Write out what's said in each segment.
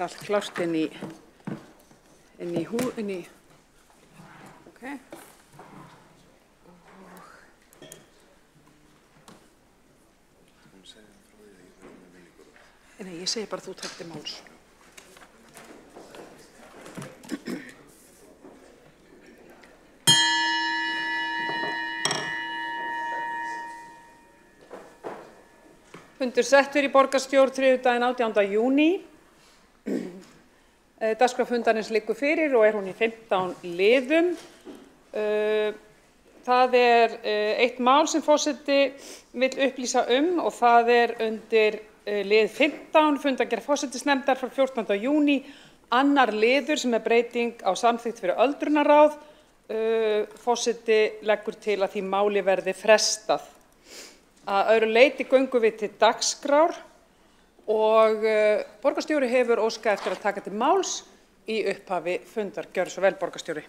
allt klárt inn í ok. Nei, ég segi bara þú takk til máls. Fundur settur í borgarstjórn þriðjudaginn 18. júní. Dagskrá fundarins liggur fyrir og hún í 15 liðum. Það eitt mál sem forseti vill upplýsa og það undir lið 15, fundargerð forsætisnefndar frá 14. júní, annar liður sem breyting á samþykkt fyrir öldrunarráð. Forseti leggur til að því máli verði frestað. Að öðru leyti göngum við til dagskrár og borgarstjóri hefur óskað eftir að taka til máls í upphafi fundar. Gjörðu svo vel, borgarstjóri.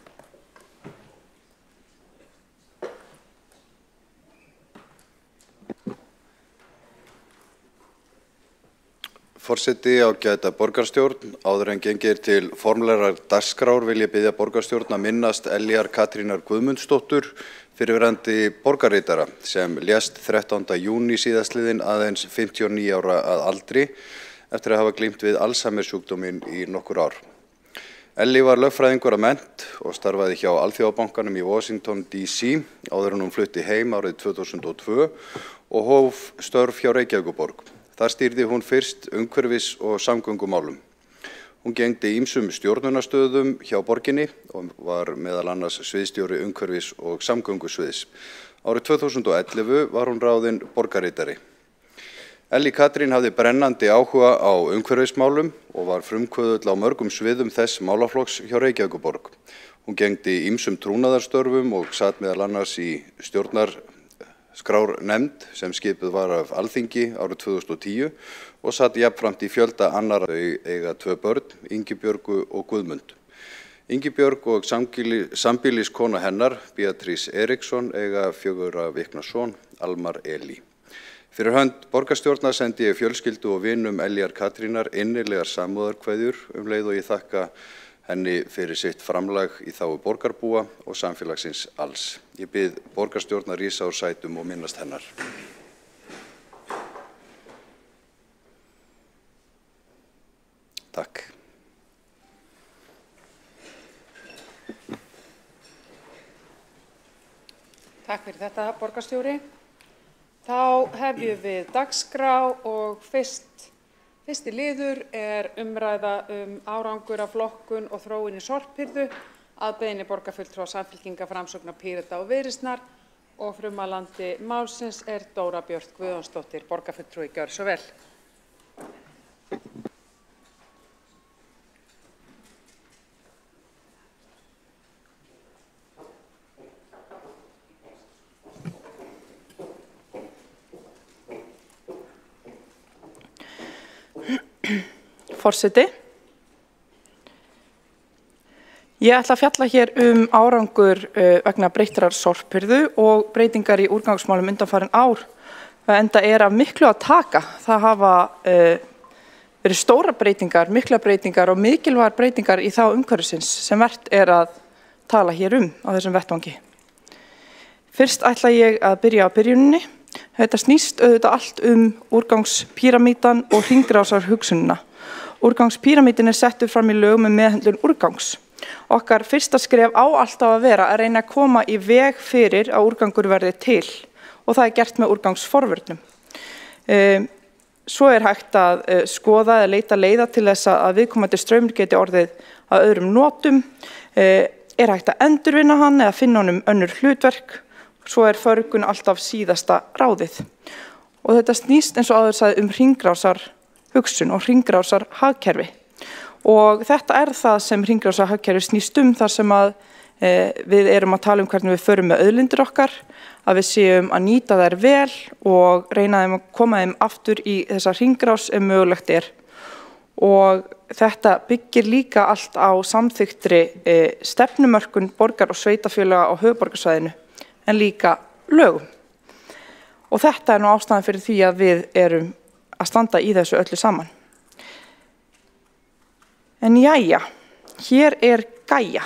Forseti, ágæta borgarstjórn, áður en gengið til formlegrar dagskrár vil ég biðja borgarstjórn að minnast Elíar Katrínar Guðmundsdóttur, fyrrverandi borgarritara, sem lést 13. júní síðastliðinn aðeins 59 ára að aldri eftir að hafa glímt við Alzheimer-sjúkdóminn í nokkur ár. Elli var lögfræðingur að mennt og starfaði hjá Alþjóðabankanum í Washington DC áður en hún flutti heim árið 2002 og hóf störf hjá Reykjavíkurborg. Þar stýrði hún fyrst umhverfis- og samgöngumálum. Hún gegndi ýmsum stjórnunarstöðum hjá borginni og var meðal annars sviðsstjóri umhverfis- og samgöngusviðs. Árið 2011 var hún ráðin borgarritari. Elli Katrín hafði brennandi áhuga á umhverfismálum og var frumkvöðull á mörgum sviðum þess málaflokks hjá Reykjavíkurborg. Hún gegndi ýmsum trúnaðarstörfum og sat meðal annars í stjórnarskrárnefnd sem skipuð var af Alþingi árið 2010 og satt jafnframt í fjölda annarra. Þau eiga 2 börn, Ingibjörgu og Guðmund. Ingibjörg og sambýliskona hennar, Beatrice Eriksson, eiga 4 vikna son, Almar Eli. Fyrir hönd borgarstjórnar sendi ég fjölskyldu og vinum Elíar Katrínar innilegar samúðarkveðjur leið og ég þakka henni fyrir sitt framlag í þágu borgarbúa og samfélagsins alls. Ég bið borgarstjórnar rísa úr sætum og minnast hennar. Takk. Takk fyrir þetta, borgarstjóri. Þá hefjum við dagskrá og fyrsti liður umræða árangur af flokkun og þróun í sorphirðu að beiðni borgarfulltrúa Samfylkingar, Framsóknar, Pírata og Viðreisnar og frummælandi málsins Dóra Björt Guðjónsdóttir, borgarfulltrúi. Gjörðu svo vel. Forseti. Ég ætla að fjalla hér árangur vegna breyttrar sorphirðu og breytingar í úrgangsmálum undanfarin ár. Enda af miklu að taka. Það hafa verið stórar breytingar, miklar breytingar og mikilvægar breytingar í þá umhverfisins sem vert að tala hér á þessum vettvangi. Fyrst ætla ég að byrja á byrjuninni. Þetta snýst auðvitað allt úrgangspíramídan og hringrásarhugsunina. Úrgangspíramídin settur fram í lögum meðhöndlun úrgangs. Okkar fyrsta skref á alltaf að vera að reyna að koma í veg fyrir að úrgangur verði til og það gert með úrgangsforvörnum. Svo hægt að skoða eða leita leiða til þess að viðkomandi straumur geti orðið að öðrum notum. Hægt að endurvinna hann eða finna honum önnur hlutverk. Svo förgun alltaf síðasta ráðið. Og þetta snýst eins og áður sagði hringrásarhugsun og hringrásarhagkerfi. Og þetta það sem hringrásarhagkerfi snýst þar sem að við erum að tala hvernig við förum með auðlindir okkar, að við séum að nýta þær vel og reyna að koma þeim aftur í þessa hringrás ef mögulegt Og þetta byggir líka allt á samþykktri stefnumörkun borgar- og sveitarfélaga á höfuðborgarsvæðinu en líka lögum. Og þetta nú ástæðan fyrir því að við erum að standa í þessu öllu saman. En jæja, hér Gaia.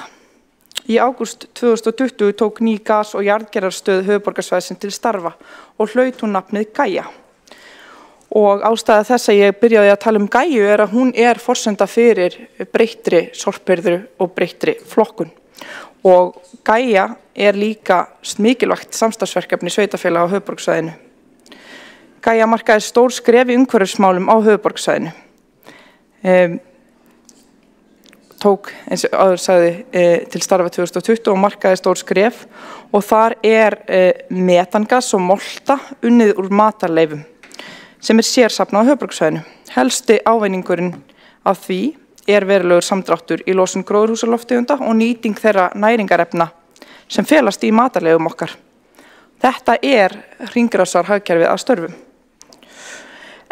Í ágúst 2020 tók ný gas- og jarðgerðarstöð höfuðborgarsvæðisins til starfa og hlaut hún nafnið Gaia. Og ástæða þess að ég byrjaði að tala Gaiu að hún forsenda fyrir breyttri sorphirðu og breyttri flokkun. Og Gaia líka mikilvægt samstarfsverkefni sveitarfélaga á höfuðborgarsvæðinu. Gaia markaði stór skref í umhverfismálum á höfuðborgarsvæðinu. Tók, eins og áður sagði, til starfa 2020 og markaði stór skref og þar metangas og molta unnið úr matarleifum sem sérsafnað á höfuðborgarsvæðinu. Helsti ávinningurinn af því verulegur samdráttur í losun gróðurhúsalofttegunda og nýting þeirra næringarefna sem felast í matarleifum okkar. Þetta hringrásarhagkerfið að störfum.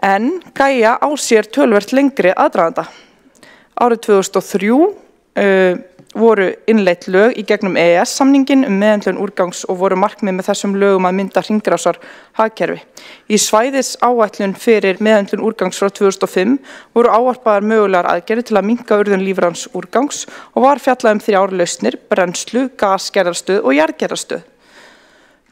En Gaia á sér töluvert lengri aðdraganda. Árið 2003 voru innleidd lög í gegnum EES-samninginn meðhöndlun úrgangs og voru markmið með þessum lögum að mynda hringrásarhagkerfi. Í svæðisáætlun fyrir meðhöndlun úrgangs frá 2005 voru ávarpaðar mögulegar aðgerðir til að minnka urðun lífræns úrgangs og var fjallað 3 lausnir, brennslu, gasgerðarstöð og jarðgerðarstöð.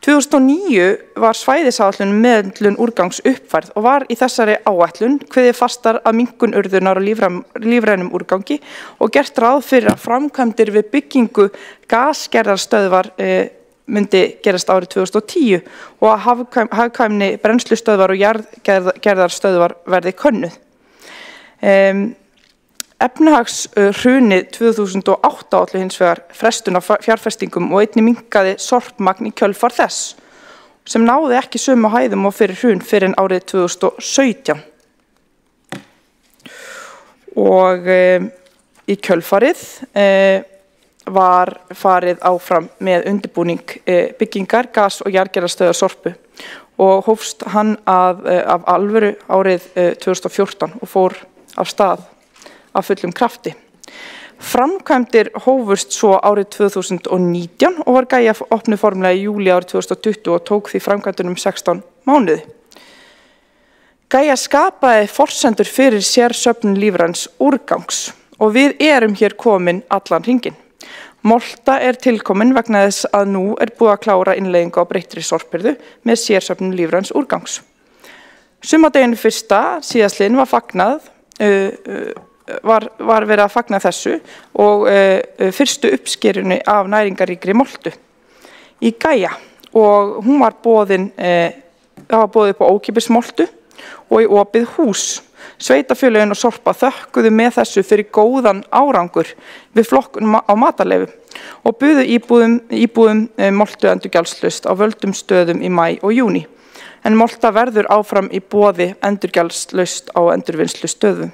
2009 var svæðisáætlun meðhöndlun úrgangs uppfærð og var í þessari áætlun kveðið fastar að minnkun urðunar og lífrænum úrgangi og gert ráð fyrir að framkvæmdir við byggingu gasgerðarstöðvar myndi gerast árið 2010 og að hagkvæmni brennslustöðvar og jarðgerðarstöðvar verði könnuð. Efnahagshrunið 2008 olli hins vegar frestun á fjárfestingum og einnig minnkaði sorpmagn í kjölfar þess, sem náði ekki sömu hæðum og fyrir hrun fyrr en árið 2017. Og í kjölfarið var farið áfram með undirbúning byggingar gas- og jarðgerðarstöðvar Sorpu og hófst hann af alvöru árið 2014 og fór af stað af fullum krafti. Framkvæmdir hófust svo árið 2019 og var Gaia opnuð formlega í júlí árið 2020 og tók því framkvæmdunum 16 mánuði. Gaia skapaði forsendur fyrir sérsöfnun lífræns úrgangs og við hér komin allan hringinn. Molta tilkomin vegna þess að nú búið að klára innleiðingu á breyttri sorphirðu með sérsöfnun lífræns úrgangs. Sumardeginu fyrsta síðastliðinn var fagnað var verið að fagna þessu og fyrstu uppskerunni af næringaríkri moltu í Gaia og hún var boðin upp á ókeypis moltu og í opið hús. Sveitarfélögin og Sorpa þökkuðu með þessu fyrir góðan árangur við flokkun á matarleifum og buðu íbúum moltu endurgjaldslaust á völdum stöðum í maí og júní. En molta verður áfram í boði endurgjaldslaust á endurvinnslu stöðum.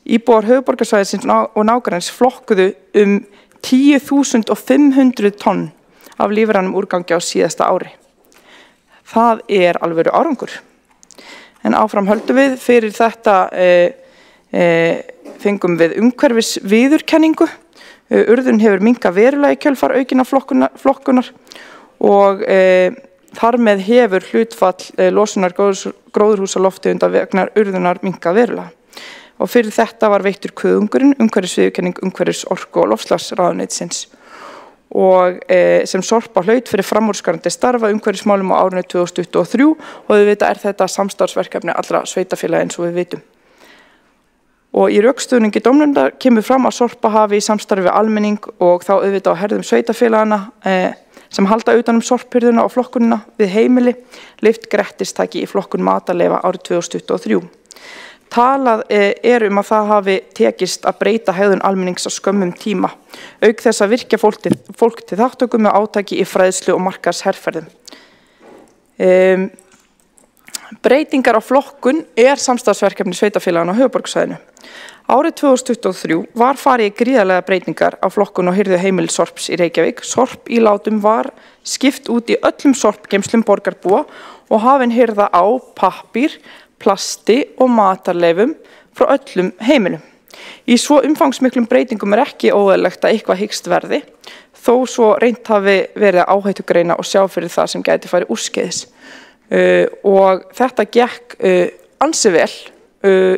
Íbúar höfuðborgarsvæðisins og nágranns flokkuðu 10.500 tonn af lífrænum úrgangi á síðasta ári. Það alvöru árangur. En áfram höldum við fyrir þetta fengum við umhverfisviðurkenningu. Urðun hefur minnkað verulega í kjölfar aukinna flokkunar og þar með hefur hlutfall losunar gróðurhúsalofttegunda vegna urðunar minnkað verulega. Og fyrir þetta var veittur kuðungurinn, umhverfisviðurkenning umhverfis-, orku- og loftslagsráðuneytisins og sem Sorpa hlaut fyrir framúrskarandi starfa umhverfismálum á árinu 2023 og auðvitað þetta samstarfsverkefni allra sveitarfélaga eins og við vitum. Og í rökstuðningi dómnefndar kemur fram að Sorpa hafi í samstarfi við almenning og þá auðvitað á herðum sveitarfélagana sem halda utan sorphirðuna og flokkunina við heimili lyft grettistaki í flokkun matarleifa árið 2023. Talað að það hafi tekist að breyta hegðun almennings á skömmum tíma, auk þess að virkja fólk til þátttöku með átaki í fræðslu og markaðsherferðum. Breytingar á flokkun samstarfsverkefni sveitarfélagana á höfuðborgarsvæðinu. Árið 2023 var farið í gríðarlega breytingar á flokkun og hirðu heimili Sorps í Reykjavík. Sorpílátum var skipt út í öllum sorpgeymslum borgarbúa og hafin hirða á pappír, plasti og matarleifum frá öllum heimilum. Í svo umfangsmiklum breytingum ekki óeðlilegt að eitthvað hyggst verði, þó svo reynt hafi verið að áhættugreina og sjá fyrir það sem gæti farið úrskeiðis. Og þetta gekk ansi vel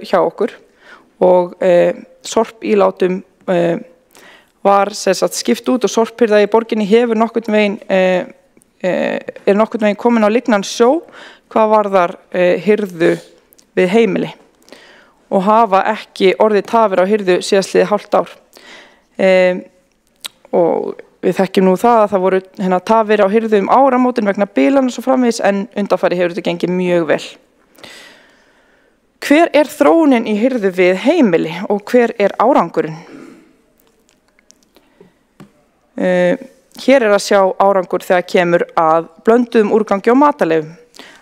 hjá okkur og sorpílátum var skipt út og sorphirða í borginni hefur nokkurn veginn komin á lygnan sjó hvað varðar hirðu við heimili og hafa ekki orðið tafir á hirðu síðastliðið hálft ár. Og við þekkjum nú það að það voru tafir á hirðu áramótin vegna bilana svo framvegis en undanfari hefur þetta gengið mjög vel. Hver er þróunin í hirðu við heimili og hver er árangurinn? Hér er að sjá árangur þegar kemur að blönduðum úrgangi og matarleifum.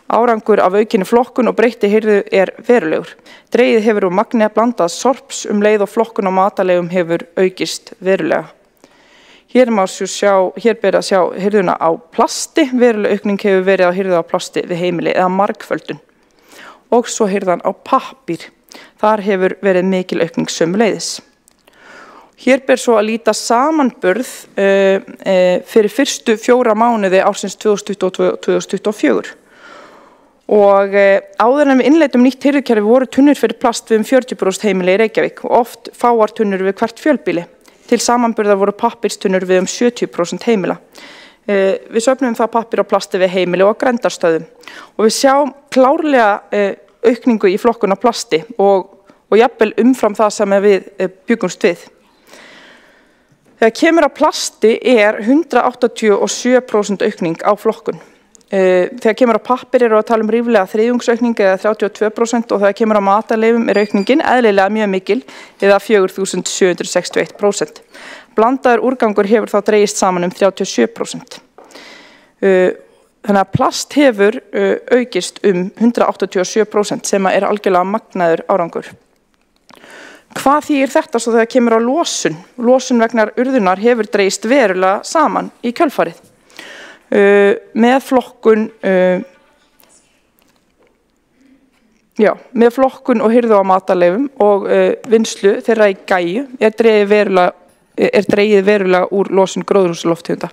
Árangur af aukinni flokkun og breytti hirðu er verulegur. Dregið hefur úr magni blandað sorps leið og flokkun á matarleifum hefur aukist verulega. Hér ber að sjá hirðuna á plasti. Veruleg aukning hefur verið á hirðu á plasti við heimili eða margföldun. Og svo hirðan á pappír. Þar hefur verið mikil aukning sömuleiðis. Hér ber svo að líta samanburð fyrir fyrstu 4 mánuði ársins 2022-2024. Og áður en við innleiddum nýtt hirðukerfi voru tunnur fyrir plast við 40% heimili í Reykjavík og oft fáar tunnur við hvert fjölbýli. Til samanburðar voru pappírstunnur við 70% heimila. Við söfnum það pappír og plasti við heimili og grendarstöðum. Og við sjáum klárlega aukningu í flokkun á plasti og jafnvel umfram það sem við bjuggumst við. Þegar kemur á plasti er 187% aukning á flokkun. Þegar kemur á pappír eru að tala ríflega þriðjungsaukning eða 32% og þegar kemur á matarleifum er aukningin eðlilega mjög mikil eða 4761%. Blandaður úrgangur hefur þá dregist saman 37%. Þannig að plast hefur aukist 187% sem er algjörlega magnaður árangur. Hvað þýðir þetta svo þegar kemur á losun? Losun vegna urðunar hefur dregist verulega saman í kjölfarið. Með flokkun og hirðu á matarleifum og vinnslu þeirra í gæju er dregið verulega úr losun gróðurhúsalofttegunda.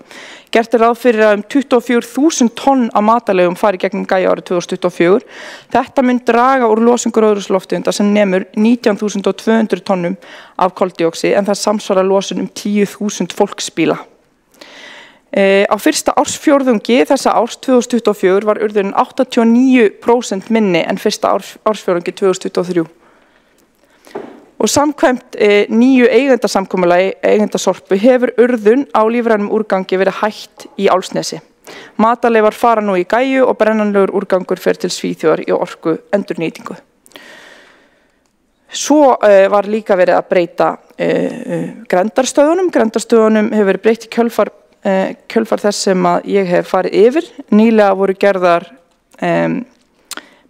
Gert er ráð fyrir að 24.000 tonn af matarleifum fari gegnum gæju árið 2024. Þetta mun draga úr losun gróðurhúsalofttegunda sem nemur 19.200 tonnum af koldíoxíði en það samsvarar losun 10.000 fólksbíla. Á fyrsta ársfjórðungi þessa árs 2024 var urðunin 89% minni en fyrsta ársfjórðungi 2023. Og samkvæmt nýju eigendasamkomulagi eigendasorpu hefur urðun á lífrænum úrgangi verið hætt í Álfsnesi. Matarleifar fara nú í gæju og brennanlegur úrgangur fer til Svíþjóðar í orku endurnýtingu. Svo var líka verið að breyta grendarstöðunum. Grendarstöðunum hefur verið breytt í kjölfar þess sem að ég hef farið yfir. Nýlega voru gerðar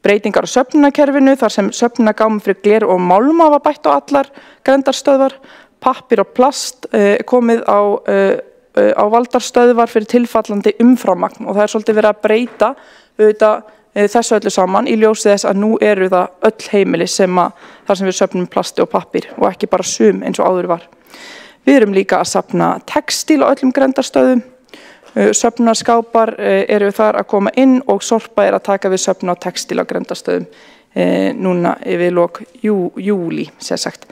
breytingar á söfnunarkerfinu þar sem söfnunargámum fyrir gler og málma var bætt á allar grendarstöðvar. Pappír og plast komið á valdarstöðvar fyrir tilfallandi umframmagn og það er svolítið verið að breyta þessu öllu saman í ljósi þess að nú eru það öll heimili þar sem við söfnum plasti og pappír og ekki bara sum eins og áður var. Við erum líka að safna textíl á öllum grendarstöðum. Söfnunarskápar eru þar að koma inn og Sorpa er að taka við söfnun á textíl á grendarstöðum núna við lok júlí, sem sagt.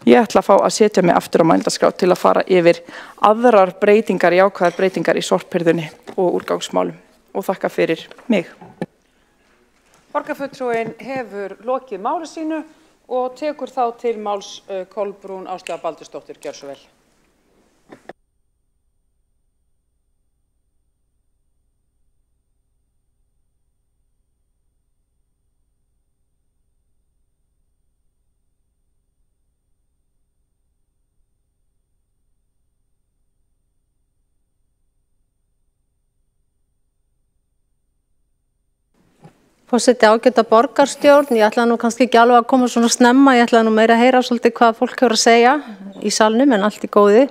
Ég ætla að fá að setja mig aftur á mælendaskrá til að fara yfir aðrar breytingar, jákvæðar breytingar í sorphirðunni og úrgangsmálum og þakka fyrir mig. Borgarfulltrúinn hefur lokið máli sínu og tekur þá til máls Kolbrún Áslaugar Baldursdóttir. Gjörðu svo vel. Forseti, ágæta borgarstjórn, ég ætla nú kannski ekki alveg að koma svona snemma, ég ætla nú meira að heyra svolítið hvað fólk hefur að segja í salnum en allt í góði.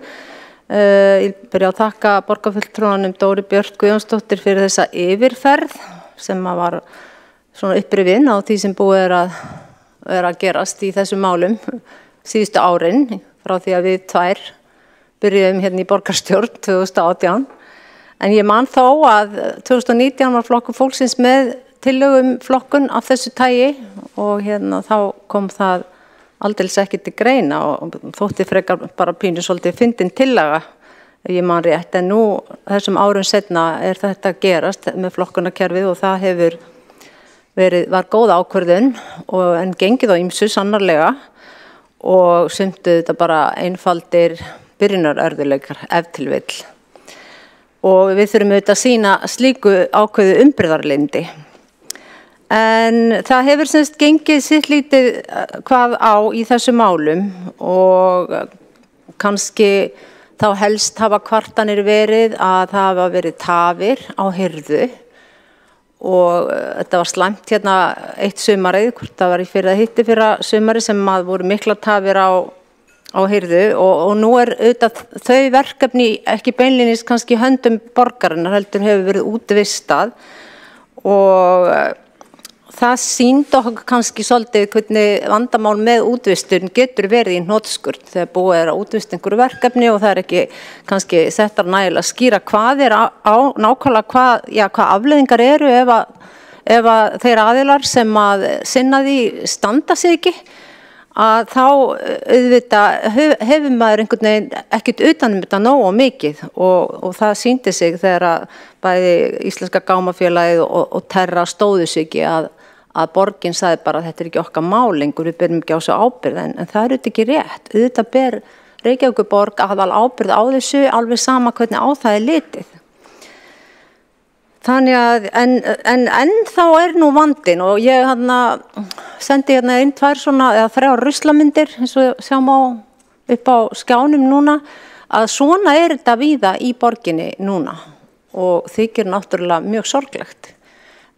Ég byrja að þakka borgarfulltrúanum Dóru Björt Guðjónsdóttir fyrir þessa yfirferð sem var svona upprifinn á því sem búið er að gerast í þessum málum síðustu árin frá því að við tvær byrjuðum hérna í borgarstjórn 2018. En ég man þó að 2019 var Flokkur fólksins með tillögum flokkun af þessu tagi og hérna þá kom það aldeilis ekki til greina og þótti frekar bara pínu svolítið fyndin tillaga, ég man rétt, en nú þessum árum seinna þetta gerast með flokkunarkerfið og það hefur var góð ákvörðun en gengið á ýmsu sannarlega og sumtu þetta bara einfaldir byrjunarörðuleikar ef til vill. Og við þurfum auðvitað að sýna slíku ákveðu umbreyðarlyndi. En það hefur semst gengið sitt lítið hvað á í þessu málum og kannski þá helst hafa kvartanir verið að það hafa verið tafir á hirðu og þetta var slæmt hérna eitt sumarið, hvort það var í fyrra sumarið sem að voru mikla tafir á hirðu og nú auðvitað þau verkefni ekki beinlínis kannski höndum borgarinnar heldur hefur verið útvistað og það sýndi okkur kannski svolítið hvernig vandamál með útvistun getur verið í hnotskurn þegar búið að útvista einhverju verkefni og það ekki kannski settar nægilega skýra hvað á nákvæmlega hvað afleiðingar eru ef að þeir aðilar sem að sinna því standa sig ekki að þá auðvitað hefur maður einhvern veginn ekkert utanum þetta nógu mikið og það sýndi sig þegar að bæði Íslenska gámafélagið og Terra stóðu sig ekki að borgin sagði bara að þetta ekki okkar mál lengur, við berum ekki á þessu ábyrgð en það auðvitað ekki rétt, auðvitað ber Reykjavíkurborg aðal ábyrgð á þessu alveg sama hvernig á það litið. Þannig að, en þá nú vandinn og ég sendi inn 2 eða 3 ruslamyndir eins og sjáum upp á skjánum núna að svona þetta víða í borginni núna og þykir náttúrulega mjög sorglegt.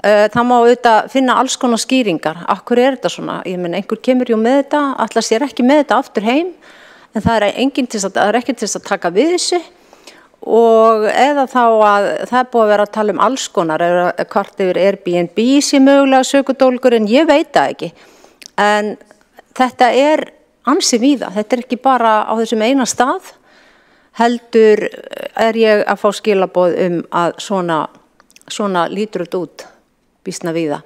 Það má auðvitað finna alls konar skýringar, akkur þetta svona, ég menn einhver kemur jú með þetta, ætlar sér ekki með þetta aftur heim en það ekki til þess að taka við þessu og eða þá að það búið að vera að tala alls konar, hvort yfir Airbnb sé mögulega sökudólgur en ég veit það ekki. En þetta ansi víða, þetta ekki bara á þessum eina stað, heldur ég að fá skilaboð að svona lítur þetta út, býsna víða.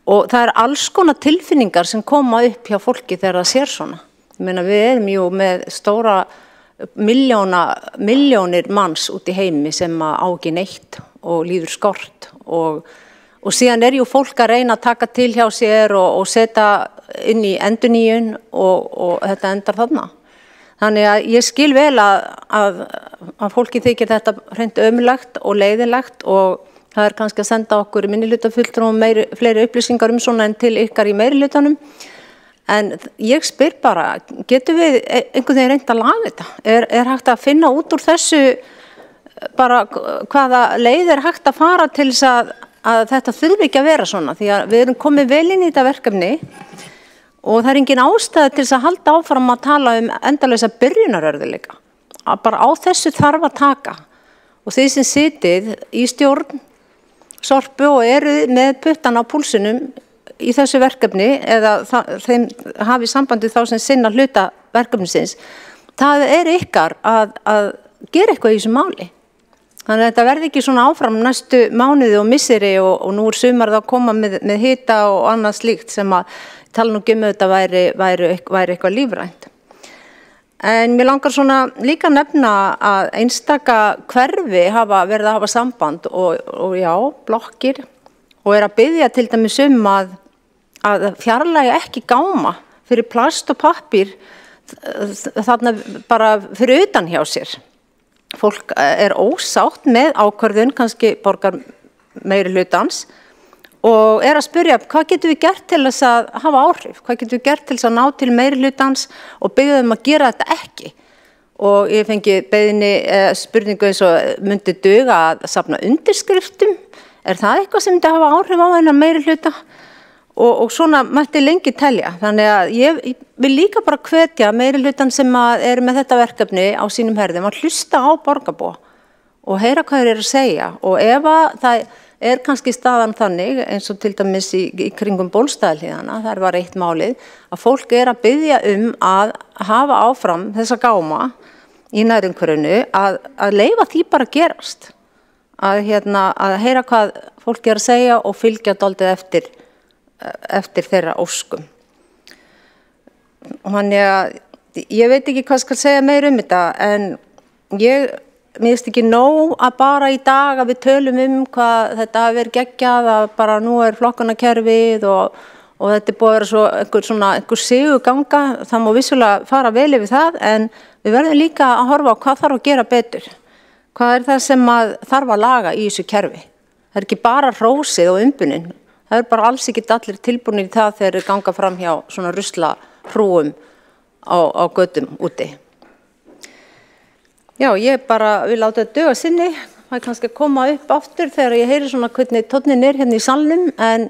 Og það alls konar tilfinningar sem koma upp hjá fólki þegar það sér svona. Ég meina við jú með stóra milljónir manns út í heimi sem á ekki neitt og líður skort og síðan jú fólk að reyna að taka til hjá sér og setja inn í endurnýjun og þetta endar þarna. Þannig að ég skil vel að fólki þykir þetta hreint ömurlegt og leiðinlegt og það kannski að senda okkur minnihlutafulltrúum fleiri upplýsingar svona en til ykkar í meirihlutanum. En ég spyr bara, getum við einhvern veginn reynt að laga þetta? Hægt að finna út úr þessu bara hvaða leið hægt að fara til þess að þetta þurfi ekki að vera svona? Því að við erum komið vel inn í þetta verkefni og það engin ástæða til þess að halda áfram að tala endalausa byrjunarörðuleika. Bara á þessu þarf að taka. Og þið sem sitið í stjórn, Sorpu og með puttan á púlsinum í þessu verkefni eða þeim hafi sambandi þá sem sinna hluta verkefnisins, það ykkar að gera eitthvað í þessu máli. Þannig að þetta verði ekki svona áfram næstu mánuði og misseri og nú sumarið að koma með hita og annað slíkt sem að tala nú þetta væri eitthvað lífrænt. En mér langar svona líka nefna að einstaka hverfi hafa verið að hafa samband og já, blokkir og að biðja til dæmis að fjarlægja ekki gáma fyrir plast og pappír þarna bara fyrir utan hjá sér. Fólk ósátt með ákvörðun, kannski borgar meirihlutans og að spyrja hvað getum við gert til þess að hafa áhrif, hvað getum við gert til þess að ná til meirihlutans og biðja að gera þetta ekki. Og ég fengi spurningu eins og myndi duga að safna undirskriftum, það eitthvað sem myndi hafa áhrif á þennan meirihluta? Og svona mætti lengi telja. Þannig að ég vil líka bara hvetja meirihlutan sem með þetta verkefni á sínum herðum að hlusta á borgarbúa og heyra hvað þeir að segja. Og ef það kannski staðan þannig, eins og til dæmis í kringum Bólstaðarhlíðana, þar var eitt málið, að fólk að biðja að hafa áfram þessa gáma í nærumhverfinu, að leyfa því bara að gerast. Að heyra hvað fólk að segja og fylgja dálítið eftir þeirra óskum. Þannig að ég veit ekki hvað skal segja meir þetta, en mér finnst ekki nóg að bara í dag að við tölum hvað þetta hafi verið geggjað, að bara nú flokkunarkerfið og þetta búið að vera svo einhver sigurganga. Það má vissulega fara vel yfir það, en við verðum líka að horfa á hvað þarf að gera betur. Hvað það sem að þarf að laga í þessu kerfi? Það ekki bara hrósið og umbunin. Það bara alls ekki allir tilbúinir í það þegar þeir ganga fram hjá svona ruslahrúgum á götum úti. Já, ég bara vil láta þetta duga sinni. Það kannski að koma upp aftur þegar ég heyri svona hvernig tónninn hérna í salnum, en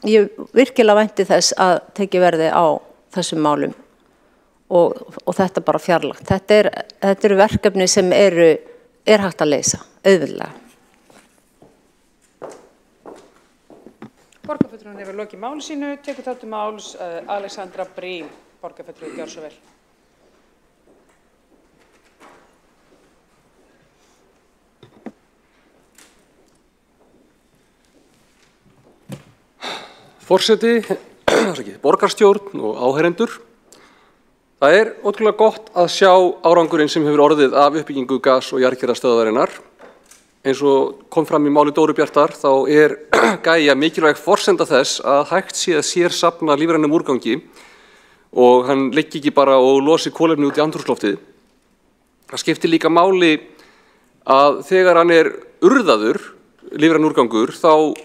ég virkilega vænti þess að tekið verði á þessum málum og þetta bara fjarlægt. Þetta eru verkefni sem er hægt að leysa, auðveldlega. Borgarfulltrúinn hefur lokið máli sínu, tekur þá til máls Alexandra Briem, borgarfulltrúi, gjörðu svo vel. Forseti, borgarstjórn og áheyrendur. Það ótrúlega gott að sjá árangurinn sem hefur orðið af uppbyggingu gas- og jarðgerðarstöðvarinnar. Eins og kom fram í máli Dóru Bjartar, þá Gæja mikilvæg forsenda þess að hægt sé að sérsafna lífrænum úrgangi og hann liggi ekki bara og losi kolefni út í andrúmsloftið. Það skiptir líka máli að þegar hann urðaður, lífræn úrgangur, þá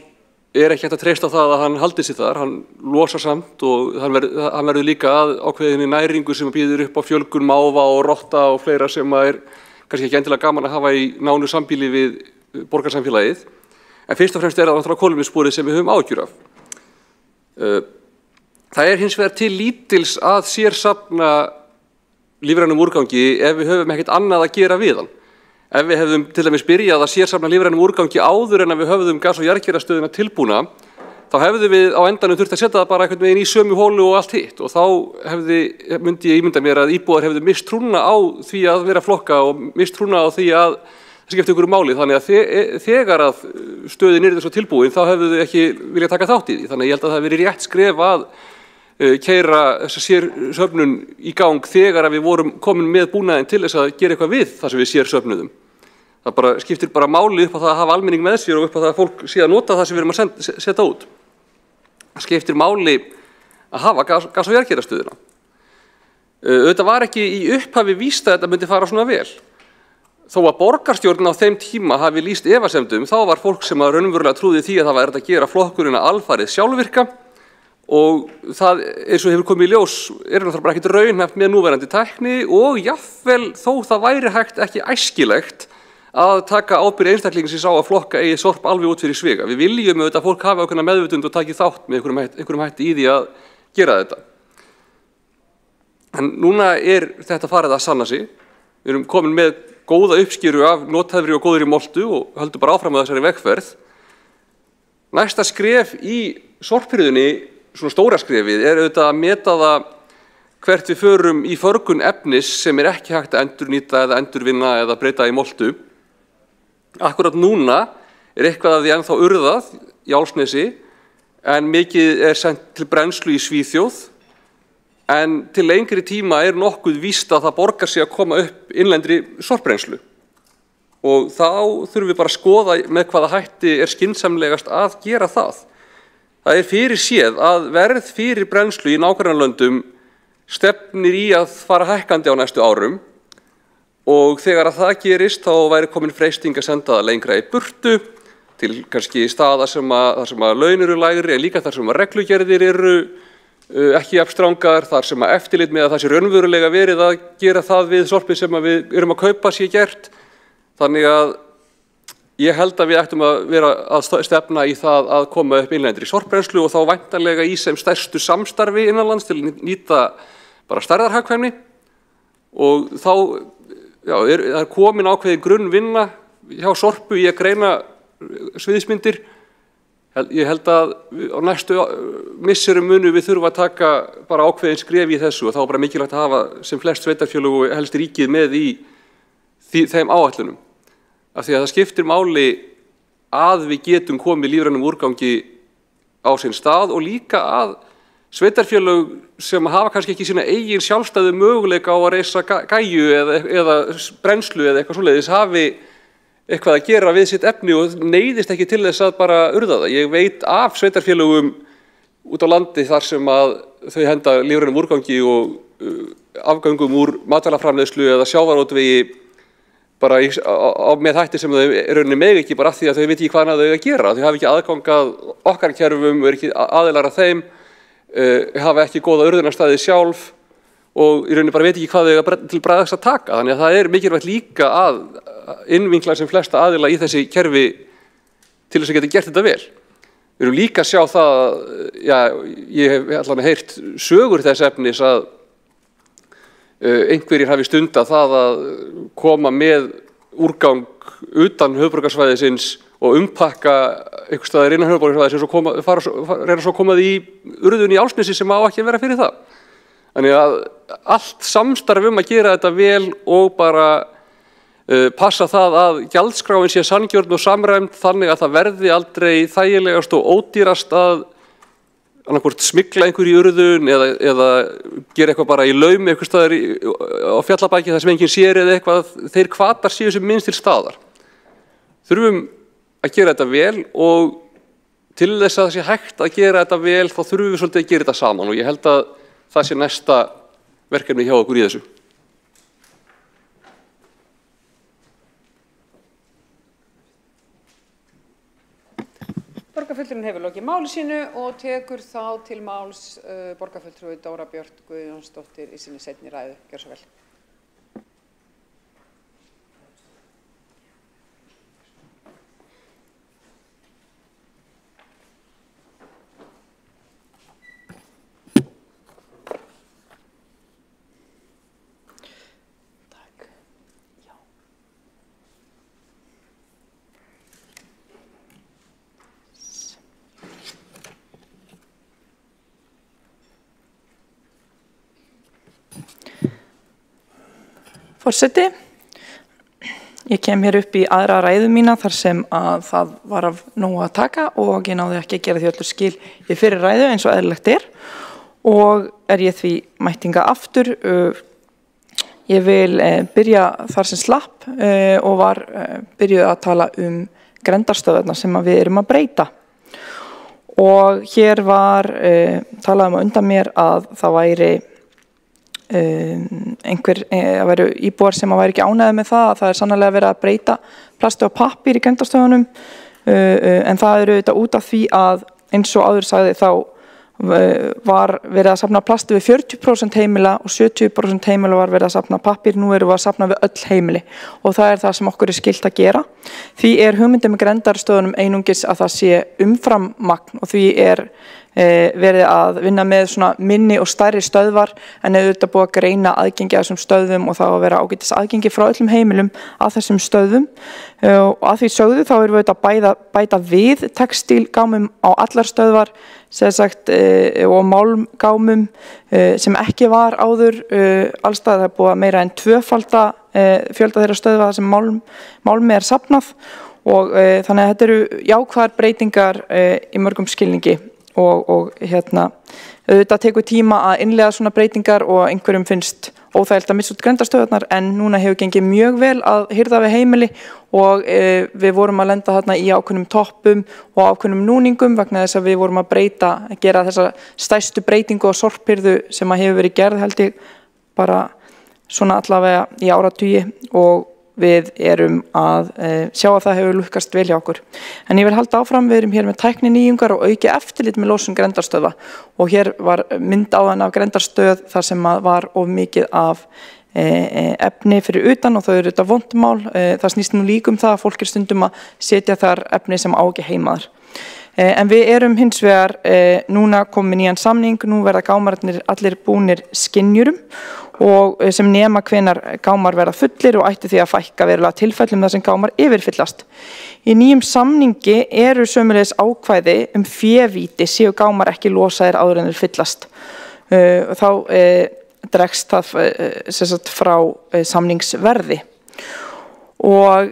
ekki hægt að treysta á það að hann haldi sig þar, hann losar samt og hann verður líka að ákveðinni næringu sem býður upp á fjölgun máva og rotta og fleira sem kannski ekki endilega gaman að hafa í nánu sambýli við borgarsamfélagið. En fyrst og fremst það náttúrulega kolefnissporið sem við höfum áhyggjur af. Það hins vegar til lítils að sérsafna lífrænum úrgangi ef við höfum ekkert annað að gera við hann. Ef við hefðum til dæmis byrjað að sérsafna lífrænum úrgangi áður en að við höfðum gas- og jarðgerðarstöðina tilbúna, þá hefðum við á endanum þurft að setja það bara einhvern veginn í sömu hólu og allt hitt, og þá myndi ég ímynda mér að íbúar hefðu misst trúna á því að vera flokka og misst trúna á því að það skipti einhverju máli. Þannig að þegar að stöðin yrði svo tilbúin, þá hefðu þau ekki viljað taka þátt í því. Þannig að ég held að það hafi verið rétt skref að keyra þessa sérsöfnun í gang þegar að við vorum komin með búnaðinn til þess að gera eitthvað við það sem við sérsöfnuðum. Það skiptir bara máli upp á það að hafa almenning með sér og upp á það að fólk sé að nota það sem við erum að setja út. Það skiptir máli að hafa gas- og jarðgerðarstöðina. Þetta var ekki í upphafi víst að þetta myndi fara svona vel. Þó að borgarstjórnin á þeim tíma hafi lýst efasemdum, þá var fólk sem raunverulega trúði því að það væri að gera flokkurina alfarið sjálfvirka, og það eins og hefur komið í ljós náttúrulega bara ekkert raunhæft með núverandi tækni, og jafnvel þó það væri hægt ekki æskilegt að taka ábyrgð einstaklingsins á að flokka eigið sorp alveg út fyrir sviga. Við viljum auðvitað að fólk hafi ákveðna meðvitund og taki þátt með einhverjum hætti í því að gera þetta. En núna þetta farið að sanna sig. Við erum komin með góða uppskýru af nothæfri og góðri moltu og höldum bara áfram með þessari vegferð. Næsta skref í sorphirðunni, svona stóra skrefið, auðvitað að meta það hvert við förum í förgun efnis sem ekki hægt að endurnýta eða endurvinna eða breyta í moltu. Akkurat núna eitthvað af því ennþá urðað í Álfsnesi, en mikið sent til brennslu í Svíþjóð, en til lengri tíma nokkuð víst að það borgar sig að koma upp innlendri sorpbrennslu. Og þá þurfum við bara að skoða með hvaða hætti skynsamlegast að gera það. Það fyrir séð að verð fyrir brennslu í nágrannalöndum stefnir í að fara hækkandi á næstu árum, og þegar að það gerist þá væri komin freisting að senda það lengra í burtu til kannski staða þar sem að laun eru lægri, en líka þar sem að reglugerðir eru ekki jafn strangar, þar sem að eftirlit með að það sé raunverulega verið að gera það við sorpið sem að við erum að kaupa sé gert. Þannig að ég held að við ættum að vera að stefna í það að koma upp innlendri sorpbrennslu, og þá væntanlega í sem stærstu samstarfi innanlands til að nýta bara stærðarhagkvæmni, og þá það komin ákveðin grunnvinna hjá Sorpu í að greina sviðsmyndir. Ég held að á næstu misserum munu við þurfa að taka bara ákveðin skref í þessu, og þá bara mikilvægt að hafa sem flest sveitarfélög og helst ríkið með í þeim áætlunum. Af því að það skiptir máli að við getum komið lífrænum úrgangi á sinn stað, og líka að sveitarfélög sem hafa kannski ekki sína eigin sjálfstæðu möguleika á að reisa gæju eða brennslu eða eitthvað svoleiðis hafi eitthvað að gera við sitt efni og neyðist ekki til þess að bara urða það. Ég veit af sveitarfélögum út á landi þar sem að þau henda lífrænum úrgangi og afgöngum úr matvælaframleiðslu eða sjávarútvegi bara með hætti sem þau rauninni mega ekki bara af því að þau veit ekki hvað þau að gera. Þau hafa ekki aðgang að okkar kerfum, eru ekki aðilar að þeim, hafa ekki góða urðunarstaði sjálf og í rauninni bara veit ekki hvað þau til bragðs að taka. Þannig að það er mikilvægt líka að innvinkla sem flesta aðila í þessi kerfi til þess að geta gert þetta vel. Við erum líka að sjá það, ég hef allavega heyrt sögur þess efnis að einhverjir hafi stundað það að koma með úrgang utan höfuðborgarsvæðisins og umpakka einhvers staðar innan höfuðborgarsvæðisins og reyna svo að koma því í urðun í Álfsnesi sem á ekki að vera fyrir það. Þannig að allt samstarf að gera þetta vel og bara passa það að gjaldskráin sé sanngjörn og samræmd þannig að það verði aldrei þægilegast og ódýrast að annarkvort smygla einhver í urðun eða gera eitthvað bara í laum einhvers staðar á fjallabæki þar sem enginn sér eða eitthvað, þeir hvatar séu sem minnst til staðar. Þurfum að gera þetta vel og til þess að það sé hægt að gera þetta vel þá þurfum við svolítið að gera þetta saman og ég held að það sé næsta verkefni hjá okkur í þessu. Borgarfulltrúinn hefur lokið máli sínu og tekur þá til máls borgarfulltrúi Dóra Björt Guðjónsdóttir í sinni seinni ræðu. Gjörðu svo vel. Forseti, ég kem hér upp í aðra ræðu mína þar sem að það var af nógu að taka og ég náði ekki að gera því öllu skil í fyrir ræðu eins og eðlilegt og ég því mættinga aftur. Ég vil byrja þar sem slapp og var byrjuð að tala grendarstöðvarnar sem við erum að breyta. Og hér var talað á undan mér að það væri það væru íbúar sem væri ekki ánægðir með það að það sannarlega verið að breyta plasti og pappír í grenndarstöðunum en það eru auðvitað út af því að eins og áður sagði þá var verið að safna plasti við 40% heimila og 70% heimila var verið að safna pappír, nú erum við að safna við öll heimili og það er það sem okkur er skylt að gera. Því er hugmyndin með grenndarstöðunum einungis að það sé umframmagn og því er verið að vinna með svona minni og stærri stöðvar en auðvitað búið að greina aðgengi að þessum stöðvum og þá að vera ágætis aðgengi frá öllum heimilum að þessum stöðvum og að því sögðu þá erum við að bæta við textílgámum á allar stöðvar sagt, og málmgámum sem ekki var áður allstað. Það er búið að meira en tvöfalda fjölda þeirra stöðva þar sem málmi er safnað og þannig að þetta eru jákvæðar breytingar í mörgum skilningi og auðvitað tekur tíma að innleiða svona breytingar og einhverjum finnst óþægilt að missa út grenndarstöðvarnar en núna hefur gengið mjög vel að hirða við heimili og við vorum að lenda þarna í ákveðnum toppum og ákveðnum núningum vegna þess að við vorum að gera þessa stærstu breytingu og sorphirðu sem að hefur verið gerð held ég bara svona allavega í áratugi og við erum að sjá að það hefur lukkast vel hjá okkur. En ég vil halda áfram, við erum hér með tækninýjungar og auki eftirlit með losun grendarstöðva og hér var mynd áðan af grendarstöð þar sem var of mikið af efni fyrir utan og þau eru þetta vondmál. Það snýst nú líka það að fólk er stundum að setja þar efni sem á ekki heimaðar. En við erum hins vegar núna komin í nýjan samning, nú verða gámarnir allir búnir skynjurum og sem nema hvenar gámar verða fullir og ætti því að fækka verulega tilfellum þar sem gámar yfirfyllast. Í nýjum samningi eru sömulegis ákvæði févíti séu gámar ekki losaðir áður en þeir fyllast. Þá dregst það frá samningsverði og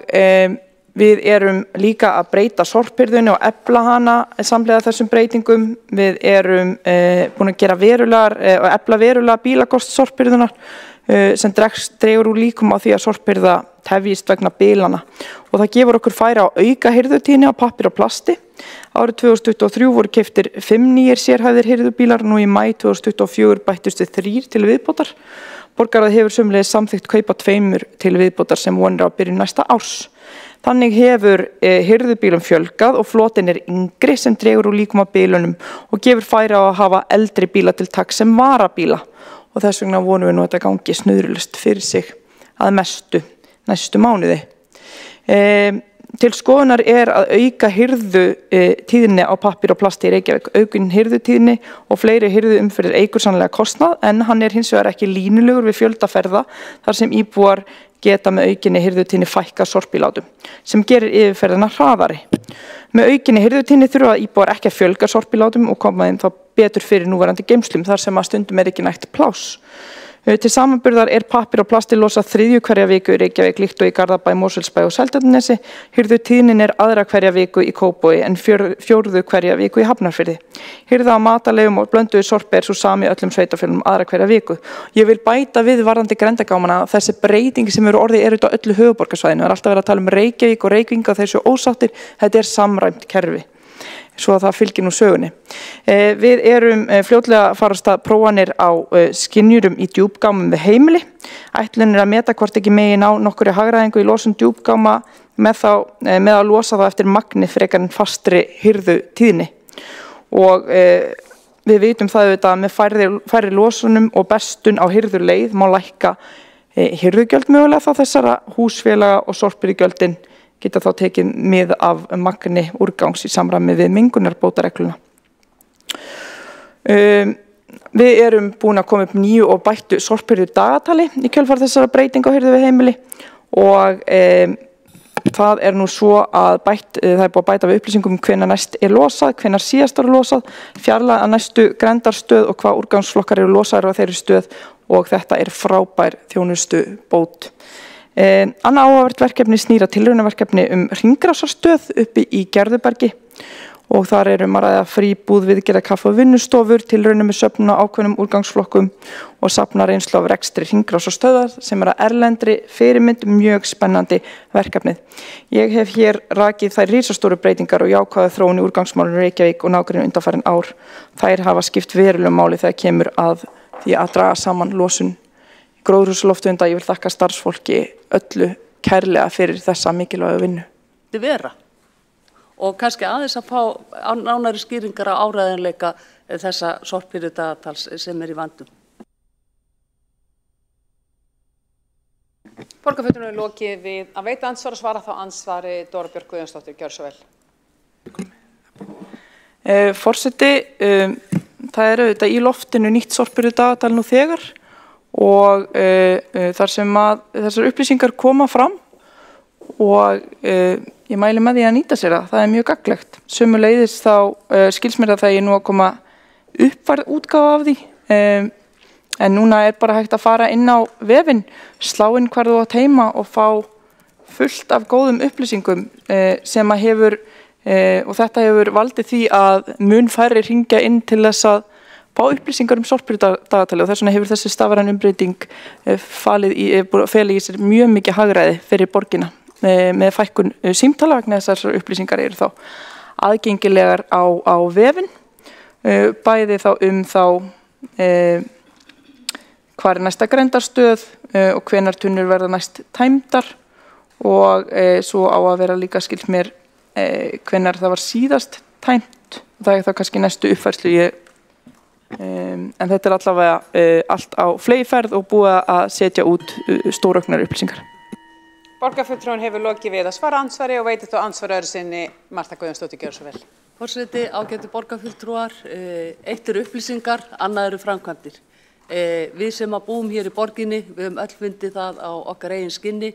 Við erum líka að breyta sorphirðunni og efla hana samhliða þessum breytingum. Við erum búin að gera og efla verulega bílakost sorphirðunar sem dregur úr líkum á því að sorphirða tefjist vegna bílana. Og það gefur okkur færi á auka hirðutíðni á pappír og plasti. Árið 2023 voru keyptir 5 nýir sérhæfðir hirðubílar, nú í maí 2024 bættust við 3 til viðbótar. Borgarráð hefur sömuleiðis samþykkt kaupa 2 til viðbótar sem vonir á byrjun næsta árs. Þannig hefur hirðubílum fjölgað og flotinn yngri sem dregur úr líkum á bílunum og gefur færi á að hafa eldri bíla til taks sem varabíla. Og þess vegna vonum við nú að þetta gangi snurðulust fyrir sig að mestu næstu mánuði. Til skoðunar að auka hirðutíðni á pappír og plasti í Reykjavík. Aukin hirðutíðni og fleiri hirðuumferðir eykur sannlega kostnað en hann hins vegar ekki línulegur við fjöldaferða þar sem íbúar geta með aukinni hirðutíðni fækka sorpbílátum sem gerir yfirferðina hraðari. Með aukinni hirðutíðni þurfa íbúar ekki að fjölga sorpbílátum og koma þeim þá betur fyrir núverandi geymslum þar sem að stundum ekki nægt pláss. Til samanburðar pappír og plasti losað 3. hverja viku í Reykjavík líkt og í Garðabæ, Mosfellsbæ og Seltjarnarnesi. Hirðutíðnin 2. hverja viku í Kópavogi en 4. hverja viku í Hafnarfirði. Hirða á matalegum og blönduðu sorpi svo sami öllum sveitarfélögum 2. hverja viku. Ég vil bæta við varðandi grenndargámana að þessi breyting sem orðið þetta á öllu höfuðborgarsvæðinu. Það alltaf verið að tala um Reykjavík og Reykjavík og þessu ósáttir. Þetta samræmt kerfi. Svo að það fylgir nú sögunni. Við erum fljótlega að farast að prófanir á skynjurum í djúpgámum við heimili. Ætlunin að meta hvort ekki megi ná nokkurri hagræðingu í losun djúpgáma með að losa það eftir magni frekar en fastri hirðutíðni. Og við vitum það auðvitað að með færri losunum og bestun á hirðuleið má lækka hirðugjöld mögulega þá þessara húsfélaga og sorphirðugjöldin geta þá tekið mið af magni úrgangs í samræmi við mengunarbótaregluna. Við erum búin að koma upp nýju og bættu sorphirðu dagatali í kjölfar þessara breytinga á hirðu við heimili og það nú svo að það búið að bæta við upplýsingum hvenær næst losað, hvenær síðast losað, fjarlægð að næstu grenndarstöð og hvað úrgangsflokkar losaðir á þeirri stöð og þetta frábær þjónustubót. Annað áhugavert verkefni snýr að tilraunaverkefni hringrásarstöð uppi í Gerðubergi og þar að ræða fríbúð, viðgerða kaffi og vinnustofur, tilraunir með söfnun á ákveðnum úrgangsflokkum og safna reynslu af rekstri hringrásarstöðar sem að erlendri fyrirmynd mjög spennandi verkefnið. Ég hef hér rakið þær risastóru breytingar og jákvæða þróun í úrgangsmálinu Reykjavík og nágrenni undanfarin ár. Þær hafa skipt verulegum máli þegar kemur að því að draga saman losun gróðurhúsalofttegunda. Ég vil þakka starfsfólki öllu kærlega fyrir þessa mikilvægu vinnu. Vera. Og kannski aðeins að fá nánari skýringar á áræðanleika þessa sorphirðudagatals sem í vandum. Borgarfulltrúi lokið við að veita andsvar og svara þá andsvari Dóra Björk Guðjónsdóttir. Gjörðu svo vel. Forseti, það auðvitað í loftinu nýtt sorphirðudagatal nú þegar og þar sem að þessar upplýsingar koma fram og ég mæli með því að nýta sér það mjög gagnlegt. Sömuleiðis þá skils mér að það nú að koma uppfærð útgáfa af því en núna bara hægt að fara inn á vefinn, slá inn hvar þú átt heima og fá fullt af góðum upplýsingum sem að hefur og þetta hefur valdið því að mun færri hringja inn til þess að fá upplýsingar sorphirðudagatali og þess vegna hefur þessi stafræn umbreyting felið í sér mjög mikið hagræði fyrir borgina með fækkun símtala vegna þessar upplýsingar þá aðgengilegar á vefinn, bæði þá hvar næsta grenndarstöð og hvenær tunnur verða næst tæmdar og svo á að vera líka skilt mér hvenær það var síðast tæmt. Það þá kannski næstu uppfærslu en þetta allavega allt á fleygiferð og búið að setja út stórauknar upplýsingar. Borgarfulltrúin hefur lokið við að svara andsvari og veitir þá andsvari öðru sinni Marta Guðjónsdóttir. Gjörðu svo vel. Forseti, ágætu borgarfulltrúar, eitt upplýsingar, annað framkvæmdir. Við sem að búum hér í borginni, við höfum öll fundið það á okkar eigin skinni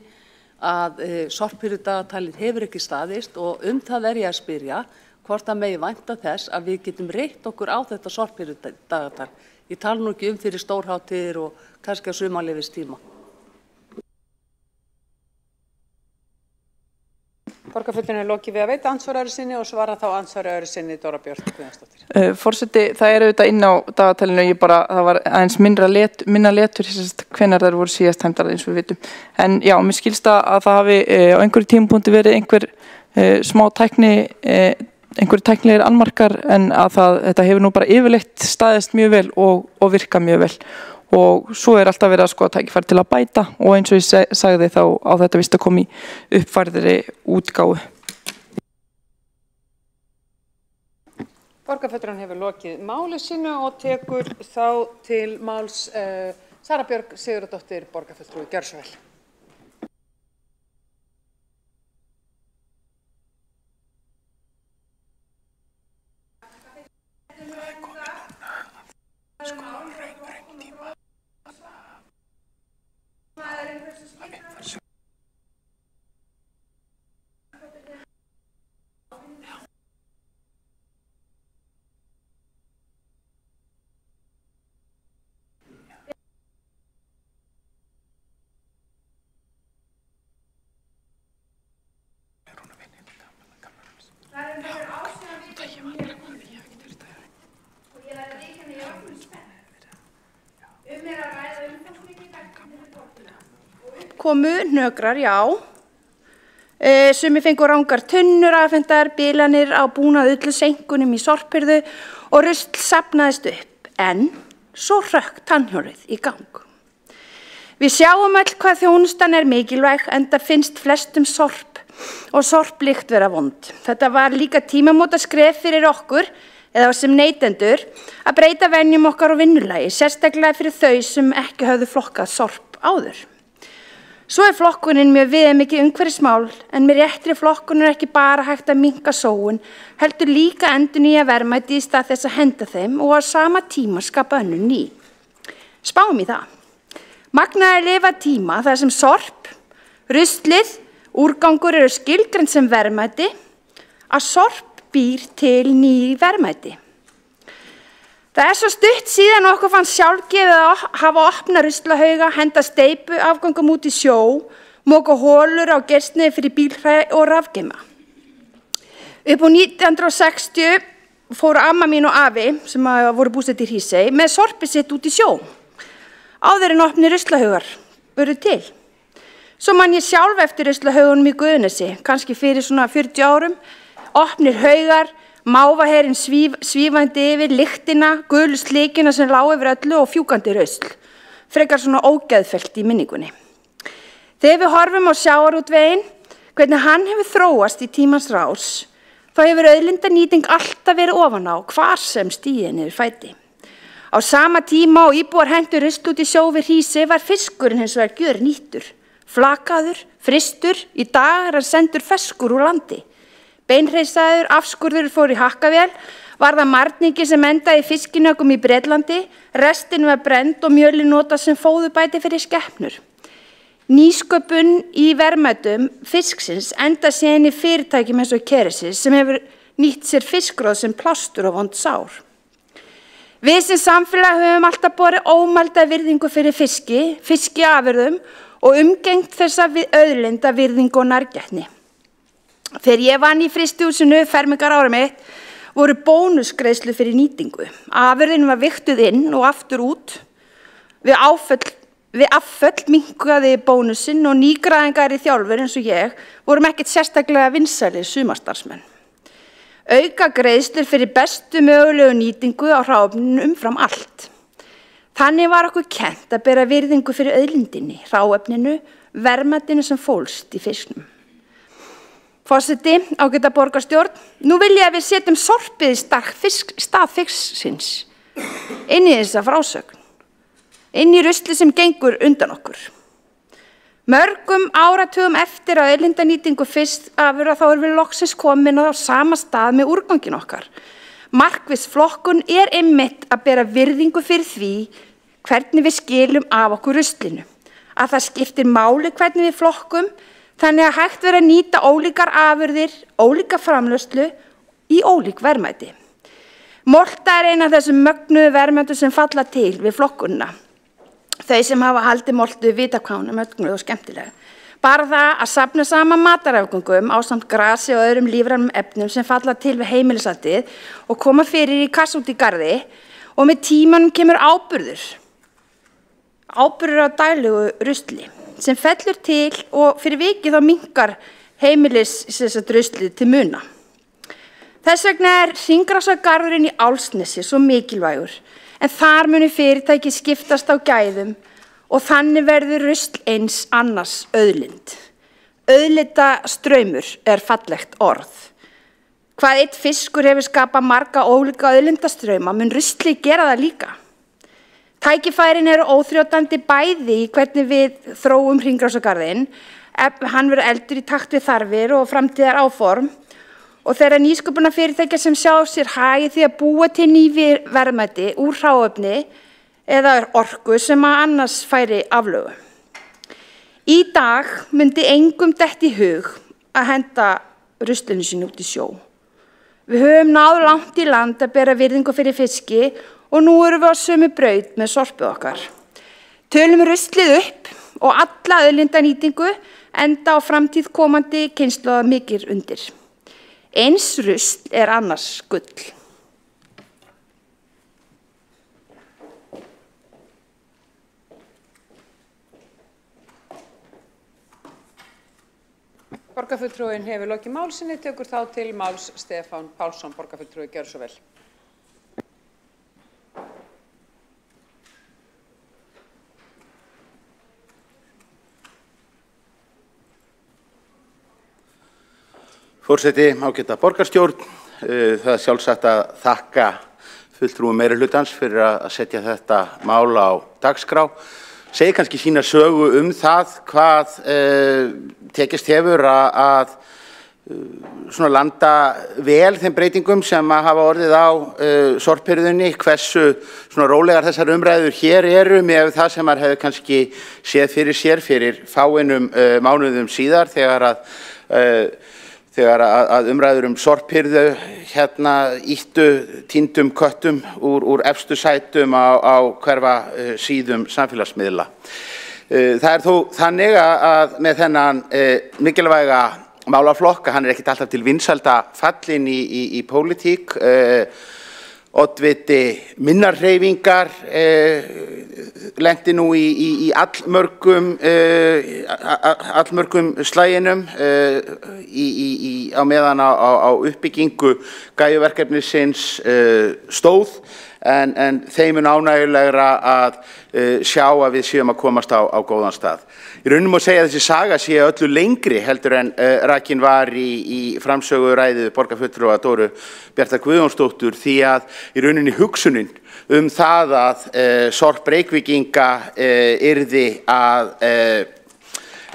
að sorphirðudagatalið hefur ekki staðist og það ég að spyrja hvort að megi vænta þess að við getum reitt okkur á þetta sorphirðudagatal. Ég tala nú ekki fyrir stórhátíðir og kannski á sumarleyfistíma. Borgarfulltrúinn er lokið við að veita andsvaraðri sinni og svara þá andsvaraðri sinni Dóra Björt Guðjónsdóttir. Forseti, það er auðvitað inn á dagatalinu, það var aðeins minna letur hvenær þær voru síðast tæmdar eins og við vitum. En já, mér skilst að það hafi á einhverju tímapunkti verið einhver smá einhverju tæknilegir annmarkar en að þetta hefur nú bara yfirleitt staðist mjög vel og virkað mjög vel. Og svo er alltaf verið að skoða tækifæri til að bæta og eins og ég sagði þá á þetta vist að koma í uppfærðri útgáfu. Borgarfulltrúinn hefur lokið máli sínu og tekur þá til máls Sara Björg Sigurðardóttir, borgarfulltrúi. Gjörðu svo vel. Komu hnökrar, já. Sumir fengu rangar tunnur afhendar, bilanir á búnað ullusenkunum í sorphirðu og rusl safnaðist upp. En svo hrökk tannhjólið í gang. Við sjáum öll hvað þjónustan er mikilvæg enda finnst flestum sorp og sorplykt vera vond. Þetta var líka tímamótaskref fyrir okkur eða sem neytendur að breyta venjum okkar og vinnulagi, sérstaklega fyrir þau sem ekki höfðu flokkað sorp áður. Svo er flokkunin mjög viðamikið umhverfismál en með réttri flokkun er ekki bara hægt að minnka sóun, heldur líka endurnýja verðmæti í stað þess að henda þeim og á sama tíma skapa önnur ný. Spáum í það. Magnaði lifa tíma þar sem sorp, ruslið, úrgangur eru skilgreind sem verðmæti, að sorp býr til ný verðmæti. Það er svo stutt síðan okkur fannst sjálfgefið að hafa opna ruslahauga, henda steypu, afgangum út í sjó, moka hólur á gersniði fyrir bílhræ og rafgeima. Upp á 1960 fóru amma mín og afi, sem voru búsett í Hrísey, með sorpið sitt út í sjó. Áður en opni ruslahaugar urðu til. Svo man ég sjálf eftir ruslahaugunum í Guðnesi, kannski fyrir svona 40 árum, opnir haugar, mávaherinn svífandi yfir, lyktina, gulu slikina sem lá yfir öllu og fjúkandi rusl. Frekar svona ógeðfellt í minningunni. Þegar við horfum á sjávarútveginn, hvernig hann hefur þróast í tímans rás, þá hefur auðlindanýting alltaf verið ofan á hvar sem stigið niður fæti. Á sama tíma og íbúar hentu rusl út í sjó við Hrísey var fiskurinn hins vegar gjörnýttur. Flakaður, fristur, í dag er hann sendur ferskur úr landi. Beinhreinsaður, afskurður fór í hakkavél, var það marningi sem endaði í fiskinökum í Bretlandi, restin var brennd og mjöli notað sem fóðubæti fyrir skepnur. Nýsköpun í verðmætum fisksins enda síðan í fyrirtækjum eins og Keresis sem hefur nýtt sér fiskróð sem plástur og vond sár. Við sem samfélag höfum alltaf borið ómælda virðingu fyrir fiskiafurðum og umgengt þessa auðlinda virðingu og nærgætni. Þegar ég vann í frystihúsinu fermingarárum mitt voru bónusgreiðslu fyrir nýtingu. Afurðin var vigtuð inn og aftur út. Við afföll minnkaði bónusinn og nýgræðingar í þjálfur eins og ég vorum ekkert sérstaklega vinsælir sumarstarfsmenn. Auka greiðslur fyrir bestu mögulegu nýtingu á hráefninu umfram allt. Þannig var okkur kennt að bera virðingu fyrir auðlindinni, hráefninu, verðmætinu sem fólst í fisknum. Forseti, ágæta borgarstjórn, nú vil ég að við setjum sorpið í stað fisksins inn í þessa frásögn, inn í ruslið sem gengur undan okkur. Mörgum áratugum eftir að auðlindanýtingu fiskafurða þá erum við loksins komin á sama stað með úrganginn okkar. Markviss flokkun er einmitt að bera virðingu fyrir því hvernig við skilum af okkur ruslinu. Að það skiptir máli hvernig við flokkum, þannig að hægt verið að nýta ólíkar afurðir, ólíka framleiðslu í ólík verðmæti. Molta er ein af þessum mögnuðu verðmætum sem falla til við flokkunina. Þau sem hafa haldið moltu vita hvað hún er mögnuð og skemmtilega. Bara það að safna saman matarafgöngum ásamt grasi og öðrum lífrænum efnum sem falla til við heimilishaldið og koma fyrir í kassa út í garði og með tímanum kemur áburður á daglegu rusli sem fellur til og fyrir vikið þá minnkar ruslið til muna. Þess vegna hringrásargarðurinn í Álfsnesi svo mikilvægur en þar munu fyrirtæki skiptast á gæðum og þannig verður rusl eins annars auðlind. Auðlindastraumur fallegt orð. Hvað einn fiskur hefur skapað marga ólíka auðlindastrauma mun rusli gera það líka. Tækifærin óþrjótandi bæði í hvernig við þróum hringrásargarðinn, hann verður eldur í takt við þarfir og framtíðar áform og þeirra nýsköpunarfyrirtækja sem sjá sér hag í því að búa til ný verðmæti úr hráefni eða orku sem annars færi aflögu. Í dag myndi engum dett í hug að henda ruslinu sínu út í sjó. Við höfum náð langt í land að bera virðingu fyrir fiski og nú erum við á sömu braut með sorpið okkar. Tölum ruslið upp og alla auðlindanýtingu enda á framtíð komandi kynslóða mikið undir. Eins rusl annars gull. Borgarfulltrúinn hefur lokið máli sínu, tekur þá til máls Stefán Pálsson, borgarfulltrúi, gjörðu svo vel. Forseti, ágæta borgarstjórn, það sjálfsagt að þakka fulltrúum meirihlutans fyrir að setja þetta mál á dagskrá. Segir kannski sína sögu það hvað tekist hefur að svona landa vel þeim breytingum sem hafa orðið á sorphirðunni, hversu svona rólegar þessar umræður hér eru með það sem maður hefur kannski séð fyrir sér fyrir fáeinum mánuðum síðar þegar að umræður sorphirðu íttu týndum köttum úr efstu sætum á hverfa síðum samfélagsmiðla. Það þó þannig að með þennan mikilvæga málaflokk, hann ekkert alltaf til vinsælda fallinn í pólitík, oddviti minnarhreyfingar lenti nú í allmörgum slæginum á meðan á uppbyggingu gæjuverkefnisins stóð en þeim ánægjulegra að sjá að við séum að komast á góðan stað. Í raunum má segja að þessi saga sé öllu lengri heldur en rakin var í framsöguræðu borgarfulltrúa Dóru Bjartar Guðjónsdóttur því að í rauninni hugsunin það að sorp Reykvíkinga yrði að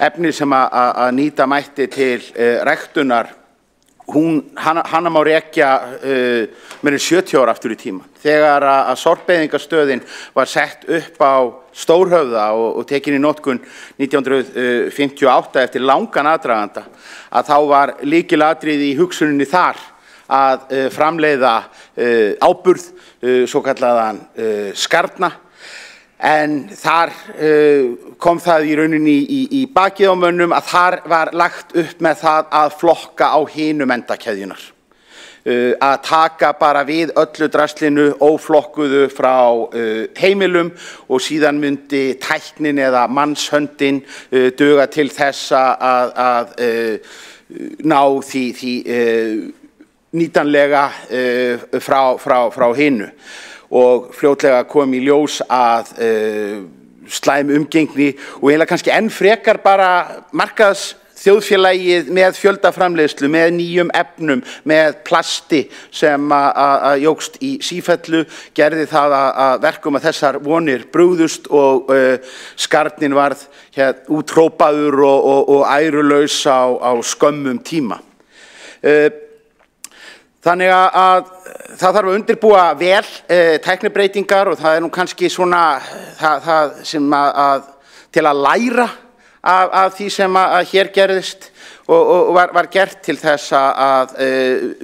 efni sem að nýta mætti til ræktunar hana má rekja meira en 70 ára aftur í tímann. Þegar að sorpeyðingarstöðin var sett upp á Stórhöfða og tekin í notkun 1958 eftir langan aðdraganda, að þá var lykilatriði í hugsuninni þar að framleiða áburð, svokallaðan skarna, en þar kom það í rauninni í bakið á mönnum að þar var lagt upp með það að flokka á hinum endakeðjunar. Að taka bara við öllu draslinu óflokkuðu frá heimilum og síðan myndi tæknin eða mannshöndin duga til þess að ná því nýtanlega frá hinu. Og fljótlega kom í ljós að slæm umgengni og eiginlega kannski enn frekar bara markaðsþjóðfélagið með fjöldaframleiðslu, með nýjum efnum, með plasti sem að jókst í sífellu, gerði það að verkum að þessar vonir brugðust og skarninn varð úthrópaður og ærulaus á skömmum tíma. Þannig að það þarf að undirbúa vel tæknibreytingar og það nú kannski svona það sem til að læra af því sem að hér gerðist og var gert til þess að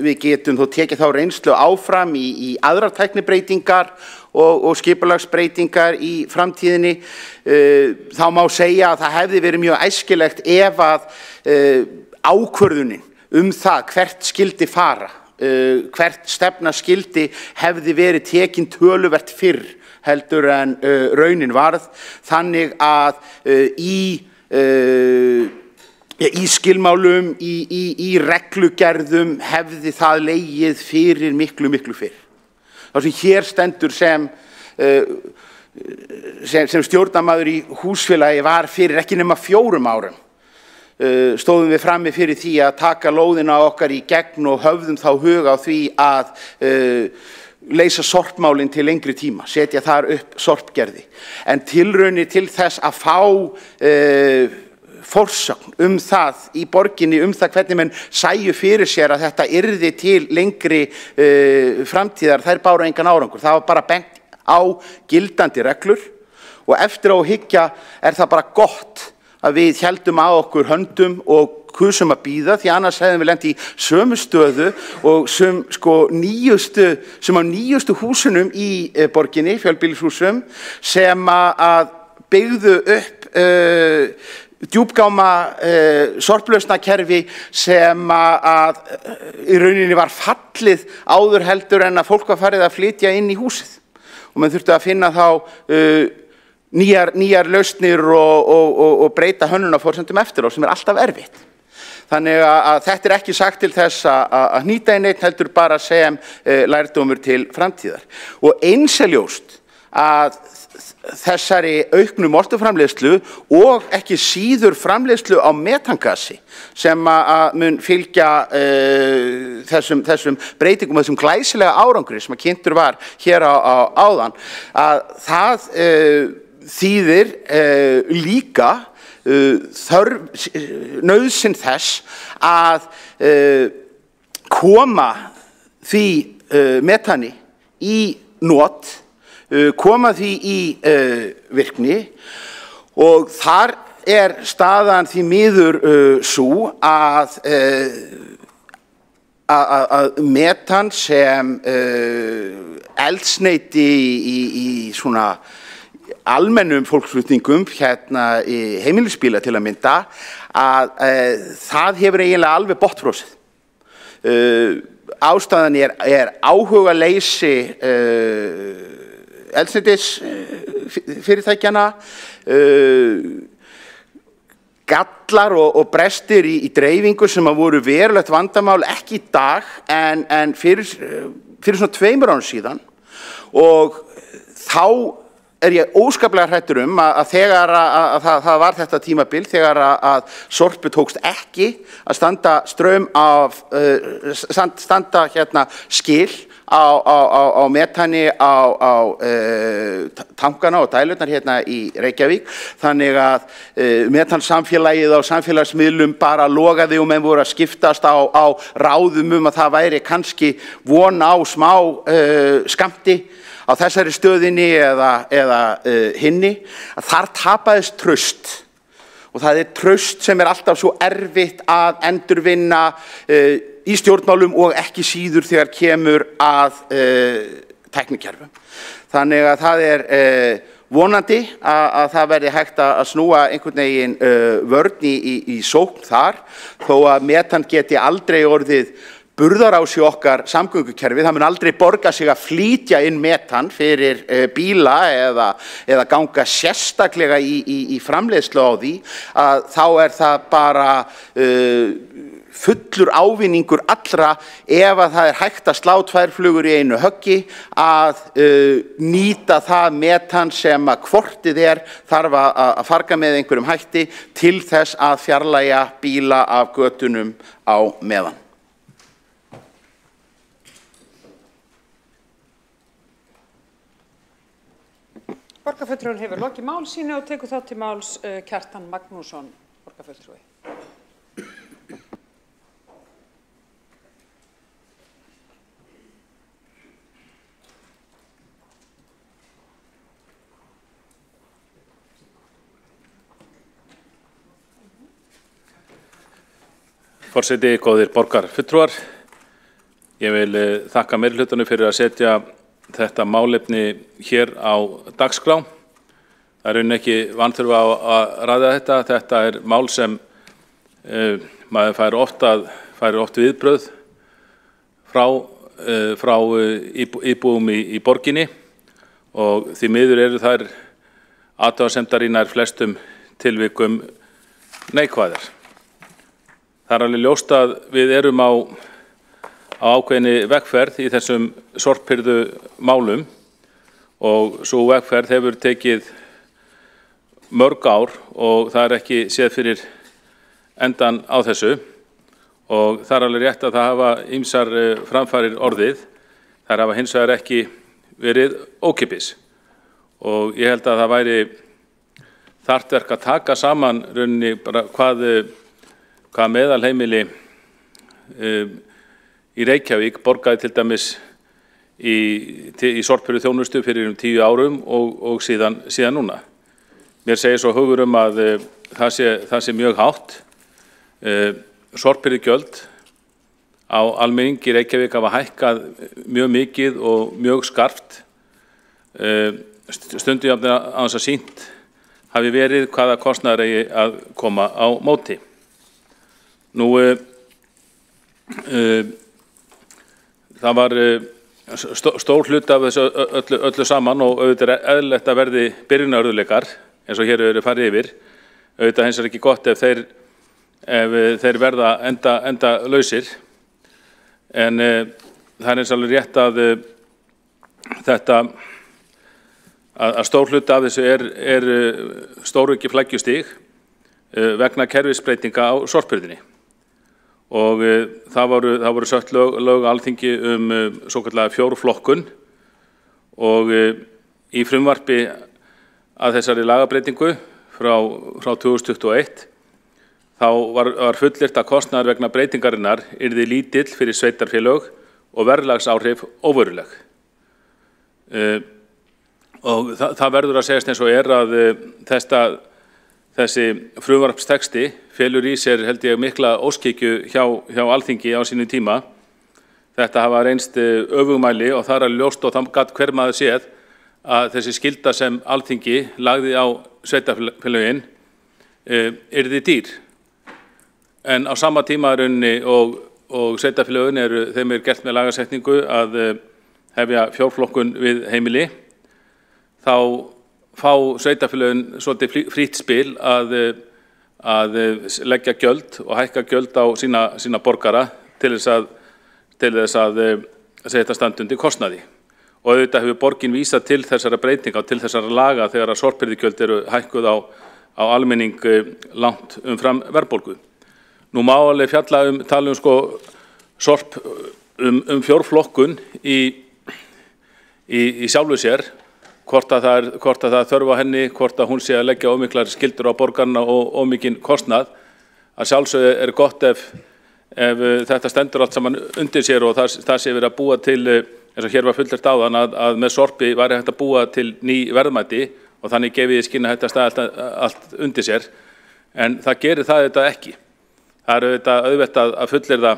við getum þó tekið þá reynslu áfram í aðrar tæknibreytingar og skipulagsbreytingar í framtíðinni. Þá má segja að það hefði verið mjög æskilegt ef að ákvörðunin það hvert skildi fara, hvert stefna skildi hefði verið tekin töluvert fyrr heldur en raunin varð, þannig að í skilmálum, í reglugerðum hefði það legið fyrir miklu fyrr. Það sem hér stendur sem stjórnarmaður í húsfélagi var fyrir ekki nema 4 árum. Stóðum við frammi fyrir því að taka lóðina okkar í gegn og höfðum þá huga á því að leysa sorpmálin til lengri tíma, setja þar upp sorpgerði. En tilraunir til þess að fá forsögn það í borginni það hvernig menn sæju fyrir sér að þetta yrði til lengri framtíðar, þær báru engan árangur. Það var bara bent á gildandi reglur og eftir á að hyggja það bara gott að við héldum á okkur höndum og kusum að bíða, því annars hefðum við lent í sömu stöðu og sem á nýjustu húsunum í borginni, fjölbýlishúsum, sem að byggðu upp djúpgáma sorplausnakerfi sem að í rauninni var fallið áður heldur en að fólk var farið að flytja inn í húsið. Og mann þurfti að finna þá nýjar lausnir og breyta hönnunarforsendum eftir á, sem alltaf erfitt. Þannig að þetta ekki sagt til þess að hnýta í neitt, heldur bara sem lærdómur til framtíðar. Og eins ljóst að þessari auknu moltuframleiðslu og ekki síður framleiðslu á metangasi sem að mun fylgja þessum breytingum, þessum glæsilega árangri sem að kynntur var hér áðan, að það þýðir líka nauðsyn þess að koma því metani í not, koma því í virkni, og þar staðan því miður sú að metan sem eldsneyti í svona almennum fólksflutningum, hérna í heimilisbíla til að mynda, að það hefur eiginlega alveg botnfrosið. Ástæðan áhugaleysi eldsneytisfyrirtækjanna, gallar og brestir í dreifingu sem að voru verulegt vandamál, ekki í dag en fyrir svona 2 árum síðan, og þá ég óskaplega hræddur að þegar að það var þetta tímabil, þegar að Sorpu tókst ekki að standa hérna skil á metani á tankana og dælurnar hérna í Reykjavík, þannig að metansamfélagið á samfélagsmiðlum bara logaði og menn voru að skiptast á ráðum að það væri kannski von á smá skammti á þessari stöðinni eða hinni, að þar tapaðist traust. Og það traust sem alltaf svo erfitt að endurvinna í stjórnmálum og ekki síður þegar kemur að tæknikerfum. Þannig að það vonandi að það verði hægt að snúa einhvern veginn vörn í sókn þar, þó að metan geti aldrei orðið burðarás í okkar samgöngukerfi. Það mun aldrei borga sig að flytja inn metan fyrir bíla eða ganga sérstaklega í framleiðslu á því, að þá það bara fullur ávinningur allra ef að það hægt að slá 2 flugur í einu höggi, að nýta það metan sem að hvortið þarf að farga með einhverjum hætti til þess að fjarlægja bíla af götunum á meðan. Borgarfulltrúinn hefur lokið mál sínu og tekur þá til máls Kjartan Magnússon, borgarfulltrúi. Forseti, góðir borgarfulltrúar. Ég vil þakka meirihlutanum fyrir að setja þetta málefni hér á dagskrá. Það er ekki vanþörf á að ræða þetta. Þetta er mál sem maður fær oft viðbrögð frá íbúum í borginni og því miður eru þær athugasemdar í nær flestum tilvikum neikvæðar. Það er alveg ljóst að við erum á ákveðinni vegferð í þessum sorphirðu málum og svo vegferð hefur tekið mörg ár og það er ekki séð fyrir endan á þessu og það er alveg rétt að það hafa ýmsar framfarir orðið. Það hafa hins vegar ekki verið ókeypis og ég held að það væri þarft verk að taka saman rauninni bara hvað meðalheimili í Reykjavík borgaði til dæmis í sorphirðu þjónustu fyrir 10 árum og síðan núna. Mér segir svo hugur að það sé mjög hátt. Sorphirðugjöld á almenning í Reykjavík hafa hækkað mjög mikið og mjög skarpt. Stundum jafnvel aðeins að sýnt hafi verið hvaða kostnaður eigi að koma á móti. Nú, það var stór hluti af þessu öllu saman og auðvitað er eðlilegt að verði byrjunarörðugleikar eins og hér eru farið yfir. Auðvitað hins er ekki gott ef þeir verða enda lausir. En það er eins alveg rétt að stór hluti af þessu er stórauki flækjustig vegna kerfisbreytinga á sorphirðunni. Og það voru sett lög Alþingi svokallaða fjórflokkun og í frumvarpi að þessari lagabreytingu frá 2021 þá var fullyrt að kostnaður vegna breytingarinnar yrði lítill fyrir sveitarfélög og verðlagsáhrif óveruleg. Og það verður að segjast eins og að þessi frumvarpstexti felur í sér held ég mikla óskikju hjá Alþingi á sínum tíma. Þetta hafa reynst öfugmæli og það er alveg ljóst og það gat hver maður séð að þessi skylda sem Alþingi lagði á sveitarfélögin yrði dýr. En á sama tíma rauninni og sveitarfélögin þeim gert með lagasetningu að hefja fjórflokkun við heimili, þá fá sveitarfélögin svolítið frítt spil að leggja gjöld og hækka gjöld á sína borgara til þess að setja stand undir kostnaði. Og auðvitað hefur borgin vísað til þessara breytinga og til þessara laga þegar að sorphirðugjöld eru hækkuð á almenning langt umfram verðbólgu. Nú má alveg tala fjórflokkun í sjálfu sér, hvort að það þörf á henni, hvort að hún sé að leggja ómiklar skyldur á borgarna og ómikinn kostnað. Að sjálfsögðu er gott ef þetta stendur allt saman undir sér og það sé verið að búa til, eins og hér var fullyrt áðan, að með sorpi væri hægt að búa til ný verðmæti og þannig gefið í skyn að þetta stað allt undir sér. En það gerir það auðvitað ekki. Það er auðvitað að fullyrða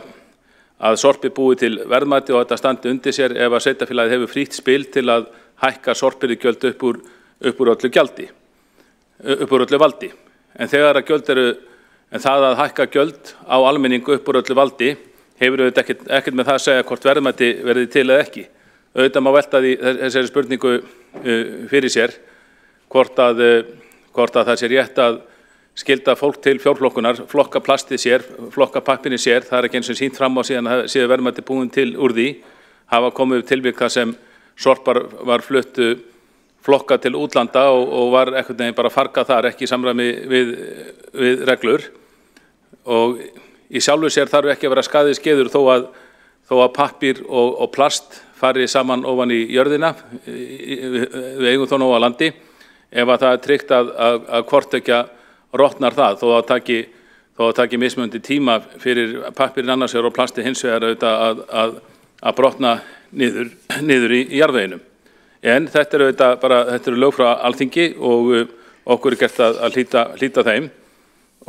að sorpi búi til verðmæti og þetta standi undir sér ef að sveitarfélagið hefur frítt spil til að hækka sorphirðugjöld upp úr öllu valdi. En þegar að það að hækka gjöld á almenningu upp úr öllu valdi hefur auðvitað ekkert með það að segja hvort verðmæti verði til eða ekki. Auðvitað má velta þessari spurningu fyrir sér hvort að það sé rétt að skylda fólk til fjórflokkunar, flokka plastið sér, flokka pappírinn sér, það er ekki eins og sýnt fram á síðan að séu verðmæti búin til úr því, hafa komið upp tilvik þar sem sorpar var flutt flokka til útlanda og var einhvern veginn bara fargað þar, ekki í samræmi við reglur. Og í sjálfu sér þarf ekki að vera skaðiskeður þó að pappír og plast fari saman ofan í jörðina, við eigum þó nóg á landi, ef að það er tryggt að hvort ekki rotnar það, þó að taki mismunandi tíma fyrir pappírinn annars vegar og plasti hins vegar auðvitað að brotna niður í jarðveginum. En þetta eru lög frá Alþingi og okkur er gert að hlíta þeim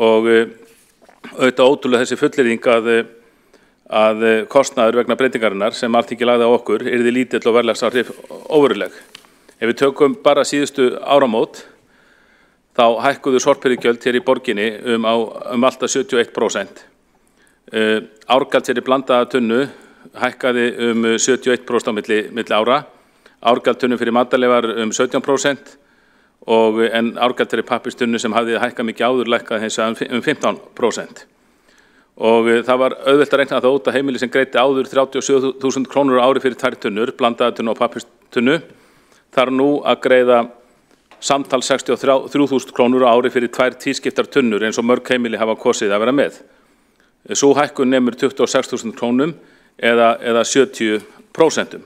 og auðvitað ótrúlega þessi fullyrðing að kostnaður vegna breytingarinnar sem Alþingi lagði á okkur yrði lítill og verðlagsáhrif óveruleg. Ef við tökum bara síðustu áramót þá hækkuðu sorphirðugjöld hér í borginni alltaf 71%. Árgjald fyrir blandaða tunnu hækkaði 71% á milli ára. Árgjald tunnu fyrir matarleif var 17% en árgjald fyrir pappirstunnu sem hafði hækkað mikið áður lækkaði hins vegar 15%. Og það var auðvelt að reikna það út að heimili sem greiddi áður 37.000 krónur á ári fyrir 2 tunnur, blandaða tunnu og pappirstunnu, þarf nú að greiða samtals 63.000 krónur á ári fyrir 2 tvískiptar tunnur eins og mörg heimili hafa kosið að vera með. Sú hækkun nemur 26.000 krónum eða 70%.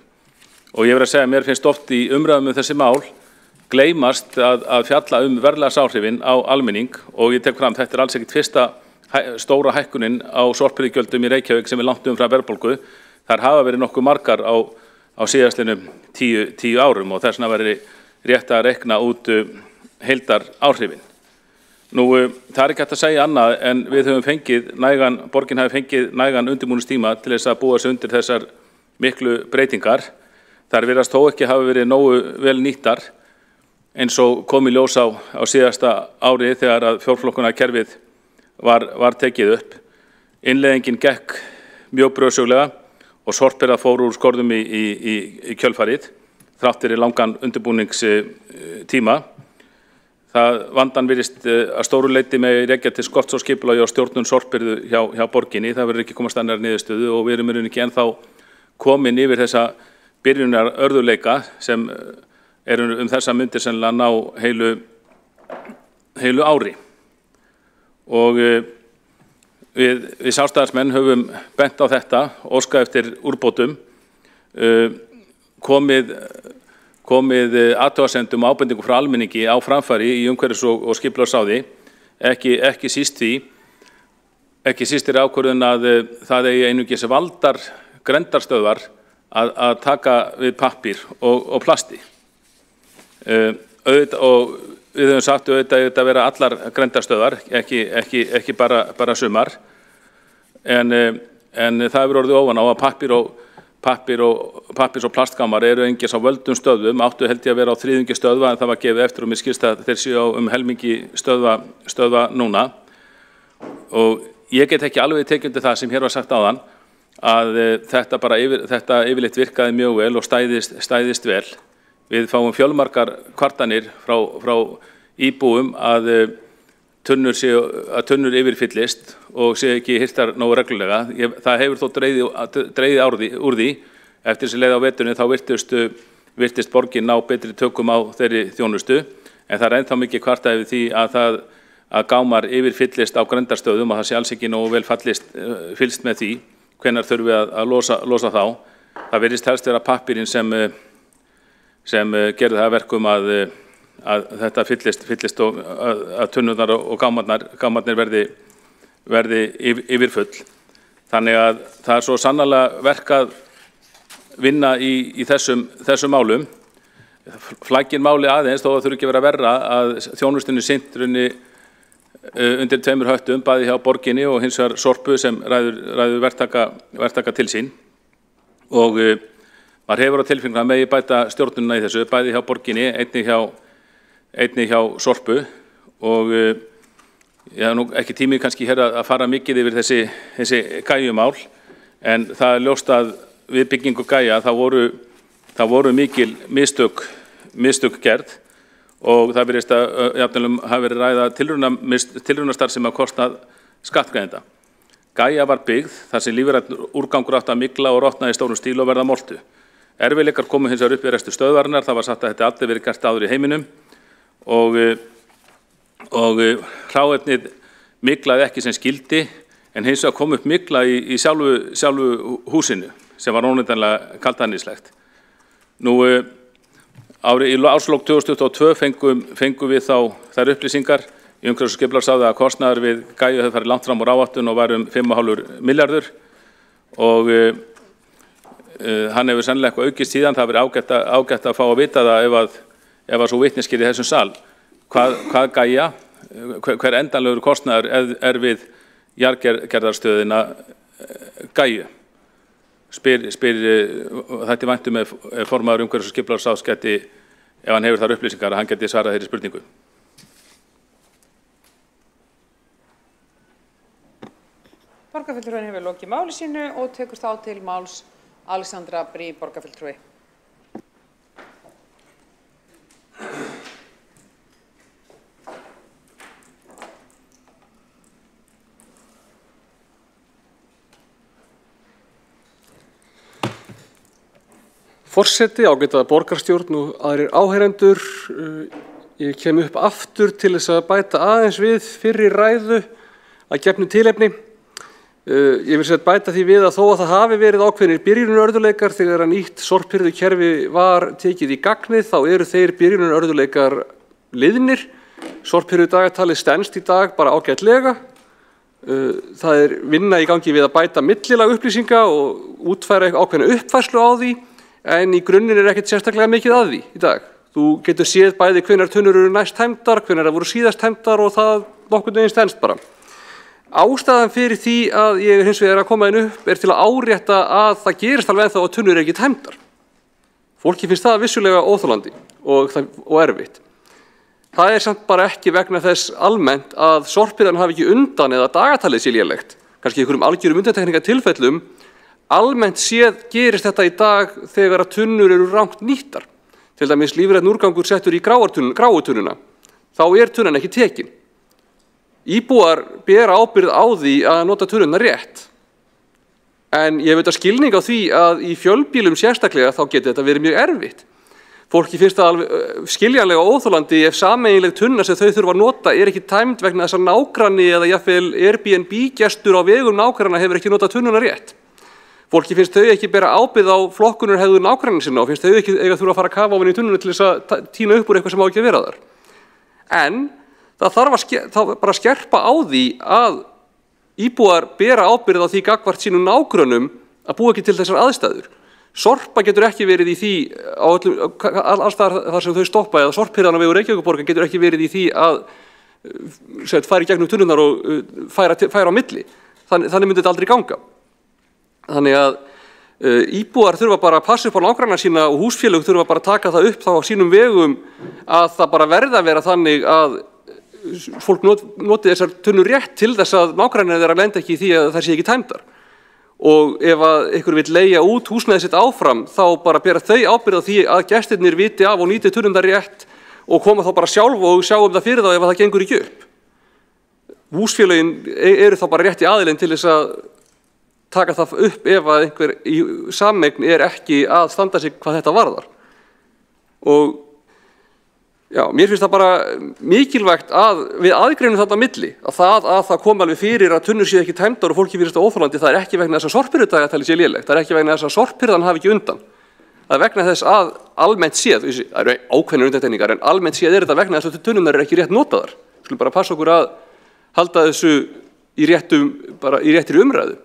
Og ég verð að segja að mér finnst oft í umræðum þessi mál gleymast að fjalla verðlagsáhrifin á almenning og ég tek fram þetta alls ekkert fyrsta stóra hækkunin á sorphirðugjöldum í Reykjavík sem langt umfram verðbólgu. Þar hafa verið nokkuð margar á síðastliðnum 10 árum og þess vegna verið rétt að reikna út heildaráhrifin. Það er ekki hægt að segja annað en við höfum borgin hafi fengið nægan undirbúningstíma til þess að búa sig undir þessar miklu breytingar. Þær virðast þó ekki hafa verið nógu vel nýttar eins og kom í ljós á síðasta ári þegar að fjórflokkunarkerfið var tekið upp. Innleiðingin gekk mjög brösuglega og sorphirða fór úr skorðum í kjölfarið þrátt fyrir langan undirbúningstíma. Vandan virðist að stóru leyti með rekja til skorts og skipulagi og stjórnun sorphirðu hjá borginni. Það verður ekki komast annar niðurstöðu og við erum ekki ennþá komin yfir þessa byrjunar örðuleika sem eru þessa myndir sennilega ná heilu ári. Og við sjálfstæðismenn höfum bent á þetta, óskað eftir úrbótum, komið athugasemdum og ábendingum frá almenningi á framfæri í umhverfis- og skipulagsráði, ekki síst er ákvörðun að það eigi einungis valdar grendarstöðvar að taka við pappír og plasti. Og við höfum sagt auðvitað að vera allar grendarstöðvar, ekki bara sumar, en það hefur orðið ofan á að pappirs- og plastgámar eru engis á völdum stöðvum, áttu held ég að vera á þriðjungi stöðva en það var gefið eftir og mér skilst að þeir séu á helmingi stöðva núna. Og ég get ekki alveg tekið undir það sem hér var sagt áðan að þetta yfirleitt virkaði mjög vel og stæðist vel. Við fáum fjölmargar kvartanir frá íbúum að tunnur yfirfyllist og séu ekki hirtar nógu reglulega. Það hefur þó dregið úr því. Eftir þessi leið á veturinn þá virtist borgin ná betri tökum á þeirri þjónustu, en það er ennþá mikið kvartað yfir því að gámar yfirfyllist á grendarstöðum og það sé alls ekki nógu vel fylgst með því hvenær þurfi að losa þá. Það virðist helst vera pappírinn sem gerði það verkum að þetta fyllist og að tunnurnar og gámarnir verði yfirfull. Þannig að það er svo sannarlega verk að vinna í þessum málum. Flækir máli aðeins þó að þurfi ekki að vera verra að þjónustunni sinnt undir 2 höttum, bæði hjá borginni og hins vegar Sorpu sem ræður verktaka til sín. Og maður hefur á tilfinningu að megi bæta stjórnunina í þessu, bæði hjá borginni, einnig hjá Sorpu og ég hef nú ekki tími kannski hér að fara mikið yfir þessi gæjumál, en það er ljóst að við byggingu gæja það voru mikil mistök gerð og það virðist að jafnvel hafi verið ræða tilraunastarf sem að kosta skattgreiðenda. Gæja var byggð þar sem lífrænn úrgangur átti að mygla og rotna í stórum stíl og verða moltu. Erfiðleikar komu hins vegar upp í restu stöðvarinnar, það var sagt að þetta aldrei verið gert áður í heiminum og hráefnið myglaði ekki sem skildi, en hins vegar kom upp mygla í sjálfu húsinu sem var óneitanlega kaldhæðnislegt. Í árslok 2022 fengum við þá þær upplýsingar í umhverfis- og skipulagsráði að kostnaður við gæju hefur farið langt fram úr áætlun og var 5,5 milljarður og hann hefur sennilega eitthvað aukist síðan. Það verið ágætt að fá að vita það ef að svo vitneskir í þessum sal hvað gæja, hver endanlegur kostnaður er við jarðgerðarstöðina Gæju. Þetta væntu með formaður umhverfis- og skipulagsráðs geti, ef hann hefur þar upplýsingar, að hann geti svarað þeirri spurningu. Borgarfulltrúinn hefur lokið máli sínu og tekur þá til máls Alexandra Briem, borgarfulltrúi. Forseti, ágæta borgarstjórn og aðrir áheyrendur, ég kem upp aftur til þess að bæta aðeins við fyrri ræðu að gefnu tilefni. Ég vil bæta því við að þó að það hafi verið ákveðnir byrjunarörðugleikar þegar að nýtt sorphirðukerfi var tekið í gagnið, þá eru þeir byrjunarörðugleikar liðnir. Sorphirðudagatalið stenst í dag bara ágætlega. Það er vinna í gangi við að bæta millilag upplýsinga og útfæra ákveðna uppfærslu á því, en í grunninn er ekkert sérstaklega mikið að því í dag. Þú getur séð bæði hvenær tunnur eru næst tæmdar, hvenær það voru síðast tæmdar og það nokkurn veginn stenst bara. Ástæðan fyrir því að ég hins vegar að koma inn upp er til að árétta að það gerist alveg ennþá að tunnur eru ekki tæmdar. Fólki finnst það vissulega óþolandi og erfitt. Það er samt bara ekki vegna þess almennt að sorphirðan hafi ekki undan eða dagatalið sé lélegt. Kannski í einhverjum algjörum undantekningatilfellum. Almennt séð gerist þetta í dag þegar að tunnur eru rangt nýttar. Til dæmis lífrænn úrgangur settur í gráu tunnuna. Þá er tunnan ekki tekin. Íbúar bera ábyrgð á því að nota tunnuna rétt. En ég veit að skilning á því að í fjölbílum sérstaklega þá getur þetta verið mjög erfitt. Fólki finnst það alveg skiljanlega óþolandi ef sameiginleg tunna sem þau þurfa að nota er ekki tæmd vegna þess að nágranni eða jafnvel Airbnb-gestur á vegum nágranna hefur ekki notað tunnuna rétt. Fólki finnst þau ekki bera ábyrgð á flokkunarhegðun nágranna sinna og finnst þau ekki eiga þurfa að fara að kafa ofan í tunnuna til þess að tína upp úr eitthvað sem á ekki að vera þar. En það þarf bara að skerpa á því að íbúar bera ábyrgð á því gagnvart sínum nágrönnum að búa ekki til þessar aðstæður. Sorpa getur ekki verið í því alls þar sem þau stoppa eða sorphirðan á vegu Reykjavíkurborgar getur ekki verið í því að færa í gegnum tunnunar og færa á milli. Þannig myndi þetta aldrei ganga. Þannig að íbúar þurfa bara að passa upp á nágranna sína og húsfélög þurfa bara að taka það upp þá á sínum vegum að það bara verða að vera þannig að fólk noti þessar tunnur rétt til þess að nágrannir þeirra lenda ekki í því að það sé ekki tæmdar. Og ef að ykkur vill leigja út húsnæðið sitt áfram þá bara bera þau ábyrgð á því að gestirnir viti af og nýti tunnurnar rétt og koma þá bara sjálf og sjá það fyrir þá ef það gengur ekki upp. Húsfélögin eru þá bara rétt í aðilinn til þess að taka það upp ef að einhver í sameign er ekki að standa sig hvað þetta varðar. Og já, mér finnst það bara mikilvægt að við aðgreinum þetta á milli, að það kom alveg fyrir að tunnur séu ekki tæmdar og fólki finnst það óþolandi, það er ekki vegna þess að sorphirðudagatalið sé lélegt, það er ekki vegna þess að sorphirðan hafi ekki undan. Það er vegna þess að almennt séð, það eru ákveðnar undantekningar, en almennt séð er þetta vegna þess að tunnurnar eru ekki rétt notaðar. Við skulum bara passa okkur að halda þessu í réttri umræðu.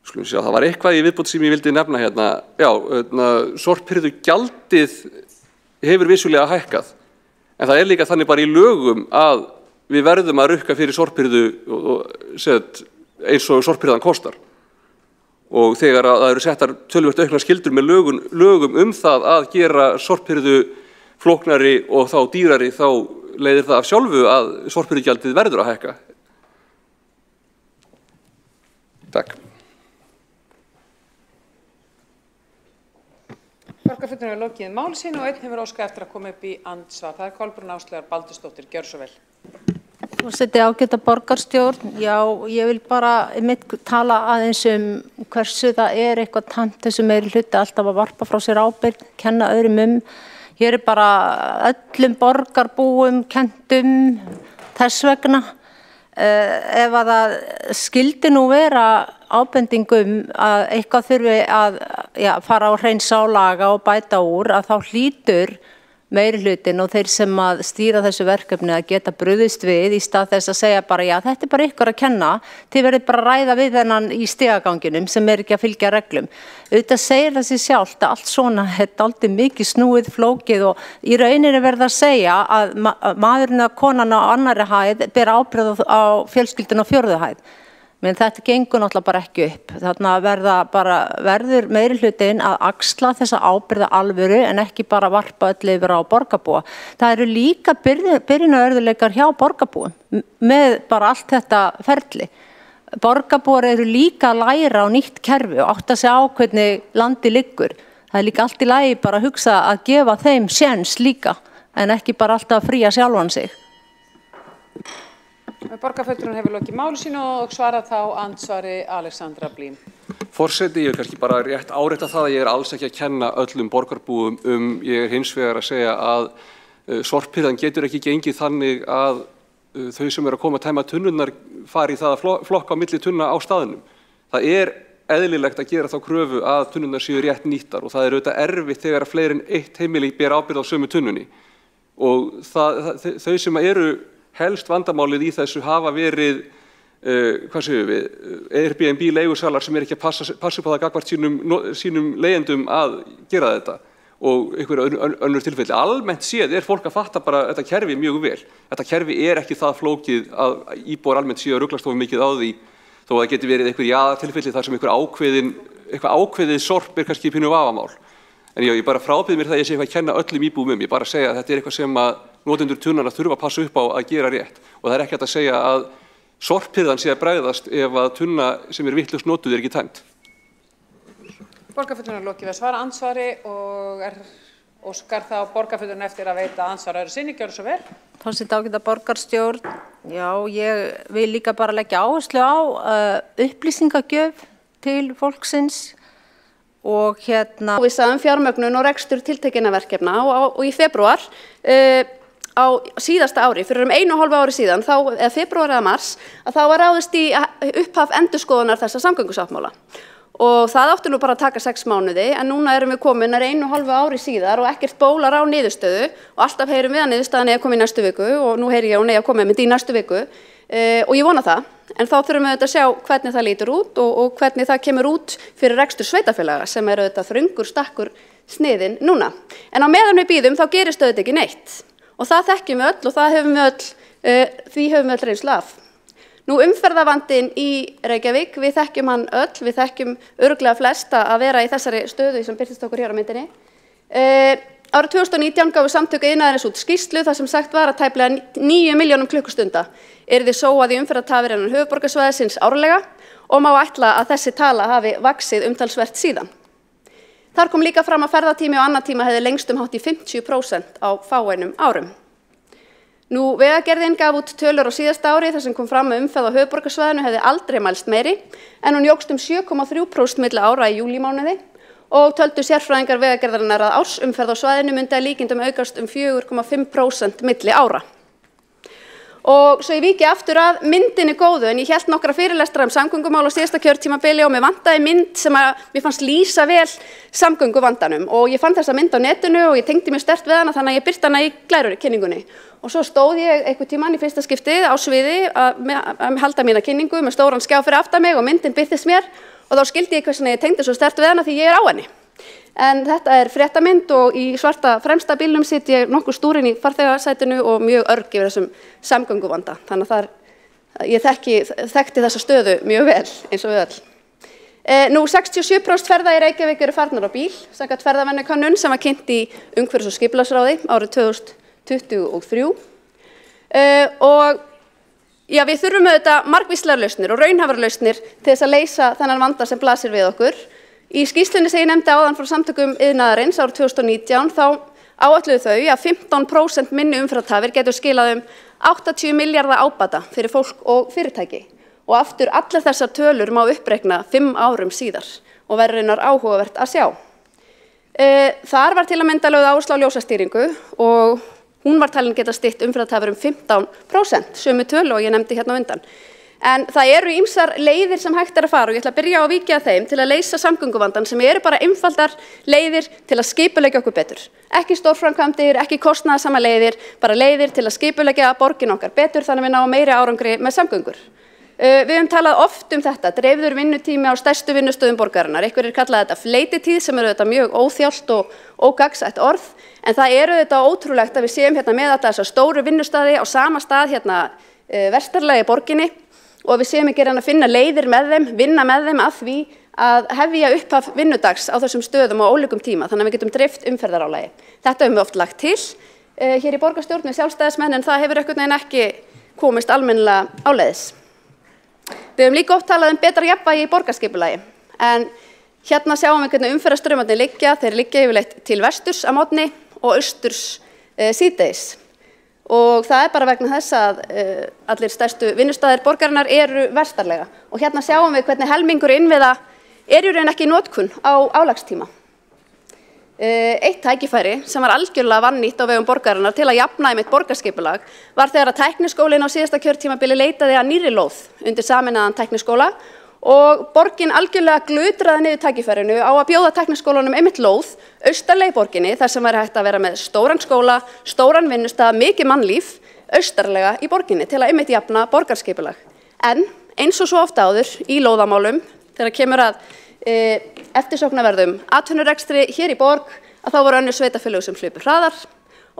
Skulum sjá, það var eitthvað í viðbót sem ég vildi nefna hérna. Já, sorphirðugjaldið hefur vissulega hækkað, en það er líka þannig bara í lögum að við verðum að rukka fyrir sorphirðu eins og sorphirðan kostar. Og þegar það eru settar töluvert auknar skyldur með lögum það að gera sorphirðu flóknari og þá dýrari, þá leiðir það af sjálfu að sorphirðugjaldið verður að hækka. Takk. Borgarfulltrúinn hefur lokið máli sínu og einn hefur óskað eftir að koma upp í andsvar. Það er Kolbrún Áslaugar Baldursdóttir. Gjörðu svo vel. Forseti, ágæta borgarstjórn, já, ég vil bara tala aðeins hversu það er eitthvað tamt þessu meiri hluti alltaf að varpa frá sér ábyrgð, kenna öðrum Hér er bara öllum borgarbúum kennt þess vegna. Ef að það skildi nú vera ábendingum að eitthvað þurfi að fara á hreinsa og laga og bæta úr, að þá hlýtur meirihlutin og þeir sem að stýra þessu verkefni að geta brugðist við í stað þess að segja bara já, þetta bara ykkur að kenna, þið verðið bara að ræða við þennan í stigaganginum sem ekki að fylgja reglum. Auðvitað segir þessi sjálft að allt svona er dálítið mikið snúið, flókið og í rauninni verða að segja að maðurinn og konan á annarri hæð ber ábyrgð á fjölskyldun á 4. hæð. Men þetta gengur náttúrulega bara ekki upp. Þannig að verður meirihlutinn að axla þessa ábyrgða alvöru en ekki bara varpa öll yfir á borgarbúa. Það eru líka byrjunarörðuleikar hjá borgarbúum með bara allt þetta ferli. Borgarbúar eru líka að læra á nýtt kerfi og átta sig á hvernig landi liggur. Það er líka allt í lagi bara að hugsa að gefa þeim séns líka en ekki bara alltaf að fría sjálfan sig. Borgarfulltrúinn hefur lokið máli sínu og svarað þá andsvari Alexandra Blím. Forseti, ég kannski bara rétt árétta það að ég alls ekki að kenna öllum borgarbúum ég hins vegar að segja að sorphirðan getur ekki gengið þannig að þau sem eru að koma að tæma tunnurnar fari í það að flokka á milli tunna á staðnum. Það eðlilegt að gera þá kröfu að tunnurnar séu rétt nýttar og það auðvitað erfitt þegar að fleiri en eitt heimili ber ábyrgð á sömu tunnunni. Og þau sem eru helst vandamálið í þessu hafa verið, Airbnb leigusalar sem ekki að passa upp á það gagnvart sínum leigjendum að gera þetta og einhverju önnur tilfelli. Almennt séð fólk að fatta bara þetta kerfi mjög vel. Þetta kerfi ekki það flókið að íbúar almennt séu að ruglast of mikið á því þó að það geti verið einhver jaðartilfelli þar sem eitthvað ákveðið sorp kannski pínu vafamál. En ég bara frábið mér það ég sé eitthvað að kenna öllum íbúum ég bara segja að þetta eitthvað sem að notendur tunnana þurfa að passa upp á að gera rétt og það ekki hægt að segja að sorphirðan sé að bregðast ef að tunna sem vitlaust notuð ekki tæmt. Borgarfulltrúinn lokið við að svara andsvari og óskar þá borgarfulltrúinn eftir að veita andsvar öðru sinni, gjörðu svo vel. Forseti ágæta borgarstjórn, já, ég vil líka bara leggja áherslu á upplýsingagjöf til fólksins og Óvissa fjármögnun og rekstur tiltekinna verkefna og í febrúar á síðasta ári, fyrir 1,5 ári síðan, eða febrúar eða mars, að þá var ráðist í upphaf endurskoðunar þessa samgöngusáttmála. Og það átti nú bara að taka 6 mánuði, en núna erum við komin 1,5 ári síðar og ekkert bólar á niðurstöðu og alltaf heyrum við að niðurstaðan að koma í næstu viku og nú heyri ég að hún að koma í næstu viku og ég vona það. En þá þurfum við að sjá hvernig það lítur út og hvernig það kemur út fyrir rekstur sveitarfélaga sem auðvitað þröngur stakkur sniðinn núna. En á meðan við bíðum þá gerist auðvitað ekki neitt. Og það þekkjum við öll og það því höfum við öll reynslu af. Nú umferðarvandinn í Reykjavík, við þekkjum hann öll, við þekkjum örugglega flesta að vera í þessari stöðu sem birtist okkur hér á myndinni. Árið 2019 gáfu Samtök iðnaðarins út skýrslu þar sem sagt var að tæplega 9 milljónum klukkustunda yrði sóað í umferðartafir innan höfuðborgarsvæðisins árlega og má ætla að þessi tala hafi vaxið umtalsvert síðan. Þar kom líka fram að ferðatími og annar tíma hefði lengst hátt í 50% á fáeinum árum. Nú, Vegagerðin gaf út tölur á síðasta ári þar sem kom fram að umferð á höfuðborgarsvæðinu hefði aldrei mælst meiri en hún jókst 7,3% milli ára í júlímánuði og töldu sérfræðingar Vegagerðarinnar að ársumferð á svæðinu myndi að líkindum aukast 4,5% milli ára. Og svo ég víki aftur að myndinni góðu en ég hélt nokkra fyrirlestra samgöngumál á síðasta kjörtímabili og mér vantaði mynd sem að mér fannst lýsa vel samgönguvandanum og ég fann þessa mynd á netinu og ég tengdi mjög sterkt við hana þannig að ég birti hana í glærukynningunni. Og svo stóð ég einhvern tímann í fyrsta skiptið á sviði að halda mína kynningu með stóran skjá fyrir aftan mig og myndin birtist mér og þá skildi ég hvernig ég tengdi svo sterkt við hana því ég á henni. En þetta fréttamynd og í svarta fremsta bílnum sitt ég nokkuð stúrin í farþegasætinu og mjög örg yfir þessum samgönguvanda. Þannig að ég þekkti þessa stöðu mjög vel eins og við öll. Nú 67% ferða í Reykjavík eru farnar á bíl, samkvæmt ferðavenjukönnun sem var kynnt í umhverfis- og skipulagsráði árið 2023. Og já, við þurfum auðvitað margvíslegar lausnir og raunhæfar lausnir til þess að leysa þennan vanda sem blasir við okkur. Í skýrslunni sem ég nefndi áðan frá Samtökum iðnaðarins árið 2019 þá áætluðu þau að 15% minni umferðartafir getur skilað 80 milljarða ábata fyrir fólk og fyrirtæki. Og aftur allar þessar tölur má uppreikna 5 árum síðar og verður raunar áhugavert að sjá. Þar var til að mynda lögð áhersla á ljósastýringu og hún var talin geta stytt umferðartafir 15%, sömu tölu og ég nefndi hérna á undan. En það eru ýmsar leiðir sem hægt að fara og ég ætla að byrja á að víkja að þeim til að leysa samgönguvandann sem eru bara einfaldar leiðir til að skipuleggja okkur betur. Ekki stórframkvæmdir, ekki kostnaðarsama leiðir, bara leiðir til að skipuleggja borgin okkar betur þannig að við náum meiri árangri með samgöngur. Við höfum talað oft þetta, dreifður vinnutími á stærstu vinnustöðum borgarinnar. Einhverjir kalla þetta fleytitíð sem eru þetta mjög óþjált og ógagnsætt orð, en það eru þetta ótrúlegt að við séum hérna með alla þessa stóru vinnustaði á sama stað hérna vestarlega í borginni og við séum ekki að finna leiðir með þeim, vinna með þeim að því að hefja upphaf vinnudags á þessum stöðum á ólíkum tíma, þannig að við getum dreift umferðarálagi. Þetta höfum við oft lagt til hér í borgarstjórn með sjálfstæðismenn en það hefur einhvern veginn ekki komist almennilega áleiðis. Við höfum líka oft talað betra jafnvægi í borgarskipulagi, en hérna sjáum við hvernig umferðarstraumarnir liggja, þeir liggja yfirleitt til vesturs að morgni og austurs síðdegis. Og það bara vegna þess að allir stærstu vinnustaðir borgarinnar eru vestarlega. Og hérna sjáum við hvernig helmingur innviða í raun ekki í notkun á álagstíma. Eitt tækifæri sem var algjörlega vannýtt á vegum borgarinnar til að jafna einmitt borgarskipulag var þegar að tækniskólinn á síðasta kjörtímabili leitaði að nýrri lóð undir sameinaðan tækniskóla og borgin algjörlega glutraði niður tækifærinu á að bjóða tækniskólanum einmitt lóð austarlega í borginni þar sem væri hægt að vera með stóran skóla, stóran vinnustað, mikið mannlíf austarlega í borginni til að einmitt jafna borgarskipulag. En eins og svo ofta áður í lóðamálum þegar kemur að eftirsóknarverðum atvinnurekstri hér í borg að þá voru önnur sveitarfélög sem hlupu hraðar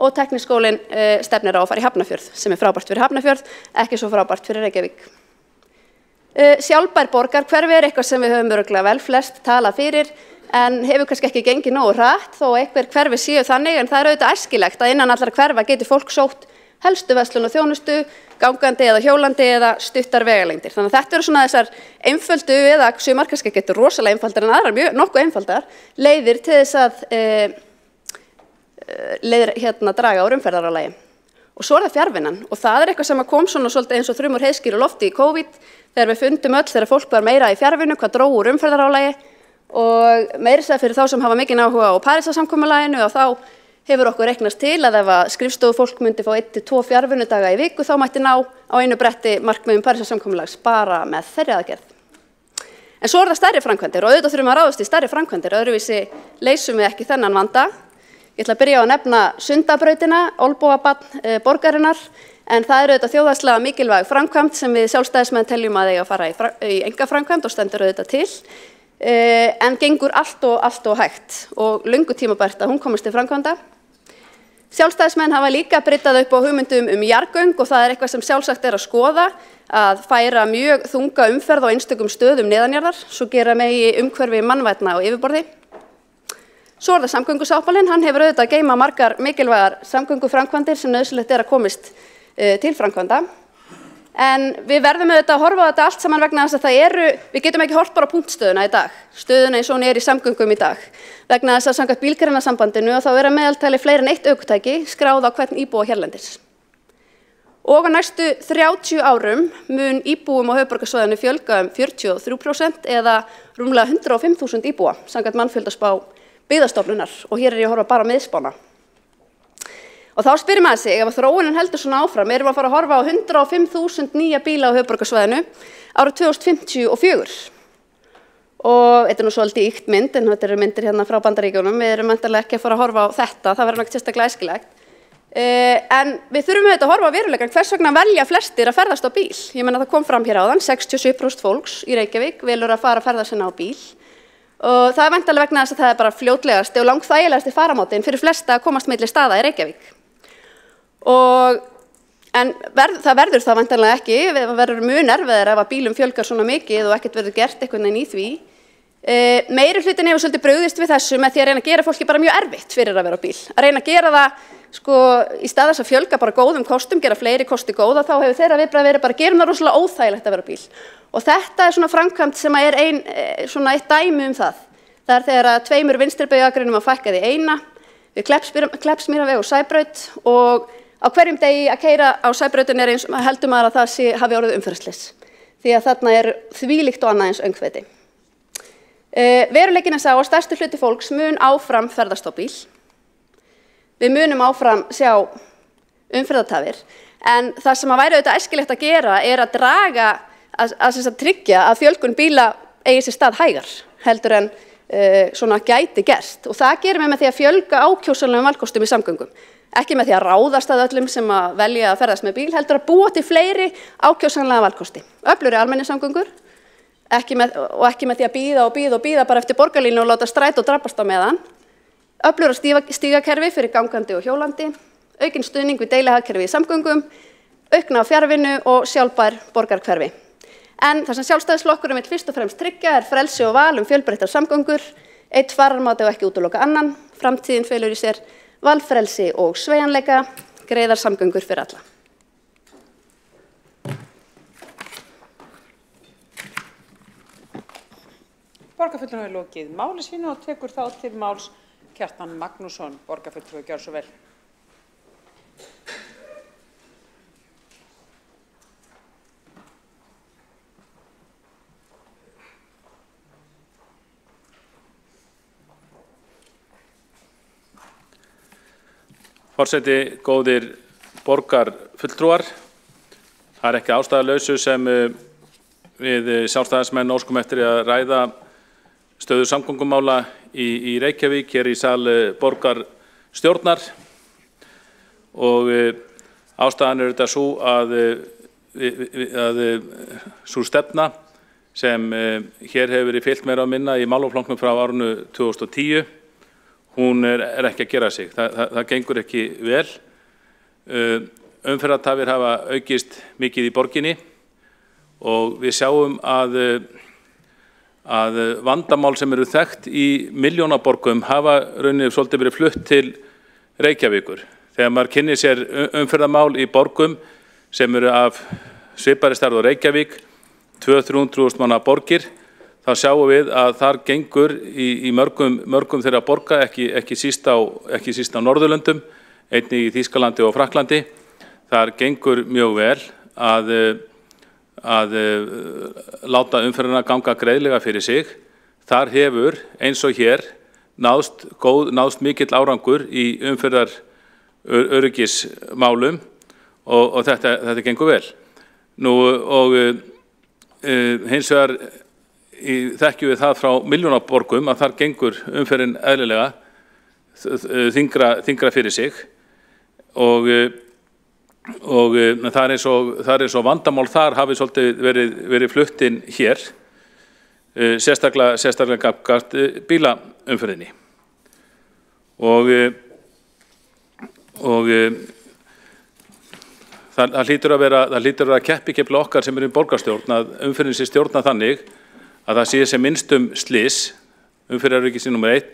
og tækniskólinn stefnir á að fara í Hafnarfjörð sem frábært fyrir Hafnarfjörð, ekki svo frábært fyrir Reykjavík. Sjálfbær borgarhverfi eitthvað sem við höfum örugglega vel flest talað fyrir en hefur kannski ekki gengið nógu hratt þó einhver hverfi séu þannig en það auðvitað æskilegt að innan allra hverfa getur fólk sótt helstu verslun og þjónustu, gangandi eða hjólandi eða stuttar vegalengdir. Þannig að þetta eru svona þessar einföldu eða sumar kannski getur rosalega einfaldar en aðrar mjög nokkuð einfaldar leiðir til þess að draga úr umferðarálagi. Og svo það fjarvinnan og það eitthvað sem kom svona svolítið eins og þrumur heiðskýr og lofti í COVID þegar við fundum öll þegar fólk var meira í fjarvinnu hvað dró úr umferðarálagi og meira sér fyrir þá sem hafa mikinn áhuga á Parísarsamkomulaginu og þá hefur okkur reiknast til að ef að skrifstofufólk myndi fá 1-2 fjarvinnudaga í viku þá mætti ná á einu bretti markmiðum Parísarsamkomulags bara með þeirri aðgerð. En svo það stærri framkvæmdir og auðvitað þurfum að ráðast í stærri framkvæmdir, öðruvísi leysum við ekki þennan vanda. Ég ætla að byrja á að nefna Sundabrautina, olnbogabarn borgarinnar, en það auðvitað þjóðhagslega mikilvæg framkvæmd sem við sjálfstæðismenn teljum að eiga að fara í einkaframkvæmd og stendur auðvitað til, en gengur allt og hægt og löngu tímabært að hún komist til framkvæmda. Sjálfstæðismenn hafa líka bryddað upp á hugmyndum jarðgöng og það eitthvað sem sjálfsagt að skoða að færa mjög þunga umferð á einstökum stöðum neðanjarðar, svo gera megi umhverfi mannvænna á yfirborði. Svo það samgöngusáttmálinn, hann hefur auðvitað að geyma margar mikilvægar samgönguframkvæmdir sem nauðsynlegt að komist til framkvæmda. En við verðum auðvitað að horfa á þetta allt saman vegna þess að við getum ekki horft bara á punktstöðuna í dag, stöðuna eins og hún í samgöngum í dag. Vegna þess að samkvæmt bílgreinasambandinu þá að meðaltali fleiri en 1 ökutæki skráð á hvern íbúa hérlendis. Og á næstu 30 árum mun íbúum á höfuðborgarsvæðinu fjölga 43% eða rúmlega 105.000 íbúa, samkvæmt mannfjöldaspá Byggðastofnunar og hér ég að horfa bara á miðspána. Og þá spyrir maður sig, ef þróunin heldur svona áfram, erum við að fara að horfa á 105.000 nýja bíla á höfuðborgarsvæðinu árið 2054. Og þetta nú svolítið ýkt mynd, en þetta eru myndir hérna frá Bandaríkjunum, við erum væntanlega ekki að fara að horfa á þetta, það verður náttúrulega sérstaklega æskilegt. En við þurfum auðvitað að horfa á veruleikann, hvers vegna velja flestir að ferðast á bíl. Ég meina það kom fram hér áðan, 67% fólks í Reykjavík velur að fara að ferða sinna á bíl. Og það er væntanlega vegna þess að það er bara fljótlegasti og langþægilegasti faramáttinn fyrir flesta að komast milli staða í Reykjavík. En það verður það væntanlega ekki, það verður mun erfiðara ef að bílum fjölgar svona mikið og ekkert verður gert einhvern veginn í því. Meirihlutin hefur svolítið brugðist við þessu með því að reyna að gera fólki bara mjög erfitt fyrir að vera á bíl. Að reyna að gera það í stað þess að fjölga bara góðum kostum, gera fleiri kosti góða, þá hefur þeirra viðbragð verið bara gerum það rosalega óþægilegt að vera á bíl. Og þetta er svona framkvæmd sem er eitt dæmi það. Það er þegar að 2 vinstribeygjuakreinum að fækka í eina við Kleppsmýrarveg og Sæbraut og á hverjum degi að keyra á Sæbrautin eins heldur maður að það hafi orðið umferðarslys. Því að þarna er þvílíkt og annað eins öngþveiti. Veruleikinn er sá að stærsti hluti fólks mun áfram ferðast á bíl. Við munum áfram sjá umferðartafir, en það sem að væri auðvitað æskilegt að gera er að draga að tryggja að fjölgun bíla eigi sér stað hægar heldur en svona gæti gerst og það gerum við með því að fjölga ákjósanlegum valkostum í samgöngum. Ekki með því að ráðast að öllum sem að velja að ferðast með bíl, heldur að búa til fleiri ákjósanlega valkosti. Öflugri almenningssamgöngur ekki með því að bíða bara eftir borgarlínu og láta strætó drabbast á meðan. Öflugra stígakerfi fyrir gangandi og hjólandi, aukinn stuðning við deilihagkerfi í samgöngum, aukna fjarvinnu og sjálfbær borgarhverfi. En það sem Sjálfstæðisflokkurinn vill fyrst og fremst tryggja frelsi og val fjölbreyttar samgöngur, einn fararmáti og ekki útiloka annan. Framtíðin felur í sér valfrelsi og sveigjanleika, greiðar samgöngur fyrir alla. Borgarfulltrúi hefur lokið máli sínu og tekur þá til máls Kjartan Magnússon, borgarfulltrúi, gjör svo vel. Forseti, góðir borgarfulltrúar, það ekki ástæðulausu sem við sjálfstæðismenn óskum eftir að ræða stöðu samgöngumála í Reykjavík hér í sal borgarstjórnar og ástæðan þetta svo að sú stefna sem hér hefur verið fylgt meira og minna í málaflokknum frá árinu 2010 hún ekki að gera sig. Það gengur ekki vel. Umferðartafir hafa aukist mikið í borginni og við sjáum að vandamál sem eru þekkt í milljónaborgum hafa rauninni svolítið verið flutt til Reykjavíkur. Þegar maður kynnir sér umferðarmál í borgum sem eru af svipari stærð og Reykjavík, 200–300.000 manna borgir, þá sjáum við að þar gengur í mörgum þeirra borga, ekki síst á Norðurlöndum, einnig í Þýskalandi og Frakklandi. Þar gengur mjög vel að láta umferðina ganga greiðlega fyrir sig. Þar hefur, eins og hér, náðst mikill árangur í umferðaröryggismálum og þetta gengur vel. Hins vegar þekkjum við það frá milljónaborgum að þar gengur umferðin eðlilega þyngra fyrir sig og það er eins og vandamál þar hafi svolítið verið flutt inn hér, sérstaklega gagnvart bílaumferðinni. Það hlýtur að vera keppikefli okkar sem eru í borgarstjórn að umferðin sé stjórna þannig að það sé sem minnstum slys, umferðaröryggis númer 1,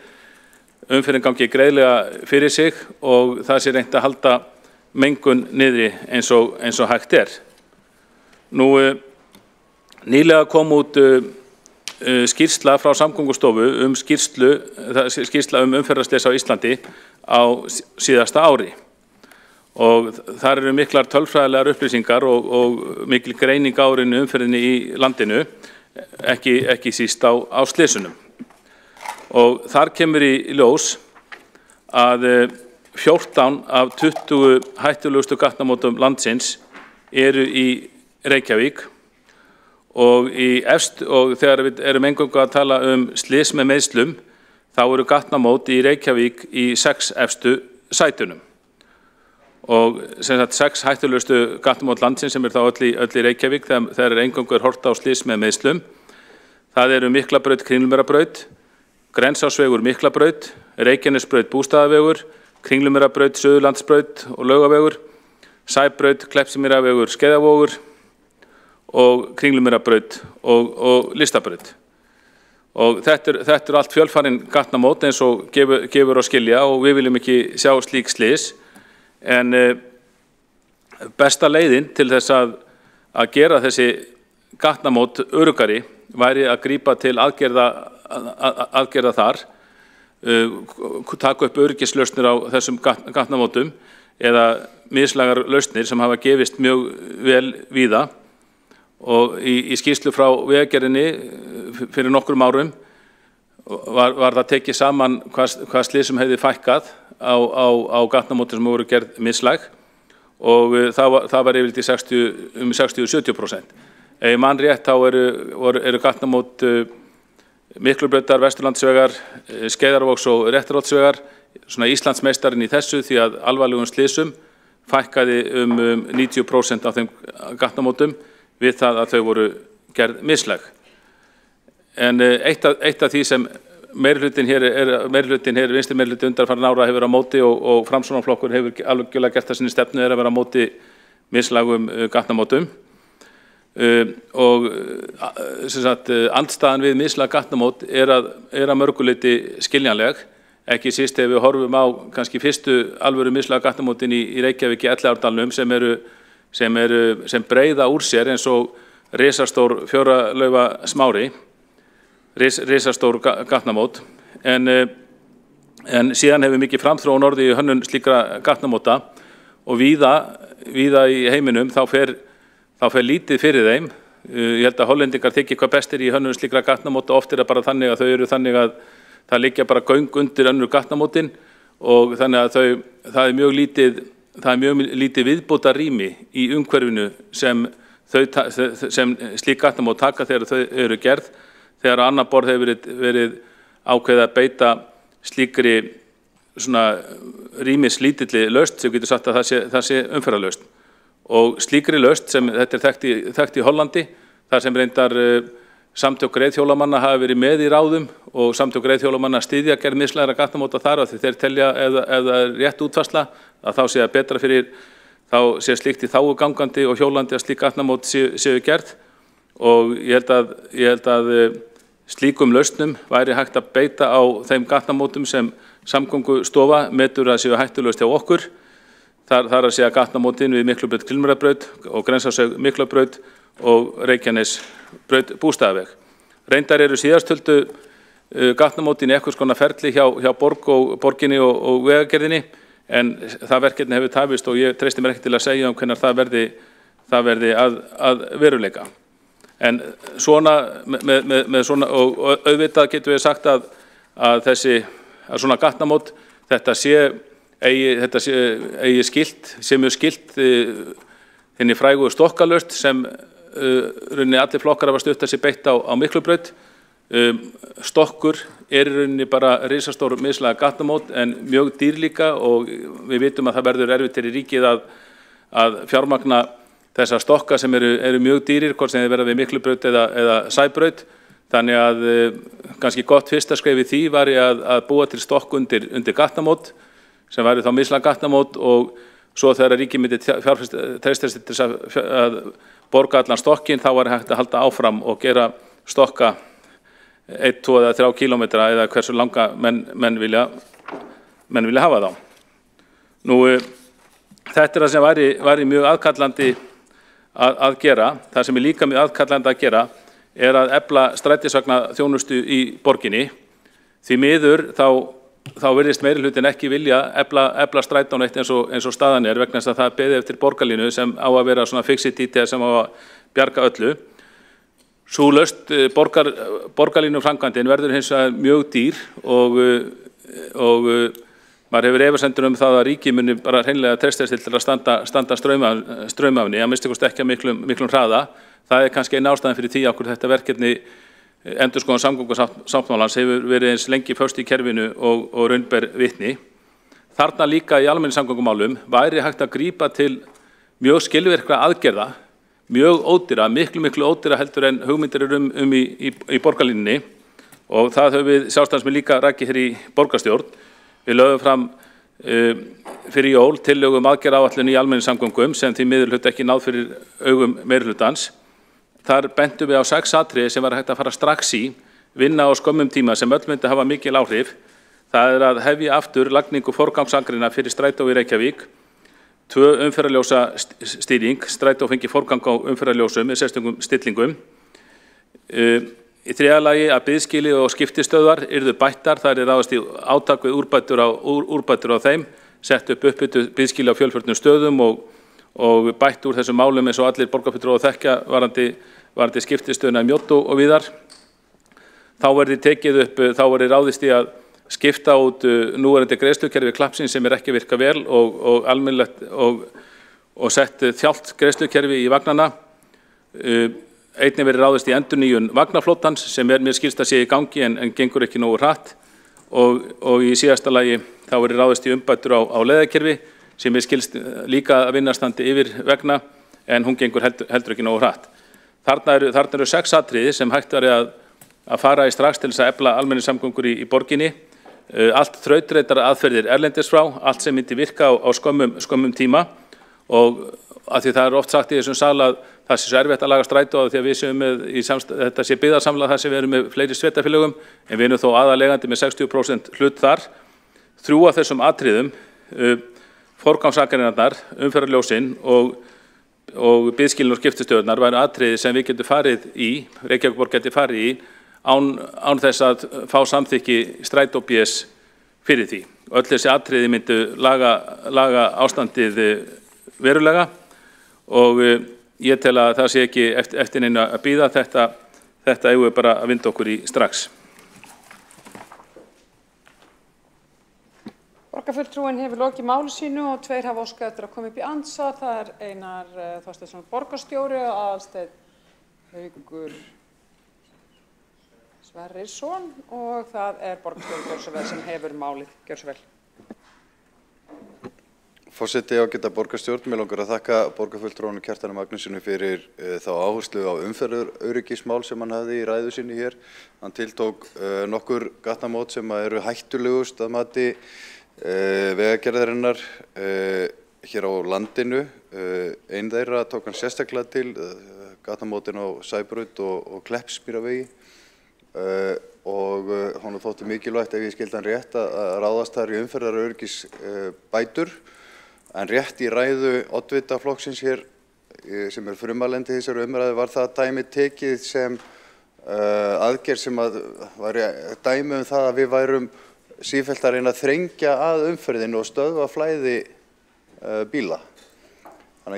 umferðin gangi greiðlega fyrir sig og það sé reynt að halda mengun niðri eins og hægt er. Nýlega kom út skýrsla frá Samgöngustofu skýrsla umferðarslys á Íslandi á síðasta ári. Og þar eru miklar tölfræðilegar upplýsingar og mikil greining á umferðinni í landinu, ekki síst á slysunum. Og þar kemur í ljós að 14 af 20 hættulegustu gatnamótum landsins eru í Reykjavík og þegar við erum eingöngu að tala slys með meiðslum, þá eru gatnamót í Reykjavík í 6 efstu sætunum. Og sem sagt 6 hættulegustu gatnamót landsins sem þá öll í Reykjavík þegar eingöngu horft á slys með meiðslum. Það eru Miklabraut, Kringlumýrarbraut, Grensásvegur, Miklabraut, Reykjanesbraut, Bústaðavegur, Kringlumýrarbraut, Suðurlandsbraut og Laugavegur, Sæbraut, Kleppsmýrarvegur, Skeiðavogur og Kringlumýrarbraut og Listabraut. Og þetta er allt fjölfarin gatnamót eins og gefur að skilja og við viljum ekki sjá slík slys. En besta leiðin til þess að gera þessi gatnamót öruggari væri að grípa til aðgerða þar, taka upp öryggislausnir á þessum gatnamótum eða mislægar lausnir sem hafa gefist mjög vel víða. Og í skýrslu frá Vegagerðinni fyrir nokkrum árum var það tekið saman hvað slysum hefði fækkað á gatnamótum sem voru gerð mislæg og það var yfirleitt 60–70%. Ef ég man rétt þá eru gatnamót Miklubrautar, Vesturlandsvegar, Skeiðarvogs og Réttarótsvegar svona Íslandsmeistarinn í þessu því að alvarlegum slysum fækkaði 90% af þeim gatnamótum við það að þau voru gerð mislæg. En eitt af því sem meirihlutin hér, vinstri meirihluti undanfarin ára hefur á móti og Framsóknarflokkur hefur algjörlega gert það sinni stefnu að vera á móti mislægum gatnamótum. Og andstaðan við mislæg gatnamót er að mörgu leyti skiljanleg, ekki síst ef við horfum á kannski fyrstu alvöru mislæg gatnamótin í Reykjavík í Elliðaárdalnum sem breiða úr sér eins og risastór fjóralaufa smári, risastór gatnamót, en síðan hefur mikið framþróun orðið í hönnun slíkra gatnamóta og víða í heiminum þá fer lítið fyrir þeim. Ég held að Hollendingar þykir hvað bestir í hönnun slíkra gatnamóta, oft er það bara þannig að þau eru þannig að það liggja bara göng undir önnur gatnamótin og þannig að það er mjög lítið viðbóta rými í umhverfinu sem slík gatnamót taka þegar þau eru gerð, þegar á annar borð hefur verið ákveðið að beita slíkri svona rýmislítilli lausn sem getur sagt að það sé umferðarlausn. Og slíkri lausn sem þetta er þekkt í Hollandi, þar sem reyndar samtök reiðhjólamanna hafa verið með í ráðum og samtök reiðhjólamanna styðja gerð mislægra gatnamóta þar af því þeir telja ef það er rétt útfærsla að þá sé það betra fyrir, þá sé slíkt í þágu gangandi og hjólandi að slík gatnamót séu gerð og ég held að slíkum lausnum væri hægt að beita á þeim gatnamótum sem Samgöngustofa metur að séu hættulaust hjá okkur. Þar að segja gatnamótin við Miklubraut Gilmurabraut og Grensásveg Miklabraut og Reykjanesbraut Bústaðaveg. Reyndar eru síðasttöldu gatnamótin í eitthvað skona ferli hjá borginni og vegagerðinni en það verkefni hefur tafist og ég treysti mér ekki til að segja hvenær það verði að veruleika. En svona, með svona, og auðvitað getum við sagt að svona gatnamót, þetta eigi skilt, sé mjög skilt þinni frægu stokkalaust sem rauninni allir flokkar hafa stutt að sé beitt á Miklubraut. Stokkur er í rauninni bara risastór mislæga gatnamót en mjög dýr líka og við vitum að það verður erfitt fyrir ríkið að fjármagna þessa stokka sem eru mjög dýrir, hvort sem þeir verða við Miklubraut eða Sæbraut. Þannig að kannski gott fyrsta skref í því væri að búa til stokk undir gatnamót sem væri þá mislæg gatnamót og svo þegar ríkið myndi treystast til að borga allan stokkinn þá væri hægt að halda áfram og gera stokka 1, 2 eða 3 kílómetra eða hversu langa menn vilja hafa þá. Nú, þetta er það sem væri mjög aðkallandi að gera. Það sem er líka mjög aðkallandi að gera er að efla strætisvagnaþjónustu í borginni. Því miður þá virðist meirihlutin ekki vilja efla strætón eitt eins og staðan er vegna þess að það beðið eftir borgarlínu sem á að vera svona fixity sem á að bjarga öllu. Sú lausn borgarlínu framkvæmdin verður hins vegar mjög dýr og maður hefur efasemdir það að ríkið muni bara hreinlega treystast til að standa straumafni, að minnsta kosti ekki að miklum hraða. Það er kannski einn ástæðan fyrir því okkur þetta verkefni endurskoðun samgöngusáttmálans hefur verið eins lengi föst í kerfinu og raun ber vitni. Þarna líka í almenningssamgöngumálum væri hægt að grípa til mjög skilvirkra aðgerða, mjög ódýra, miklu ódýra heldur en hugmyndir í borgarlínunni og það höfum við sjálfstæðismenn líka rakið hér í borgarstjórn. Við lögum fram fyrir jól tillögu aðgerðaáætlun í almenningssamgöngum sem því miður hluti ekki náð fyrir augum meirihlutans. Þar bentum við á 6 atriði sem var hægt að fara strax í, vinna á skömmum tíma sem öll myndi hafa mikil áhrif. Það er að hefja aftur lagningu forgangsakrina fyrir strætó í Reykjavík, 2 umferðarljósa stýring, strætó fengi forgang á umferðarljósum með sérstökum stillingum. Í 3. lagi að biðskýli og skiptistöðvar yrðu bættar, þar er ráðast í átak við úrbætur á þeim, sett upp biðskýli á fjölförnum stöðum og bætt úr þessum málum eins og allir borgarfulltrúar þekkja varðandi skiptistöðuna í Mjóttu og víðar. Þá verði ráðist í að skipta út núverandi greiðslukerfi Klappsins sem er ekki virka vel og almennilegt og sett þjált greiðslukerfi í vagnana. einnig verið ráðist í endurnýjun vagnaflotans sem mér skilst að sé í gangi en gengur ekki nógu hratt og í síðasta lagi þá verið ráðist í umbætur á leiðakerfi sem mér skilst líka að vinnarstandi yfir vegna en hún gengur heldur ekki nógu hratt. Þarna eru 6 atriði sem hægt væri að fara í strax til þess að efla almenningssamgöngur í borginni. Allt þrautreitar aðferðir erlendis frá, allt sem myndi virka á skömmum tíma og að því það er oft sagt í þessum sal að það sé svo erfitt að laga strætó að því að við séum með þetta sé byggðarsamlag þar sem við erum með fleiri sveitarfélögum en við erum þó aðalegandi með 60% hlut þar. 3 af þessum atriðum, forgangsakarinnar, umferðarljósin og biðskilin og skiptistöðurnar væru atriði sem við getum farið í, Reykjavíkurborg geti farið í án þess að fá samþykki strætó BS fyrir því. Öll þessi atriði myndu laga ástandið verulega og ég tel að það sé ekki eftir neinu að bíða þetta eigum við bara að vinda okkur í strax. Borgarfulltrúinn hefur lokið máli sínu og 2 hafa óskað eftir að koma upp í andsvar. Það er Einar Þorsteinsson borgarstjóri og Aðalsteinn Haukur Sverrisson og það er borgarstjóri gjörðu svo vel sem hefur málið. Gjörðu svo vel. Forseti ágæta borgarstjórn, mig langar að þakka borgarfulltrúanum Kjartani Magnússyni fyrir þá áherslu á umferðaröryggismál sem hann hafði í ræðu sinni hér. Hann tiltók nokkur gatnamót sem eru hættulegust að mati vegagerðarinnar hér á landinu. Einn þeirra tók hann sérstaklega til gatnamótin á Sæbraut og Kleppsmýravegi og honum þótti mikilvægt ef ég skildi hann rétt að ráðast þar í umferðaröryggisbætur. En rétt í ræðu oddvita flokksins hér sem frumalendi þessari umræðu var það dæmi tekið sem aðgerð sem var dæmi það að við værum sífellt að reyna að þrengja að umferðinu og stöðva flæði bíla. Þannig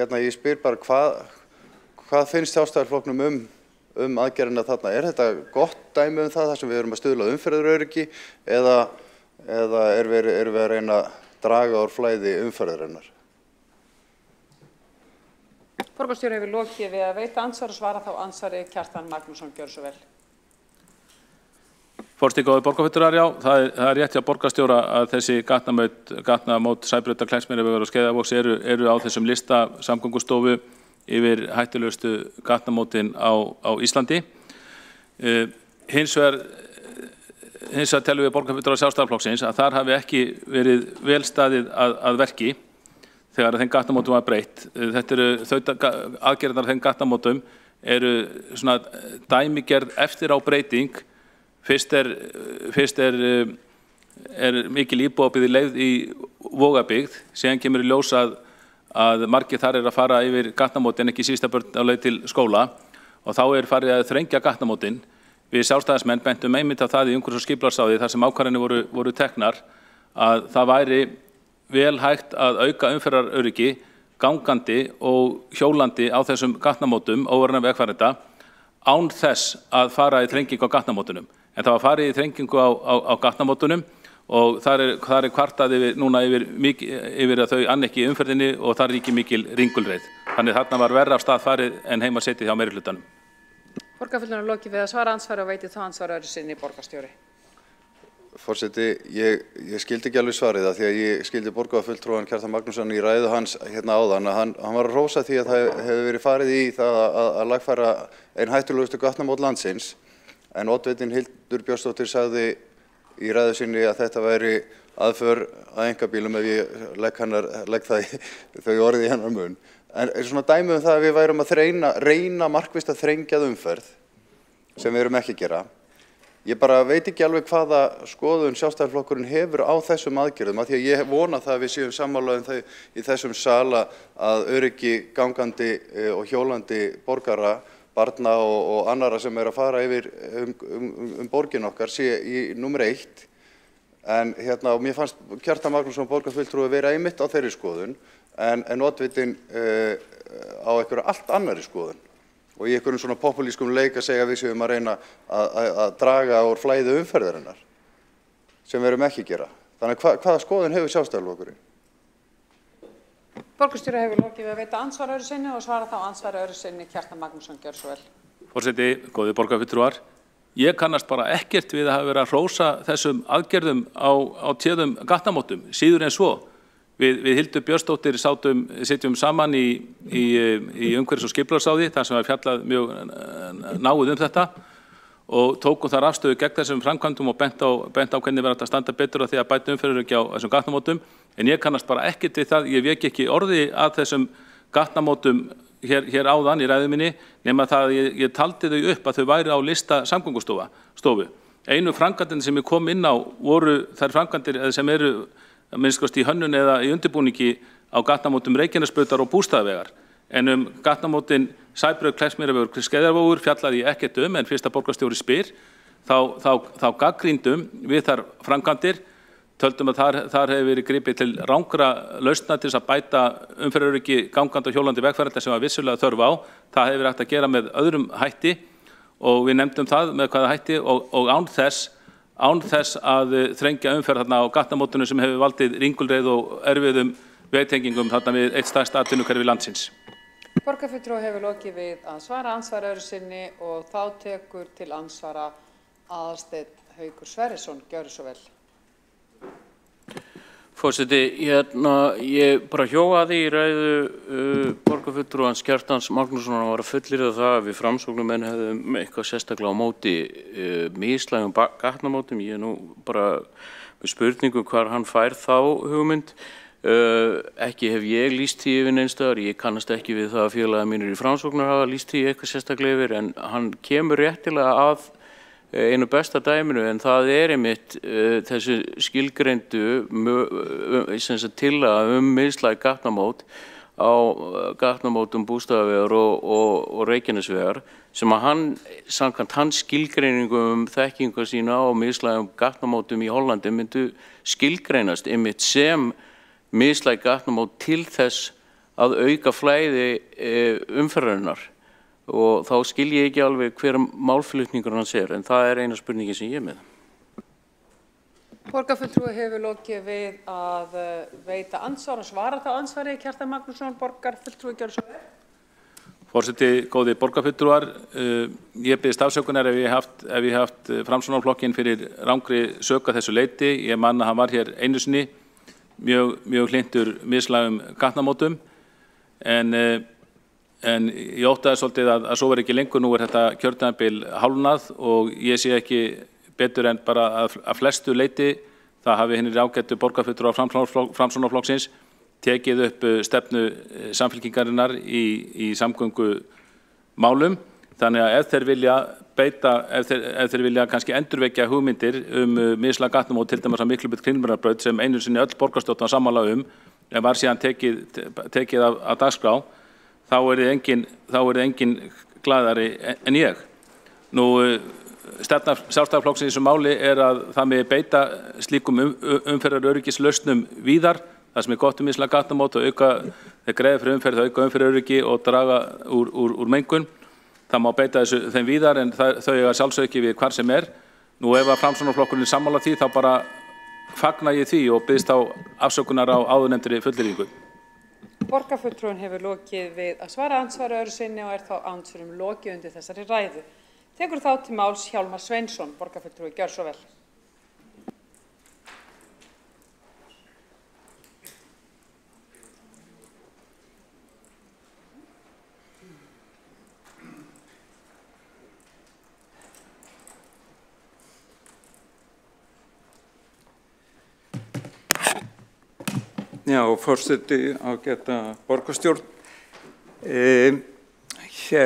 að ég spyr bara hvað finnst Sjálfstæðisflokknum aðgerðina þarna? Er þetta gott dæmi það þar sem við erum að stuðla að umferðaröryggi eða erum við að reyna að draga úr flæði umferðarinnar? Borgarstjóri hefur lokið við að veita andsvar og svara þá andsvari Kjartan Magnússon. Gjörðu svo vel. Forseti góðir borgarfulltrúar, já, það er rétt hjá borgarstjóra að þessi gatnamót Sæbrautar, Kleppsmýravegar og Skeiðavogs eru á þessum lista Samgöngustofu yfir hættulegustu gatnamótin á Íslandi. Hins vegar telur við borgarfulltrúar Sjálfstæðisflokksins að þar hafi ekki verið vel staðið að verki þegar þeim gatnamótum var breytt. Þetta eru aðgerðirnar þeim gatnamótum eru svona dæmigerð eftir á breyting. Fyrst er mikil íbúðabyggð leið í Vogabyggð, síðan kemur í ljós að margir þar að fara yfir gatnamótin, ekki sísta börn á leið til skóla og þá farið að þrengja gatnamótin. Við sjálfstæðismenn bentum einmitt á það í umhverfis- og skipulagsráði þar sem ákvarðanir voru teknar að það væri vel hægt að auka umferðaröryggi gangandi og hjólandi á þessum gatnamótum óvarna vegfarenda án þess að fara í þrengingu á gatnamótunum. En það var farið í þrengingu á gatnamótunum og þar er kvartað núna yfir að þau ann ekki umferðinni og þar ríkir mikil ringulreið. Þannig þarna var verra af stað farið en heima setið hjá meirihlutanum. Borgarfulltrúinn lokið við að svara andsvari og veiti þá andsvar öðru sinni borgarstjóri. Forseti, ég skildi ekki alveg svarið það því að ég skildi borgarfulltrúan Kjartan Magnússon í ræðu hans hérna áðan að hann var að hrósa því að það hefur verið farið í það að lagfæra ein hættulegustu gatnamót landsins en oddvitinn Hildur Björnsdóttir sagði í ræðu sinni að þetta væri aðför að einkabílum ef ég legg þau orðið í hennar mun. En svona dæmi það að við værum að reyna markvisst að þrengja umferð sem við erum ekki að gera. Ég bara veit ekki alveg hvaða skoðun Sjálfstæðisflokkurinn hefur á þessum aðgerðum af því að ég vona það að við séum sammála í þessum sal að öryggi gangandi og hjólandi borgara, barna og annara sem að fara yfir borgin okkar sé í númer 1. En og mér fannst Kjartan Magnússon borgarfulltrúi vera einmitt á þeirri skoðun en oddvitinn á einhverju allt annarri skoðun. Og í einhverjum svona populískum leik að segja að við séum að reyna að draga úr flæði umferðarinnar sem við erum ekki að gera. Þannig hvaða skoðun hefur Sjálfstæðisflokkurinn? Borgarstjóri hefur lokið við að veita andsvar öðru sinni og svara þá andsvari öðru sinni Kjartan Magnússon, gjörðu svo vel. Forseti, góðir borgarfulltrúar, ég kannast bara ekkert við að hafa verið að hrósa þessum aðgerðum á téðum gatnamótum, síður en svo. Við Hildur Björnsdóttir sitjum saman í umhverfis- og skipulagsráði þar sem við fjallað mjög náið þetta og tókum þar afstöðu gegn þessum framkvæmdum og bent á hvernig verður að standa betur á því að bæta umferðaröryggi á þessum gatnamótum. En ég kannast bara ekkert við það, ég vek ekki orði að þessum gatnamótum hér áðan í ræðu minni, nema það að ég taldi þau upp að þau væri á lista samgöngustofu. Einu framkvæmdin sem ég kom inn á voru þær framkvæmdir sem eru að minnst í hönnun eða í undirbúningi á gatnamótum Reykjanesbrautar og Bústaðavegar. En gatnamótin Sæbraut, Kleppsmýrarvegur, Skeiðarvogur fjallaði ég ekkert en fyrst að borgarstjóri spyr, þá gagnrýndum við þar framkvæmdir, töldum að þar hefur verið gripið til rangra lausna til þess að bæta umferðaröryggi gangandi og hjólandi vegfarenda sem var vissulega þörf á. Það hefur verið hægt að gera með öðrum hætti og við nefndum það með hvaða hætti og án þess að þrengja umferð þarna á gatnamótunum sem hefur valdið ringulreið og erfiðum vegtengingum þarna við eitt stærsta atvinnuhverfi landsins. Borgarfulltrúi hefur lokið við að svara andsvari öðru sinni og þá tekur til andsvara Aðalsteinn Haukur Sverrisson, gjörðu svo vel. Forseti, ég bara hjóaði í ræðu borgarfulltrúans Kjartans Magnússonar var að fullyrða það að við framsóknarmenn hefðum eitthvað sérstaklega á móti mislægum gatnamótum. Ég nú bara með spurningu hvar hann fær þá hugmynd. Ekki hef ég lýst því yfir neins staðar, ég kannast ekki við það að félagar mínir í framsóknar hafa lýst því eitthvað sérstaklega yfir, en hann kemur réttilega að einu besta dæminu, en það einmitt þessu skilgreindu tillaga mislæg gatnamót á gatnamótum Bústaðavegar og Reykjanesvegar sem að hann, samkvæmt hans skilgreiningum þekkingu sína á mislægum gatnamótum í Hollandi myndu skilgreinast einmitt sem mislæg gatnamót til þess að auka flæði umferðarinnar. Og þá skil ég ekki alveg hver málflutningur hans en það eina spurningin sem ég með. Borgarfulltrúi hefur lokið við að veita andsvar og svara þá andsvari Kjartan Magnússon, borgarfulltrúi, gjörðu svo vel. Forseti, góði borgarfulltrúar, ég biðst afsökunar ef ég haft Framsóknarflokkinn fyrir rangri sök að þessu leyti. Ég man að hann var hér einu sinni mjög hlynntur mislægum gatnamótum en ég óttaði svolítið að svo verið ekki lengur. Nú þetta kjörtímabil hálfnað og ég sé ekki betur en bara að flestu leyti það hafi hinir ágættu borgarfulltrúar Framsóknarflokksins tekið upp stefnu Samfylkingarinnar í samgöngumálum. Þannig að ef þeir vilja kannski endurvekja hugmyndir mislæg gatnamót, til dæmis að Miklubraut Kringlumýrarbraut sem einu sinni öll borgarstjórn var sammála en var síðan tekið af dagskrá, þá er engin glaðari en ég. Nú, stefna Sjálfstæðisflokksins í þessu máli að það megi beita slíkum umferðaröryggislausnum víðar, það sem gott mislæg gatnamót og þeir greiða fyrir umferð, auka umferðaröryggi og draga úr mengun. Það má beita þeim víðar en þau eiga sjálfsög ekki við hvar sem Nú ef að Framsóknarflokkurinn sammála því þá bara fagna ég því og biðst á afsökunar á áðurnefndri fullyrðingu. Borgarfulltrúinn hefur lokið við að svara andsvari öðru sinni og þá andsvörum lokið undir þessari ræðu. Tekur þá til máls Hjálmar Sveinsson, borgarfulltrúi, gjörðu svo vel. Já, forseti ágæta borgarstjórn. Já,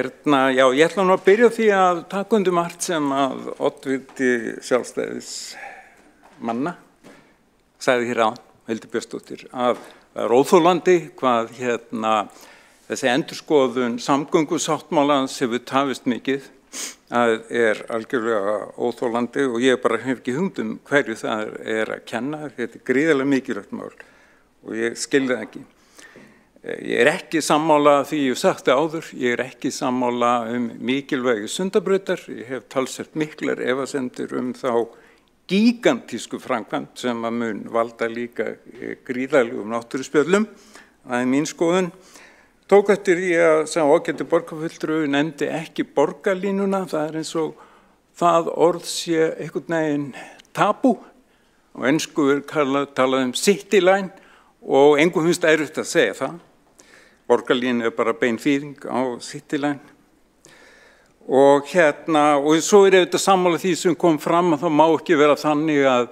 ég ætla nú að byrja því að taka undir margt sem að oddviti Sjálfstæðismanna sagði hér á, Hildur Björnsdóttir, að það er óþolandi hvað þessi endurskoðun samgöngusáttmálans hefur tafist mikið, að er algjörlega óþolandi og ég bara hef ekki hugmynd hverju það er að kenna. Þetta er gríðarlega mikilvægt mál og ég skil það ekki. Ég er ekki sammála því ég hef sagt það áður, ég er ekki sammála mikilvægi Sundabrautar, ég hef talsvert miklar efasemdir þá gigantísku framkvæmd sem að mun valda líka gríðarlegum náttúruspjöllum það mín skoðun. Tók eftir því að sem ágæti borgarfulltrúi nefndi ekki borgarlínuna, það eins og það orð sé einhvern veginn tabú. Á ensku talað city line og engum finnst erfitt að segja það. Borgarlínu bara bein þýðing á city line. Og svo auðvitað sammála því sem kom fram að það má ekki vera þannig að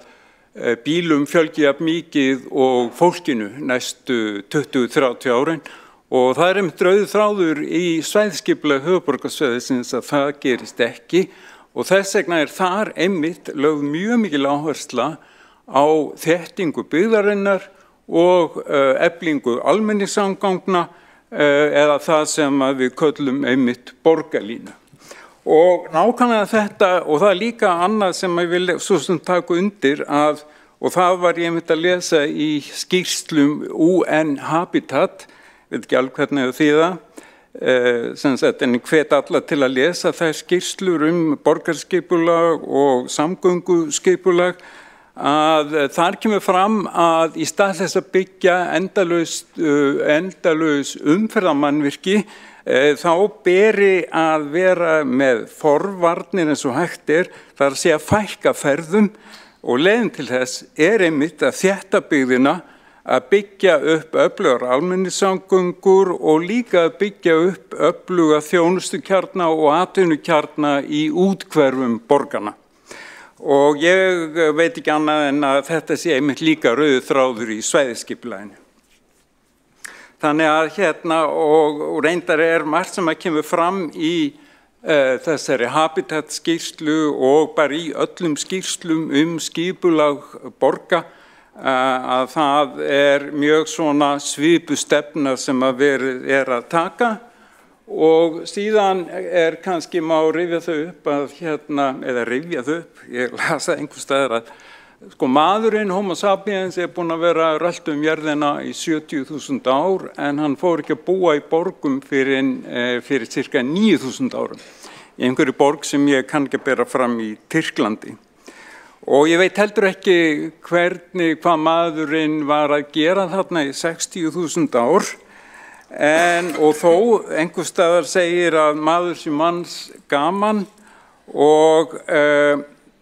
bílum fjölgi jafn mikið og fólkinu næstu 20-30 árin. Og það einmitt rauður þráður í svæðisskipulagi höfuðborgarsvæðisins að það gerist ekki og þess vegna þar einmitt lögð mjög mikil áhersla á þéttingu byggðarinnar og eflingu almenningssamgangna eða það sem við köllum einmitt borgarlínu. Og nákvæmlega þetta, og það líka annað sem ég vil svo sem taka undir að, og það var ég einmitt að lesa í skýrslum UN Habitat, veit ekki alveg hvernig því það, en hvet alla til að lesa þær skýrslur borgarskipulag og samgönguskipulag, að þar kemur fram að í stað þess að byggja endalaus umferðarmannvirki, þá beri að vera með forvarnir eins og hægt það að segja fækka ferðum og leiðin til þess einmitt að þétta byggðina, að byggja upp öflugar almenningssamgöngur og líka að byggja upp öfluga þjónustukjarna og atvinnukjarna í úthverfum borgarna. Og ég veit ekki annað en að þetta sé einmitt líka rauður þráður í svæðisskipulaginu. Þannig að og reyndar margt sem að kemur fram í þessari Habitat skýrslu og bara í öllum skýrslum skipulag borga, að það mjög svona svipustefna sem að verið að taka og síðan kannski má rifja þau upp að eða rifja þau upp, ég las það einhvers staðar að maðurinn Homo sapiens búinn að vera rölt jörðina í 70.000 ár en hann fór ekki að búa í borgum fyrir cirka 9.000 árum í einhverju borg sem ég kann ekki bera fram í Tyrklandi. Og ég veit heldur ekki hvað maðurinn var að gera þarna í 60.000 ár, og þó einhvers staðar segir að maður sé manns gaman og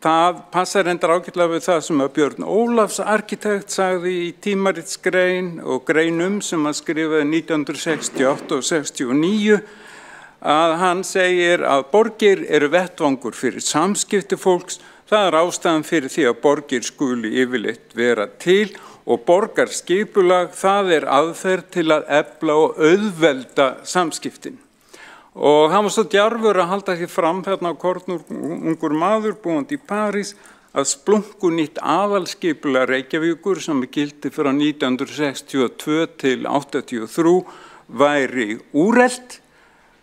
það passar reyndar ágætlega við það sem að Björn Ólafs arkitekt sagði í tímaritsgrein og greinum sem hann skrifaði 1968 og 69, að hann segir að borgir eru vettvangur fyrir samskipti fólks. Það ástæðan fyrir því að borgir skuli yfirleitt vera til og borgarskipulag það aðferð til að efla og auðvelda samskiptin. Og hann var svo djarfur að halda því fram þarna á kornungur maður búandi í París að splunkunýtt aðalskipulag Reykjavíkur sem gildi frá 1962 til 1983 væri úrelt.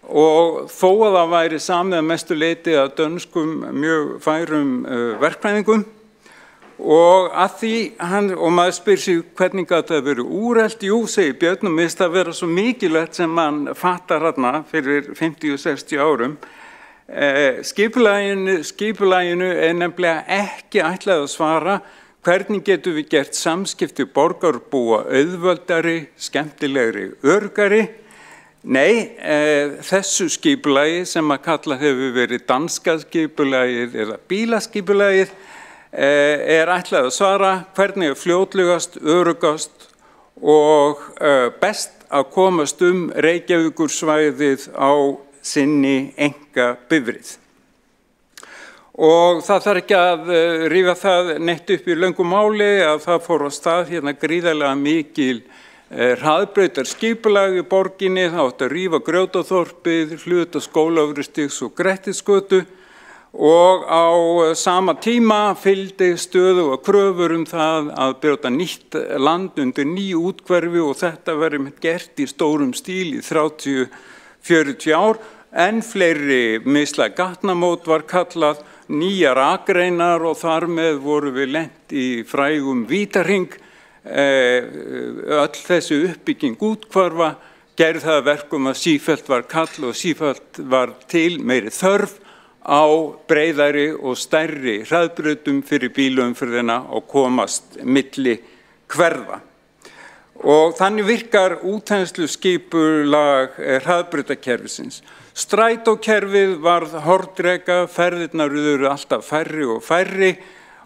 Og þó að það væri samið að mestu leyti að dönskum mjög færum verkfræðingum og að því og maður spyr sig hvernig gat það verið úrelt, jú segir Björn og mist að vera svo mikilvægt sem mann fattar hérna fyrir 50-60 árum. Skipulaginu nefnilega ekki ætlað að svara hvernig getum við gert samskipti borgarbúa auðvöldari, skemmtilegri, öruggari. Nei, þessu skipulagi sem að kalla hefur verið danska skipulagið eða bílaskipulagið ætlað að svara hvernig fljótlegast, öruggast og best að komast Reykjavíkursvæðið á sinni einkabifreið. Og það þarf ekki að rífa það neitt upp í löngu máli að það fór á stað gríðarlega mikil hraðbrautarskipulag í borginni, það átti að rífa Grjótaþorpið, hluta Skólavörðustigs og Grettisgötu og á sama tíma fylgdi stöðugar kröfur það að brjóta nýtt land undir ný úthverfi og þetta verið gert í stórum stíl í 30-40 ár. Enn fleiri mislæg gatnamót var kallað, nýjar akreinar og þar með voru við lent í frægum Vítahring. Öll þessi uppbygging úthverfa gerði það að verkum að sífellt var kall og sífellt var til meiri þörf á breiðari og stærri hraðbrautum fyrir bílaumferðina og komast milli hverfa. og þannig virkar útþensluskipulag hraðbrautakerfisins. Strætókerfið varð hornreka, ferðirnar eru alltaf færri og færri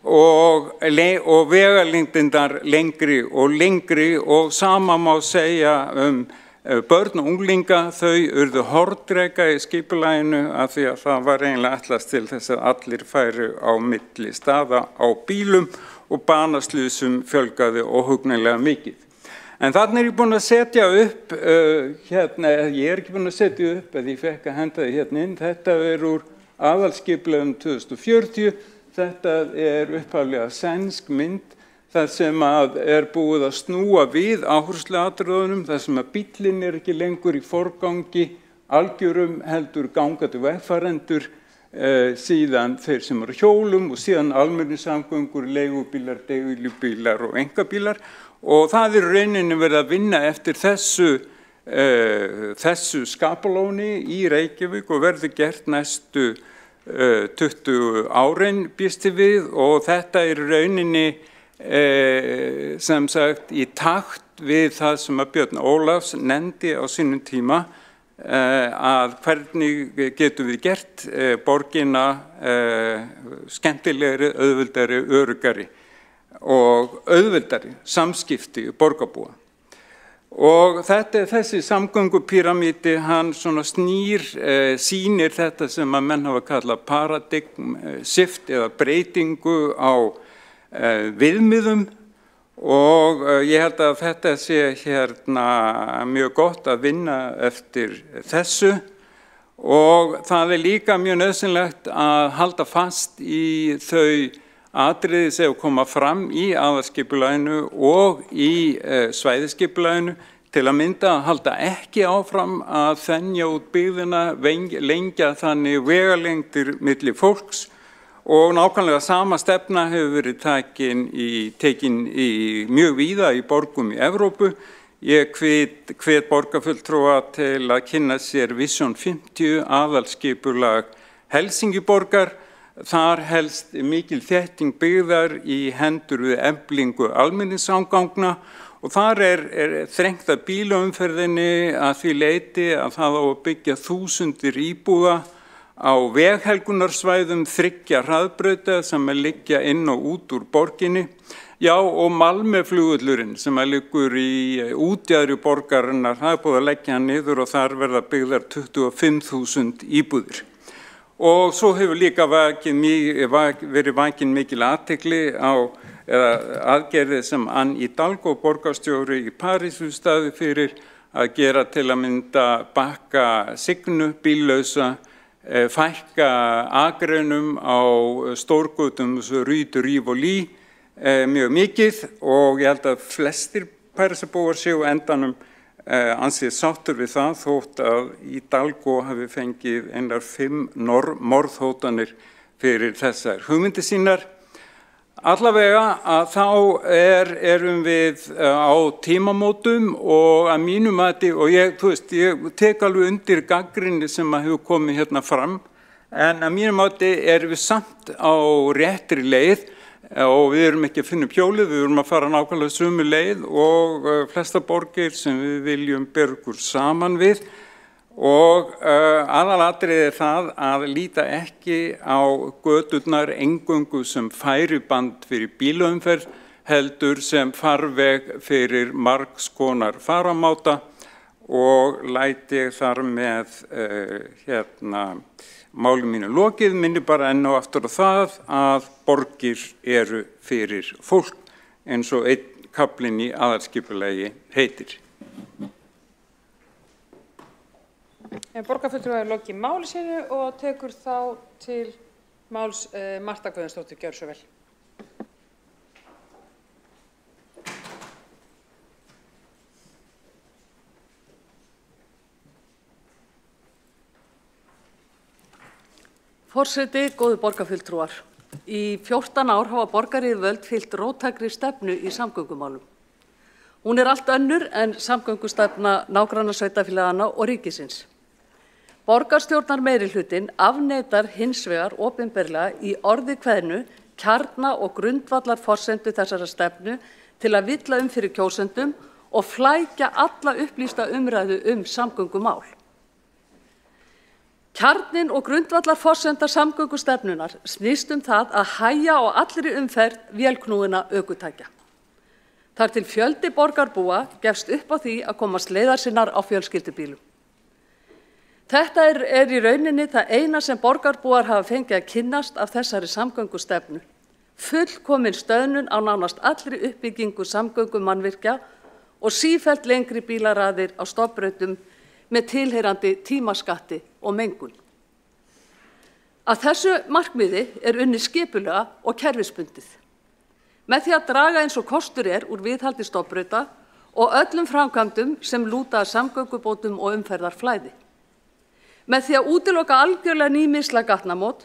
og vegalengdindar lengri og sama má segja börn og unglinga, þau urðu hornreka í skipulaginu af því að það var eiginlega ætlast til þess að allir færu á milli staða á bílum og banaslysum fjölgaði óhugnanlega mikið. En þarna ég búin að setja upp, ég ekki búin að setja upp, að ég fekk að henda þið inn, þetta úr aðalskipulaginu 2040, þetta upphaflega sænsk mynd, þar sem að búið að snúa við áhersluatriðunum, þar sem að bíllinn ekki lengur í forgangi, algjörum heldur gangandi vegfarendur, síðan þeir sem eru hjólum og síðan almenningssamgöngur, leigubílar, deilubílar og einkabílar. Og það rauninni verið að vinna eftir þessu skapalóni í Reykjavík og verður gert næstu 20 árin býst við og þetta rauninni sem sagt í takt við það sem að Björn Ólafs nefndi á sínum tíma að hvernig getum við gert borgina skemmtilegri, auðveldari, öruggari og auðveldari samskipti borgarbúa. Og þessi samgöngupíramídi, hann svona sýnir þetta sem að menn hafa kallað paradigm shift eða breytingu á viðmiðum og ég held að þetta sé mjög gott að vinna eftir þessu og það líka mjög nauðsynlegt að halda fast í þau atriði sem koma fram í aðalskipulaginu og í svæðisskipulaginu til að mynda að halda ekki áfram að þenja út byggðina, lengja þannig vegalengdir milli fólks og nákvæmlega sama stefna hefur verið tekin í mjög víða í borgum í Evrópu. Ég hvet borgarfulltrúa til að kynna sér Vision 50 aðalskipulag Helsingiborgar. Þar helst mikil þétting byggðar í hendur við eflingu almenningssamgangna og þar þrengt að bílaumferðinni að því leyti að það á að byggja þúsundir íbúða á veghelgunarsvæðum 3 hraðbrauta sem liggja inn og út úr borginni. Já, og Malmöflugvöllurinn sem liggur í útjaðri borgarinnar, það búið að leggja hann niður og þar verða byggðar 25.000 íbúðir. Og svo hefur líka verið vakin mikil athygli á aðgerðir sem Anne Hidalgo, borgarstjóri í París, hefur staðið fyrir að gera til að mynda bakka signu, bíllausa, fækka akreinum á stórgötum Rue de Rivoli mjög mikið og ég held að flestir Parísarbúar séu endanum ansið sáttur við það þótt að Hidalgo hafi fengið einar 5 morðhótanir fyrir þessar hugmyndir sínar. Allavega að þá erum við á tímamótum og að mínu mati og ég tek alveg undir gagnrýni sem hefur komið hérna fram en að mínu mati erum við samt á réttri leið og við erum ekki að finna upp hjólið, við erum að fara nákvæmlega sömu leið og flesta borgir sem við viljum bera okkur saman við og aðalatriði það að líta ekki á göturnar eingöngu sem færiband fyrir bílaumferð heldur sem farveg fyrir margs konar faramáta og læti ég þar með máli mínu lokið, minni bara enn og aftur á það að borgir eru fyrir fólk eins og einn kaflinn í aðalskipulagi heitir. Borgarfulltrúi hefur lokið máli sínu og tekur þá til máls Marta Guðjónsdóttir, gjörðu svo vel. Forseti, góðu borgarfulltrúar. Í 14 ár hafa borgaryfirvöld fylgt róttækri stefnu í samgöngumálum. Hún allt önnur en samgöngustefna nágrannasveitarfélaganna og ríkisins. Borgarstjórnar meirihlutinn afneitar hins vegar opinberlega í orði kveðnu kjarna og grundvallar forsendu þessara stefnu til að villa fyrir kjósendum og flækja alla upplýsta umræðu samgöngumál. Kjarninn og grundvallarforsenda samgöngustefnunar snýst það að hægja á allri umferð vélknúinna ökutækja. Þar til fjöldi borgarbúa gefst upp á því að komast leiðar sinnar á fjölskyldubílum. Þetta er í rauninni það eina sem borgarbúar hafa fengið að kynnast af þessari samgöngustefnu. Fullkomin stöðnun á nánast allri uppbyggingu samgöngumannvirkja og sífellt lengri bílaraðir á stofnbrautum með tilheyrandi tímaskatti og mengun. Að þessu markmiði er unnið skipulega og kerfisbundið. Með því að draga eins og kostur úr viðhaldi stofnbrauta og öllum framkvæmdum sem lúta að samgöngubótum og umferðarflæði. Með því að útiloka algjörlega nýmisla gatnamót,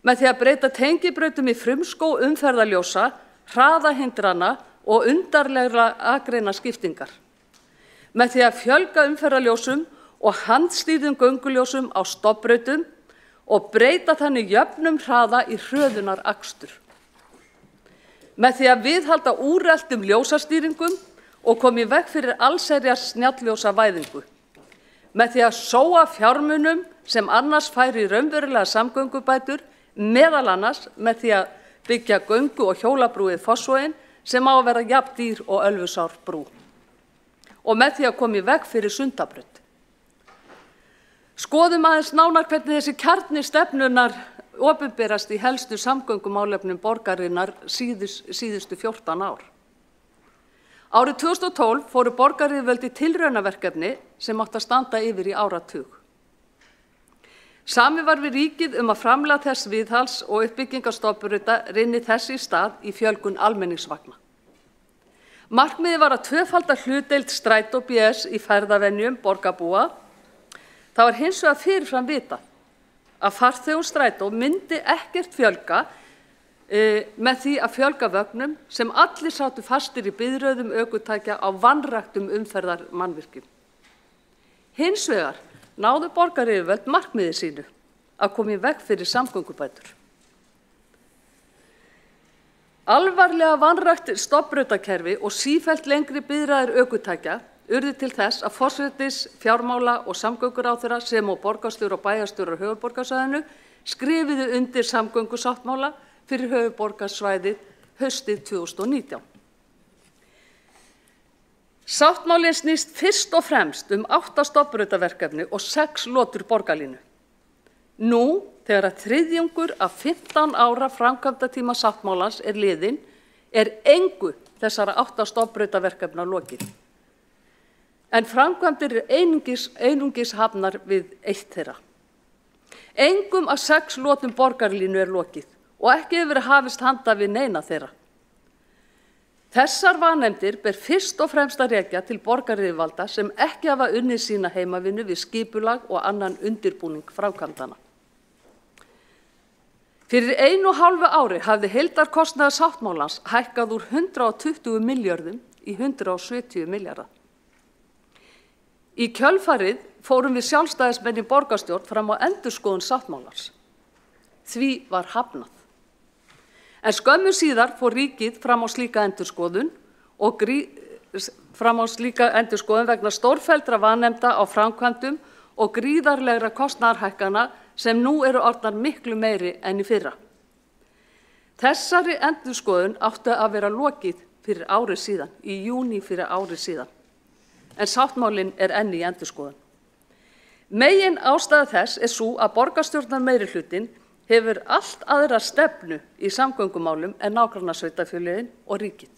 með því að breyta tengibrautum í frumskó umferðarljósa, hraðahindrana og undarlegra akreina skiptingar. Með því að fjölga umferðarljósum og handstýrðum gönguljósum á stofnbrautum og breyta þannig jöfnum hraða í hröðunarakstur. Með því að viðhalda úreltum ljósastýringum og koma í veg fyrir allsherjar snjallljósavæðingu. Með því að sóa fjármunum sem annars færi í raunverulega samgöngubætur, meðal annars með því að byggja göngu- og hjólabrúið Fossvoginn sem á að vera jafn dýr og Ölfusárbrú. Og með því að koma í veg fyrir Sundabraut. Skoðum aðeins nánar hvernig þessi kjarni stefnunar opinberast í helstu samgöngumálefnum borgarinnar síðustu 14 ár. Árið 2012 fóru borgaryfirvöld í tilraunaverkefni sem átti að standa yfir í áratug. Samið var við ríkið að framlag þess viðhalds og uppbyggingar stofnbrauta rynni þess í stað í fjölgun almenningsvagna. Markmiðið var að tvöfalda hlutdeild strætó BS í ferðavenjum borgarbúa. Það var hins vegar fyrirfram vitað að farþegum strætó myndi ekkert fjölga með því að fjölga vögnum sem allir sátu fastir í biðröðum ökutækja á vanræktum umferðarmannvirkjum. Hins vegar náðu borgaryfirvöld markmiði sínu að koma í veg fyrir samgöngubætur. Alvarlega vanrækt stofnbrautakerfi og sífellt lengri biðraðir ökutækja urðu til þess að forsætis, fjármála og samgönguráðherra sem og borgarstjóri og bæjarstjóri á höfuðborgarsvæðinu skrifuðu undir samgöngusáttmála fyrir höfuðborgarsvæðið haustið 2019. Sáttmálinn snýst fyrst og fremst 8 stofnbrautaverkefni og 6 lotur borgarlínu. Nú, þegar að þriðjungur af 15 ára framkvæmdatíma sáttmálans liðinn, engu þessara 8 stofnbrautaverkefna lokið. En framkvæmdir einungis hafnar við 1 þeirra. Engum af 6 lotum borgarlínu lokið og ekki hefur verið hafist handa við neina þeirra. Þessar vanefndir ber fyrst og fremst að rekja til borgaryfirvalda sem ekki hafa unnið sína heimavinnu við skipulag og annan undirbúning framkvæmdanna. Fyrir 1,5 ári hafði heildarkostnaður sáttmálans hækkað úr 120 milljörðum í 170 milljarða. Í kjölfarið fórum við sjálfstæðismenn í borgarstjórn fram á endurskoðun sáttmálans. Því var hafnað. En skömmu síðar fór ríkið fram á slíka endurskoðun vegna stórfelldra vanefnda á framkvæmdum og gríðarlegra kostnaðarhækkana sem nú eru orðnar miklu meiri en í fyrra. Þessari endurskoðun átti að vera lokið fyrir ári síðan, í júní fyrir ári síðan. En sáttmálinn enn í endurskoðun. Megin ástæða þess sú að borgarstjórnar meirihlutinn hefur allt aðra stefnu í samgöngumálum en nágrannasveitarfélögin og ríkið.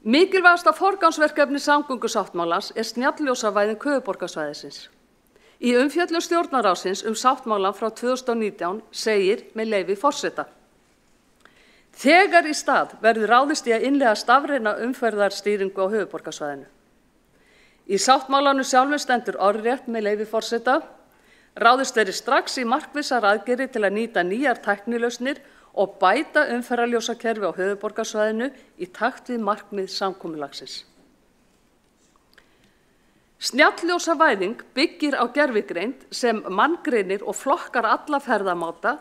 Mikilvægasta forgangsverkefni samgöngusáttmálans snjallljósavæðing höfuðborgarsvæðisins. Í umfjöllun stjórnarráðsins sáttmálann frá 2019 segir með leyfi forseta: Þegar í stað verður ráðist í að innleiða stafræna umferðarstýringu á höfuðborgarsvæðinu. Í sáttmálanum sjálfum stendur orðrétt með leyfi forseta: Ráðist verði strax í markvissar aðgerðir til að nýta nýjar tæknilausnir og bæta umferðarljósakerfi á höfuðborgarsvæðinu í takt við markmið samkomulagsins. Snjallljósavæðing byggir á gervigreind sem manngreinir og flokkar alla ferðamáta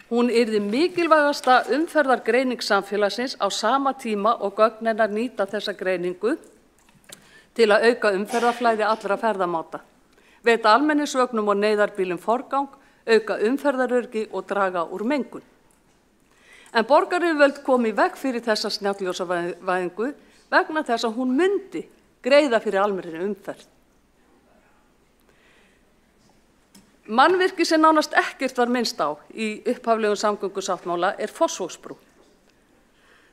Hún yrði mikilvægasta umferðargreining samfélagsins á sama tíma og gögn hennar nýta þessa greiningu til að auka umferðarflæði allra ferðamáta, veita almenningsvögnum og neyðarbílum forgang, auka umferðaröryggi og draga úr mengun. En borgaryfirvöld kom í veg fyrir þessa snjalljósavæðingu vegna þess að hún myndi greiða fyrir almennri umferð. Mannvirki sem nánast ekkert var minnst á í upphaflegum samgöngusáttmála Fossvogsbrú.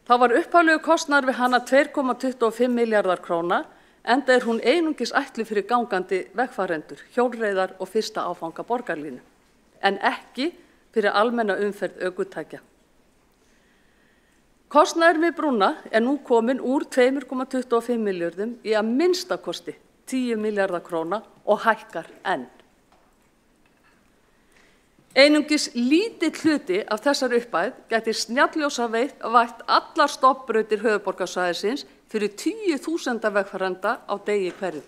Þá var upphaflegur kostnaður við hana 2,25 milljarðar króna, enda hún einungis ætluð fyrir gangandi vegfarendur, hjólreiðar og fyrsta áfanga borgarlínu, en ekki fyrir almenna umferð ökutækja. Kostnaður við brúna nú komin úr 2,25 milljörðum í að minnsta kosti 10 milljarðar króna og hækkar enn. Einungis lítill hluti af þessari upphæð gæti snjalljósavætt allar stofnbrautir höfuðborgarsvæðisins fyrir 10.000 vegfarenda á degi hverjum.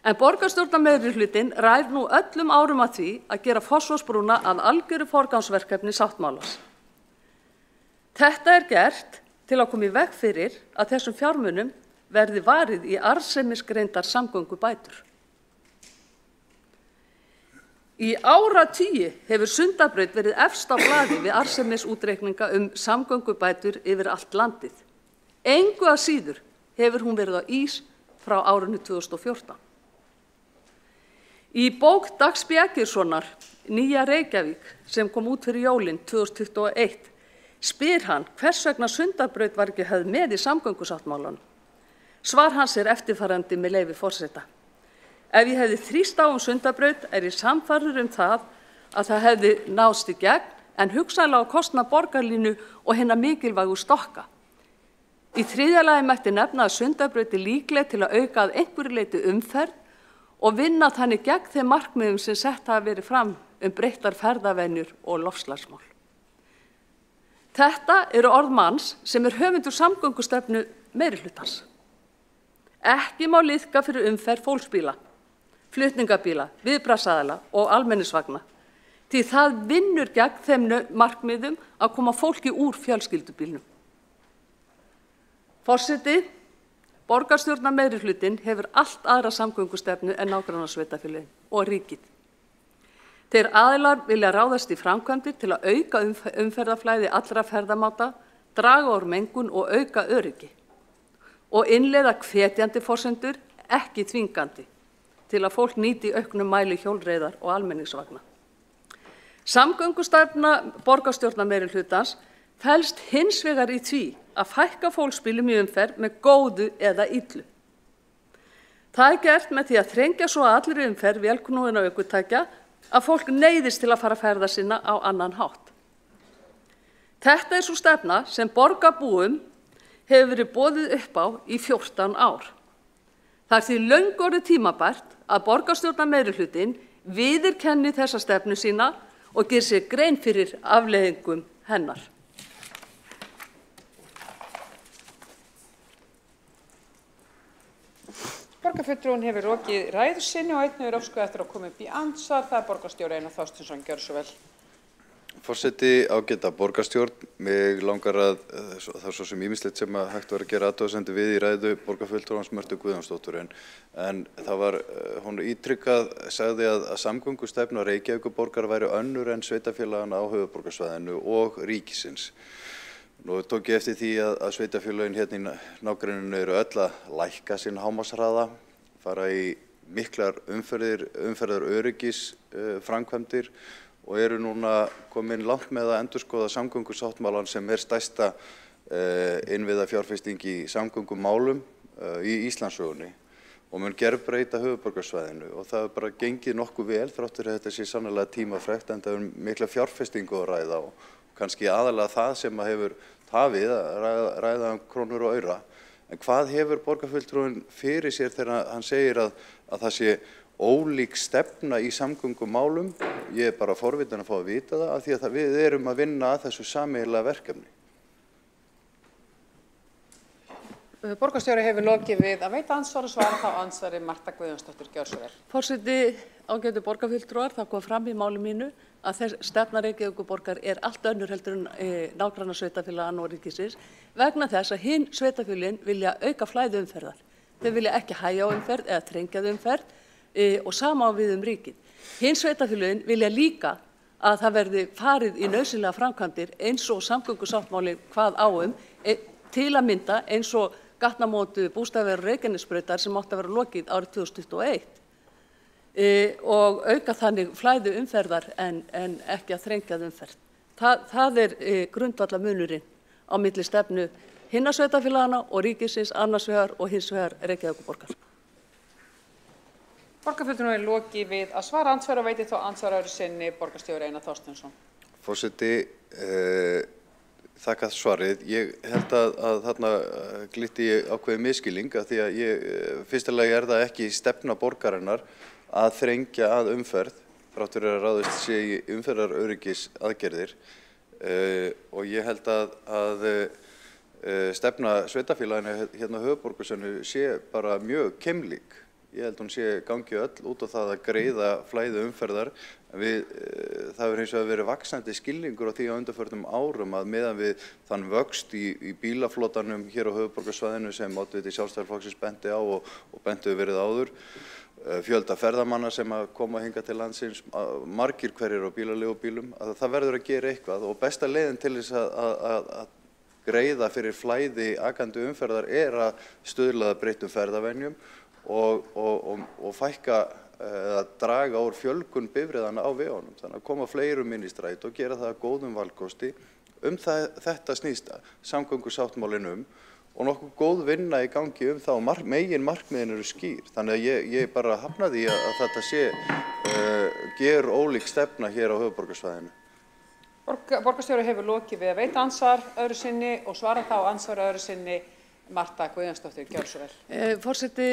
En borgarstjórnarmeirihlutinn rær nú öllum árum að því að gera Fossvogsbrúna að algjöru forgangsverkefni sáttmálans. Þetta gert til að koma í veg fyrir að þessum fjármunum verði varið í arðsemisgreindar samgöngubætur. Í áratugi hefur Sundabraut verið efst á blaði við arðsemisútreikninga samgöngubætur yfir allt landið. Engu að síður hefur hún verið á ís frá árinu 2014. Í bók Dags B. Eggertssonar, Nýja Reykjavík, sem kom út fyrir jólin 2021, spyr hann hvers vegna Sundabraut var ekki höfð með í samgöngusáttmálanum. Svar hans eftirfarandi með leyfi forseta. Ef ég hefði þrýst á Sundabraut ég sannfærður það að það hefði náðst í gegn, en hugsanlega á kostnað borgarlínu og hinna mikilvægu stokka. Í þriðja lagi mætti nefna að Sundabraut líkleg til að auka að einhverju leyti umferð og vinna þannig gegn þeim markmiðum sem sett hafa verið fram breyttar ferðavenjur og loftslagsmál. Þetta orð manns sem höfundur samgöngustefnu meirihlutans. Ekki má liðka fyrir umferð fólksbíla, flutningabíla, viðbragðsaðila og almenningsvagna, því það vinnur gegn þeim markmiðum að koma fólki úr fjölskyldubílnum. Forseti, borgarstjórnarmeirihlutinn hefur allt aðra samgöngustefnu en nágrannasveitarfélögin og ríkið. Þeir aðilar vilja ráðast í framkvæmdir til að auka umferðarflæði allra ferðamáta, draga úr mengun og auka öryggi og innleiða hvetjandi forsendur, ekki þvingandi, til að fólk nýti í auknum mæli hjólreiðar og almenningsvagna. Samgöngustefna borgarstjórnarmeirihlutans felst hins vegar í því að fækka fólksbílum í umferð með góðu eða illu. Það gert með því að þrengja svo að allri umferð vélknúinna ökutækja að fólk neyðist til að fara ferða sinna á annan hátt. Þetta sú stefna sem borgarbúum hefur verið boðið upp á í 14 ár. Það því löngu orðið tímabært að borgarstjórnarmeirihlutinn viðurkenni þessa stefnu sína og geri sér grein fyrir afleiðingum hennar. Borgarfulltrúinn hefur lokið ræðu sinni og einnig óskað eftir að koma upp í andsvar. Það borgarstjóri Einar Þorsteinsson, gjörðu svo vel. Forseti, ágæta borgarstjórn, mig langar að það svo sem ýmislegt sem hægt var að gera athugasemdir við í ræðu borgarfulltrúans Mörtu Guðjónsdóttur, en það var, hún ítrykkað, sagði að samgöngustefna Reykjavíkurborgar væri önnur en sveitarfélagana á höfuðborgarsvæðinu og ríkisins. Nú tók ég eftir því að sveitarfélögin hérna í nágrenninu eru öll að lækka sinn hámarkshraða, fara í miklar umferðaröryggis framkvæmdir og eru núna komin langt með að endurskoða samgöngusáttmálann sem stærsta innviðafjárfesting í samgöngumálum í Íslandssögunni og mun gerbreyta höfuðborgarsvæðinu og það bara gengið nokkuð vel þrátt fyrir að þetta sé sannarlega tímafrekt enda mikla fjárfestingu að ræða og kannski aðalega það sem hefur tafið að ræða krónur og aura. En hvað hefur borgarfulltrúinn fyrir sér þegar hann segir að það sé ólík stefna í samgöngumálum? Ég bara forvitin að fá að vita það af því að við erum að vinna að þessu sameiginlega verkefni. Borgarstjóri hefur lokið við að veita ansvar og svara þá ansvari Marta Guðjónsdóttir, gjörðu svo vel. Forseti, ágætu borgarfulltrúar, það kom fram í máli mínu að stefna Reykjavíkurborgar allt önnur heldur en nágrannasveitarfélaganna og ríkisins vegna þess að hinn sveitarfélögin vilja auka flæði umferðar. Þau vilja ekki hægja á umferð eða þrengja umferð og sama á við ríkið. Hinn sveitarfélögin vilja líka að það verði farið í nauðsynlegar framkvæmdir eins og samgöngusáttmáli kvað á til að mynda eins og gatnamót Bústaðavegar og Reykjanesbrautar sem átti að vera lokið árið 2021 og auka þannig flæði umferðar en ekki að þrengja umferð. Það grundvallarmunurinn á milli stefnu hinna sveitarfélaganna og ríkisins annars vegar og hins vegar Reykjavíkurborgar. Borgarfulltrúi er lokið við að svara andsvar og veitir þó andsvar öðru sinni borgarstjóri Einar Þorsteinsson. Forseti, þakka svarið. Ég held að þarna glitti ég ákveðið misskilning að því að fyrstulega það ekki stefna borgarinnar að þrengja að umferð þrátt fyrir að ráðist sé í umferðaröryggis aðgerðir og ég held að stefna sveitarfélaginu hérna á höfuðborgarsvæðinu sé bara mjög keimlík. Ég held hún sé gangi öll út á það að greiða flæði umferðar. Það hefur hins vegar verið vaxandi skilningur á því á undanförnum árum að meðan við þann vöxt í bílaflotanum hér á höfuðborgarsvæðinu sem oddviti Sjálfstæðisflokksins benti á og benti verið áður, fjölda ferðamanna sem að koma hingað til landsins, margir hverjir á bílaleigubílum, að það verður að gera eitthvað og besta leiðin til þess að greiða fyrir flæði akandi umferðar að stuðla að breyttum ferðavenjum og fækka að draga úr fjölgun bifreiðanna á vegunum. Þannig að koma fleirum inn í strætó og gera það að góðum valkosti. Þetta snýst samgöngusáttmálinn og nokkuð góð vinna í gangi það og megin markmiðin eru skýr. Þannig að ég bara hafna því að þetta sé gerólík stefna hér á höfuðborgarsvæðinu. Borgarstjóri hefur lokið við að veita andsvar öðru sinni og svara þá andsvar öðru sinni Marta Guðjónsdóttir, gjörðu svo vel. Forseti,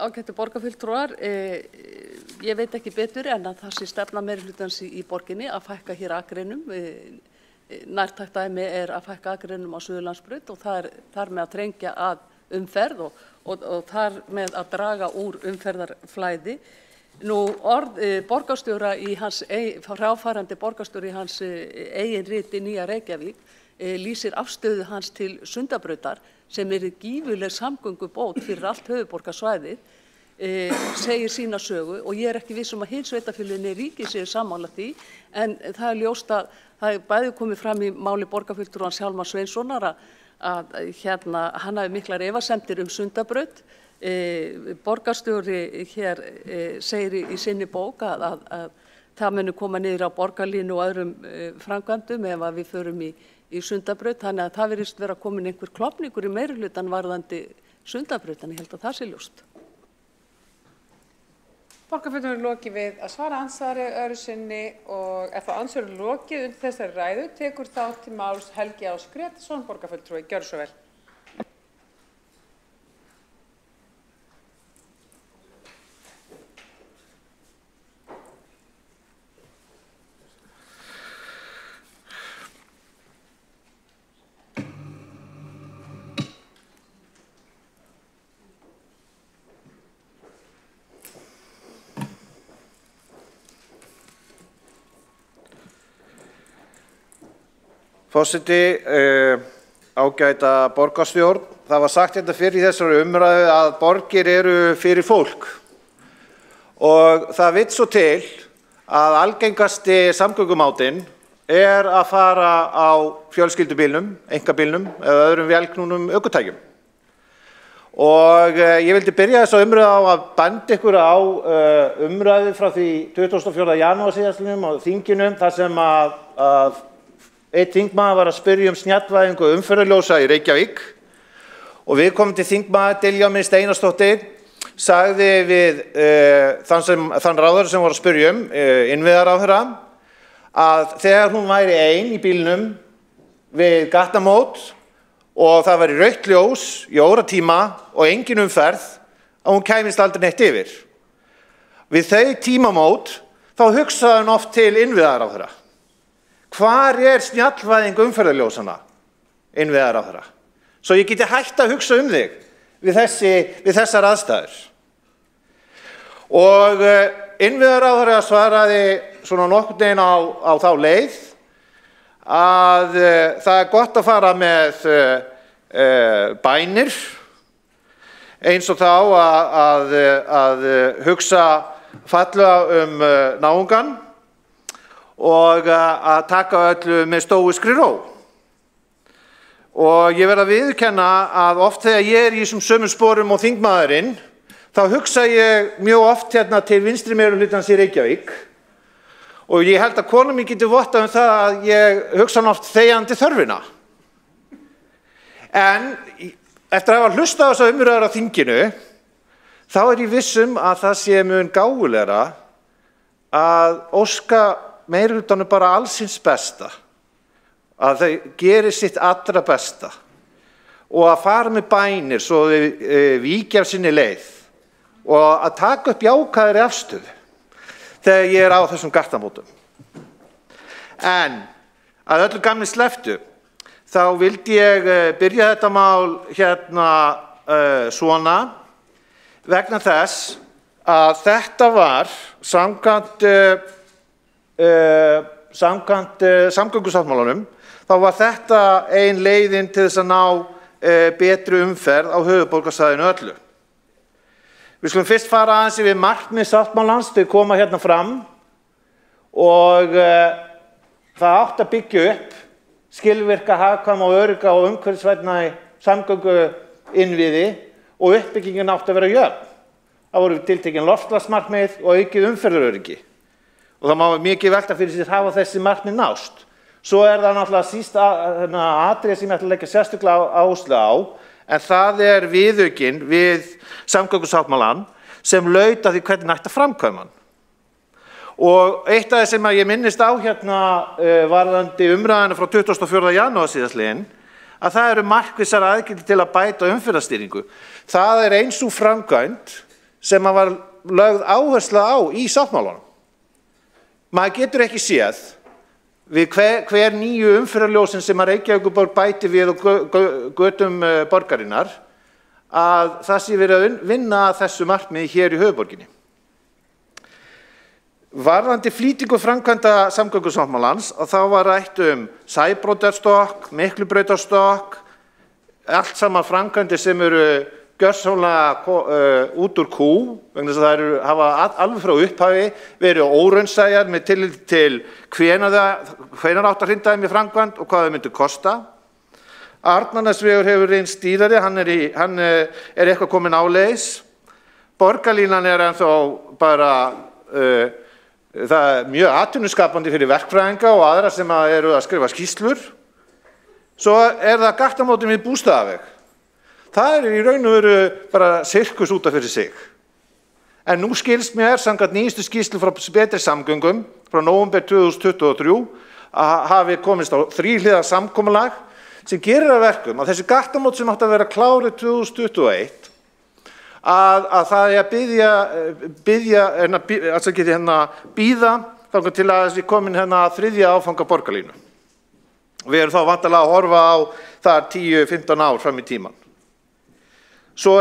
ágætu borgarfulltrúar, ég veit ekki betur en að það sé stefna meirihlutans í borginni að fækka hér akreinum. Nærtækt dæmi að fækka akreinum á Suðurlandsbraut og þar með að þrengja að umferð og þar með að draga úr umferðarflæði. Orð borgarstjóra fráfarandi borgarstjóri í hans eigin riti Nýja Reykjavík lýsir afstöðu hans til Sundabrautar sem gífurleg samgöngubót fyrir allt höfuðborgarsvæðið, segir sína sögu og ég ekki viss að hin sveitarfélögin ríkið séu sammála því en það ljóst að það bæði komið fram í máli borgarfulltrúans Hjálmars Sveinssonar að hann hafi miklar efasemdir Sundabraut. Borgarstjóri hér segir í sinni bók að það muni koma niður á borgarlínu og öðrum framkvæmdum ef við förum í Sundabraut, þannig að það virðist vera komin einhver klofningur í meirihlutann varðandi Sundabraut, en ég held að það sé ljóst. Borgarfulltrúi er lokið við að svara andsvari öðru sinni og þá andsvari lokið undir þessari ræðu tekur þá til máls Helgi Ás Grétarsson, borgarfulltrúi, gjörðu svo vel. Forseti, ágæta borgarstjórn, það var sagt hérna fyrir þessari umræðu að borgir eru fyrir fólk og það vill svo til að algengasti samgöngumátinn að fara á fjölskyldubílnum, einkabílnum eða öðrum vélknúnum ökutækjum. Og ég vildi byrja þessa umræðu á að benda ykkur á umræðu frá því 24. janúar síðastliðnum á þinginu þar sem að einn þingmaður var að spyrja snjallvæðingu umferðarljósa í Reykjavík og viðkomandi þingmaður Diljá Mist Einarsdóttir sagði við þann ráðherra sem var að spyrja innviðaráðherra að þegar hún væri ein í bílnum við gatnamót og það væri rautt ljós í óratíma og engin umferð að hún kæmist aldrei neitt yfir. Við þau tímamót þá hugsaði hann oft til innviðaráðherra. Hvar snjallvæðing umferðarljósanna, innviðaráðherra? Svo ég geti hætt að hugsa þig við þessar aðstæður. Og innviðaráðherra svaraði svona nokkurn veginn á þá leið að það er gott að fara með bænir eins og þá að hugsa fallega náungan og að taka öllu með stóískri ró. Og ég verð að viðurkenna að oft þegar ég er í þessum sömu sporum og þingmaðurinn, þá hugsa ég mjög oft hérna til vinstri meirihlutans í Reykjavík og ég held að kona mín geti vottað það að ég hugsa hann oft þegjandi þörfina. En eftir að hafa hlustað á þessa umræður á þinginu, þá er ég vissum að það sé mun gáfulegra að óska meirihlutanum bara allsins besta, að þau gerir sitt allra besta og að fara með bænir svo þau víkja af sinni leið og að taka upp jákvæðri afstöðu þegar ég er á þessum gattamótum. En að öllu gamni slepptu, þá vildi ég byrja þetta mál hérna svona vegna þess að þetta var samkvæmt samgöngusáttmálanum, þá var þetta ein leiðin til þess að ná betri umferð á höfuðborgarsvæðinu öllu. Við skulum fyrst fara aðeins yfir markmið sáttmálans, þau koma hérna fram og það átti að byggja upp skilvirka, hagkvæma og örugga og umhverfisvænna samgönguinnviði og uppbyggingin átti að vera jöfn. Það voru tiltekin loftslagsmarkmið og aukið umferðaröryggi. Og það má mikið velta fyrir sér hafa þessi markmið nást. Svo er það náttúrulega sísta atriði sem ég ætla að leggja sérstaklega áherslu á, en það er viðaukinn við samgöngusáttmálann sem laut að því hvernig ætti að framkvæma hann. Og eitt af það sem ég minnist á hérna varðandi umræðuna frá 24. janúar síðastliðinn, að það eru markvissar aðgerðir til að bæta umferðarstýringu. Það er eins og framkvæmd sem var lögð áhersla á í sáttmálanum. Maður getur ekki séð við hver nýju umferðarljósin sem að Reykjavíkurborg bæti við og götum borgarinnar að það sé verið að vinna að þessu markmiði hér í höfuðborginni. Varðandi flýtingu framkvæmda samgöngusáttmálans og þá var rætt Sæbrautarstokk, Miklubrautarstokk, allt saman framkvæmdir sem eru gjörsamlega út úr kú, vegna þess að það hafa alveg frá upphafi verið óraunsæjar með tillit til hvenær átt að hrinda þeim í framkvæmd og hvað það myndi kosta. Arnarnesvegur hefur reynst dýrari, hann er eitthvað kominn áleiðis. Borgarlínan er ennþá bara það er mjög atvinnuskapandi fyrir verkfræðinga og aðra sem eru að skrifa skýrslur. Svo er það gattamótin við Bústaðaveg. Það er í raun og veru bara sirkus út af fyrir sig. En nú skilst mér samkvæmt nýjustu skýrslu frá Betri samgöngum frá nóvember 2023 að hafi komist á þríhliða samkomulag sem gerir að verkum að þessi gattamót sem átti að vera klárið 2021 að það er að bíða þangað til að þessi komin hérna þriðja áfanga borgarlínu. Við erum þá væntanlega að horfa á það 10-15 ár fram í tímann. Svo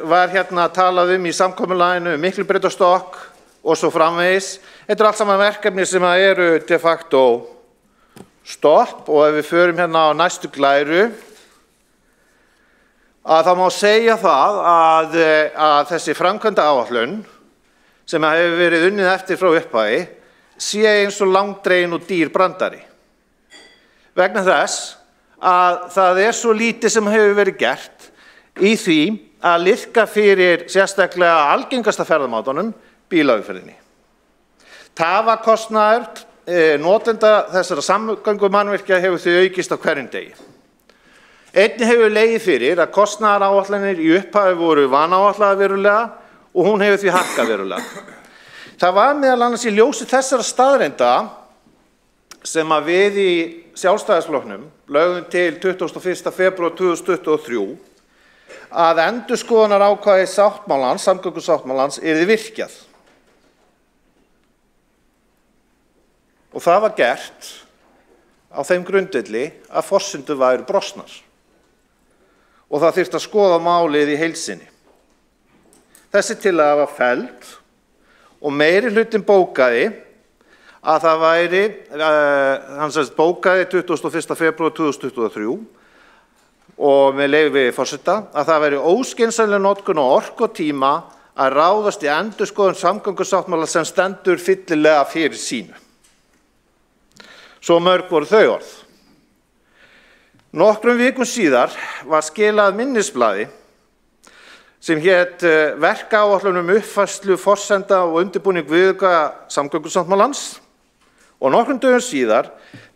var hérna talað í samkomulaginu Miklubrautarstokk og svo framvegis. Þetta er allt saman verkefni sem eru de facto stopp og ef við förum hérna á næstu glæru að það má segja það að þessi framkvæmdaáætlun sem hefur verið unnið eftir frá upphafi sé eins og langdregin og dýr brandari. Vegna þess að það er svo lítið sem hefur verið gert í því að liðka fyrir sérstaklega algengasta ferðamátanum bílaumferðinni. Tafakostnaður notenda þessara samgöngumannvirkja hefur þau aukist á hverjum degi. Einnig hefur legið fyrir að kostnaðaráætlanir í upphafi voru vanáætlaðar verulega og hún hefur því hækkað verulega. Það var meðal annars í ljósi þessara staðreynda sem að við í Sjálfstæðisflokknum lögðum til 21. febrúar 2023 að endurskoðunarákvæði sáttmálans, samgöngusáttmálans, yrði virkjað. Og það var gert á þeim grundvelli að forsendur væru brostnar. Og það þyrfti að skoða málið í heild sinni. Þessi tillaga var felld og meirihlutinn bókaði að það væri, hann bókaði 21. febrúar 2023 og með leyfi forseta, að það væri óskynsamleg notkun á orku og tíma að ráðast í endurskoðun samgöngusáttmála sem stendur fyllilega fyrir sínu. Svo mörg voru þau orð. Nokkrum vikum síðar var skilað minnisblaði sem hét verkáætlun uppfærslu forsenda og undirbúning viðauka samgöngusáttmálans og nokkrum dögum síðar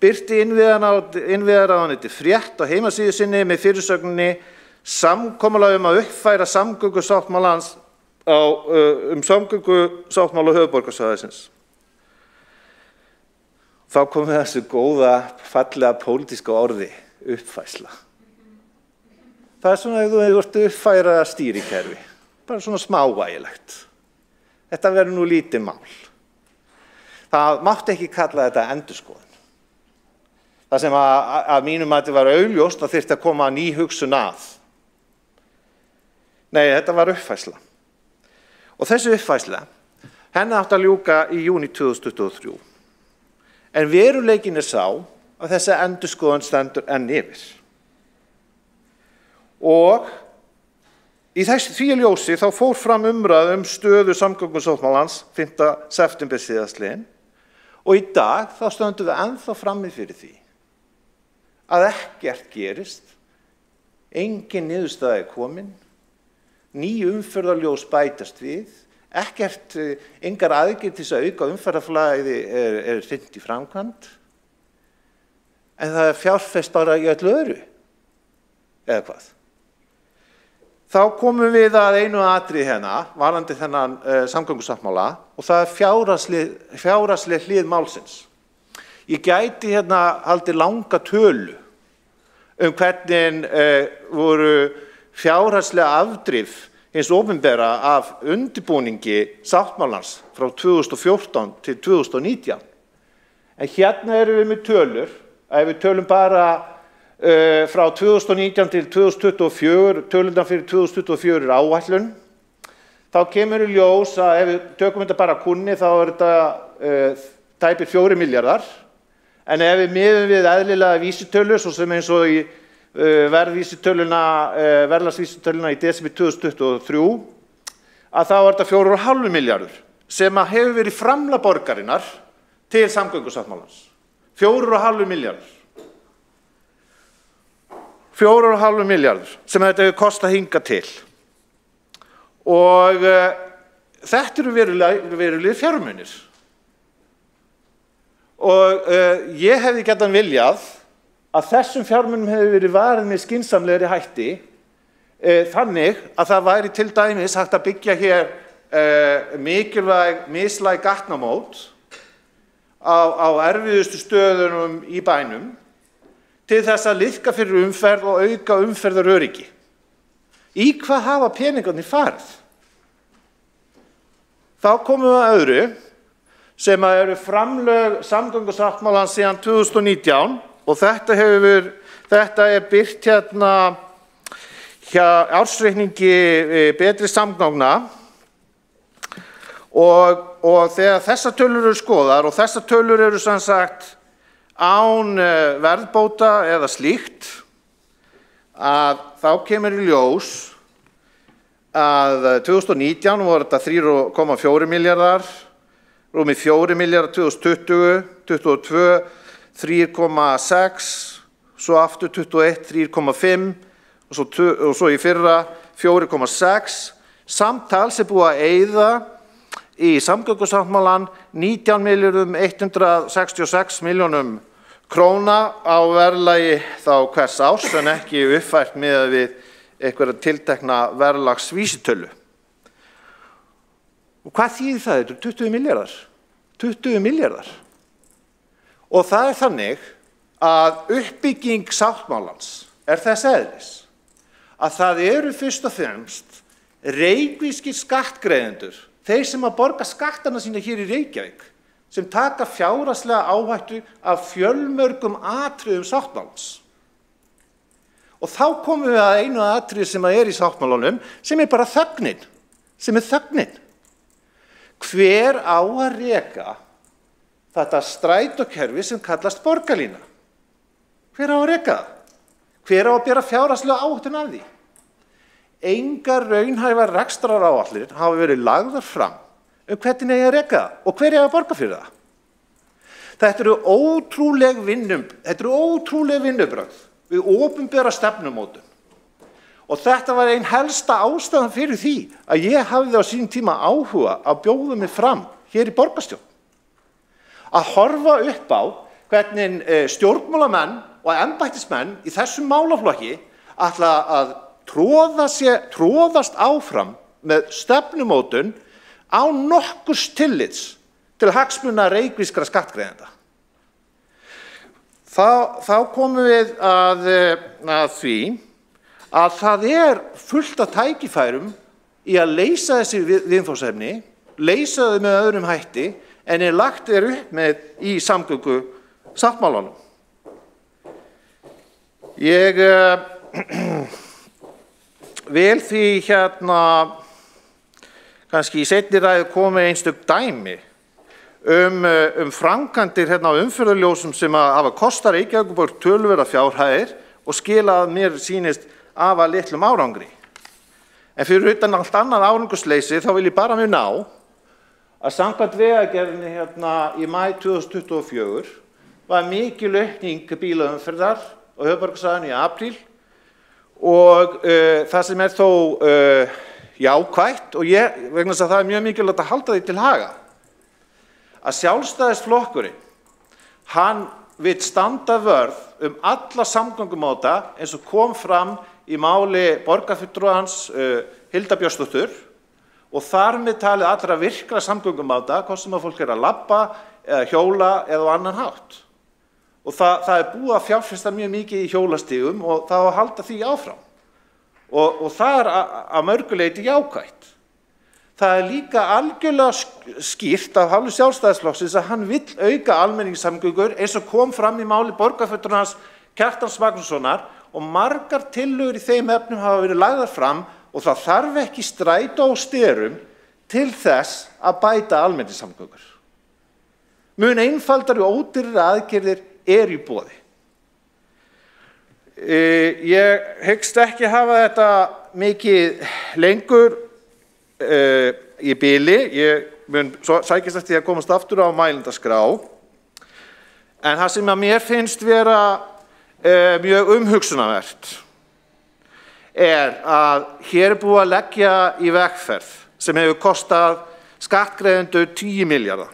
birti innviðaráðuneyti frétt á heimasíðu sinni með fyrirsögninni samkomulag að uppfæra samgöngusáttmálans samgöngusáttmála höfuðborgarsvæðisins. Þá kom þessu góða, fallega pólitíska orði, uppfærsla. Það er svona að þú ert uppfæra stýrikerfi, bara svona smávægilegt. Þetta verður nú lítið mál. Það mátti ekki kalla þetta endurskoðun. Það sem að mínum mati var augljóst að þyrfti að koma ný hugsun að. Nei, þetta var uppfærsla. Og þessi uppfærsla, henni átti að ljúka í júní 2023. En veruleikinn sá að þessi endurskoðun stendur enn yfir. Og í því ljósi þá fór fram umræða stöðu samgöngusáttmálans 5. september síðastliðinn og í dag þá stöndum við ennþá frammi fyrir því að ekkert gerist, engin niðurstaða er komin, ný umferðarljós bætast við, engar aðgerðir til að auka umferðarflæði er hrint í framkvæmd, en það er fjárfest bara í öllu öðru, eða hvað? Þá komum við að einu atriði hérna, varðandi þennan samgöngusáttmála og það er fjárhagsleg hlið málsins. Ég gæti hérna haldið langa tölu hvernig voru fjárhagslega afdrif hins opinbera af undirbúningi sáttmálans frá 2014 til 2019. En hérna erum við með tölur, ef við tölum bara frá 2019 til 2024, tölurnar fyrir 2024 áætlun, þá kemur í ljós að ef við tökum þetta bara kunni þá er þetta tæpir 4 milljarðar, en ef við miðum við eðlilega vísitölu, svo sem eins og í verðlagsvísitöluna í desember 2023, að þá er þetta 4,5 milljarður sem að hefur verið framlag borgarinnar til samgöngusáttmálans. 4,5 milljarður. 4,5 milljarður sem þetta hefur kostað hingað til. Og þetta eru verulegir fjármunir. Og ég hefði gjarnan viljað að þessum fjármunum hefur verið varið með skynsamlegri hætti, þannig að það væri til dæmis hægt að byggja hér mikilvæg mislæg gatnamót á erfiðustu stöðunum í bænum til þess að liðka fyrir umferð og auka umferðaröryggi. Í hvað hafa peningarnir farið? Þá komum við að öðru sem eru framlög samgöngusáttmálans síðan 2019 og þetta er birt hérna hjá ársreikningi Betri samgangna og þegar þessar tölur eru skoðar og þessar tölur eru sem sagt án verðbóta eða slíkt, að þá kemur í ljós að 2019 voru þetta 3,4 milljarðar, rúmið 4 milljarðar 2020, 2022 3,6, svo aftur 21 3,5 og svo í fyrra 4,6, samtals er búið að eyða í samgöngusáttmálan 19.166 milljónum króna á verðlagi þá hvers árs en ekki uppfært miðað við einhverja tiltekna verðlagsvísitölu. Og hvað þýðir það? Þetta eru 20 milljarðar. 20 milljarðar. Og það er þannig að uppbygging sáttmálans er þess eðlis að það eru fyrst og fremst reykvískir skattgreiðendur, þeir sem að borga skattana sína hér í Reykjavík, sem taka fjárhagslega áhættu af fjölmörgum atriðum sáttmálans. Og þá komum við að einu atriði sem er í sáttmálanum, sem er bara þögnin, Hver á að reka þetta strætókerfi sem kallast borgarlína. Hver á að reka það? Hver á að bera fjárhagslega áhættuna af því? Engar raunhæfar rekstraráætlanir hafa verið lagðar fram hvernig eigi að reka það og hver eigi að borga fyrir það. Þetta eru ótrúleg vinnubrögð við opinbera stefnumótun. Og þetta var ein helsta ástæðan fyrir því að ég hafði á sínum tíma áhuga að bjóða mig fram hér í borgarstjórn. Að horfa upp á hvernig stjórnmálamenn og embættismenn í þessum málaflokki ætla að tróðast áfram með stefnumótun án nokkurs tillits til hagsmuna reykvískra skattgreiðenda. Þá komum við að því að það fullt af tækifærum í að leysa þessi viðfangsefni, leysa þau með öðrum hætti en lagt upp með í samgöngusáttmálanum. Ég vil því kannski í seinni ræðu komið einstök dæmi framkvæmdir á umferðarljósum sem hafa kostað Reykjavíkurborg töluverðar fjárhæðir og skilað mér sýnist afar litlum árangri. En fyrir utan allt annað árangursleysi þá vil ég bara minna á að samkvæmt vegagerðinni í maí 2024 var mikil aukning bílaumferðar á höfuðborgarsvæðinu í apríl og það sem þó jákvætt og vegna þess að það mjög mikilvægt að halda því til haga að Sjálfstæðisflokkurinn hann vill standa vörð alla samgöngumáta eins og kom fram í máli borgarfulltrúans Hildar Björnsdóttur og þar með talið allra virkra samgöngumáta, hvort sem að fólk að labba eða hjóla eða á annan hátt. Og það búið að fjárfesta mjög mikið í hjólastígum og það að halda því áfram. Og það að mörgu leyti jákvætt. Það líka algjörlega skýrt af hálfu Sjálfstæðisflokksins að hann vill auka almenningssamgöngur eins og kom fram í máli borgarfulltrúans Kjartans Magnússonar og margar tillögur í þeim efnum hafa verið lagðar fram og það þarf ekki strætó og styrum til þess að bæta almenningssamgöngur. Mun einfaldari og ódýrari aðgerðir í boði. Ég hyggst ekki hafa þetta mikið lengur í bili. Ég mun sækjast eftir að komast aftur á mælendaskrá. En það sem að mér finnst vera mjög umhugsunarvert að hér búið að leggja í vegferð sem hefur kostað skattgreiðendur 10 milljarða.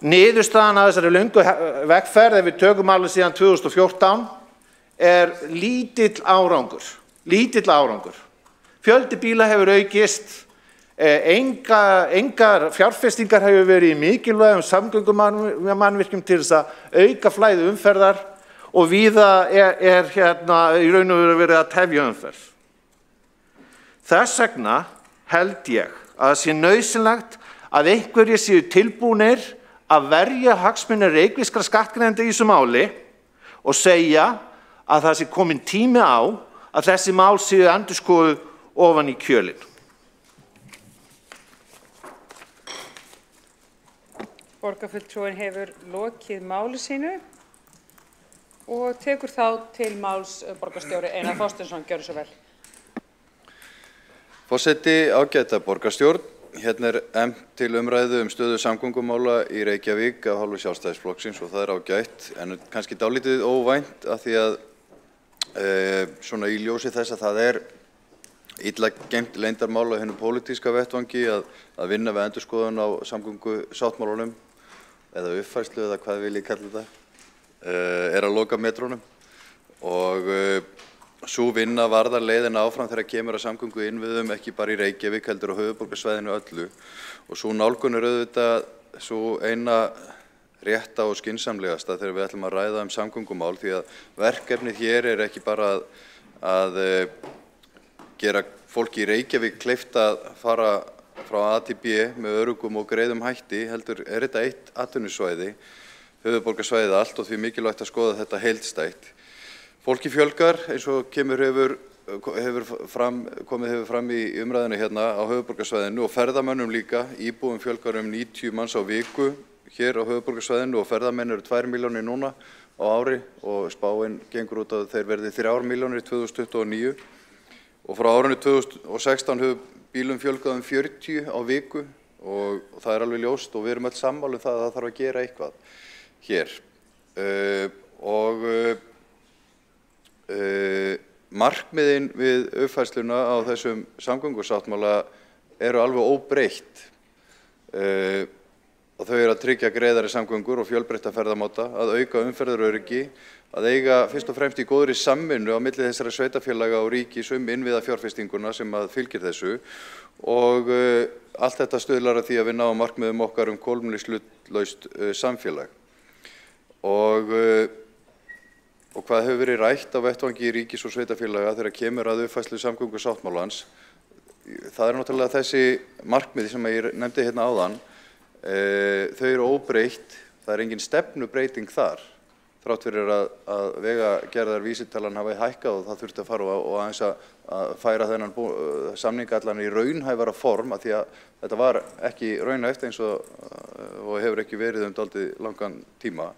Niðurstaðan af þessari löngu vegferð, ef við tökum alveg síðan 2014, lítill árangur. Fjöldi bíla hefur aukist, engar fjárfestingar hefur verið í mikilvægum samgöngumannvirkjum til þess að auka flæði umferðar og víða í raun og veru verið að tefja umferð. Þess vegna held ég að það sé nauðsynlegt að einhverjir séu tilbúnir að verja hagsmuni reykvískra skattgreiðenda í þessu máli og segja að það sé kominn tími á að þessi mál séu endurskoðuð ofan í kjölinn. Borgarfulltrúinn hefur lokið máli sínu og tekur þá til máls borgarstjóri Einar Þorsteinsson. Gjörðu svo vel. Forseti, ágæta borgarstjórn. Hérna efnt til umræðu stöðu samgöngumála í Reykjavík af hálfu Sjálfstæðisflokksins og það ágætt, en kannski dálítið óvænt af því að svona í ljósi þess að það illa geymt leyndarmál á hinu pólitíska vettvangi að vinna við endurskoðun á samgöngusáttmálunum eða uppfærslu eða hvað vil ég kalla þetta, að loka metrónum og sú vinna varðar leiðina áfram þegar kemur að samgöngu innviðum ekki bara í Reykjavík heldur á höfuðborgarsvæðinu öllu og sú nálgun auðvitað sú eina rétta og skynsamlegasta þegar við ætlum að ræða samgöngumál því að verkefnið hér ekki bara að gera fólki í Reykjavík kleift að fara frá A til B með öruggum og greiðum hætti heldur þetta eitt atvinnusvæði, höfuðborgarsvæðið allt og því mikilvægt að skoða þetta heildstætt. Fólki fjölgar eins og komið hefur fram í umræðinu hérna á höfuðborgarsvæðinu og ferðamönnum líka, íbúum fjölgar 90 manns á viku hér á höfuðborgarsvæðinu og ferðamenn eru 2 milljónir núna á ári og spáin gengur út að þeir verði 3 milljónir í 2029 og frá árinu 2016 hefur bílum fjölgað 40 á viku og það er alveg ljóst og við erum öll sammála það að það þarf að gera eitthvað hér. Markmiðin við uppfærsluna á þessum samgöngusáttmála eru alveg óbreytt og þau eru að tryggja greiðari samgöngur og fjölbreytta ferðamáta, að auka umferðaröryggi, að eiga fyrst og fremst í góðri samvinnu á milli þessara sveitarfélaga og ríkis innviðafjárfestinguna sem að fylgir þessu og allt þetta stuðlar að því að við náum markmiðum okkar kolefnishlutlaust samfélag. Og hvað hefur verið rætt á vettvangi ríkis og sveitarfélaga þegar kemur að uppfærslu samgöngusáttmálans? Það er náttúrulega þessi markmið sem ég nefndi hérna áðan. Þau eru óbreytt, það er engin stefnubreyting þar, þrátt fyrir að vegagerðar vísitalan hafi hækkað og það þurfti að fara og aðeins að færa þennan samningallan í raunhæfara form, af því að þetta var ekki raunhæft eins og hefur ekki verið dálítið langan tíma.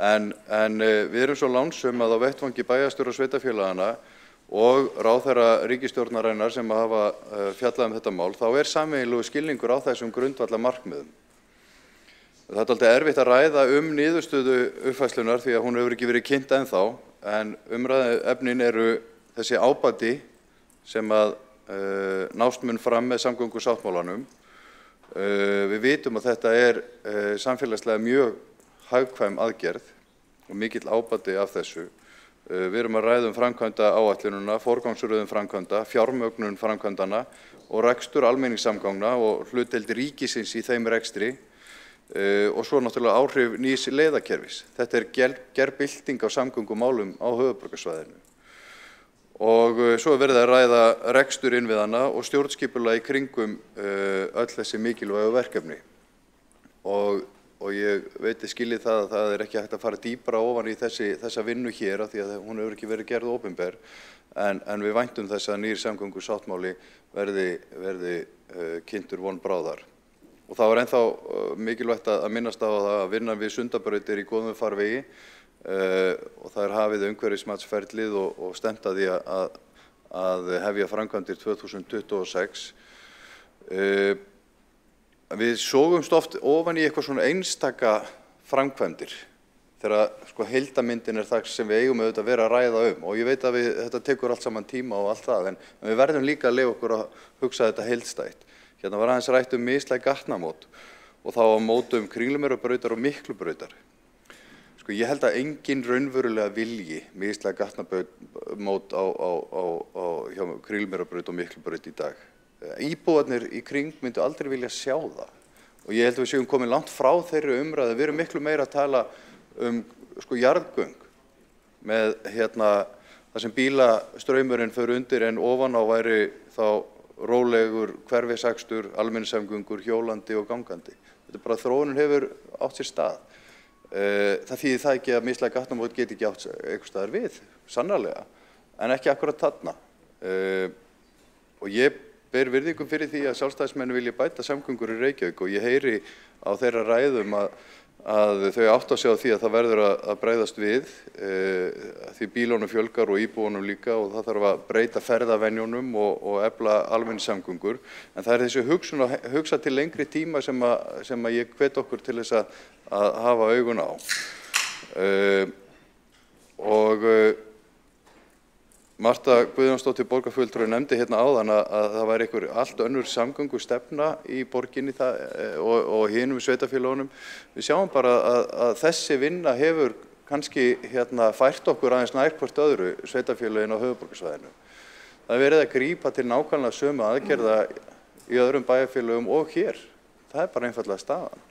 En við erum svo lánsöm að á vettvangi bæjarstjóra sveitarfélagana og ráðherra ríkisstjórnarinnar sem hafa fjallað þetta mál, þá er sameiginlegur skilningur á þessum grundvallar markmiðum. Það er dálítið erfitt að ræða niðurstöðu uppfærslunar því að hún hefur ekki verið kynnt ennþá, en umræðuefnin eru þessi ábati sem að nást mun fram með samgöngusáttmálanum. Við vitum að þetta er samfélagslega mjög hagkvæm aðgerð og mikill ábati af þessu. Við erum að ræða framkvæmda áætlunina, forgangsröðun framkvæmda, fjármögnun framkvæmdana og rekstur almenningssamgangna og hlutdeild ríkisins í þeim rekstri og svo náttúrulega áhrif nýs leiðakerfis. Þetta er gerbylting á samgöngumálum á höfuðborgarsvæðinu. Og svo er verið að ræða rekstur innviðanna og stjórnskipulag í kringum öll þessi mikilvægu verkefni. Og ég veit skiljið það að það er ekki hægt að fara dýpra ofan í þessa vinnu hér af því að hún hefur ekki verið gerð opinber, en við væntum þess að nýr samgöngusáttmáli verði kynntur von bráðar. Og þá er ennþá mikilvægt að minnast á það að vinna við Sundabraut í góðum farvegi og það er hafið umhverfismatsferlið og stefnt að því að hefja framkvæmdir 2026. Við sógumst oft ofan í eitthvað svona einstaka framkvæmdir þegar heildarmyndin er það sem við eigum auðvitað að vera að ræða og ég veit að þetta tekur allt saman tíma og allt það, en við verðum líka að leyfa okkur að hugsa þetta heildstætt. Hérna var aðeins rætt mislæg gatnamót og þá á mótum Kringlumýrarbrautar og Miklubrautar. Ég held að engin raunverulega vilji mislæg gatnamót hjá Kringlumýrarbraut og Miklubraut í dag. Íbúarnir í kring myndu aldrei vilja sjá það og ég held að við séum komin langt frá þeirri umræðu. Við erum miklu meira að tala jarðgöng með það sem bílastraumurinn fer undir en ofan á væri þá rólegur hverfisakstur, almenningssamgöngur, hjólandi og gangandi. Þetta er bara þróunin hefur átt sér stað. Það þýðir það ekki að mislæg gatnamót geti ekki átt einhvers staðar við, sannarlega, en ekki akkurat þarna. Og ég ber virðingum fyrir því að sjálfstæðismenn vilja bæta samgöngur í Reykjavík og ég heyri á þeirra ræðum að þau átta sig á því að það verður að bregðast við því bílunum fjölgar og íbúunum líka og það þarf að breyta ferðavenjunum og efla almenningssamgöngur. En það er þessi hugsun að hugsa til lengri tíma sem að ég hvet okkur til þess að hafa augun á. Marta Guðjónsdóttir borgarfulltrúi nefndi hérna áðan að það væri einhver allt önnur samgöngustefna í borginni og hinum sveitarfélögunum. Við sjáum bara að þessi vinna hefur kannski fært okkur aðeins nær hvort öðru sveitarfélögin á höfuðborgarsvæðinu. Það er verið að grípa til nákvæmlega sömu aðgerða í öðrum bæjarfélögum og hér. Það er bara einfaldlega staðan.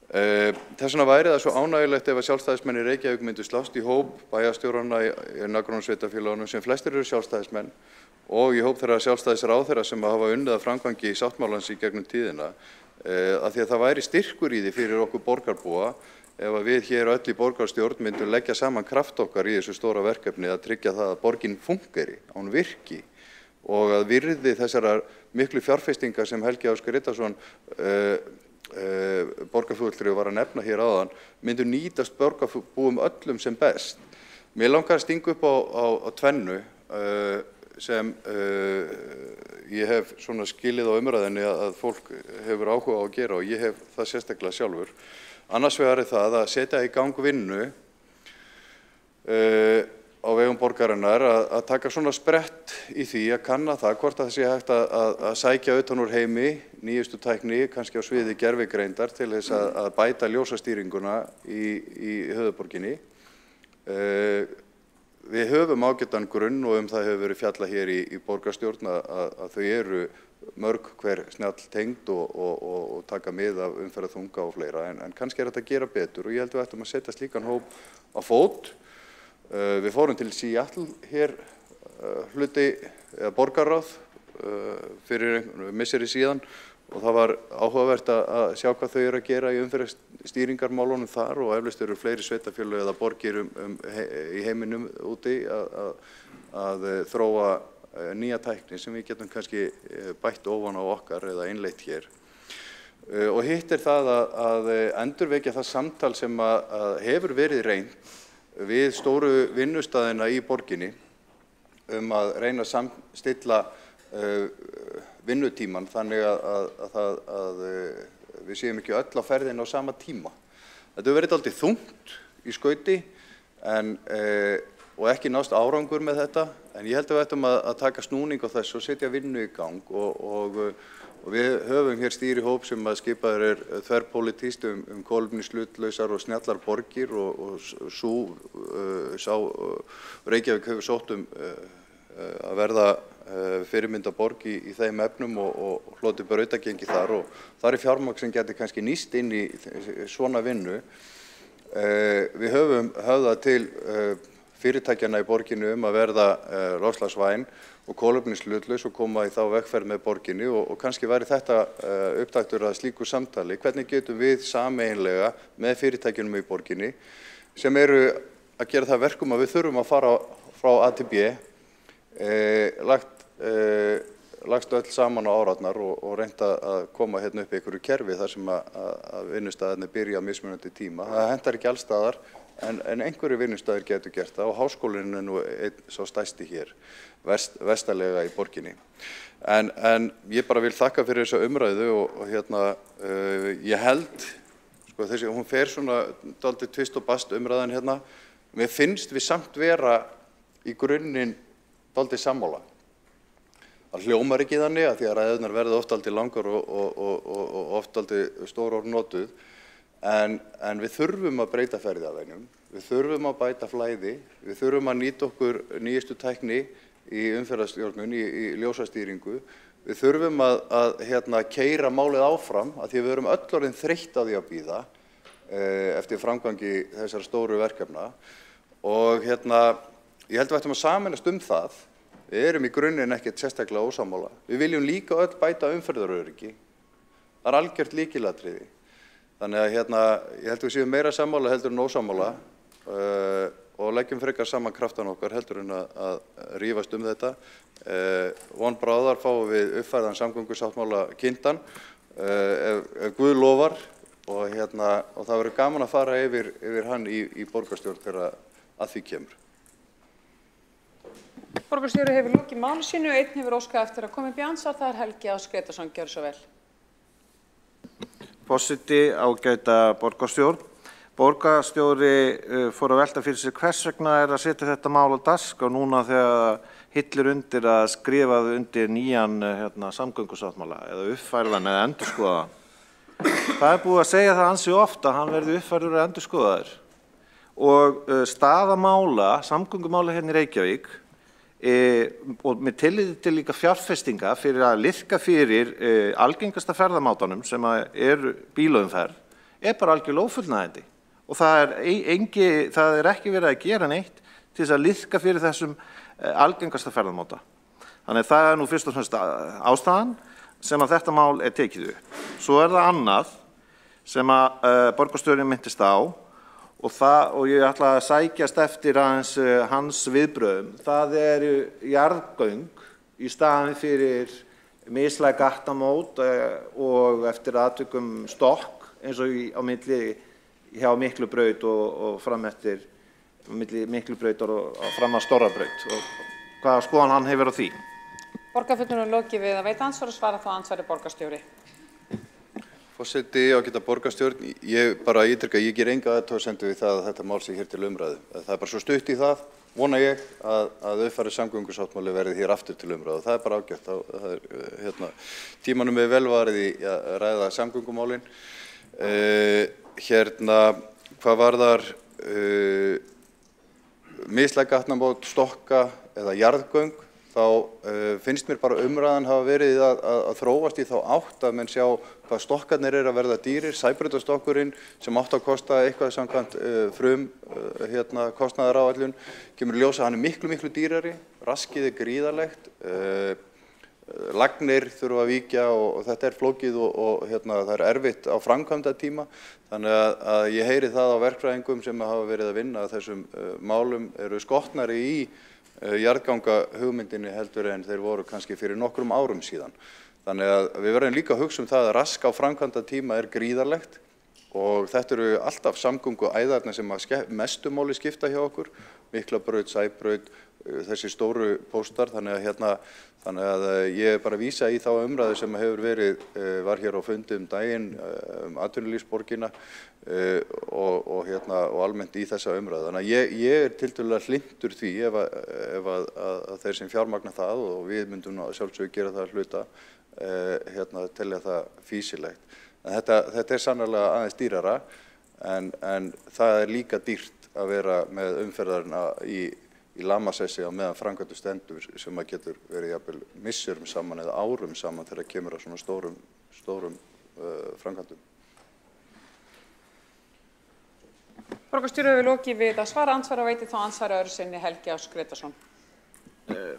Þess vegna væri það svo ánægjulegt ef að sjálfstæðismenn í Reykjavík myndu slást í hóp bæjarstjórana í nágrannasveitarfélögunum sem flestir eru sjálfstæðismenn og í hóp þeirra sjálfstæðisráðherra sem hafa unnið að framgangi sáttmálans í gegnum tíðina, af því að það væri styrkur í því fyrir okkur borgarbúa ef að við hér öll í borgarstjórn myndum leggja saman kraft okkar í þessu stóra verkefni að tryggja það að borgin fungeri, að hún virki og að virði þessara miklu fjárfestinga sem Helgi Ásgeir Riddarsson borgarfulltrúi var að nefna hér áðan, myndu nýtast borgarbúum öllum sem best. Mér langar að stinga upp á tvennu sem ég hef svona skilið á umræðinni að fólk hefur áhuga á að gera og ég hef það sérstaklega sjálfur. Annars vegar það að setja í gang vinnu á vegum borgarinnar að taka svona sprett í því að kanna það hvort það sé hægt að sækja utan úr heimi nýjustu tækni, kannski á sviði gervigreindar til þess að bæta ljósastýringuna í höfuðborginni. Við höfum ágætan grunn og það hefur verið fjallað hér í borgarstjórn að þau eru mörg hver snjall tengd og taka mið af umferðarþunga og fleira, en kannski þetta að gera betur og ég held við ættum að setja slíkan hóp á fót. Við fórum til Seattle hér hluti eða borgarráð fyrir misseri síðan og það var áhugavert að sjá hvað þau eru að gera í umferðarstýringarmálunum þar og eflaust eru fleiri sveitarfélög eða borgir í heiminum úti að þróa nýja tækni sem við getum kannski bætt ofan á okkar eða innleitt hér. Og hitt það að endurvekja það samtal sem að hefur verið reynt við stóru vinnustaðina í borginni að reyna að samstilla vinnutíman þannig að við séum ekki öll á ferðinni á sama tíma. Þetta hefur verið dálítið þungt í skauti og ekki nást árangur með þetta, en ég held að við ættum að taka snúning á þessu og setja vinnu í gang og við höfum hér stýrihóp sem að skipaður þverpólitískt kolefnishlutlausar og snjallar borgir og sá Reykjavík hefur sótt að verða fyrirmyndaborg í þeim efnum og hlotið brautagengi þar og þar er fjármagn sem gæti kannski nýst inn í svona vinnu. Við höfum höfðað til fyrirtækjanna í borginni að verða loftslagsvæn og kolefnishlutlaus og koma í þá vegferð með borginni og kannski væri þetta upptaktur að slíku samtali. Hvernig getum við sameiginlega með fyrirtækjunum í borginni sem eru að gera það verkum að við þurfum að fara frá A til B, lagst öll saman á árarnar og reynda að koma hérna upp í einhverju kerfi þar sem að vinnustaðirnir byrja á mismunandi tíma. Það hentar ekki allstaðar en einhverju vinnustaðir getur gert það og háskólinn er nú einn svo stærsti hér, vestarlega í borginni. En ég bara vil þakka fyrir þessa umræðu og ég held, þessi, hún fer svona dálítið tvist og bast umræðan hérna, mér finnst við samt vera í grunninn dálítið sammála. Það hljómar ekki þannig að því að ræðurnar verða oft dálítið langar og oft dálítið stór orð notuð, en við þurfum að breyta ferðaveginum, við þurfum að bæta flæði, við þurfum að nýta okkur nýjustu tækni í umferðarstjórnun, í ljósastýringu, við þurfum að keyra málið áfram að því að við erum öll orðin þreytt á því að bíða eftir framgangi þessara stóru verkefna og ég held við ættum að sameinast það. Við erum í grunninn ekkert sérstaklega ósammála. Við viljum líka öll bæta umferðaröryggi. Það er algjört lykilatriði. Þannig að ég held við séum meira sammála heldur en ósammála og leggjum frekar saman kraftan okkar heldur en að rífast þetta. Von bráðar fáum við uppfærðan samgöngusáttmála kynntan ef Guð lofar og það verður gaman að fara yfir hann í borgarstjórn þegar að því kemur. Borgarstjóri hefur lokið máli sínu, einn hefur óskað eftir að koma upp í andsvar, það er Helgi Ás Gretarsson, gjörðu svo vel. Forseti, ágæta borgarstjórn. Borgarstjóri fór að velta fyrir sig hvers vegna að setja þetta mál á dagskrá núna þegar hillir undir að skrifa undir nýjan samgöngusáttmála eða uppfærðan eða endurskoðaðan. Það er búið að segja það ansi ofta að hann verði uppfærður eða endurskoðaður. Og staða mála, samgöngumála hérna í Reykjavík og með tilliti til líka fjárfestinga fyrir að liðka fyrir algengasta ferðamátanum sem er bílaumferð bara algjörlega ófullnægjandi og það er ekki verið að gera neitt til þess að liðka fyrir þessum algengasta ferðamáta. Þannig það er nú fyrst og fremst ástæðan sem að þetta mál er tekið upp. Svo er það annað sem að borgarstjórinn minntist á og ég ætla að sækjast eftir hans viðbrögðum. Það eru jarðgöng í staðinn fyrir mislæg gatnamót og eftir atvikum stokk eins og á milli hjá Miklubraut og fram eftir milli Miklubrautar og fram að Stórabraut. Og hvaða skoðun hann hefur á því? Borgarfulltrúum lokið við að veita andsvar og svara þá ansvari borgarstjóri. Forseti, ágæta borgarstjórn, ég bara ítreka, ég ger enga athugasemdir við það að þetta mál sé hér til umræðu. Það er bara svo stutt í það, vona ég, að uppfærður samgöngusáttmáli verði hér aftur til umræðu. Það er bara ágætt. Það er, tímanum er vel varið í að ræða samgöngumálin. Hvað varðar mislæg gatnamót, stokka eða jarðgöng, þá finnst mér bara umræðan hafa verið að þróast í þá átt að menn sjá hvað stokkarnir að verða dýrir. Sæbrautastokkurinn sem átt að kosta eitthvað samkvæmt kostnaðaráætlun kemur í ljós að hann er miklu dýrari, raskið er gríðarlegt, lagnir þurfa að víkja og þetta er flókið og það er erfitt á framkvæmdatíma. Þannig að ég heyri það á verkfræðingum sem hafa verið að vinna að þessum málum eru skotnari í jarðgangahugmyndinni heldur en þeir voru kannski fyrir nokkrum árum síðan. Þannig að við verðum líka að hugsa um það að rask á framkvæmdatíma er gríðarlegt og þetta eru alltaf samgönguæðarnir sem að mestu máli skipta hjá okkur, Miklabraut, Sæbraut, þessi stóru póstar, þannig að ég er bara að vísa í þá umræðu sem hefur verið, var hér á fundi daginn atvinnulífsborgina og almennt í þessa umræðu. Þannig að ég er tiltölulega hlynntur því ef að þeir sem fjármagna það og við myndum sjálfsögðu gera það að hluta telja það fýsilegt. Þetta er sannarlega aðeins dýrara en það er líka dýrt að vera með umferðarna í lamasessi á meðan framkvæmdur stendur sem að getur verið jafnvel misserum saman eða árum saman þegar kemur á svona stórum framkvæmdum. Borgarstjóri hefur lokið við að svara andsvari og veiti þá ansvari öðru sinni Helgi Ás Grétarsson.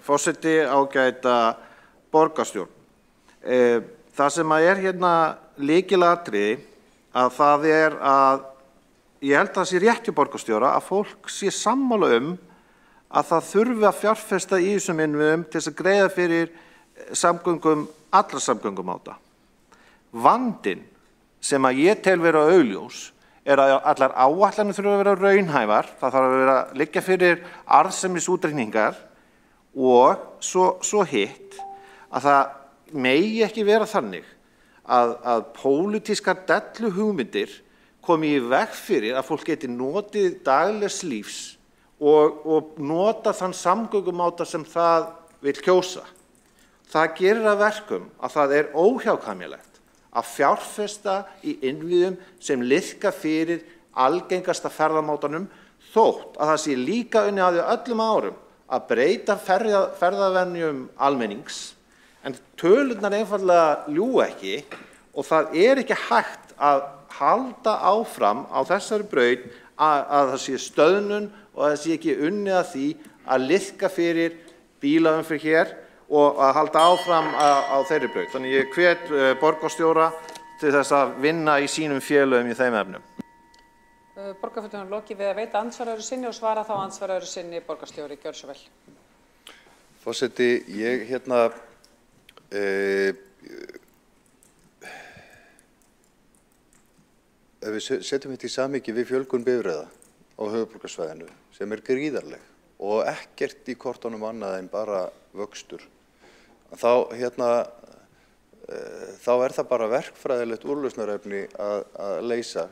Forseti, ágæta borgarstjórn. Það sem er hérna lykilatriði að það er að ég held að það sé rétt hjá borgarstjóra að fólk sé sammála að það þurfi að fjárfesta í þessum innviðum til þess að greiða fyrir samgöngum, allra samgöngumáta. Vandinn sem að ég tel vera augljós er að allar áætlanir þurfa að vera raunhæfar, það þarf að vera liggja fyrir arðsemisútreikningar og svo hitt að það megi ekki vera þannig að pólitískar delluhugmyndir komi í veg fyrir að fólk geti notið daglegs lífs og nota þann samgöngumáta sem það vill kjósa. Það gerir að verkum að það er óhjákvæmilegt að fjárfesta í innviðum sem liðka fyrir algengasta ferðamátanum þótt að það sé líka unnið að því öllum árum að breyta ferðavenjum almennings en tölurnar einfaldlega ljúga ekki og það er ekki hægt að halda áfram á þessari braut að það sé stöðnun og að það sé ekki unnið að því að liðka fyrir bílaumferð hér og að halda áfram á þeirri braut. Þannig ég hvet borgarstjóra til þess að vinna í sínum félögum í þeim efnum. Borgarfulltrúum lokið við að veita andsvari öðru sinni og svara þá ansvari öðru sinni borgarstjóri. Gjörðu svo vel. Forseti, ég ef við setjum þetta í samhengi við fjölgun bifreiða á höfuðborgarsvæðinu sem er gríðarleg og ekkert í kortunum annað en bara vöxtur, þá er það bara verkfræðilegt úrlausnarefni að leysa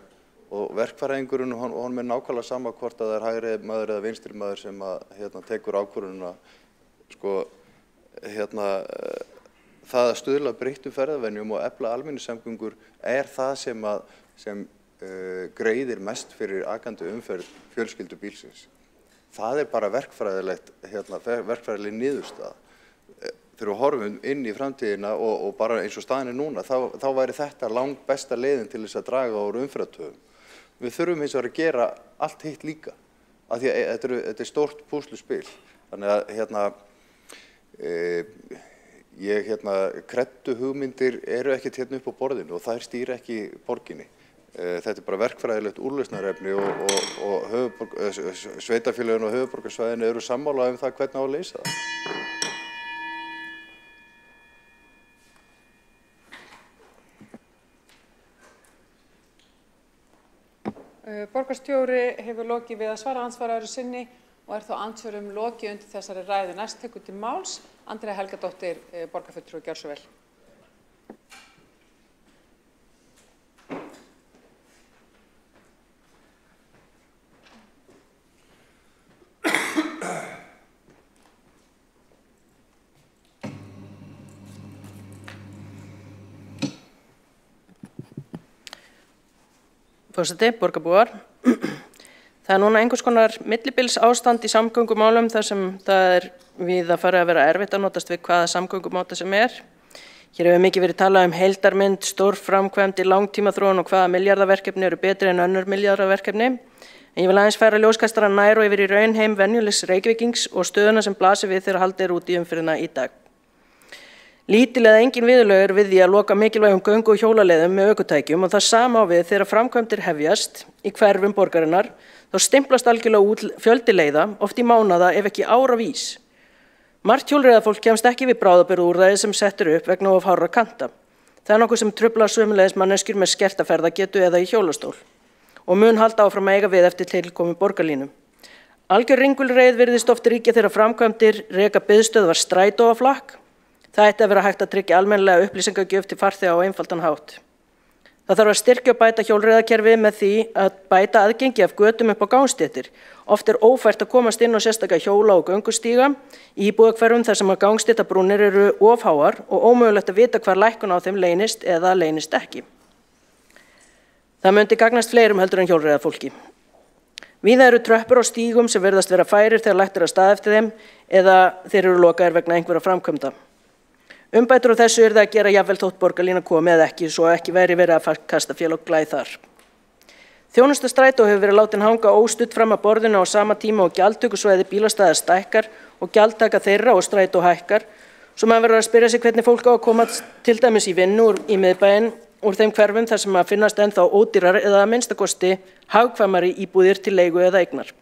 og verkfræðingurinn honum er nákvæmlega sama hvort að það er hægri maður eða vinstri maður sem að tekur ákvörðunina það að stuðla breyttum ferðavenjum og efla almenningssamgöngur er það sem greiðir mest fyrir akandi umferð fjölskyldu bílsins. Það er bara verkfræðileg niðurstaða. Þegar við horfum inn í framtíðina og bara eins og staðan er núna, þá væri þetta langt besta leiðin til þess að draga úr umferðartöfum. Við þurfum hins vegar að gera allt hitt líka, af því að þetta er stórt púsluspil. Þannig að kreddu hugmyndir eru ekkert hérna upp á borðinu og þær stýra ekki borginni. Þetta er bara verkfræðilegt úrlausnarefni og sveitarfélögin og höfuðborgarsvæðinu eru sammála það hvernig á að leysa það. Borgarstjóri hefur lokið við að svara andsvara öðru sinni og þá andsvörum lokið undir þessari ræðu. Næst tekur til máls Andrea Helgadóttir, borgarfulltrúi, gjörðu svo vel. Forseti, borgarbúar. Það núna einhvers konar millibils ástand í samgöngumálum þar sem það við að fara að vera erfitt að notast við hvaða samgöngumáta sem Hér hefur mikið verið talað heildarmynd, stórframkvæmdir, langtímaþróun og hvaða milljarðaverkefni eru betri en önnur milljarðaverkefni. En ég vil aðeins færa ljóskastara nær og yfir í raunheim venjulegs Reykvíkings og stöðuna sem blasir við þegar haldið út í umferðina í dag. Lítil eða engin viðurlög við því að loka mikilvægum göngu- og hjólaleiðum með ökutækjum og það sama á við þegar framkvæmdir hefjast í hverfum borgarinnar, þá stimplast algjörlega út fjöldi leiða, oft í mánaða ef ekki áravís. Margt hjólreiðafólk kemst ekki við bráðabirgðaúrræði sem settur upp vegna of hárra kanta. Það nokkuð sem truflar sömuleiðis manneskjur með skerta ferðagetu eða í hjólastól og mun halda áfram að eiga við eftir tilkomu borgarlínu. Algjör ringulreið virðist oft ríkja þegar framkvæmdir reka biðstöðvar strætó á flakk. Það ætti að vera hægt að tryggja almennilega upplýsingagjöf til farþega á einfaldan hátt. Það þarf að styrkja og bæta hjólreiðakerfið með því að bæta aðgengi af götum upp á gangstéttir. Oft ófært að komast inn á sérstaka hjóla- og göngustíga í íbúðahverfum þar sem að gangstéttabrúnir eru of háar og ómögulegt að vita hvar lækkun á þeim leynist eða leynist ekki. Það myndi gagnast fleirum heldur en hjólreiðafólki. Víða eru tröppur á stígum sem virðast vera færir þegar lagt af stað eftir þeim eða þeir eru lokaðir vegna einhverra framkvæmda. Umbætur á þessu það að gera jafnvel þótt borgarlína komi eða ekki, svo ekki væri verið að kasta félag glæð þar. Þjónusta strætó hefur verið látin hanga óstudd fram að borðinu á sama tíma og gjaldtökusvæði bílastæða stækkar og gjaldtaka þeirra og strætó hækkar, svo maður verður að spyrja sig hvernig fólk á að koma til dæmis í vinnu í miðbæinn úr þeim hverfum þar sem að finnast ennþá ódýrar eða að minnstakosti hagkvæmari íbúðir til leigu eða eignar.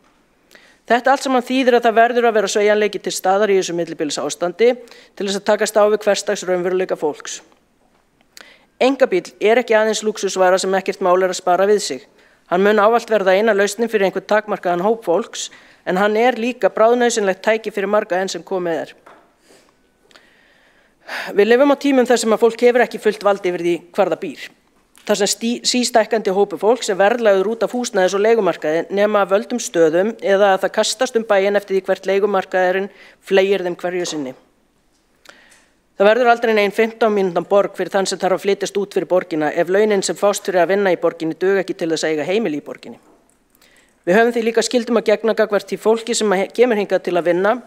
Þetta allt saman þýðir að það verður að vera sveigjanleiki til staðar í þessu millibils ástandi til þess að takast á við hversdags raunveruleika fólks. Einkabíll ekki aðeins lúxusvara sem ekkert mál að spara við sig. Hann mun ávallt verða eina lausnin fyrir einhvern takmarkaðan hóp fólks, en hann líka bráðnauðsynlegt tæki fyrir marga enn sem komið Við lifum á tímum þar sem að fólk hefur ekki fullt vald yfir því hvar það býr. Þar sem sístækkandi hópu fólks verðlagður út af húsnæðis- og leigumarkaði nema af völdum stöðum eða að það kastast bæinn eftir því hvert leigumarkaðurinn fleygir þeim hverju sinni. Það verður aldrei nein 15 mínútna borg fyrir þann sem þarf að flytjast út fyrir borgina ef launin sem fást fyrir að vinna í borginni duga ekki til þess að eiga heimili í borginni. Við höfum því líka skyldum að gegna gagnvart því fólki sem kemur hingað til að vinna,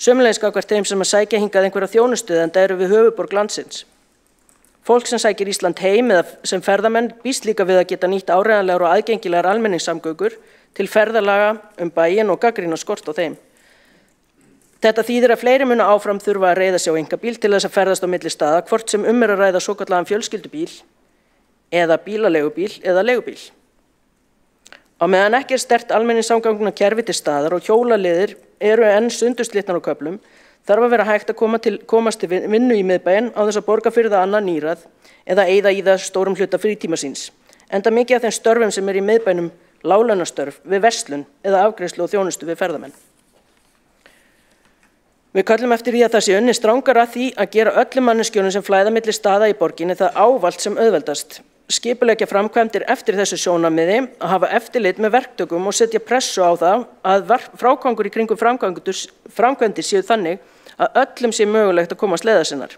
sömuleiðis gagnvart þeim sem að sækja hingað einhverja þjónustu enda eru við höfuðborg landsins. Fólk sem sækir Ísland heim eða sem ferðamenn býst líka við að geta nýtt áreiðanlegar og aðgengilegar almenningssamgöngur til ferðalaga bæinn og gagnrýna skort á þeim. Þetta þýðir að fleiri munu áfram þurfa að reiða sig á einkabíl til þess að ferðast á milli staða, hvort sem að ræða svokallaðan fjölskyldubíl eða bílaleigubíl eða leigubíl. Á meðan ekki sterkt almenningssamgöngukerfi til staðar og hjólaleiðir eru enn sundurslitnar á köflum, þarf að vera hægt að komast til vinnu í miðbæinn á þess að borga fyrir það annað nýrað eða eyða í það stórum hluta frítíma síns. Enda mikið af þeim störfum sem í miðbænum láglaunastörf við verslun eða afgreiðslu og þjónustu við ferðamenn. Við köllum eftir því að það sé unnið strangar að því að gera öllum manneskjunum sem flæða milli staða í borginni það ávallt sem auðveldast. Skipuleggja framkvæmdir eftir þessu sjónarmiði, að hafa eftirlit með verktökum og setja pressu á það að frágangur í kringum framkvæmdir séu þannig að öllum sé mögulegt að komast leiðar sinnar.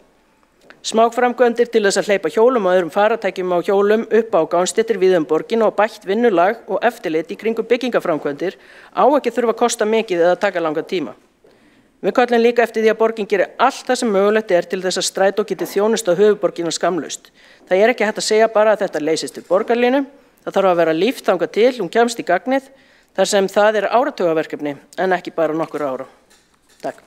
Smáframkvæmdir til þess að hleypa hjólum og öðrum faratækjum á hjólum upp á gangstéttir víða borgina og bætt vinnulag og eftirlit í kringum byggingaframkvæmdir á ekki þurfa að kosta mikið eða taka langan tíma. Við köllum líka eftir því að borgin gerir allt það sem mögulegt til þess að strætó geti þjónustu á höfuðborgina skamlaust. Það ekki hægt að segja bara að þetta leysist til borgarlínu, það þarf að vera líft þangað til kemst í gagnið þar sem það áratugaverkefni en ekki bara nokkur ára. Takk.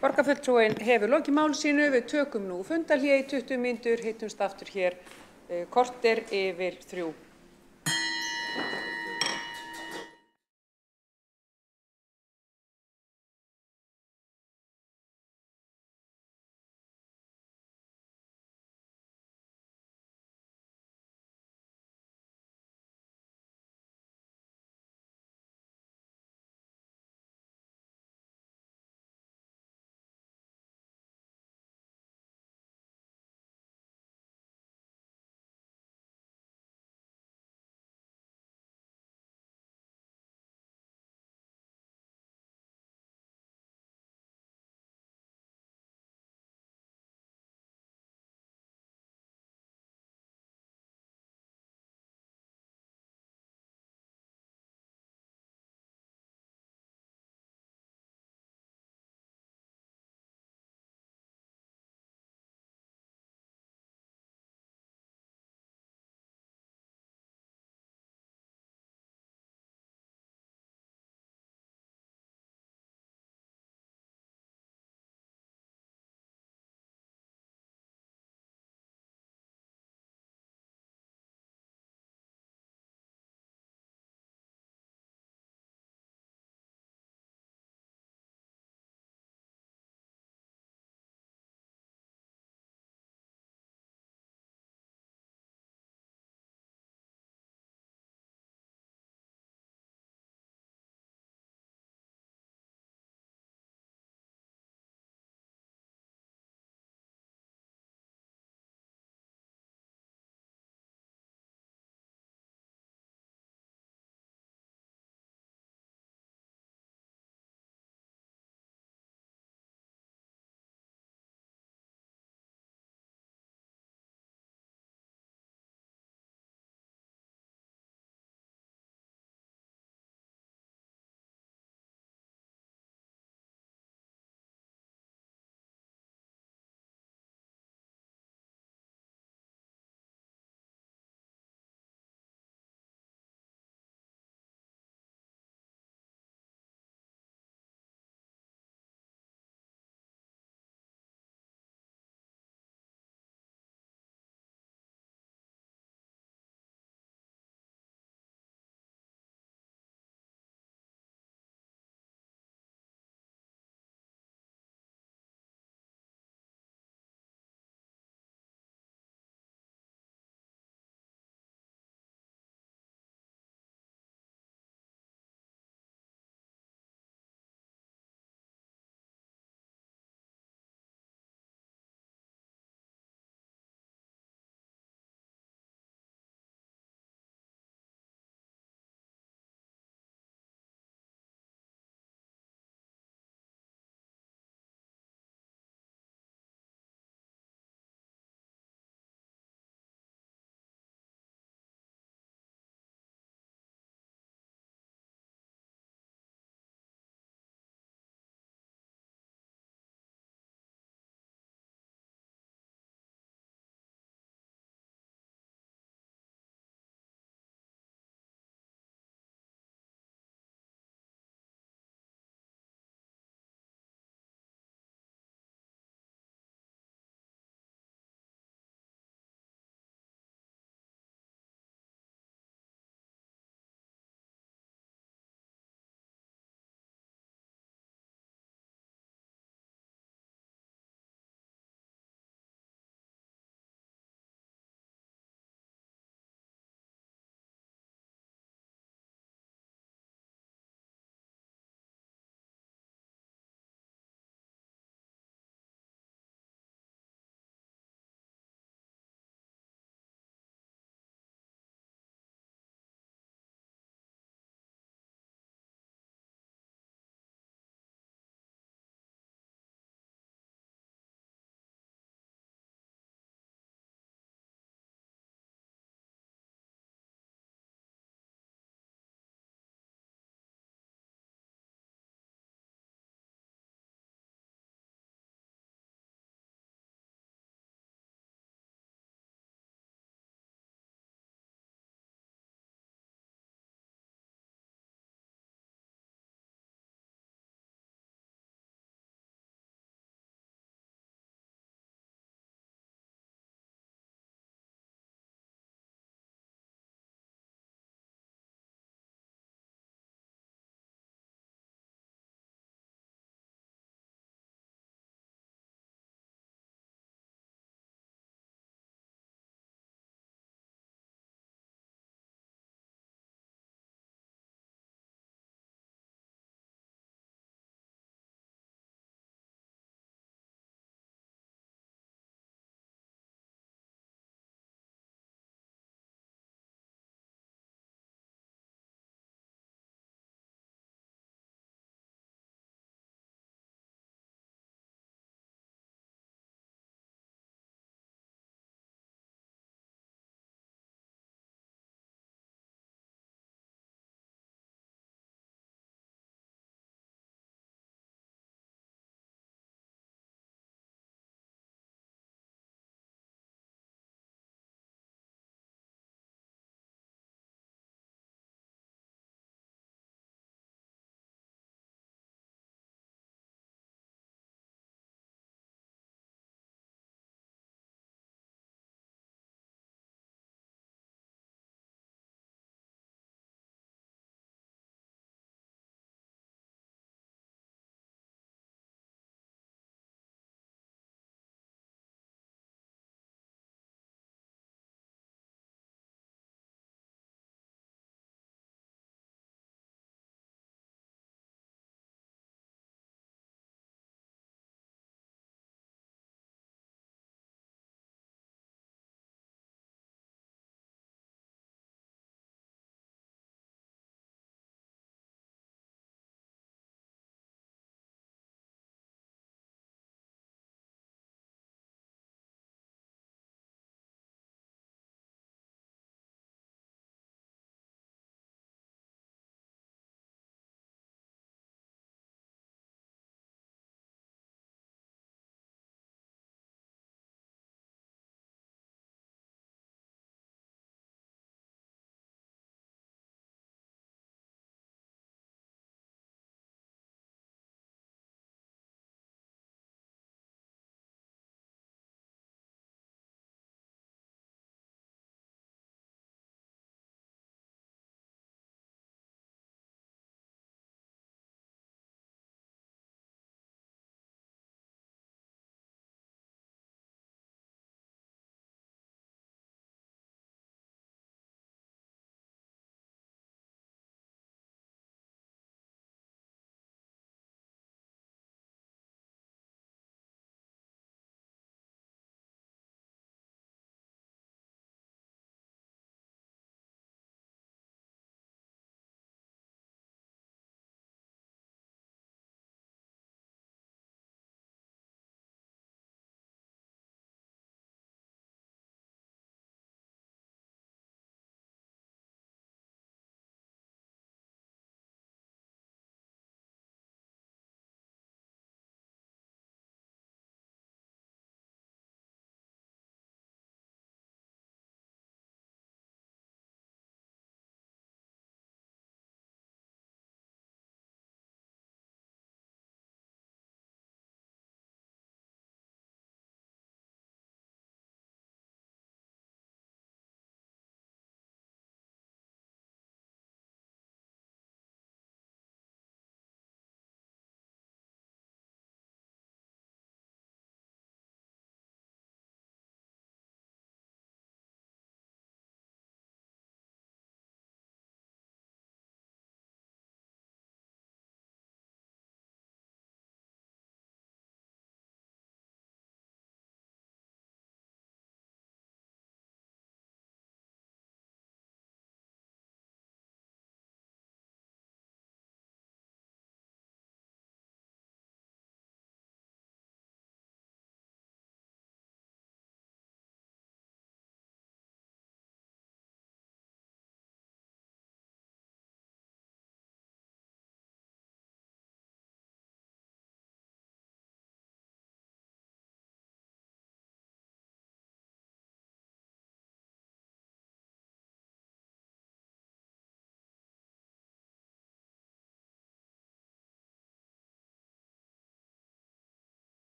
Borgarfulltrúinn hefur lokið máli sínu, við tökum nú fundarhlé í 20 mínútur, hittumst aftur hér korter yfir 3.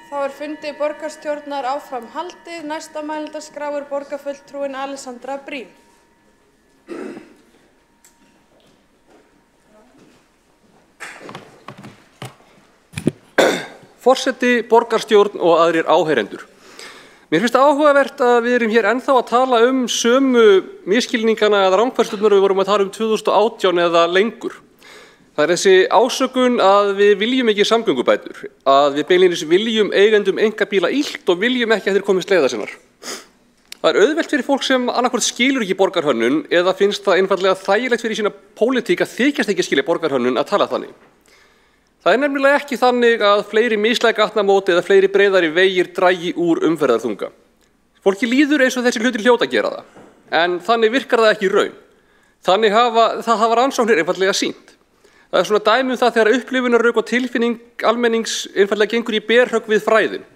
Þá er fundi borgarstjórnar áfram haldið. Næsta mælendaskrá er borgarfulltrúin Alessandra Brím. Forseti, borgarstjórn og aðrir áheyrendur. Mér finnst áhugavert að við erum hér ennþá að tala sömu miskilningana eða rangfærslurnar við vorum að tala 2018 eða lengur. Það er þessi ásökun að við viljum ekki samgöngubætur, að við beinlínis viljum eigendum einkabíla illt og viljum ekki að þeir komist leiðar sinnar. Það er auðvelt fyrir fólk sem annarkvort skilur ekki borgarhönnun eða finnst það einfaldlega þægilegt fyrir sína pólitík að þykjast ekki skilja borgarhönnun að tala þannig. Það er nefnilega ekki þannig að fleiri mislæg gatnamót eða fleiri breiðari vegir dragi úr umferðarþunga. Fólki líður eins og þessi hlutir hljóta að gera það, en þannig virkar það ekki í raun. Þannig hafa rannsóknir einfaldlega sýnt. Það er svona dæmi það þegar upplifunarrauk og tilfinning almennings einfaldlega gengur í berhögg við fræðin.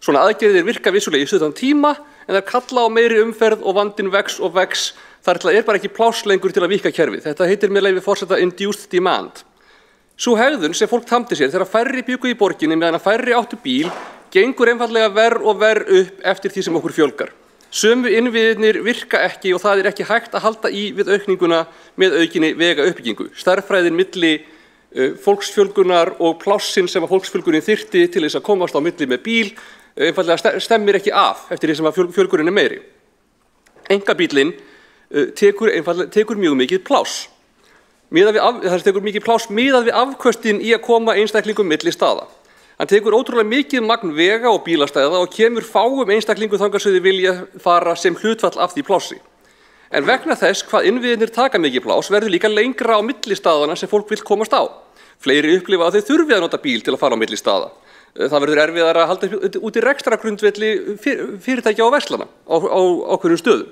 Svona aðgerðir virka vissulega í stuttan tíma, en það kalla á meiri umferð og vandinn vex og vex. Þar er bara ekki pláss lengur til að víkka kerfið. Þetta heitir með leyfi forseta induced demand. Sú hegðun sem fólk tamdi sér þegar færri bjuggu í borginni meðan að færri áttu bíl gengur einfaldlega verr og verr upp eftir því sem okkur fjölgar. Sömu innviðirnir virka ekki og það er ekki hægt að halda í við aukninguna með aukinni vega uppbyggingu. Stærðfræðin milli fólksfjölgunar og plássin sem að fólksfjölgunin þyrfti til þess að komast á milli með bíl einfaldlega stemmir ekki af eftir því sem að fjölgunin er meiri. Einkabíllinn tekur mjög mikið pláss. Það tekur mikið pláss miðað við afköstin í að koma einstaklingum milli staða. Hann tekur ótrúlega mikið magn vega og bílastæða og kemur fáum einstaklingum þangað sem þeir vilja fara sem hlutfall af því plássi. En vegna þess hvað innviðirnir taka mikið pláss verður líka lengra á milli staðana sem fólk vill komast á. Fleiri upplifa að þau þurfi að nota bíl til að fara á milli staða. Það verður erfiðara að halda út í rekstrargrundvelli fyrirtækja og verslana á ákveðnum stöðum.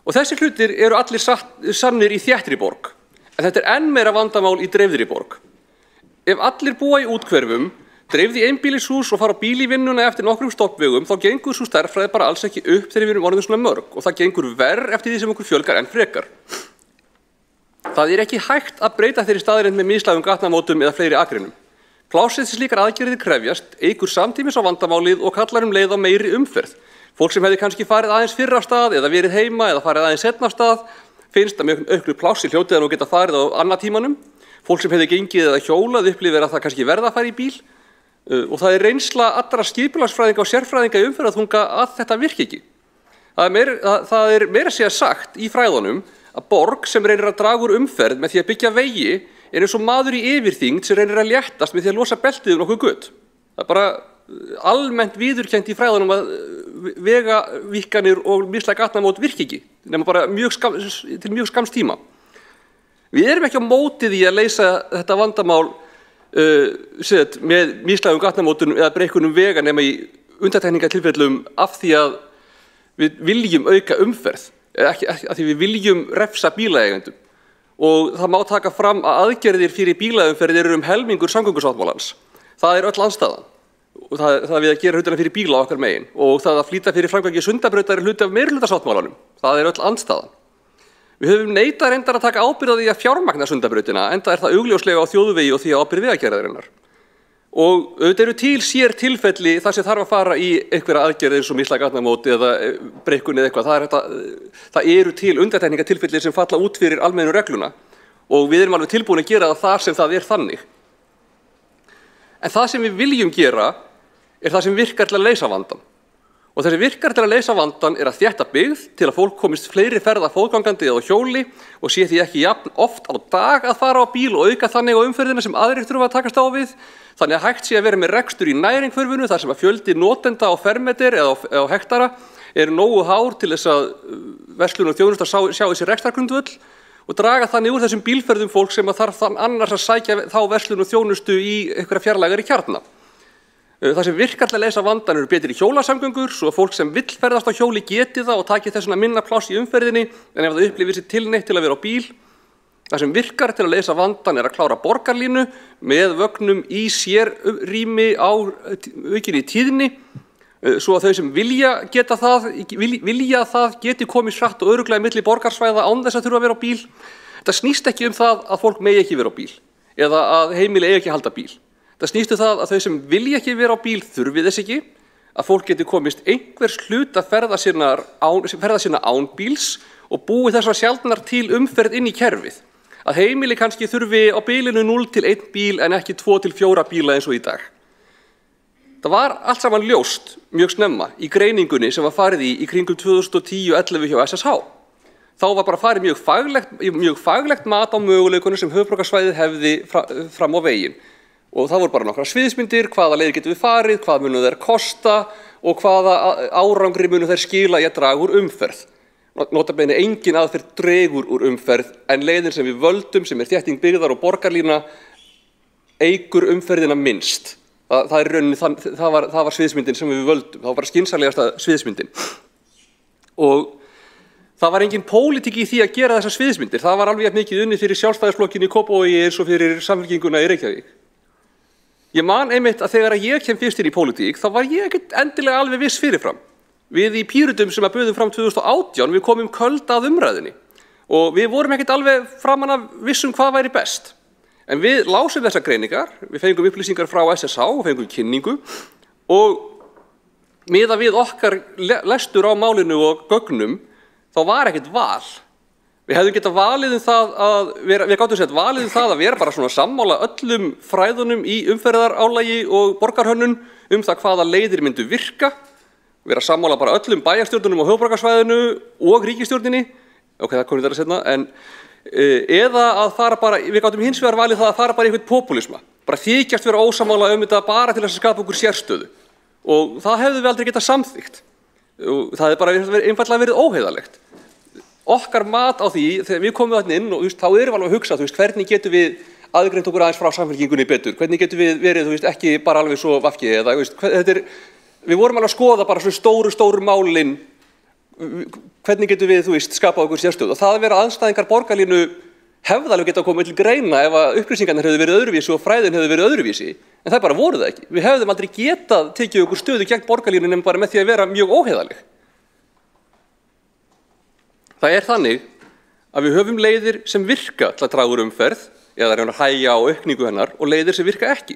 Og þessi hlutir eru allir sannir í þéttri borg. En þetta er enn meira vandamál í dreifðri borg. Ef allir búa í úthverfum, dreifð í einbýlishús og fara á bíl í vinnuna eftir nokkrum stoppvegum, þá gengur sú stærðfræði bara alls ekki upp þegar við erum orðin svona mörg og það gengur verr eftir því sem okkur fjölgar enn frekar. Það er ekki hægt að breyta þeirri staðreynd með mislægum gatnamótum eða fleiri akrinum. Plássið sem slíkar aðgerðir krefjast eykur samtímis á vandamálið og kallar leið á meiri umferð. Fólk sem hefði kannski farið aðeins fyrr af stað eða verið heima eða farið aðeins seinna af stað finnst að með auknu plássi hljótið að nú geta farið á annað tímanum. Fólk sem hefði gengið eða hjólað upplifir að það kannski verða að fara í bíl og það er reynsla allra skipulagsfræðinga og sérfræðinga í umferðarþunga að þetta virki ekki. Það er meira að segja sagt í fræðunum að borg sem reynir að draga úr umferð með því að byggja vegi er eins og maður í yfirþyngd sem reynir að léttast með því að losa beltið nokkuð gutt. Það er bara almennt viðurkennt í fræðunum að vegavíkkanir og mislæg gatnamót virki ekki, nema bara til mjög skamms tíma. Við erum ekki á móti því að leysa þetta vandamál með mislægum gatnamótum eða breikunum vega nema í undantekningartilfellum af því að við viljum auka umferð, af því við viljum refsa bílaeigendum. Og það má taka fram að aðgerðir fyrir bílaumferð eru helmingur samgöngusáttmálans. Það er öll andstæðan. Og það við að gera hlutina fyrir bíla á okkar megin og það að flýta fyrir framgangi Sundabrautar er hluti af meirihlutasáttmálanum. Það er öll andstæðan. Við höfum neitað reyndar að taka ábyrgð á því að fjármagna Sundabrautina enda er það augljóslega á þjóðvegi og því að ábyrgð vegagerðarinnar. Og auðvitað eru til sér tilfelli þar sem þarf að fara í einhverja aðgerð eins og mislæg gatnamót eða breikkun eða eitthvað. Það eru til undantekningartilfelli sem falla út fyrir almennu regluna og við erum alveg tilbúin að gera það þar sem það er þannig. En það sem við viljum gera er það sem virkar til að leysa vandann. Og það sem virkar til að leysa vandann er að þétta byggð til að fólk komist fleiri ferða fótgangandi eða á hjóli og sé því ekki jafn oft á dag að fara á bíl og auka þannig á umferðina sem aðrir þurfa að takast á við. Þannig að hægt sé að vera með rekstur í næringhverfinu þar sem að fjöldi notenda á fermeter eða á hektara er nógu hár til þess að verslun og þjónusta sjá þessi rekstrargrundvöll og draga þannig úr þessum bílferðum fólk sem að þarf annars að sækja þá verslun og þjónustu í einhverja fjarlægari kjarna. Það sem virkar til að leysa vandann eru betri hjólasamgöngur svo að fólk sem vill ferðast á hjóli geti það og taki þess vegna minna pláss í umferðinni en ef það upplifir sér tilneytt til að vera á bíl. Það sem virkar til að leysa vandann er að klára borgarlínu með vögnum í sérrými á aukinni tíðni svo að þau sem vilja það geti komið hratt og örugglega milli borgarsvæða án þess að þurfa að vera á bíl. Þetta snýst ekki það að fólk megi ekki vera á bíl eða að heimili eigi ekki halda bíl. Þetta snýst það að þau sem vilja ekki vera á bíl þurfi þess ekki, að fólk geti komist einhvers hluta ferða sinna án bíls og búi þessar sjaldnar til umferð inn í kerfið. Að heimili kannski þurfi á bilinu 0 til 1 bíl en ekki 2 til 4 bíla eins og í dag. Það var allt saman ljóst mjög snemma í greiningunni sem var farið í kringum 2010-11 hjá SSH. Þá var bara farið mjög faglegt mat á möguleikunum sem höfuðborgarsvæðið hefði fram á veginn. Og það voru bara nokkrar sviðsmyndir, hvaða leið getum við farið, hvað munu þær kosta og hvaða árangri munu þær skila í að draga úr umferð. Notabene engin aðferð dregur úr umferð en leiðin sem við völdum, sem þétting byggðar og borgarlína, eykur umferðina minnst. Það var sviðsmyndin sem við völdum, það var bara skynsamlegasta sviðsmyndin. Og það var engin pólitík í því að gera þessar sviðsmyndir, það var alveg jafn mikið unnið fyrir Sjálfstæðisflokkinn í Kópavogi eins og fyrir Samfylkinguna í Reykjavík. Ég man einmitt að þegar ég kem fyrst inn í pólitík, þá var ég ekkert endilega alveg viss fyrirfram. Við í Pírötum sem buðum fram 2018, við komum köld að umræðunni og við vorum ekkert alveg framan af vissum hvað væri best. En við lásum þessar greiningar, við fengum upplýsingar frá SSH og fengum kynningu og miðað við okkar lestur á málinu og gögnum, þá var ekkert val. Við hefðum getað valið það að vera bara svona sammála öllum fræðunum í umferðarálagi og borgarhönnun það hvaða leiðir myndu virka, vera sammála bara öllum bæjarstjórnunum á höfuðborgarsvæðinu og ríkisstjórninni, það komið þar að setna, eða að fara bara, við gátum hins vegar valið það að fara bara í eitthvað populisma, bara þykjast vera ósammála þetta bara til þess að skapa okkur sérstöðu og það hefðum við aldrei getað samþykkt og það bara einfaldlega verið óheiðalegt. Okkar mat á því, þegar við komum þarna inn og þá erum við alveg að hugsa, hvernig getum við aðgreint okkur aðeins frá Samfylkingunni betur, hvernig getum við verið, ekki bara alveg svo vafki eða, við vorum alveg að skoða bara svo stóru málin, hvernig getum við, skapað okkur sérstöðu og það að vera aðstæðingar borgarlínu hefði alveg getað komið til greina ef að upplýsingarnar hefðu verið öðruvísi og fræðin hefðu verið öðruvísi, en það bara voru það ekki. Við hefðum aldrei getað tekið okkur stöðu gegn borgarlínu nema bara með því að vera mjög óheiðaleg. Það þannig að við höfum leiðir sem virka til að draga úr umferð eða reyna að hægja á aukningu hennar og leiðir sem virka ekki.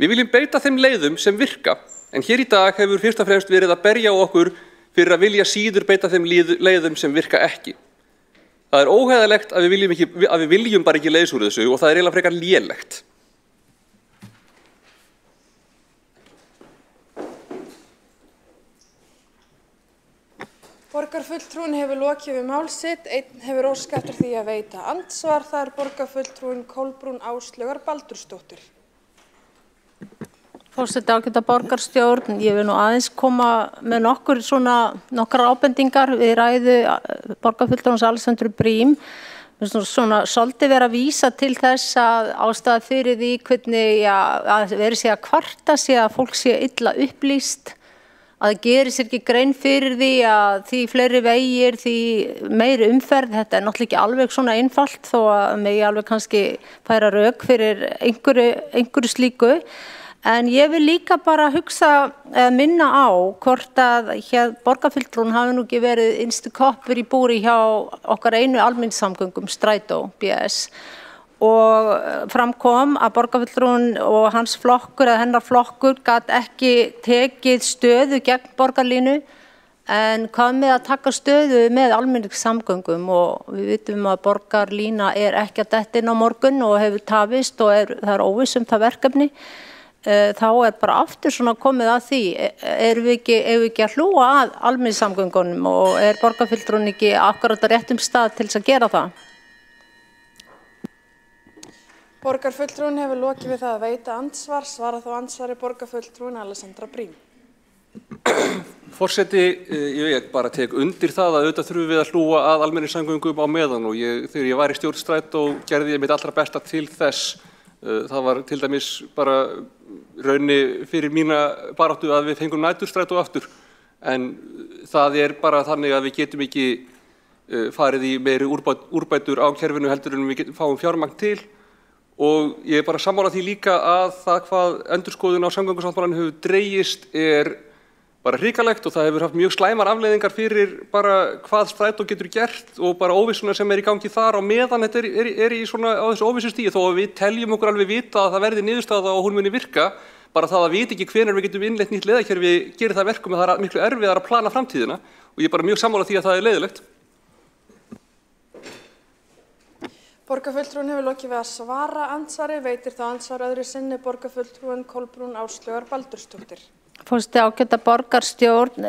Við viljum beita þeim leiðum sem virka, en hér í dag hefur fyrst og fremst verið að berja á okkur fyrir að vilja síður beita þeim leiðum sem virka ekki. Það óheiðalegt að við viljum bara ekki leiðs úr þessu og það eiginlega frekar lélegt. Borgarfulltrúinn hefur lokið við mál sitt, einn hefur óskað eftir því að veita andsvar, það borgarfulltrúinn Kolbrún Áslaugar Baldursdóttir. Forseti ágæta borgarstjórn, ég vil nú aðeins koma með nokkrar ábendingar við ræðu borgarfulltrúans Alexandru Briem. Svona svolítið vera að vísa til þess að ástæða fyrir því hvernig að verið sé að kvarta sé að fólk sé illa upplýst, að það gerir sér ekki grein fyrir því að því fleiri vegir, því meiri umferð. Þetta náttúrulega ekki alveg svona einfalt þó að megi alveg kannski færa rök fyrir einhverju slíku. En ég vil líka bara minna á hvort að borgarfulltrúinn hafi nú ekki verið innstu koppur í búri hjá okkar einu almenningssamgöngum Strætó BS og framkom að borgarfulltrúinn og hans flokkur eða hennar flokkur gat ekki tekið stöðu gegn borgarlínu en hvað með að taka stöðu með almenningssamgöngum og við vitum að borgarlína ekki að detta inn á morgun og hefur tafist og það óviss það verkefni. Þá bara aftur svona komið að því, erum við ekki að hlúa að almenningssamgöngunum og borgarfulltrúinn ekki akkurat á réttum stað til þess að gera það? Borgarfulltrúinn hefur lokið við það að veita andsvar, svara þá andsvari borgarfulltrúinn Alexandra Briem. Forseti, ég bara tek undir það að auðvitað þurfum við að hlúa að almenningssamgöngum á meðan og þegar ég var í stjórn Strætó gerði ég mitt allra besta til þess. Það var til dæmis bara raunni fyrir mína baráttu að við fengum næturstrætó aftur en það bara þannig að við getum ekki farið í meiri úrbætur á kerfinu heldur en við fáum fjármagn til og ég bara sammála því líka að það hvað endurskoðun á samgöngusáttmálanum hefur dregist bara hrikalegt og það hefur haft mjög slæmar afleiðingar fyrir bara hvað strætó getur gert og bara óvissuna sem í gangi þar á meðan þetta er í svona á þessu óvissustígi þó að við teljum okkur alveg vita að það verði niðurstaða og hún muni virka. Bara það að vita ekki hvenær við getum innleitt nýtt leiðakerfi gerir það verkum að það er miklu erfiðara að plana framtíðina og ég er bara mjög sammála því að það er leiðilegt. Borgarfulltrúinn hefur lokið við að svara andsvari, veitir þá andsvar öðru sinni borgarfulltrúinn Kolbrún Áslaugar Baldursdóttir. Forseti ágæta borgarstjórn,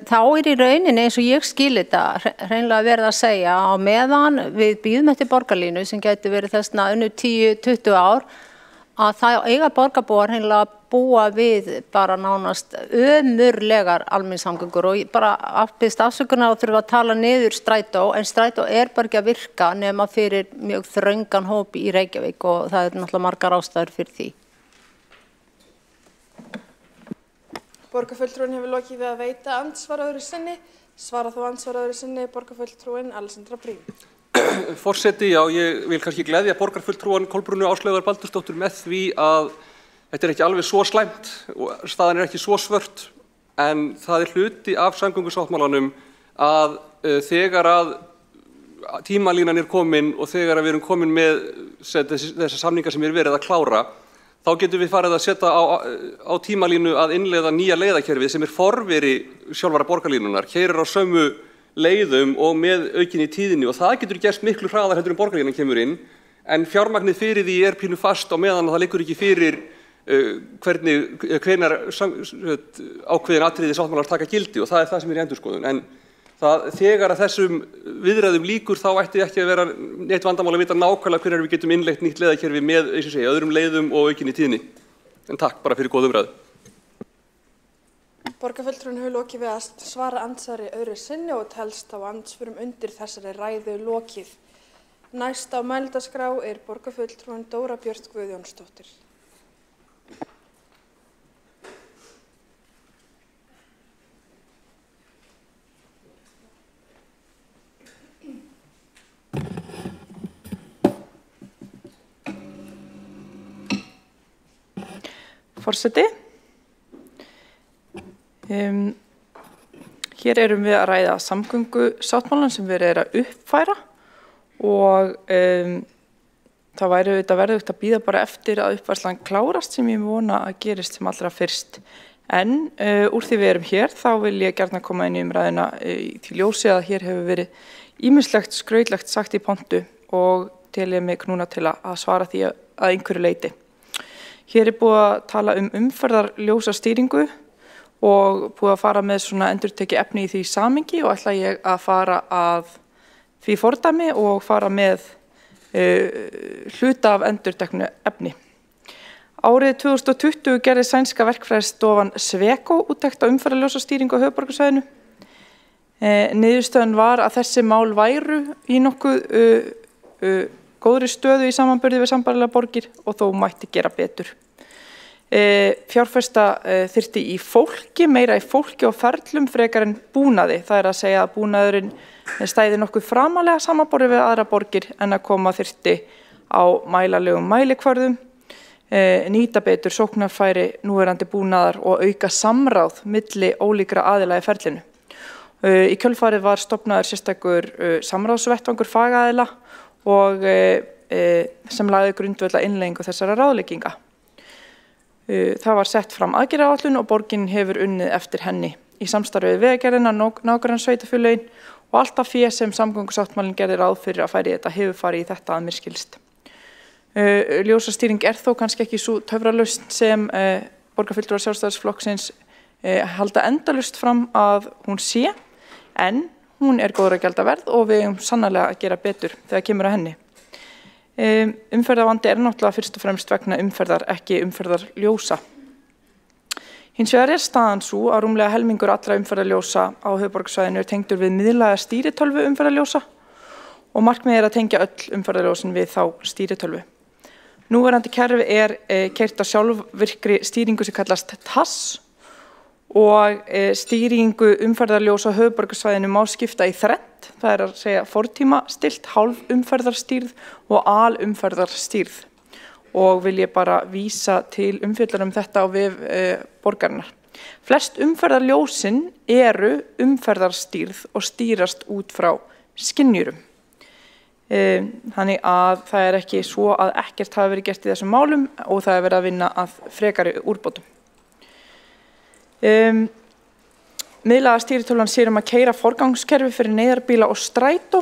þá í rauninni eins og ég skil þetta hreinlega verið að segja á meðan við býðum eftir borgarlínu sem gæti verið þessna önnu 10-20 ár að það eiga borgarbúar hreinlega búa við bara nánast ömurlegar almenningssamgöngur og bara áttist afsökunar og þurfa að tala niður strætó en strætó er bara ekki að virka nema fyrir mjög þröngan hóp í Reykjavík og það er náttúrulega margar ástæður fyrir því. Borgarfulltrúinn hefur lokið við að veita andsvar öðru sinni. Svara þó andsvar öðru sinni borgarfulltrúinn Alessandra Brím. Forseti, já, ég vil kannski gleðja borgarfulltrúan Kolbrúnu Áslaugar Baldursdóttur með því að þetta er ekki alveg svo slæmt og staðan er ekki svo svört en það er hluti af samgöngusáttmálanum að þegar að tímalínan er komin og þegar að við erum komin með þessar samningar sem er verið að klára þá getum við farið að setja á tímalínu að innleiða nýja leiðakerfið sem er forveri sjálfara borgarlínunar, keyrir á sömu leiðum og með aukinni tíðinni og það getur gerst miklu hraðar heldur en borgarlínan kemur inn en fjármagnið fyrir því er pínu fast á meðan það liggur ekki fyrir hvenær ákveðin atriði sáttmálar taka gildi og það er það sem er í endurskoðun en þegar að þessum viðræðum líkur þá ætti ekki að vera neitt vandamál að vita nákvæmlega hvenær við getum innleitt nýtt leiðakerfi með eins og segja öðrum leiðum og aukinni tíðni. En takk bara fyrir góð umræðu. Borgarfulltrúinn hefur lokið við að svara andsvari öðru sinni og telst á andsvörum undir þessari ræðu lokið. Næst á mælendaskrá er borgarfulltrúinn Dóra Björt Guðjónsdóttir. Forseti. Hér erum við að ræða samgöngusáttmálann sem verið er að uppfæra og það væri auðvitað verðugt að bíða bara eftir að uppfærslan klárast sem ég vona að gerist sem allra fyrst. En úr því við erum hér þá vil ég gjarna koma inn í umræðina til ljósi að hér hefur verið ýmislegt skrautlegt sagt í pontu og tel ég mig núna til að svara því að einhverju leyti. Hér er búið að tala umferðarljósastýringu og búið að fara með svona endurtekið efni í því samhengi og ætla ég að fara að því fordæmi og fara með hluta af endurteknu efni. Árið 2020 gerði sænska verkfræðistofan Sweco úttekt á umferðarljósastýringu á höfuðborgarsvæðinu. Niðurstöðan var að þessi mál væru í nokkuð góðri stöðu í samanburði við sambærilegar borgir og þó mætti gera betur. Fjárfesta þyrfti í fólki, meira í fólki og ferlum frekar en búnaði. Það er að segja að búnaðurinn stæði nokkuð framalega samanborið við aðra borgir en að koma þyrfti á mælalegum mælikvörðum, nýta betur sóknarfæri núverandi búnaðar og auka samráð milli ólíkra aðila í ferlinu. Í kjölfarið var stofnaður sérstakur samráðsvettvangur fagaðila og sem lagði grundvöll að innleiðingu þessara ráðlegginga. Það var sett fram aðgerðaáætlun og borgin hefur unnið eftir henni í samstarfi við Vegagerðina, nágrannasveitarfélögin og allt af fé sem samgöngusáttmálinn gerði ráð fyrir að færi þetta hefur farið í þetta að mér skilst. Ljósastýring er þó kannski ekki svo töfralausn sem borgarfulltrúar Sjálfstæðisflokksins halda endalaust fram að hún sé, en hún er góður að gjalda verð og við eigum sannarlega að gera betur þegar kemur að henni. Umferðarvandi er náttúrulega fyrst og fremst vegna umferðar, ekki umferðarljósa. Hins vegar er staðan svo að rúmlega helmingur allra umferðarljósa á höfuðborgarsvæðinu er tengdur við miðlæga stýritölvu umferðarljósa og markmiðið er að tengja öll umferðarljósin við þá stýritölvu. Núverandi kerfi er keyrt á sjálfvirkri stýringu sem kallast TASS og stýringu umferðarljósa á höfuðborgarsvæðinu má skipta í þrennt, það er að segja fortímastilt, hálfumferðarstýrð og alumferðarstýrð og vil ég bara vísa til umfjöllunar þetta á vef borgarinnar. Flest umferðarljósin eru umferðarstýrð og stýrast út frá skynjurum. Þannig að það er ekki svo að ekkert hafi verið gert í þessum málum og það er verið að vinna að frekari úrbótum. Miðlæga stýritöluan sér að keyra forgangskerfi fyrir neyðarbíla og strætó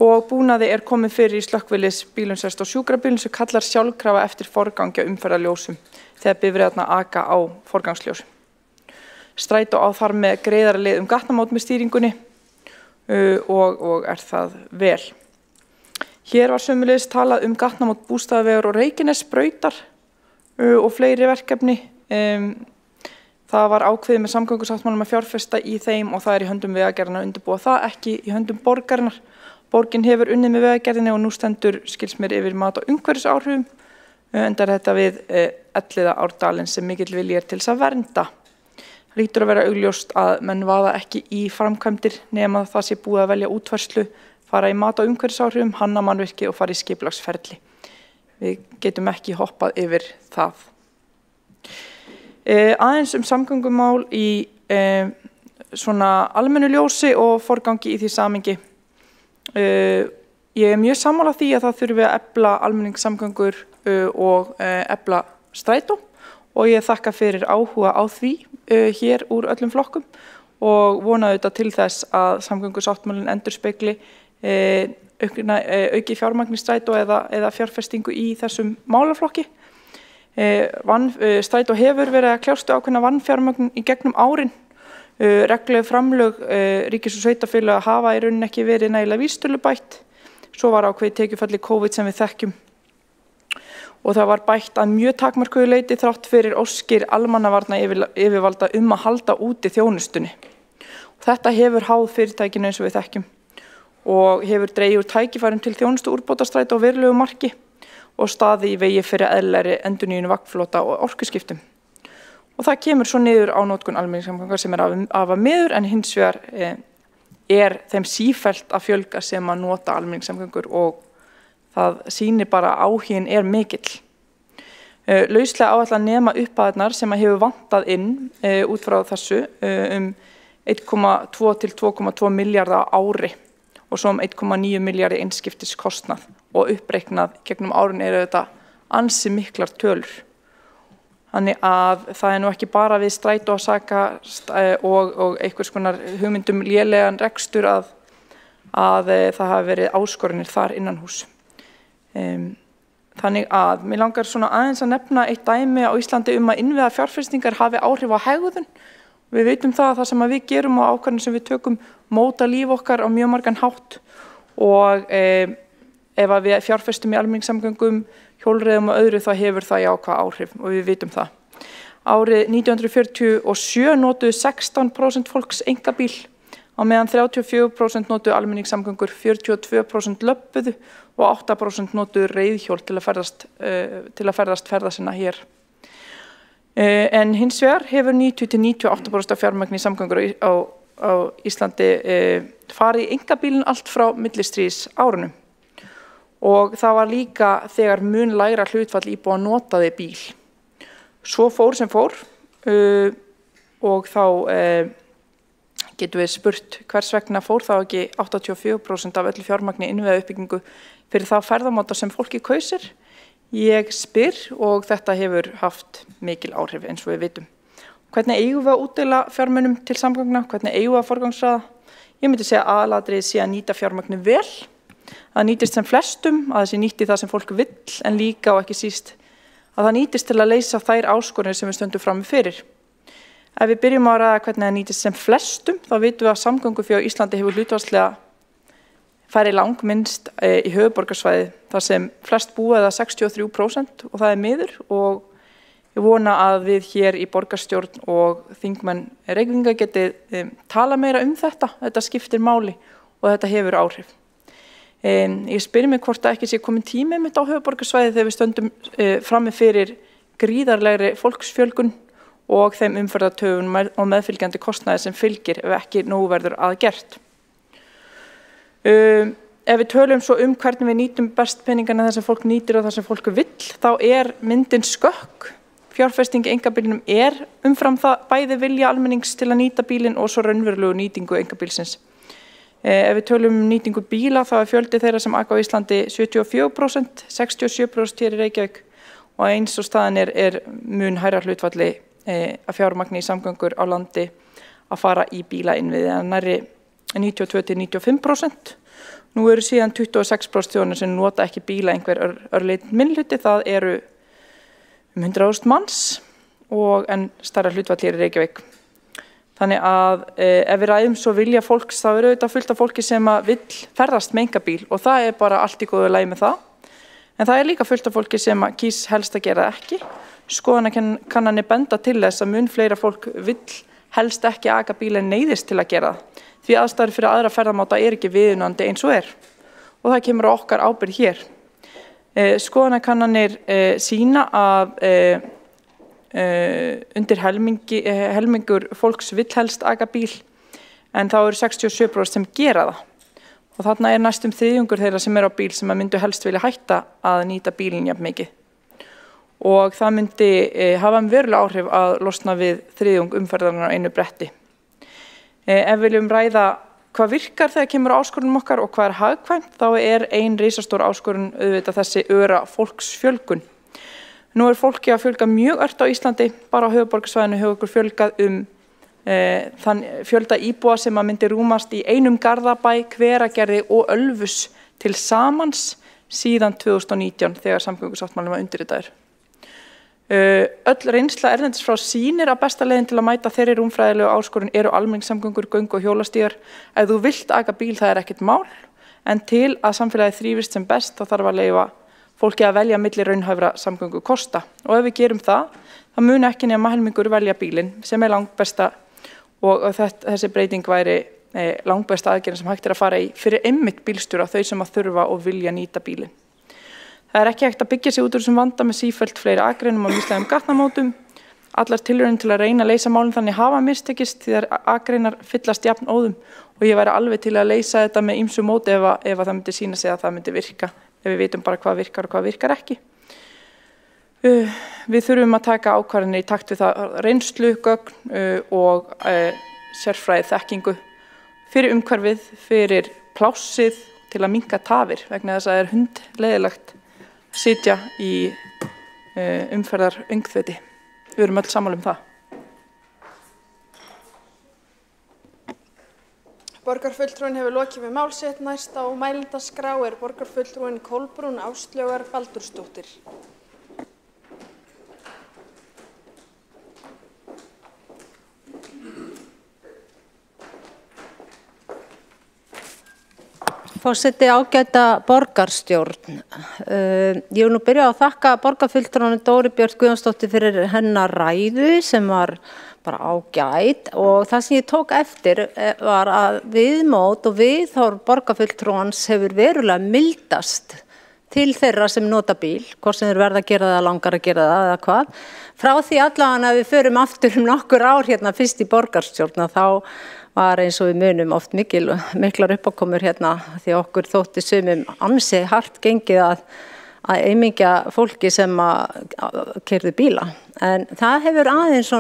og búnaði er komið fyrir í slökkviðliðsbílum og sjúkrabílum sem kallar sjálfkrafa eftir forgangi umferðarljósum þegar bifreiðarnar aka á forgangsljósum. Strætó á þar með greiðari leið gatnamót með stýringunni og er það vel. Hér var sömuleiðis talað gatnamót Bústaðavegar og Reykjanesbrautar og fleiri verkefni. Það var ákveðið með samgöngusáttmálanum að fjárfesta í þeim og það er í höndum Vegagerðarinnar að undirbúa það, ekki í höndum borgarinnar. Borgin hefur unnið með Vegagerðinni og nú stendur skils mér yfir mat- og umhverfisáhrifum, enda er þetta við Elliðaárdalinn sem mikill vilji er til þess að vernda. Það hlýtur að vera augljóst að menn vaða ekki í framkvæmdir nema það sé búið að velja útfærslu, fara í mat- og umhverfisáhrifum, hanna mannvirki og fara í skipulagsferli. Við getum ekki hoppað yfir það. Aðeins samgöngumál í svona almennu ljósi og forgangi í því samhengi. Ég er mjög sammála því að það þurfi að efla almenningssamgöngur og efla strætó og ég þakka fyrir áhuga á því hér úr öllum flokkum og vona auðvitað til þess að samgöngusáttmálinn endurspegli auki fjármagn í strætó eða fjárfestingu í þessum málaflokki. Strætó hefur verið að kljást ákveðna vanfjármögnun í gegnum árin. Regluleg framlög ríkis- og sveitarfélaga hafa í rauninni ekki verið nægilega vísitölubætt. Svo var ákveðið tekjufall í COVID sem við þekkjum. Og það var bætt að mjög takmörkuðu leyti þrátt fyrir óskir almannavarna yfirvalda að halda úti þjónustunni. Þetta hefur háð fyrirtækinu eins og við þekkjum og hefur dregið úr tækifærum til þjónustu úrbótastrætó á verulegu marki og staði í vegi fyrir eðlilegri endurnýjun vagnflota og orkuskiptum. Og það kemur svo niður á notkun almenningssamgangna sem er afar miður en hins vegar er þeim sífellt að fjölga sem að nota almenningssamgöngur og það sýnir bara áhuginn er mikill. Lauslega áætla að nema upphæðirnar sem að hefur vantað inn út frá þessu 1,2 til 2,2 milljarða á ári og svo 1,9 milljarði einskiptiskostnað og uppreiknað gegnum árin eru þetta ansi miklar tölur. Þannig að það er nú ekki bara við strætó að saka og einhvers konar hugmyndum lélegan rekstur að það hafi verið áskoranir þar innan hús. Þannig að mér langar svona aðeins að nefna eitt dæmi á Íslandi að innviða fjárfestingar hafi áhrif á hegðun. Við veitum það að það sem við gerum og ákvarðanir sem við tökum móta líf okkar á mjög margan hátt og ef við fjárfestum í almenningssamgöngum, hjólreiðum og öðru þá hefur það jákvæð áhrif og við vitum það. Árið 1947 notuðu 16% fólks einkabíl á meðan 34% notuðu almenningssamgöngur, 42% löbbuðu og 8% notuðu reiðhjól til að ferðast ferða sinna hér. En hins vegar hefur 90–98% af fjármagni í samgöngur á Íslandi farið í einkabílinn allt frá millistríðsárunum. Og það var líka þegar mun lægra hlutfall íbúa notaði bíl. Svo fór sem fór og þá getum við spurt hvers vegna fór þá ekki 84% af öllu fjármagni innviða uppbyggingu fyrir þá ferðamáta sem fólki kausir. Ég spyr og þetta hefur haft mikil áhrif eins og við vitum. Hvernig eigum við að útdeila fjármunum til samgangna? Hvernig eigum við að forgangsraða? Ég myndi segja aðalatriðið sé að nýta fjármagni vel. Það nýtist sem flestum, að það sé nýtt í það sem fólk vill, en líka og ekki síst að það nýtist til að leysa þær áskoranir sem við stöndum frammi fyrir. Ef við byrjum að ræða hvernig það nýtist sem flestum, þá vitum við að samgöngufé á Íslandi hefur hlutfallslega farið langminnst í höfuðborgarsvæði þar sem flest búa eða 63% og það er miður og ég vona að við hér í borgarstjórn og þingmenn Reykvíkinga geti tala meira þetta. Þetta skiptir máli og þetta hefur áhrif. Ég spyr mig hvort að ekki sé komin tími mitt á höfuðborgarsvæði þegar við stöndum frammi fyrir gríðarlegri fólksfjölgun og þeim umferðartöfum og meðfylgjandi kostnaði sem fylgir ef ekki nógu verður að gert. Ef við tölum svo hvernig við nýtum best peningana þar sem fólk nýtir og þar sem fólk vill, þá er myndin skökk. fjárfesting í einkabílnum umfram það bæði vilja almennings til að nýta bílinn og svo raunverulegu nýtingu einkabílsins. Ef við tölum nýtingu bíla þá fjöldi þeirra sem aka á Íslandi 74%, 67% hér í Reykjavík og eins og staðan mun hærra hlutfalli að fjármagni í samgöngur á landi að fara í bílainnviði en nærri 92–95%. Nú eru síðan 26% þjóðanna sem nota ekki bíla einhver örlítinn minnihluti, það eru 100.000 manns en stærra hlutfall hér í Reykjavík. Þannig að ef við ræðum svo vilja fólks þá auðvitað fullt af fólki sem vill ferðast með einkabíl og það bara allt í góðu lagi með það. En það líka fullt af fólki sem kýs helst að gera ekki. Skoðanakannanir benda til þess að mun fleira fólk vill helst ekki aka bíl en neyðist til að gera það. Því aðstæður fyrir aðra ferðamáta ekki viðunandi eins og og það kemur á okkar ábyrgð hér. Skoðanakannanir sýna að undir helmingur fólks vill helst aka bíl en þá eru 67% sem gera það og þarna næstum þriðjungur þeirra sem á bíl sem myndu helst vilja hætta að nýta bílinn jafn mikið og það myndi hafa verulega áhrif að losna við þriðjung umferðarinnar á einu bretti. Ef við viljum ræða hvað virkar þegar kemur á áskorunum okkar og hvað hagkvæmt, þá ein risastór áskorun auðvitað þessi öra fólksfjölgun. Nú fólki að fjölga mjög ört á Íslandi, bara á höfuðborgarsvæðinu hefur okkur fjölgað þann fjölda íbúa sem myndi rúmast í einum Garðabæ, Hveragerði og Ölfus til samans síðan 2019 þegar samgöngusáttmálinn var undirritaður. Öll reynsla erlendis frá sýnir að besta leiðin til að mæta þeirri rúmfræðilegu áskorun eru almenningssamgöngur, göng og hjólastígar. Ef þú vilt aka bíl það ekkert mál, en til að samfélagið þrífist sem best þá þarf að leyfa fólki að velja milli raunhæfra samgöngukosta. Og ef við gerum það mun ekki nema helmingur velja bílinn sem langbesta og þessi breyting væri langbesta aðgerðin sem hægt að fara í fyrir einmitt bílstjóra, þau sem að þurfa og vilja nýta bílinn. Það ekki hægt að byggja sig út úr þessum vanda með sífellt fleiri akreinum og mislægum gatnamótum. Allar tilraunir til að reyna að leysa málin þannig hafa mistekist því að akreinar fyllast jafn óðum og ég væri alveg til að leysa þetta með ýmsu móti ef það myndi sýna sig að það myndi virka, ef við vitum bara hvað virkar og hvað virkar ekki. Við þurfum að taka ákvarðanir í takt við það reynslu, gögn og sérfræði þekkingu fyrir umhverfið, fyrir plássið til að minnka tafir vegna þess að hundleiðilegt sitja í umferðar öngþveiti. Við erum öll sammála það. Borgarfulltrúinn hefur lokið við mál sitt. Næst á mælendaskrá borgarfulltrúinn Kolbrún Ástlaugar Baldursdóttir. Forseti, ágæta borgarstjórn. Ég vil nú byrja á að þakka borgarfulltrúanum Dóru Björt Guðjónsdóttur fyrir hennar ræðu sem var bara ágæt og það sem ég tók eftir var að viðmót og viðhorf borgarfulltrúans hefur verulega mildast til þeirra sem nota bíl, hvort sem þeir verða að gera það, langar að gera það eða hvað. Frá því allavega að við förum aftur nokkur ár hérna fyrst í borgarstjórn og þá var eins og við munum oft miklar uppákomur hérna því okkur þótti sumum ansi hart gengið að aumingja fólki sem keyrðu bíla. En það hefur aðeins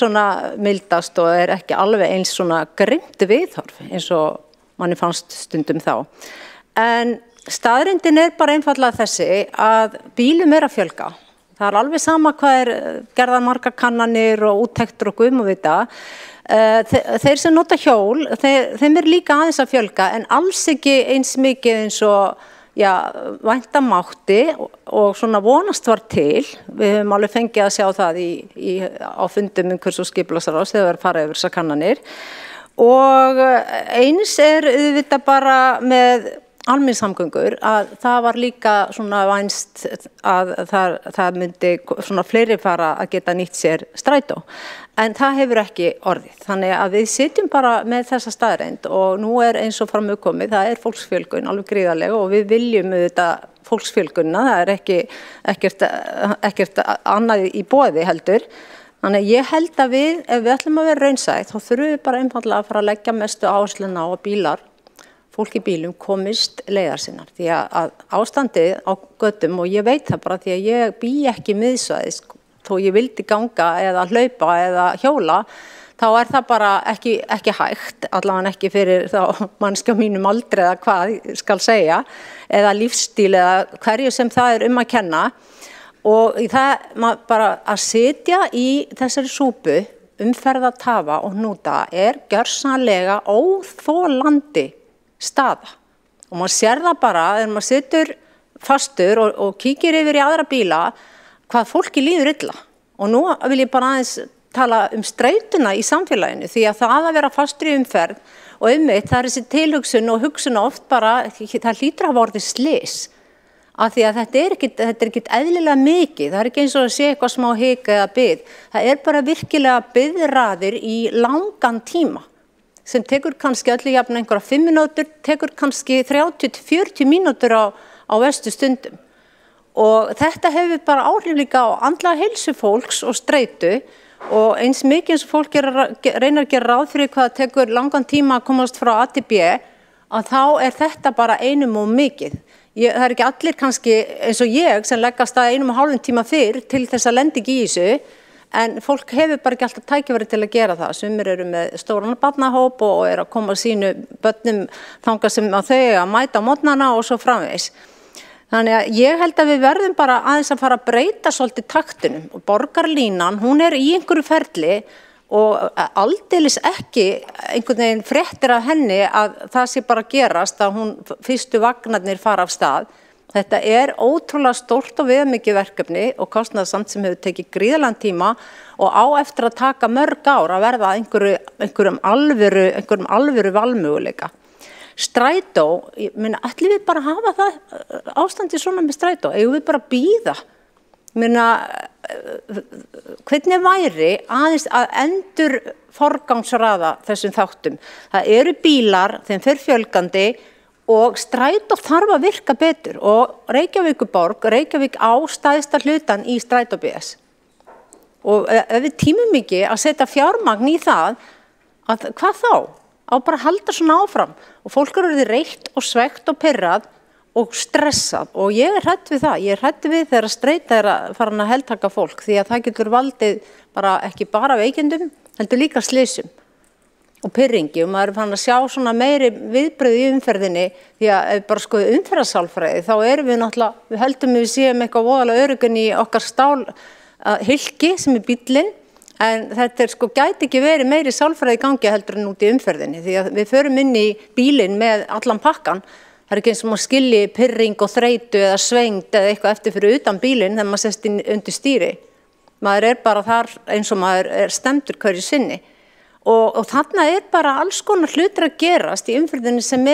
svona mildast og ekki alveg eins svona grimmt viðhorf eins og manni fannst stundum þá. En staðreyndin bara einfaldlega þessi að bílum að fjölga. Það alveg sama hvað gerðar margar kannanir og úttektur og guðum og vita. Þeir sem nota hjól, þeim líka aðeins að fjölga en alls ekki eins mikið eins og vænta mátti og svona vonast var til. Við höfum alveg fengið að sjá það á fundum umhverfis- og skipulagsráðs þegar við farið yfir þessar kannanir. Og eins auðvitað bara með almenningssamgöngur að það var líka svona vænst að það myndi svona fleiri fara að geta nýtt sér strætó. En það hefur ekki orðið. Þannig að við sitjum bara með þessa staðreynd og nú eins og framkomið, það fólksfjölgun alveg gríðarlega og við viljum auðvitað fólksfjölgunna, það ekkert annað í boði heldur. Þannig að ég held að ef við ætlum að vera raunsætt, þá þurfum við bara einfaldlega að fara að leggja mestu áhersluna á að bílar fólk í bílum komist leiðar sinnar. Því að ástandið á göttum, og ég veit það bara því að ég bý ekki miðsvæðis, þó ég vildi ganga eða hlaupa eða hjóla, þá það bara ekki hægt, allavega ekki fyrir þá mannskja mínum aldrei eða hvað skal segja, eða lífsstíl eða hverju sem það að kenna. Og það bara að sitja í þessari súpu, umferðartafa og hnúta gjörsamlega óþolandi staða. Og maður sér það bara þegar maður situr fastur og kíkir yfir í aðra bíla hvað fólki líður illa. Og nú vil ég bara aðeins tala streituna í samfélaginu, því að það að vera fastur í umferð og einmitt það þessi tilhugsun og hugsun oft bara, það hlýtur að hafa orðið slys. Af því að þetta ekkert eðlilega mikið, það ekki eins og að sé eitthvað smá hik eða bið. Það bara virkilega biðraðir í langan tíma sem tekur kannski öllu jafn einhverja 5 mínútur, tekur kannski 30-40 mínútur á verstu stundum. Og þetta hefur bara áhrif líka á andlega heilsu fólks og streitu og eins mikið eins og fólk reynar að gera ráð fyrir hvað tekur langan tíma að komast frá A til B, að þá þetta bara einum og mikið. Það ekki allir kannski eins og ég sem leggast að 1,5 tíma fyrr til þess að lenda ekki í þessu, en fólk hefur bara ekki alltaf tækifæri til að gera það. Sumir eru með stóran barnahóp og að koma sínu börnum þangað sem að þau að mæta á morgnana og svo framvegis. Þannig að ég held að við verðum bara aðeins að fara að breyta svolítið taktinum og borgarlínan, hún í einhverju ferli og aldeilis ekki einhvern veginn fréttir af henni að það sé bara gerast að fyrstu vagnarnir fara af stað. Þetta ótrúlega stórt og viðamikið verkefni og kostnaðarsamt sem hefur tekið gríðarlegan tíma og á eftir að taka mörg ár að verða einhverjum alvöru valmöguleika. Strætó, ég meina, ætlum við bara að hafa það ástandið svona með strætó, eigum við bara að bíða. Ég meina, hvernig væri aðeins að endur forgangsraða þessum þáttum? Það bílar, þeim fer fjölgandi og strætó þarf að virka betur og Reykjavík á stærsta hlutan í strætó BS. Og ef við tímum ekki að setja fjármagn í það, hvað þá? Á bara að halda svona áfram og fólk orðið reitt og svegt og pirrað og stressað og ég hrædd við það. Ég hrædd við þegar streita að fara að heltaka fólk því að það getur valdið ekki bara veikindum, heldur líka slysum og pirringi og maður fann að sjá svona meiri viðbrögð í umferðinni því að ef bara skoðu umferðarsálfræði þá við náttúrulega, við höldum við séum eitthvað voðalega öruggun í okkar stálhylki sem bíllinn. En þetta gæti ekki verið meiri sálfræði í gangi heldur en út í umferðinni því að við förum inn í bílinn með allan pakkan. Það ekki eins og maður skilji pirring og þreytu eða svengd eða eitthvað eftir fyrir utan bílinn þegar maður sest undir stýri. Maður bara þar eins og maður stemdur hverju sinni. Og þarna bara alls konar hlutir að gerast í umferðinni sem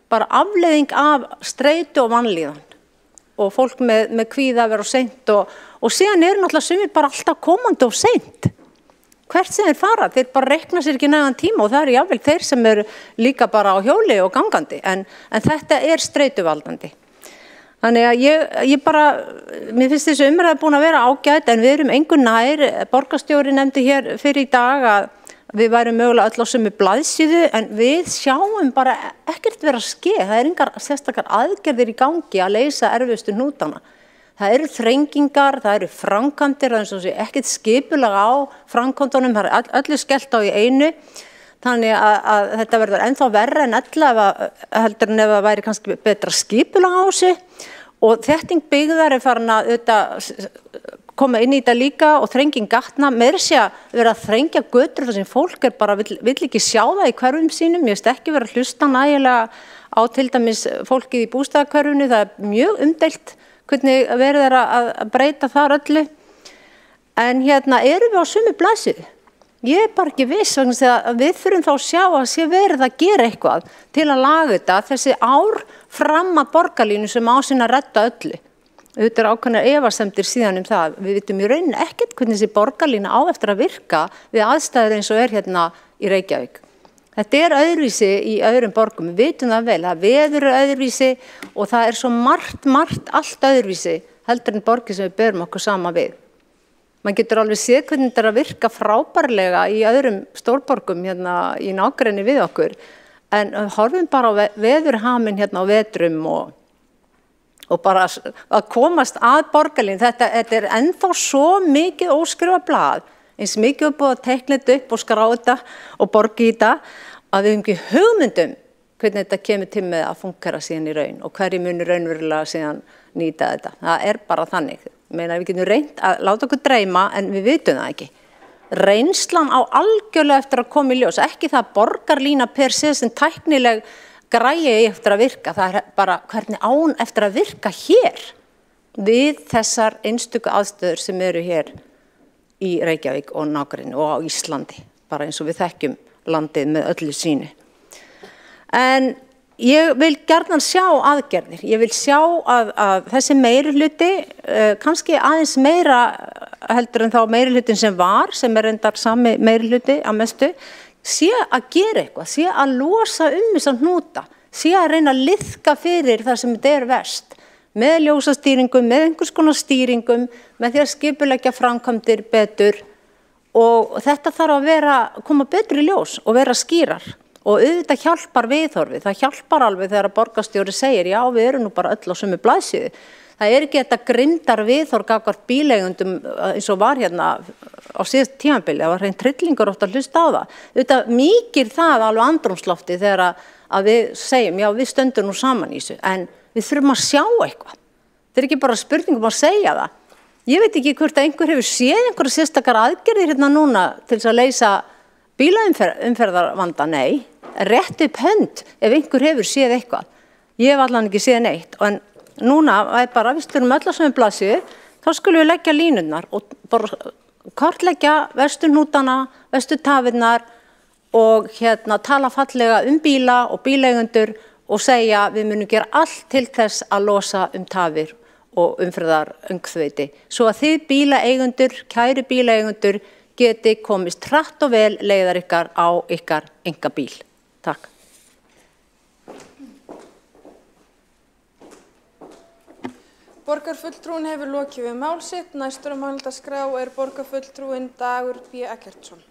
bara afleiðing af streitu og vanlíðan. Og fólk með kvíða að vera of seint og síðan náttúrulega sumir bara alltaf komandi of seint. Hvert sem þeir fara, þeir bara reikna sér ekki nægan tíma og það jafnvel þeir sem líka bara á hjóli og gangandi en þetta streituvaldandi. Þannig að ég bara, mér finnst þessu umræða búin að vera ágæt en við erum engu nær, borgarstjóri nefndi hér fyrir í dag að við værum mögulega öll á sömu blaðsíðu en við sjáum bara ekkert vera að ske, það engar sérstakar aðgerðir í gangi að leysa erfiðustu hnútana. Það þrengingar, það framkvæmdir, það ekkert skipulag á framkvæmdunum, það öllu skellt á í einu. Þannig að þetta verður ennþá verra en heldur en ef það væri kannski betra skipulag á þessu. Og þétting byggðar farin að koma inn í þetta líka og þrenging gatna, meira sé að vera að þrengja götur þar sem fólk bara vill ekki sjá það í hverfum sínum. Ég veist ekki vera að hlusta nægilega á til dæmis fólkið í bústaðahverfinu, það mjög umdeilt hvernig verið að breyta þar öllu. En erum við á sömu blaðsíðu? Ég bara ekki viss vegna að við þurfum þá að sjá að sé verið að gera eitthvað til að laga þetta þessi ár fram að borgarlínu sem á sinna að redda öllu. Þetta ákveðnar efasemdir síðan það. Við vitum í rauninni ekkert hvernig þessi borgarlína á eftir að virka við aðstæður eins og hérna í Reykjavík. Þetta öðruvísi í öðrum borgum, við vitum það vel, það veður öðruvísi og það svo margt allt öðruvísi heldur en borgir sem við berum okkur sama við. Man getur alveg séð hvernig þetta að virka frábærlega í öðrum stórborgum hérna í nágrenni við okkur en horfum bara á veðurhaminn hérna á vetrum og bara að komast að borgarlínu. Þetta er ennþá svo mikið óskrifa blað, eins mikið búið að teikna þetta upp og skrá þetta og borga í þetta, að við höfum ekki hugmyndum hvernig þetta kemur til með að fungera síðan í raun og hverju munur raunverulega síðan nýta þetta. Það er bara þannig. Ég meina, við getum reynt að láta okkur dreyma en við vitum það ekki. Reynslan á algjörlega eftir að koma í ljós, ekki það borgarlína per se sem tæknileg græi eftir að virka, það er bara hvernig án eftir að virka hér við þessar einstöku aðstöður sem eru hér í Reykjavík og nágrenni og á Íslandi, bara eins og við þekkjum landið með öllu sínu. En ég vil gjarnan sjá aðgerðir, ég vil sjá að þessi meirihluti, kannski aðeins meira heldur en þá meirihlutin sem var, sem er reyndar sami meirihluti að mestu, sé að gera eitthvað, sé að losa þessa hnúta, sé að reyna að liðka fyrir það sem þetta er verst, með ljósastýringum, með einhvers konar stýringum, með því að skipuleggja framkvæmdir betur og þetta þarf að koma betur í ljós og vera skýrar. Og auðvitað hjálpar viðhorfið, það hjálpar alveg þegar borgarstjóri segir já við erum nú bara öll á sömu blaðsíðu. Það er ekki þetta grimmdar viðhorf gagnvart bíleigendum eins og var hérna á síðast tímabili, það var hrein trillingur oft að hlusta á það. Auðvitað mýkir það alveg andrúmslofti þegar að við segjum já við stöndum nú saman í þessu en við þurfum að sjá eitthvað. Það er ekki bara spurningum að segja það. Ég veit ekki hvort að einhver hefur séð einhverja sérstakar aðgerðir hérna núna til þess að leysa bílaumferðarvanda, nei. Rétt upp hönd ef einhver hefur séð eitthvað. Ég hef allan ekki séð neitt en núna er bara, við styrum öll á sömu blaðsíðu, þá skulum við leggja línurnar og bara kartleggja verstu hnútana, verstu tafirnar og tala fallega bíla og bíleigendur og segja við munum gera allt til þess að losa tafir og umferðaröngþveiti svo að þið bílaeigendur, kæru bílaeigendur geti komist hratt og vel leiðar ykkar á ykkar einkabíl. Takk. Borgarfulltrúin hefur lokið við mál sitt. Næstur á mælendaskrá er borgarfulltrúin Dagur B. Eggertsson.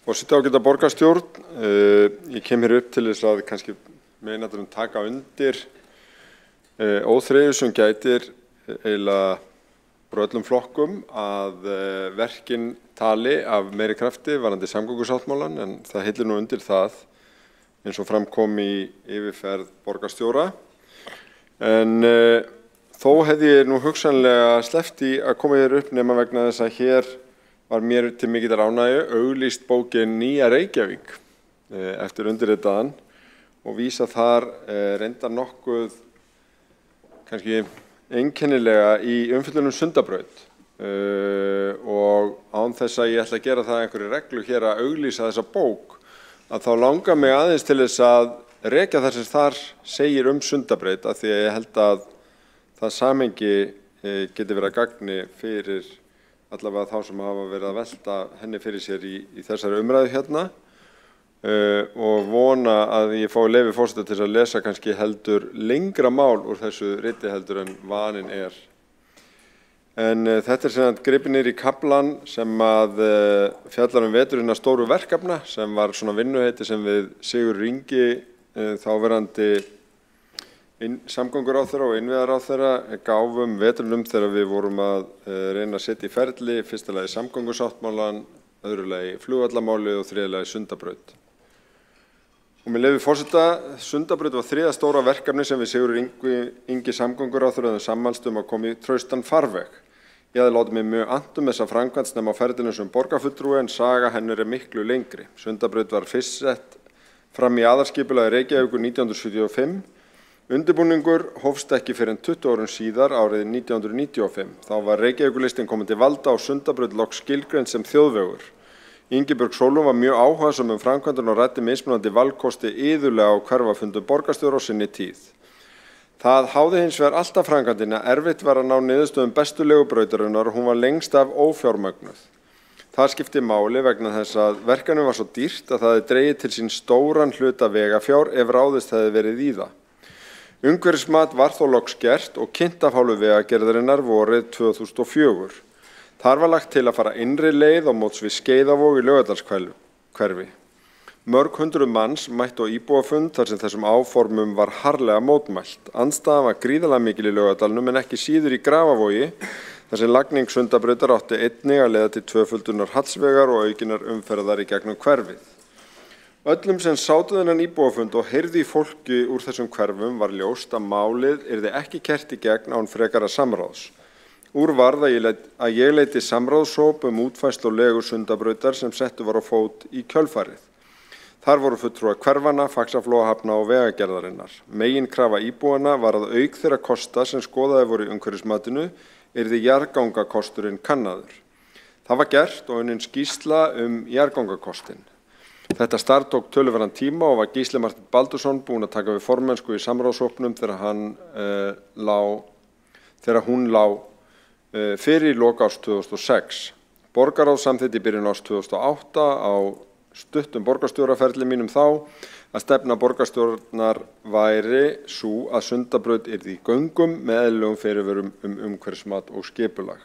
Forseti ágæta borgarstjórn, ég kem hér upp til þess að kannski meinaður taka undir óþreyju sem gætir eiginlega frá öllum flokkum að verkin tali af meiri krafti varðandi samgöngusáttmálann en það hillir nú undir það eins og framkom í yfirferð borgarstjóra. En þó hefði ég nú hugsanlega sleppt í að koma hér upp nema vegna þess að hér var mér til mikillar ánægju auglýst bókin Nýja Reykjavík eftir undirritaðan og vísa þar reyndar nokkuð kannski einkennilega í umfjöllun Sundabraut og án þess að ég ætla að gera það einhverju reglu hér að auglýsa þessa bók að þá langar mig aðeins til þess að rekja það sem þar segir Sundabraut af því að ég held að það samhengi geti verið að gagni fyrir allavega þá sem hafa verið að velta henni fyrir sér í þessari umræðu hérna og vona að ég fái leyfi forseta til að lesa kannski heldur lengra mál úr þessu riti heldur en vanin er. En þetta er sem gripið niður í kaflan sem að fjallar veturinn að stóru verkefna sem var svona vinnuheiti sem við Sigurður Ingi þáverandi samgönguráðherra og innviðaráðherra gáfum veturinn þegar við vorum að reyna að setja í ferli, fyrsta lagi samgöngusáttmálann, öðru lagi flugvallarmálið og þriðja lagi Sundabraut. Og með leyfi forseta, Sundabraut var þriðja stóra verkefni sem við Sigurður Ingi samgönguráðherra sammælst að koma í traustan farveg. Ég hafði látið mig mjög annt þessa framkvæmd snemma á ferlinu sem borgarfulltrúi en saga hennar er miklu lengri. Sundabraut var fyrst sett fram í aðalskipulagi Reykjavíkur 1975. Undirbúningur hófst ekki fyrr en 20 árum síðar árið 1995. Þá var Reykjavíkurlistinn komin til valda og Sundabraut loks skilgreind sem þjóðvegur. Ingibjörg Sólrún var mjög áhugasöm framkvæmdina og ræddi mismunandi valkosti iðulega á hverfafundum borgarstjóra á sinni tíð. Það háði hins vegar alltaf framkvæmdina erfitt var að ná niðurstöðum bestu leigubrautarinnar og hún var lengst af ófjármögnuð. Það skipti máli vegna þess að verkefnið var svo dýrt að það hefði dregið til sín stóran hluta vegafjár ef ráðist hefði verið í það. Umhverfismat var þó loks gert og kynnt af hálfu Vegagerðarinnar vorið 2004. Þar var lagt til að fara innri leið á móts við Skeiðavog í Laugardalshverfi. Mörg hundruð manns mættu á íbúafund þar sem þessum áformum var harðlega mótmælt. Andstaðan var gríðarlega mikil í Laugardalnum en ekki síður í Grafavogi þar sem lagning Sundabrautar átti einnig að leiða til tvöföldunar Hallsvegar og aukinnar umferðar í gegnum hverfið. Öllum sem sátu þennan íbúafund og heyrði í fólki úr þessum hverfum var ljóst að málið yrði ekki kert í gegn án frekara samráðs. Úr varð að ég leiti samráðshóp útfærslu og legu Sundabrautar sem settu var á fót í kjölfarið. Þar voru fulltrúar hverfanna, Faxaflóahafna og Vegagerðarinnar. Meginkrafa íbúanna var að auk þeirra kosta sem skoðaði voru í umhverfismatinu yrði jarðgangakosturinn kannaður. Það var gert og unnin skýrsla jarðgangakostinn. Þetta starf tók töluverðan tíma og var Gísli Marteinn Baldursson búinn að taka við formennsku í samráðshópnum þegar hún lá fyrir í lok árs 2006. Borgarráð samþykkti í byrjun árs 2008 á stuttum borgarstjóraferli mínum þá að stefna borgarstjórnar væri sú að Sundabraut yrði í göngum með eðlilegum fyrirvörum umhverfismat og skipulag.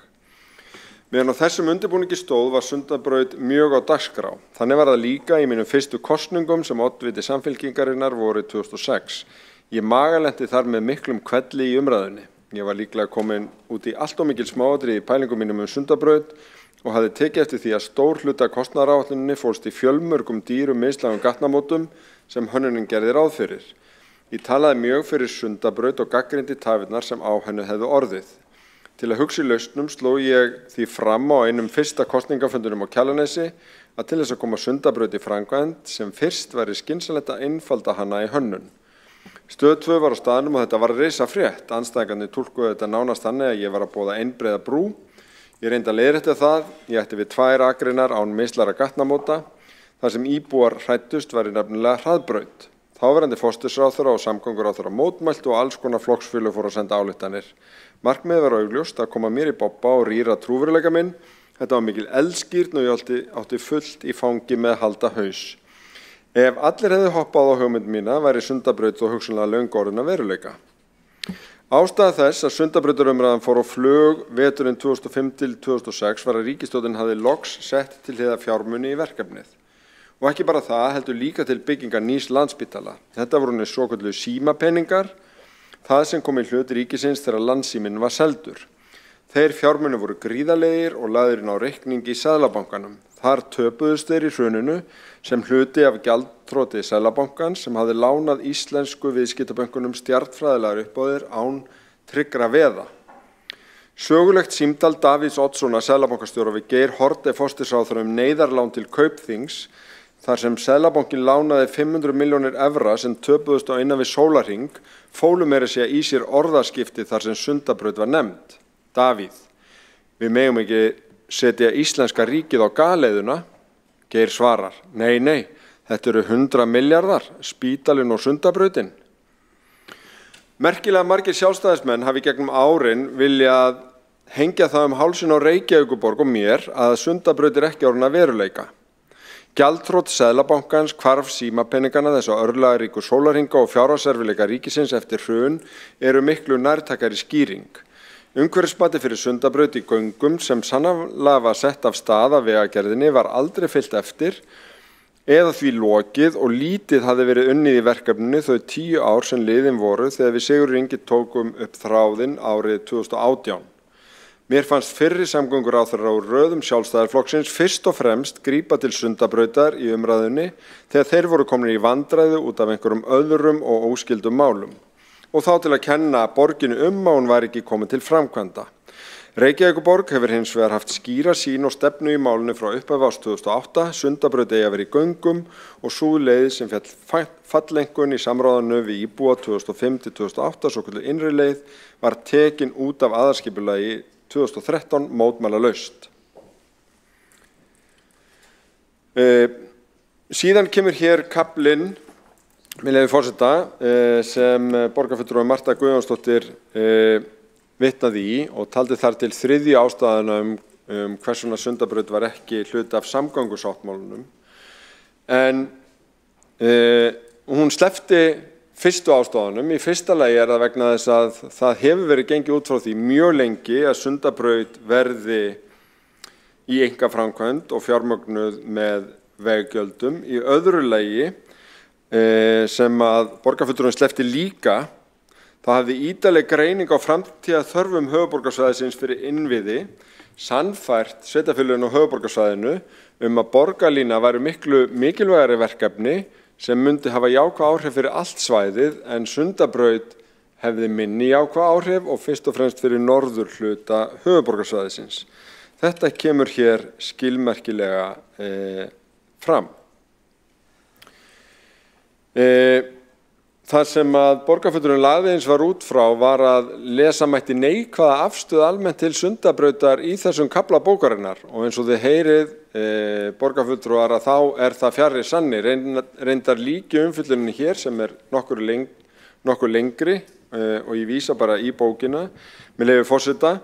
Meðan á þessum undirbúningi stóð var Sundabraut mjög á dagskrá. Þannig var það líka í mínum fyrstu kosningum sem oddviti Samfylkingarinnar vorið 2006. Ég magalenti þar með miklum hvelli í umræðunni. Ég var líklega komin út í allt of mikil smáatriði í pælingum mínum Sundabraut og hafði tekið eftir því að stór hluta kostnaðaráætluninni fólst í fjölmörgum dýrum mislægum gatnamótum sem hönnunin gerði ráð fyrir. Ég talaði mjög fyrir Sundabraut og gagnrýndi tafirnar sem á henni hefðu orðið. Til að hugsa í lausnum sló ég því fram á einum fyrsta kosningafundinum á Kjalarnesi að til þess að koma Sundabraut í framkvæmd sem fyrst væri skynsamlegt að einfalda hana í hönnun. Stöð 2 var á staðnum og þetta var risafrétt. Andstæðingarnir túlkuðu þetta nánast þannig að ég var að boða einbreiða brú. Ég reyndi að leiðrétta það, ég ætti við 2 akreinar án mislægra gatnamóta, þar sem íbúar hræddust væri nefnilega hraðbraut. Þáverandi forsætisráðherra og samgönguráðherra mótmæltu og alls konar flokksfélög fóru að senda ályktanir. Markmiðið var augljóst að koma mér í bobba og rýra trúverðugleika minn. Þetta var mikil eldskírn og ég átti fullt í fangi með halda haus. Ef allir hefðu hoppað á hugmynd mína væri Sundabraut og hugsanlega löngu orðin að veruleika. Ástæða þess að Sundabrautarumræðan fór á flug veturinn 2005 til 2006 var að ríkisstjórnin hafði loks sett til hliðar fjármuni í verkefnið. Og ekki bara það, heldur líka til byggingar nýs Landspítala. Þetta voru svokölluðu símapeningar, það sem kom í hlut ríkisins þegar Landssíminn var seldur. Þeir fjármuni voru gríðarlegir og lagðir inn á reikningi í Seðlabankanum. Þar töpuðust þeir í hruninu sem hluti af gjaldþroti Seðlabankans sem hafði lánað íslensku viðskiptabönkunum stjarnfræðilegar uppbóðir án tryggra veða. Sögulegt símtal Davíðs Oddssonar seðlabankastjóra við Geir Haarde forsætisráðherra neyðarlán til Kaupþings þar sem Seðlabankinn lánaði 500 milljónir evra sem töpuðust á innan við sólarhring fólu meira segja í sér orðaskipti þar sem Sundabraut var nefnd. Davíð, við megum ekki setja íslenska ríkið á galeiðuna? Geir svarar, nei, þetta eru 100 milljarðar, spítalinn og Sundabrautin. Merkilega margir sjálfstæðismenn hafi gegnum árin viljað hengja það hálsin á Reykjavíkurborg og mér að Sundabraut ekki orðin að veruleika. Gjaldþrot Seðlabankans hvarf símapeningana þess að örlagaríku sólarhringa og fjárhagserfiðleika ríkisins eftir hrun eru miklu nærtækari skýring. Umhverfismati fyrir Sundabraut í göngum sem sannarlega var sett af stað af Vegagerðinni var aldrei fylgt eftir eða því lokið og lítið hafði verið unnið í verkefninu þau 10 ár sem liðin voru þegar við Sigurður Ingi tókum upp þráðinn árið 2018. Mér fannst fyrri samgönguráðherra úr röðum Sjálfstæðisflokksins fyrst og fremst grípa til Sundabrautar í umræðunni þegar þeir voru komnir í vandræðu út af einhverjum öðrum og óskyldum málum. Og þá til að kenna borginu að hún var ekki komin til framkvæmda. Reykjavíkurborg hefur hins vegar haft skýra sýn og stefnu í málinu frá upphafi árs 2008, Sundabraut eigi að vera í göngum og sú leið sem féll fallengun í samráðinu við íbúa 2005 til 2008, svokölluð innri leið, var tekin út af aðalskipulagi 2013 mótmælalaust. Síðan kemur hér kaflinn með leyfi forseta sem borgarfulltrúi Marta Guðjónsdóttir vitnaði í og taldi þar til þriðju ástæðuna hvers vegna Sundabraut var ekki hluti af samgöngusáttmálanum. En hún sleppti fyrstu ástæðunum. Í fyrsta lagi það vegna þess að það hefur verið gengið út frá því mjög lengi að Sundabraut verði í einkaframkvæmd og fjármögnuð með veggjöldum. Í öðru lagi sem að borgarfulltrúinn sleppti líka, þá hafði ítarleg greining á framtíðar þörfum höfuðborgarsvæðisins fyrir innviði sannfært sveitarfélögin á höfuðborgarsvæðinu að borgarlína væri miklu mikilvægari verkefni sem myndi hafa jákvæð áhrif fyrir allt svæðið en Sundabraut hefði minni jákvæð áhrif og fyrst og fremst fyrir norðurhluta höfuðborgarsvæðisins. Þetta kemur hér skilmerkilega fram. Það sem að borgarfulltrúinn lagði hins var út frá var að lesa mætti neikvæða afstöðu almennt til Sundabrautar í þessum kafla bókarinnar og eins og þið heyrið borgarfulltrúar að þá það fjarri sanni. Reyndar líki umfylluninni hér sem nokkur lengri og ég vísa bara í bókina með leyfi forseta.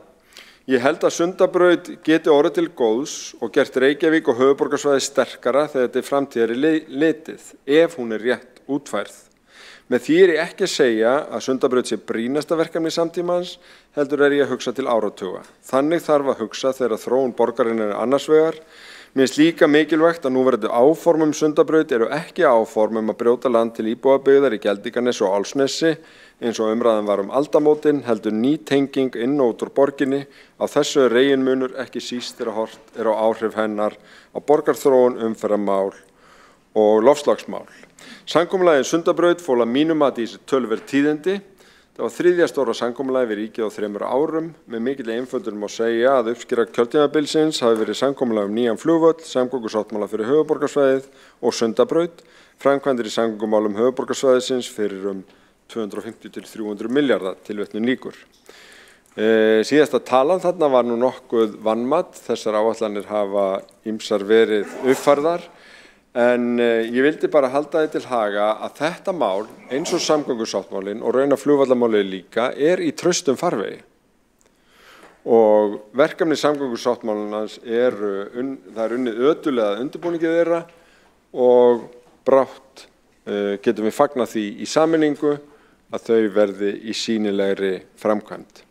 Ég held að Sundabraut geti orðið til góðs og gert Reykjavík og höfuðborgarsvæði sterkara þegar þetta framtíðar litið, ef hún rétt útfærð. Með því ég ekki að segja að Sundabraut sé brýnasta verkefni samtímans, heldur ég að hugsa til áratuga. Þannig þarf að hugsa þegar þróun borgarinnar annars vegar. Mér finnst líka mikilvægt að núverandi áform Sundabraut eru ekki áform að brjóta land til íbúabyggðar í Geldinganesi og Álfsnesi, eins og umræðan var aldamótin, heldur ný tenging inn og út úr borginni. Á þessu reginmunur ekki síst þegar horft á áhrif hennar á borgarþróun, umferðarmál og loftslagsmál. Samkomulagið Sundabraut fól að mínum mati í þessi töluverð tíðindi. Það var þriðja stóra samkomulagið við ríkið á 3 árum. Með mikilli einföldun má segja að uppskera kjörtímabilsins hafi verið samkomulag nýjan flugvöll, samgöngusáttmála fyrir höfuðborgarsvæðið og Sundabraut, framkvæmdir í samgöngumálum höfuðborgarsvæðisins fyrir 250 til 300 milljarða tilvitnun lýkur. Síðasta talan þarna var nú nokkuð vanmat. Þessar áætlanir hafa ýmsar verið uppfærðar. En ég vildi bara halda því til haga að þetta mál, eins og samgöngusáttmálin og raunar flugvallarmálið líka, í traustum farvegi. Og verkefni samgöngusáttmálans það unnið ötulega undirbúningið þeirra og brátt getum við fagnað því í sameiningu að þau verði í sýnilegri framkvæmd.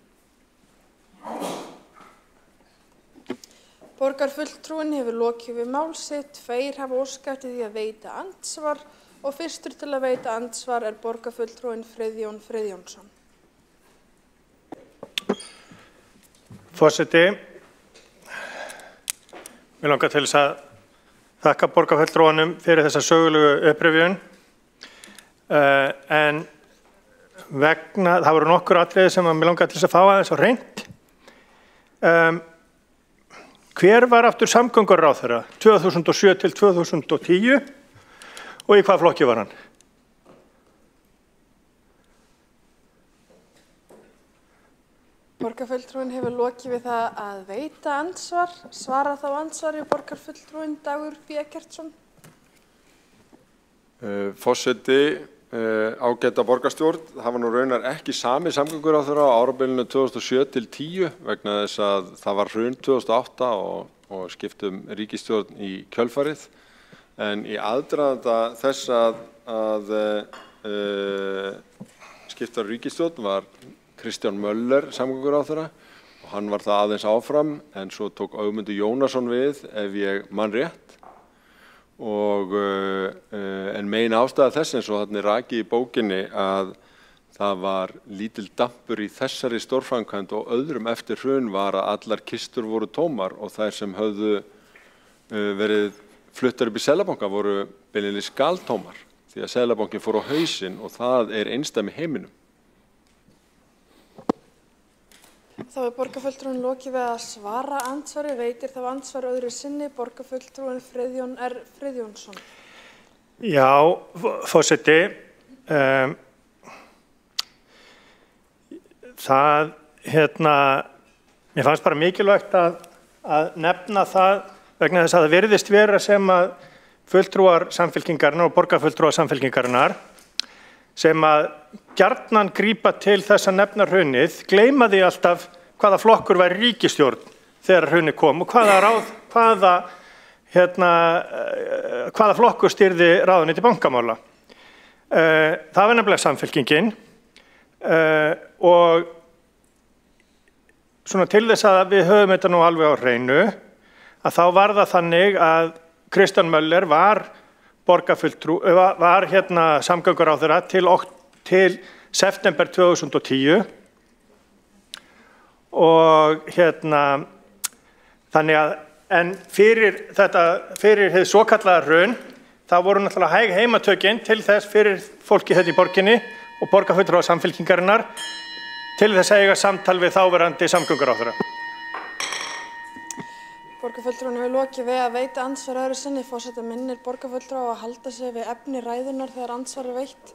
Borgarfulltrúinn hefur lokið við mál sitt, 2 hafa óskað eftir því að veita andsvar og fyrstur til að veita andsvar borgarfulltrúinn Friðjón Friðjónsson. Forseti, mig langar til þess að þakka borgarfulltrúanum fyrir þessa sögulegu upprifjun. En það voru nokkur atriði sem mig langar til þess að fá aðeins á hreint. Hver var aftur samgönguráðherra 2007 til 2010 og í hvað flokki var hann? Borgarfulltrúinn hefur lokið við það að veita andsvar. Svara þá andsvari borgarfulltrúinn Dagur B. Eggertsson. Forseti, ágæta borgarstjórn, það var nú raunar ekki sami samgönguráðherra á árabilinu 2007 til 10 vegna þess að það var hrun 2008 og skiptum ríkisstjórn í kjölfarið. En í aðdraganda þess að skipta ríkisstjórn var Kristján Möller samgönguráðherra og hann var það aðeins áfram en svo tók Ögmundur Jónasson við ef ég man rétt. En megin ástæða þess eins og þarna rakið í bókinni að það var lítil dampur í þessari stórframkvæmd og öðrum eftir hrun var að allar kistur voru tómar og þær sem höfðu verið fluttar upp í Seðlabanka voru beinlínis galtómar því að Seðlabankin fór á hausinn og það einsdæmi heiminum. Þá borgarfulltrúinn lokið við að svara andsvari, veitir þá andsvar öðru sinni borgarfulltrúinn Friðjón R. Friðjónsson. Já, forseti, mér fannst bara mikilvægt að nefna það vegna þess að það virðist vera sem að fulltrúar samfylkingarinnar og borgarfulltrúar samfylkingarinnar sem að gjarnan grípa til þess að nefna hrunið, gleyma því alltaf hvaða flokkur var ríkisstjórn þegar hrunið kom og hvaða flokkur stýrði ráðuneyti bankamála. Það var nefnilega Samfylkingin og svona til þess að við höfum þetta nú alveg á hreinu að þá var það þannig að Kristján Möller var samgönguráðherra til september 2010 og þannig að en fyrir hið svokallaða hrun þá voru náttúrulega hæg heimatökin til þess fyrir fólki í borginni og borgarfulltrúa Samfylkingarinnar til þess að eiga samtal við þáverandi samgönguráðherra. Borgarfulltrúinn hefur lokið við að veita andsvar öðru sinni. Forseti minnir borgarfulltrúa að halda sig við efni ræðunnar þegar andsvar veitt.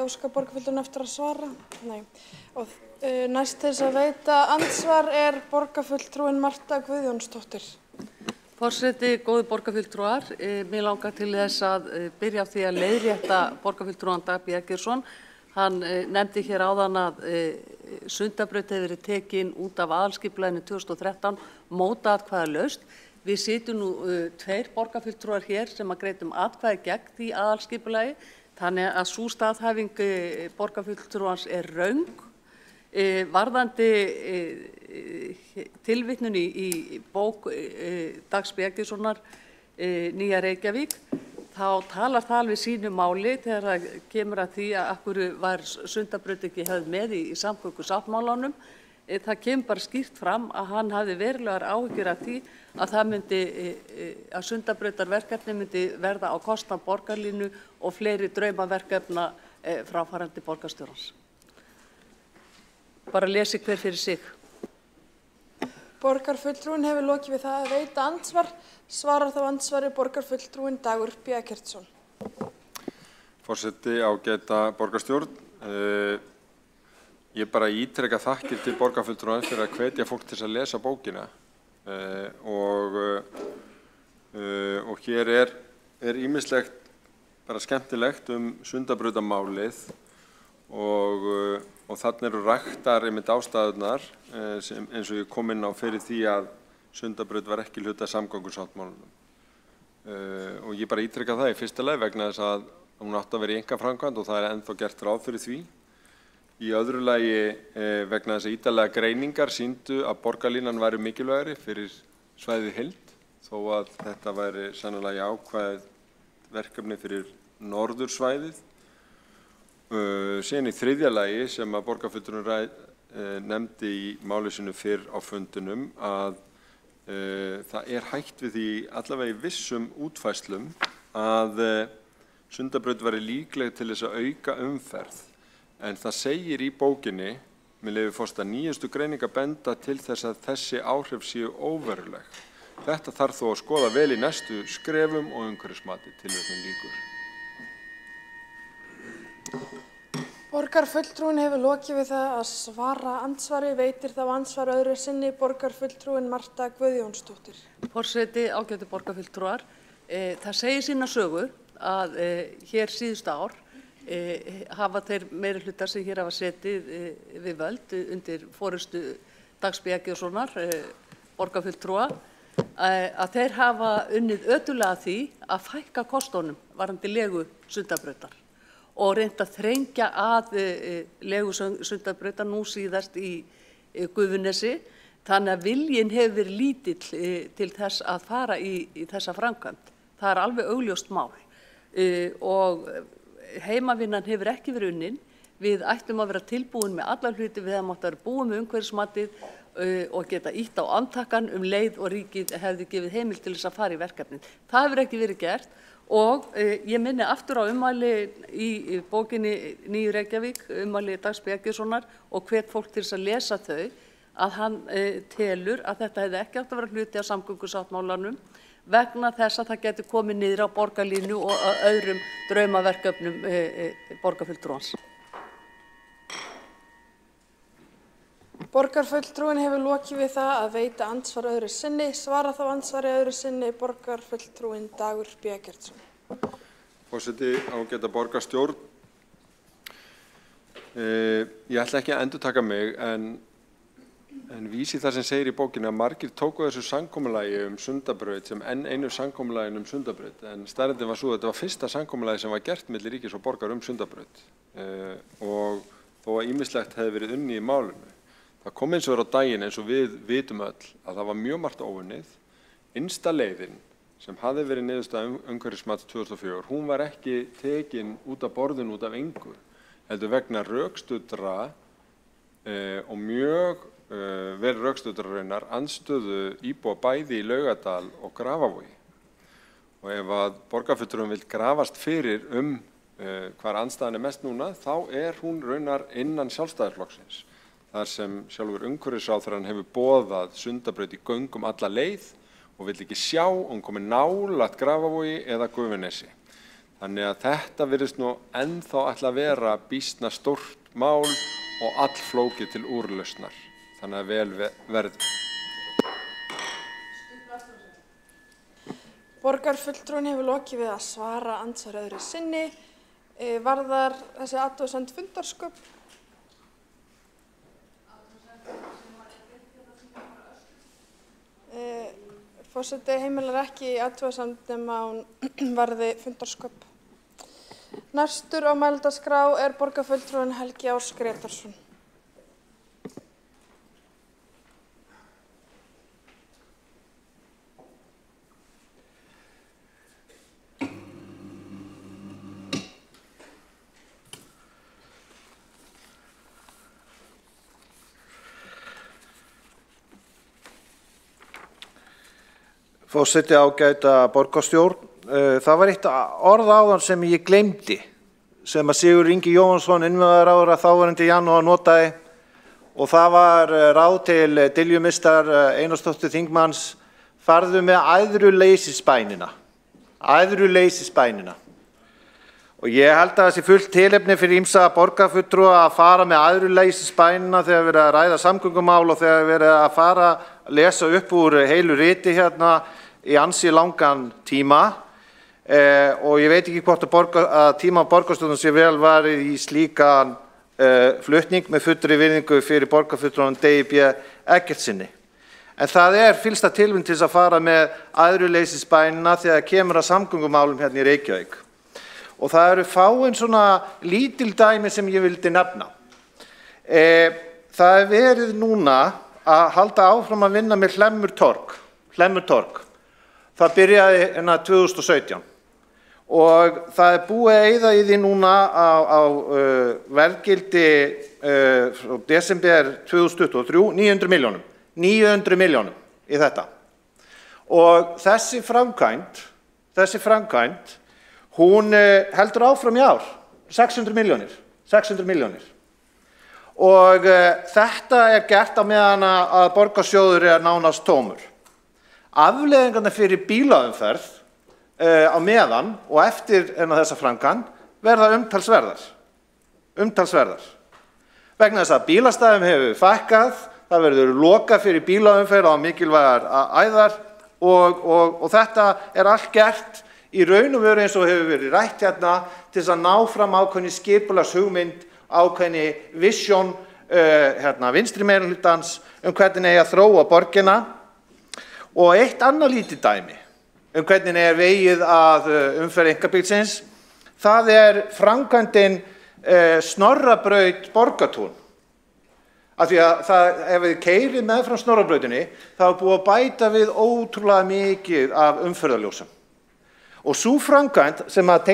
Óskar borgarfulltrúinn eftir að svara? Nei. Og næst til þess að veita andsvar borgarfulltrúinn Marta Guðjónsdóttir. Forseti, góði borgarfulltrúar, mig langar til þess að byrja á því að leiðrétta borgarfulltrúann Dag B. Eggertsson. Hann nefndi hér áðan að Sundabraut hefur verið tekin út af aðalskipulaginu 2013 mótaatkvæðalaust. Við sitjum nú 2 borgarfulltrúar hér sem að greiddum atkvæði gegn því aðalskipulagi, þannig að sú staðhæfing borgarfulltrúans röng. Varðandi tilvitnun í bók Dags B. Eggertssonar Nýja Reykjavík, þá talar það alveg sínu máli þegar það kemur að því að af hverju var Sundabraut ekki höfð með í samgöngusáttmálanum. Það kemur bara skýrt fram að hann hafði verulegar áhyggjur af því að Sundabrautarverkefni myndi verða á kostnað borgarlínu og fleiri draumaverkefna fráfarandi borgarstjórans. Bara lesi hver fyrir sig. Borgarfulltrúinn hefur lokið við það að veita andsvar. Svarar þá andsvari borgarfulltrúinn Dagur B. Eggertsson. Forseti, ágæta borgarstjórn. Ég bara ítreka þakkir til borgarfulltrúans fyrir að hvetja fólk til að lesa bókina. Og hér ýmislegt bara skemmtilegt Sundabrautarmálið og þarna eru raktar einmitt ástæðurnar eins og ég kom inn á fyrir því að Sundabraut var ekki hluti af samgöngusáttmálanum. Og ég bara ítreka það í fyrsta lagi vegna þess að hún átti að vera í einkaframkvæmd og það ennþá gert ráð fyrir því. Í öðru lagi vegna þess að ítarlega greiningar sýndu að borgarlínan væri mikilvægari fyrir svæðið heild, þó að þetta væri sannarlega jákvæð verkefni fyrir norðursvæðið. Síðan í þriðja lagi sem að borgarfulltrúinn nefndi í máli sinu fyrr á fundunum að það hægt við því allavega í vissum útfærslum að Sundabraut væri líkleg til þess að auka umferð. En það segir í bókinni, með leyfi forseta, nýjustu greiningar benda til þess að þessi áhrif séu óveruleg. Þetta þarf þó að skoða vel í næstu skrefum og umhverfismati. Tilvitnun lýkur. Borgarfulltrúinn hefur lokið við það að svara andsvari. Veitir þá andsvar öðru sinni borgarfulltrúinn Marta Guðjónsdóttir. Forseti, ágætu borgarfulltrúar, það segir sína sögu að hér síðustu ár hafa þeir meirihlutar sem hér hafa setið við völd undir forystu Dags B. Eggertssonar, borgarfulltrúa, að þeir hafa unnið ötullega að því að fækka kostunum varðandi legu Sundabrautar og reynt að þrengja að legu Sundabrautar nú síðast í Gufunesi. Þannig að viljinn hefur verið lítill til þess að fara í þessa framkvæmd. Það alveg augljóst mál og heimavinnan hefur ekki verið unnin. Við ættum að vera tilbúin með alla hluti, við hefum átt að vera búin með umhverfismatið og geta ítt á andtakan leið og ríkið hefði gefið heimild til þess að fara í verkefnin. Það hefur ekki verið gert og ég minni aftur á ummæli í bókinni Nýju Reykjavík, ummæli Dags B. Eggertssonar og hvet fólk til þess að lesa þau, að hann telur að þetta hefði ekki átt að vera hluti af samgöngusáttmálanum vegna þess að það geti komið niður á borgarlínu og öðrum draumaverkefnum borgarfulltrúans. Borgarfulltrúinn hefur lokið við það að veita andsvar öðru sinni. Svara þá andsvari öðru sinni borgarfulltrúinn Dagur B. Eggertsson. Forseti, ágæta borgarstjórn. Ég ætla ekki að endurtaka mig en vísi það sem segir í bókinni að margir tóku þessu samkomulagi Sundabraut sem enn einu samkomulaginu Sundabraut. En staðreyndin var svo að þetta var fyrsta samkomulagi sem var gert milli ríkis og borgar Sundabraut. Og þó að ýmislegt hefði verið unnið í málinu. Það kom eins og verið á daginn eins og við vitum öll að það var mjög margt óunnið. innsta leiðin sem hafði verið niðurstaða umhverfismats 2004, hún var ekki tekin út af borðinu út af engu, heldur vegna rökstuddra og mjög vel rökstuddra raunar andstöðu íbúa bæði í Laugardal og Grafavogi. Og ef að borgarfulltrúinn vill grafast fyrir hvar andstæðan mest núna, þá hún raunar innan Sjálfstæðisflokksins. Þar sem sjálfur umhverfisráðherrann hefur boðað Sundabraut í göngum alla leið og vill ekki sjá hún komi nálægt Grafavogi eða Gufunesi. Þannig að þetta virðist nú ennþá ætla að vera býsna stórt mál og allflókið til úrlausnar. Þannig að vel verður. Borgarfulltrúinn hefur lokið við að svara andsvari öðru sinni. Varðar þessi athugasemd fundarsköp? Forseti heimilar ekki athugasemd nema hún varði fundarsköp. Næstur á mælendaskrá er borgarfulltrúinn Helgi Ás Grétarsson. Forseti, ágæta borgarstjórn. Það var eitt orð áðan sem ég gleymdi, sem að Sigurður Ingi Jóhannsson, innviðaráðherra þáverandi í janúar notaði, og það var ráð til Diljumistar Einarsdóttur þingmanns, farðu með æðruleysisbænina. Æðruleysisbænina. Og ég held að það sé fullt tilefni fyrir ýmsa borgarfulltrúa að fara með æðruleysisbænina þegar verið að ræða samgöngumál og þegar verið að fara að lesa upp úr heilu riti hérna í ansi langan tíma. Og ég veit ekki hvort að tíma borgarstjórnar sé vel varið í slíkan flutning með fullri virðingu fyrir borgarfulltrúanum Degi B. Eggertssyni. En það fyllsta tilefni til þess að fara með æðruleysisbænina þegar kemur að samgöngumálum hérna í Reykjavík. Og það eru fáein svona lítil dæmi sem ég vildi nefna. Það verið núna að halda áfram að vinna með Hlemmurtorg. Það byrjaði 2017 og það búið að eyða í því núna á verðgildi frá desember 2023 900 milljónum. 900 milljónum í þetta. Og þessi framkvæmd, hún heldur áfram í ár, 600 milljónir. Og þetta gert á meðan að borgarsjóður nánast tómur. Afleiðingarnar fyrir bílaumferð á meðan og eftir þessa framkvæmd verða umtalsverðar. Vegna þess að bílastæðum hefur fækkað, það verður lokað fyrir bílaumferð á mikilvægar æðar og þetta allt gert í raun og veru eins og hefur verið rætt hérna til þess að ná fram ákveðinni skipulagshugmynd, ákveðinni vision vinstri meirihlutans hvernig eigi að þróa borgina. Og eitt annað lítið dæmi hvernig vegið að umferð einkabílsins, það framkvæmdin Snorrabraut Borgartún. Af því að ef við keyrið meðfram Snorrabrautinni, þá búið að bæta við ótrúlega mikið af umferðarljósum. Og sú framkvæmd sem að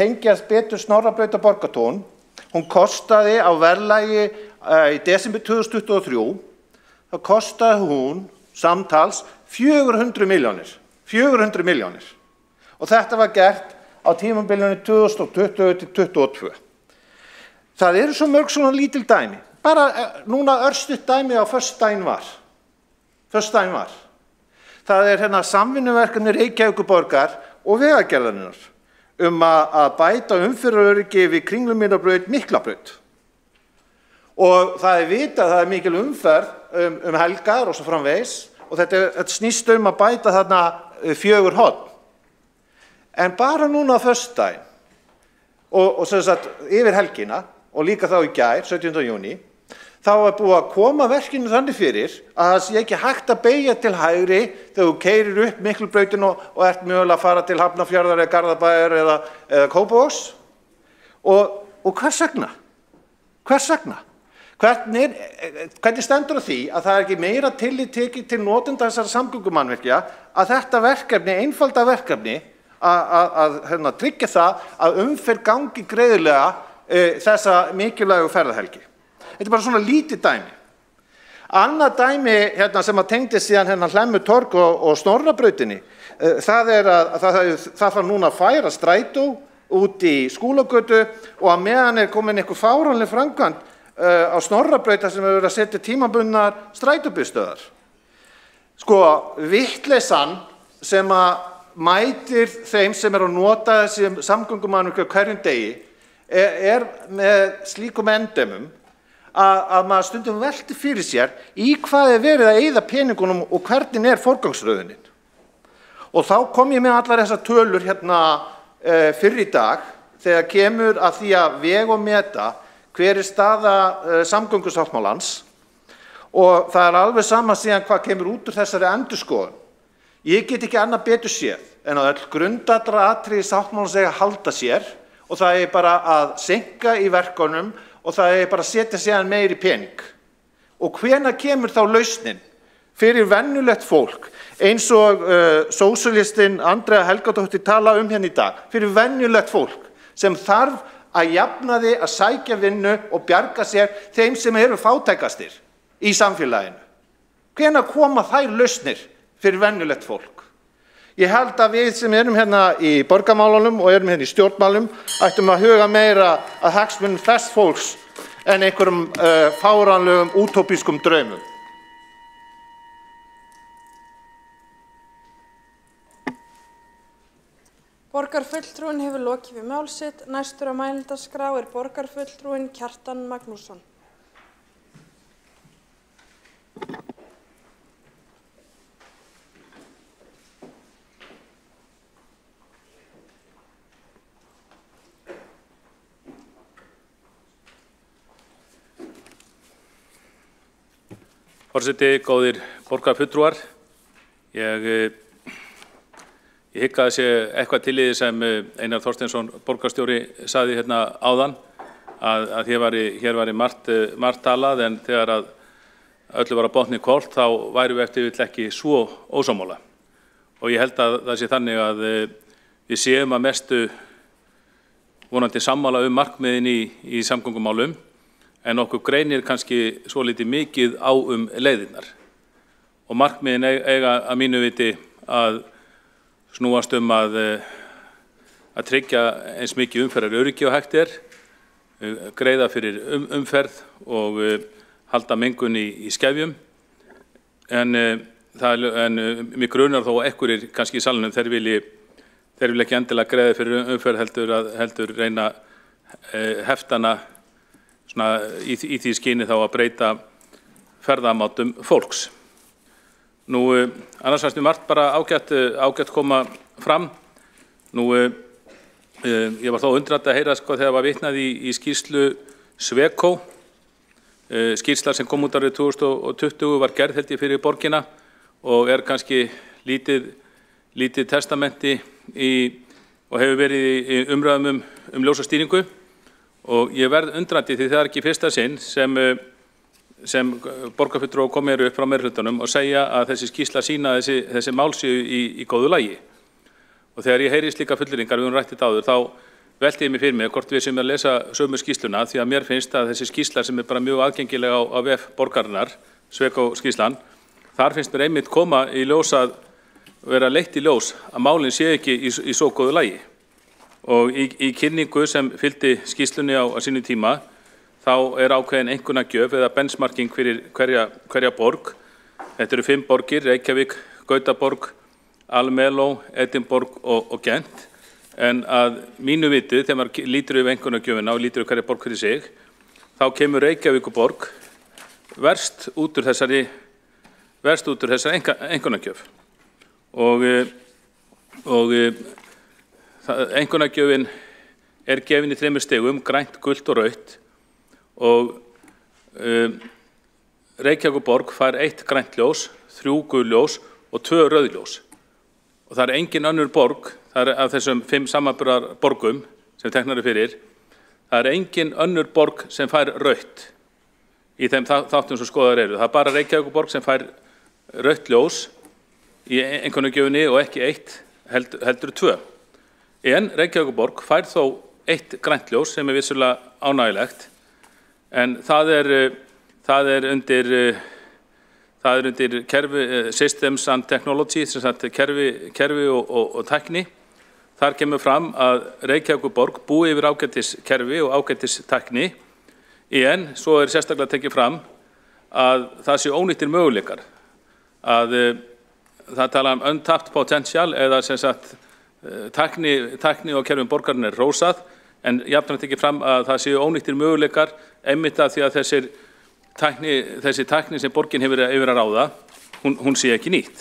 tengjast betur Snorrabraut Borgartún, hún kostaði á verðlagi í desember 2023, þá kostaði hún samtals 400 milljónir. Og þetta var gert á tímabilinu 2020 til 2022. Það eru svo mörg svona lítil dæmi. Bara núna örstutt dæmi á föstudaginn var. Það samvinnuverkefni Reykjavíkurborgar og Vegagerðarinnar að bæta umferðaröryggi við Kringlumýrarbraut, Miklabraut. Og það vitað, það mikil umferð helgar og svo framvegis og þetta snýst að bæta þarna 4 horn. En bara núna á föstudaginn og sem sagt yfir helgina og líka þá í gær, 17. júní, þá búið að koma verkinu þannig fyrir að það sé ekki hægt að beygja til hægri þegar þú keyrir upp Miklubrautin og ert mögulega að fara til Hafnarfjarðar eða Garðabæjar eða Kópavogs. Og hvers vegna? Hvernig stendur á því að það ekki meira tillit tekið til notenda þessara samgöngumannvirkja að þetta verkefni, einfalda verkefni, að tryggja það að umferð gangi greiðlega þessa mikilvægu ferðahelgi. Þetta bara svona lítið dæmi. Annað dæmi sem að tengdi síðan Hlemmutorg og Snorrabrautinni, það þarf núna að færa strætó út í Skúlagötu og að meðan komin einhver fáránleg framkvæmd á Snorrabrauta sem hefur verið að setja tímabundnar strætóbílstöðvar. Sko, vitleysan sem að mætir þeim sem að nota þessi samgöngumannvirki á hverjum degi með slíkum endemum að maður stundum velti fyrir sér í hvað verið að eyða peningunum og hvernig forgangsröðunin. Og þá kom ég með allar þessar tölur fyrr í dag þegar kemur að því að vega og meta hver staða samgöngusáttmálans og það alveg sama síðan hvað kemur út úr þessari endurskoðun. Ég get ekki annað betur séð en að öll grundvallaratriði sáttmálans eiga að halda sér og það bara að seinka í verkunum og það bara að setja síðan meiri pening. Og hvenær kemur þá lausnin fyrir venjulegt fólk eins og sósíalistinn Andrea Helgadóttir tala hérna í dag, fyrir venjulegt fólk sem þarf að jafnaði að sækja vinnu og bjarga sér þeim sem eru fátækastir í samfélaginu. Hvenær koma þær lausnir fyrir venjulegt fólk? Ég held að við sem erum hérna í borgarmálunum og erum hérna í stjórnmálum ættum að huga meira að hagsmunum þess fólks en einhverjum fáránlegum útópískum draumum. Borgarfulltrúinn hefur lokið við mál sitt. Næstur á mælendaskrá borgarfulltrúinn Kjartan Magnússon. Forseti, góðir borgarfulltrúar, ég hygg að það sé eitthvað til í því sem Einar Þorsteinsson borgarstjóri sagði hérna áðan að hér væri margt talað en þegar að öllu var að botni hvolft þá værum við eftir vill ekki svo ósammála. Og ég held að það sé þannig að við séum að mestu vonandi sammála markmiðin í samgöngumálum en okkur greinir kannski svolítið mikið á leiðirnar. Og markmiðin eiga að mínu viti að snúast að tryggja eins mikið umferðaröryggi og hægt greiða fyrir umferð og halda mengun í skefjum. En mig grunar þó að einhverjir kannski í salnum þeir vilja ekki endilega greiða fyrir umferð heldur reyna heftana í því skyni þá að breyta ferðamátum fólks. Nú, annars fannst mér margt bara ágætt koma fram. Nú, ég var þó undrandi að heyra þegar var vitnað í skýrslu Sweco. Skýrsla sem kom út árið 2020 var gerð held ég fyrir borgina og kannski lítið testamenti og hefur verið í umræðum ljósastýringu. Og ég verð undrandi því það ekki fyrsta sinn sem borgarfulltrúar koma upp frá meirihlutanum og segja að þessi skýrsla sýna þessi mál séu í góðu lagi. Og þegar ég heyri slíka fullyrðingar, við höfum rætt þetta áður, þá velti ég mig fyrir mig hvort við sem að lesa sömu skýrsluna því að mér finnst að þessi skýrsla sem bara mjög aðgengileg á vef borgarinnar, Sweco skýrslan, þar finnst mér einmitt koma í ljós að vera leitt í ljós að málin sé ekki í svo góðu lagi. Og í kynningu sem fylgdi skýrslunni á sínu tíma þá ákveðin einkunnagjöf eða benchmarking fyrir hverja borg. Þetta eru 5 borgir, Reykjavík, Gautaborg, Almelo, Edinborg og Gent. En að mínu viti, þegar maður lítur yfir einkunnagjöfina og lítur yfir hverja borg fyrir sig, þá kemur Reykjavíkurborg verst út úr þessari einkunnagjöf. Og einkunnagjöfin gefin í 3 stigum, grænt, gult og rautt. Og Reykjavíkurborg fær 1 grænt ljós, 3 gul ljós og 2 rauð ljós. Og það engin önnur borg, það af þessum 5 samanburðar borgum sem teknar fyrir, það engin önnur borg sem fær rautt. í þeim þáttum sem skoðar eru. Það bara Reykjavíkurborg sem fær rautt ljós í einkunnagjöfinni og ekki 1 heldur 2. En Reykjavíkurborg fær þó 1 grænt ljós sem vissulega ánægilegt, en það er undir kerfi Systems and Technology, sem sagt kerfi og tækni. Þar kemur fram að Reykjavíkurborg búi yfir ágætis kerfi og ágætis tækni, en svo sérstaklega tekið fram að það séu ónýttir möguleikar, að það tala untapped potential eða sem sagt tækni og kerfin borgarinnar rósað, en jafnframt tekið fram að það séu ónýttir möguleikar einmitt af því að þessi tækni sem borgin hefur yfir að ráða, hún sé ekki nýtt.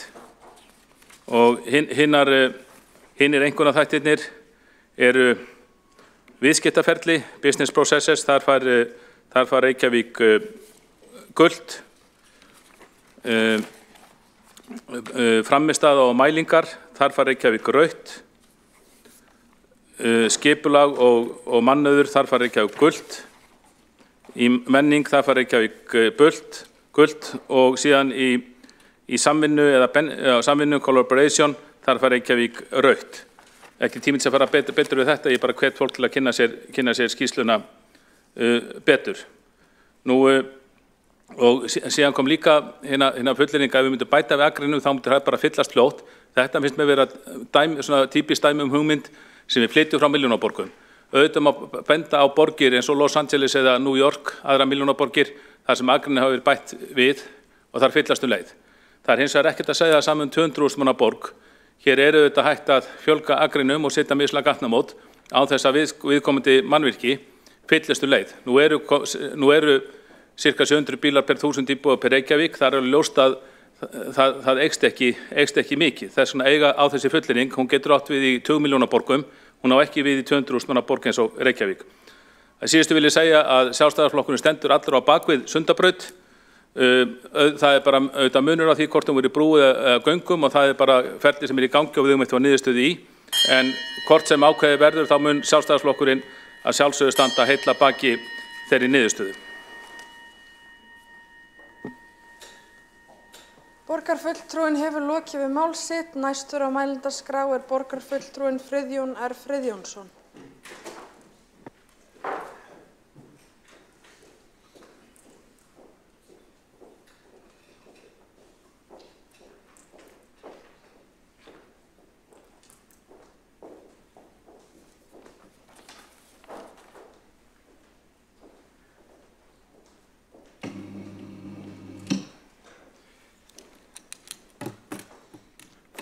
Og hinnir einhverja þættirnir eru viðskiptaferli, business processes, þar fær Reykjavík gult, frammistaða og mælingar, þar fær Reykjavík rautt, skipulag og mannauður, þar fær Reykjavík gult, í menning þar fær Reykjavík gult og síðan í samvinnu eða samvinnu collaboration þar fær Reykjavík rautt. Ekki tíminn sem fara betur við þetta, ég bara hvet fólk til að kynna sér skýrsluna betur. Nú, og síðan kom líka hérna fullyrðing að við myndum bæta við Akraneinu, þá myndi það bara fyllast fljótt. Þetta finnst mér vera svona típist dæmi hugmynd sem við flytjum frá milljónaborgum. Auðvitað má benda á borgir eins og Los Angeles eða New York, aðra milljónaborgir, þar sem Akraneinu hafa verið bætt við og þar fyllast leið. Það er hins vegar ekkert að segja saman 200.000 manna borg. Hér eru auðvitað hægt að fjölga Akraneinu og setja mislæg gatnamót á þess að viðkomandi mannvirki fyllast leið. Nú eru cirka 700 bílar per 1000 íbúa per Reykjavík, það er ljóst að það eykst ekki mikið. Þess vegna eiga á þessi fullyrðing, hún getur átt við í 20 milljóna borgum, hún á ekki við í 200.000 manna borg eins og Reykjavík. Að síðustu vil ég segja að Sjálfstæðisflokkurinn stendur allur á bakvið Sundabraut. Það er bara auðvitað munur á því hvort hún verið brúið eða göngum og það er bara ferli sem er í gangi og við höfum eitthvað niðurstöðu í. En hvort sem ákveði verður þá mun Sjálfstæðisflokkurinn að sjálfsögðu standa heilla baki þeirri niðurstöðu. Borgarfulltrúinn hefur lokið við mál sitt. Næstur á mælendaskrá er borgarfulltrúinn Friðjón R. Friðjónsson.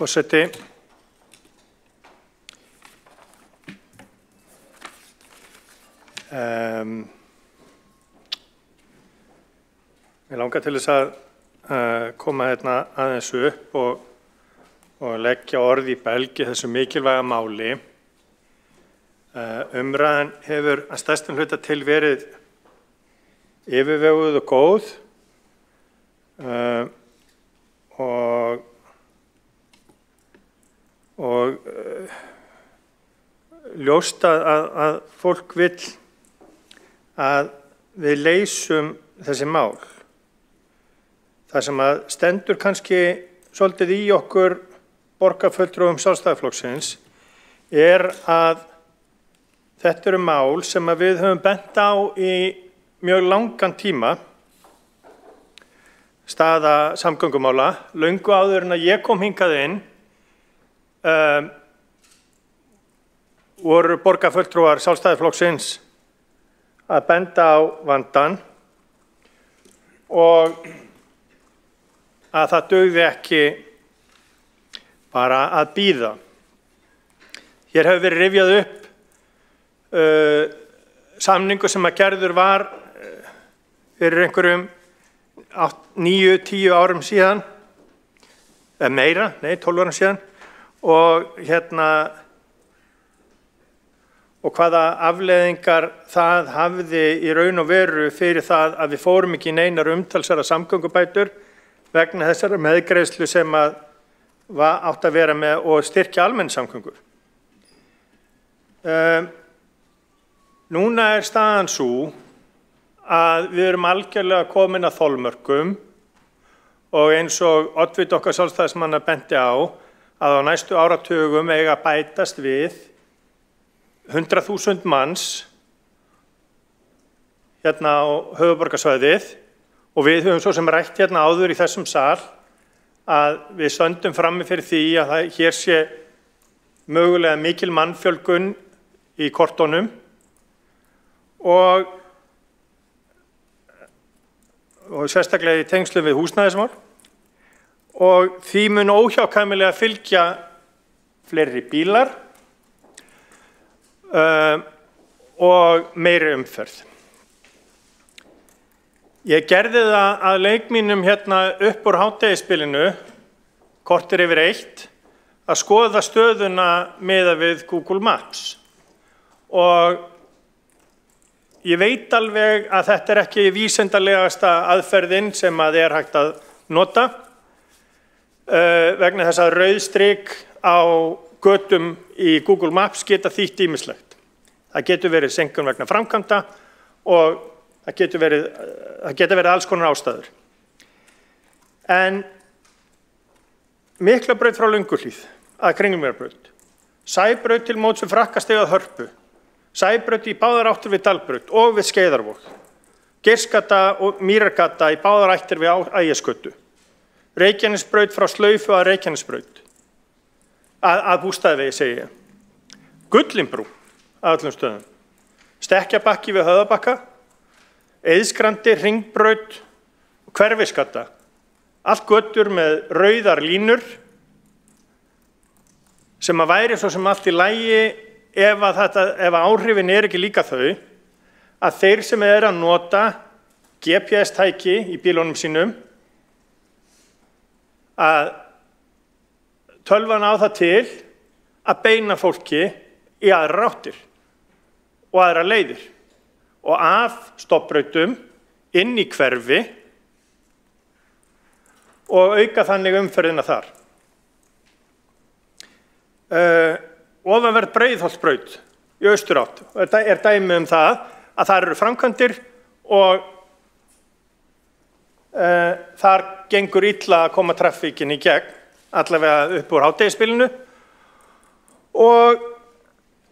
Forseti, ég langar til þess að koma hérna aðeins upp og leggja orð í belgi þessu mikilvæga máli. Umræðan hefur að stærstum hluta til verið yfirveguð og góð og ljóst að fólk vill að við leysum þessi mál. Það sem að stendur kannski svolítið í okkur borgarfulltrúum Sjálfstæðisflokksins er að þetta eru mál sem að við höfum bent á í mjög langan tíma, staða samgöngumála, löngu áður en að ég kom hingað inn. Voru borgarfulltrúar Sjálfstæðisflokksins að benda á vandann og að það dugði ekki bara að bíða. Hér hefur verið rifjað upp samningu sem að gerður var fyrir einhverjum 9-10 árum síðan, eða meira, 12 árum síðan. Og hvaða afleiðingar það hafði í raun og veru fyrir það að við fórum ekki í neinar umtalsverðar samgöngubætur vegna þessara meðgreiðslu sem að átt að vera með og styrkja almenningssamgöngur. Núna er staðan sú að við erum algjörlega komin að þolmörkum og eins og oddviti okkar sjálfstæðismanna benti á að á næstu áratugum eiga að bætast við 100.000 manns hérna á höfuðborgarsvæðið og við höfum svo sem rætt hérna áður í þessum sal að við stöndum frammi fyrir því að hér sé mögulega mikil mannfjölgun í kortunum og sérstaklega í tengslum við húsnæðismál og því mun óhjákvæmilega fylgja fleiri bílar og meiri umferð. Ég gerði það að leik mínum hérna upp úr hádegisbilinu, korter yfir 1, að skoða stöðuna miðað við Google Maps og ég veit alveg að þetta ekki vísindalegasta aðferðin sem að er hægt að nota vegna þess að rauð strik á götum í Google Maps geta þýtt ýmislegt. Það getur verið seinkun vegna framkvæmda og það geta verið alls konar ástæður. En Miklabraut frá Lönguhlíð að Kringlumýrarbraut, Sæbraut til móts við Frakkastíg að Hörpu, Sæbraut í báðar áttir við Dalbraut og við Skeiðarvog, Geirsgata og Mýrargata í báðar áttir við Ægisgötu, Reykjanesbraut frá Slaufu að Reykjanesbraut, að Bústaðavegi segi ég, Gullinbrú að öllum stöðum, Stekkjabakki við Höfðabakka, Eiðsgrandi, Hringbraut og Hverfisgata, allt götur með rauðar línur sem að væri svo sem allt í lagi ef áhrifin er ekki líka þau að þeir sem er að nota GPS-tæki í bílunum sínum að tölvan á það til að beina fólki í aðrar áttir og aðrar leiðir og af stoppbrautum inn í hverfi og auka þannig umferðina þar. Ofanverð Breiðholtsbraut í austurátt. Þetta er dæmi um það að þar eru framkvæmdir og þar gengur illa að koma traffíkin í gegn, allavega upp úr hádegisbilinu. Og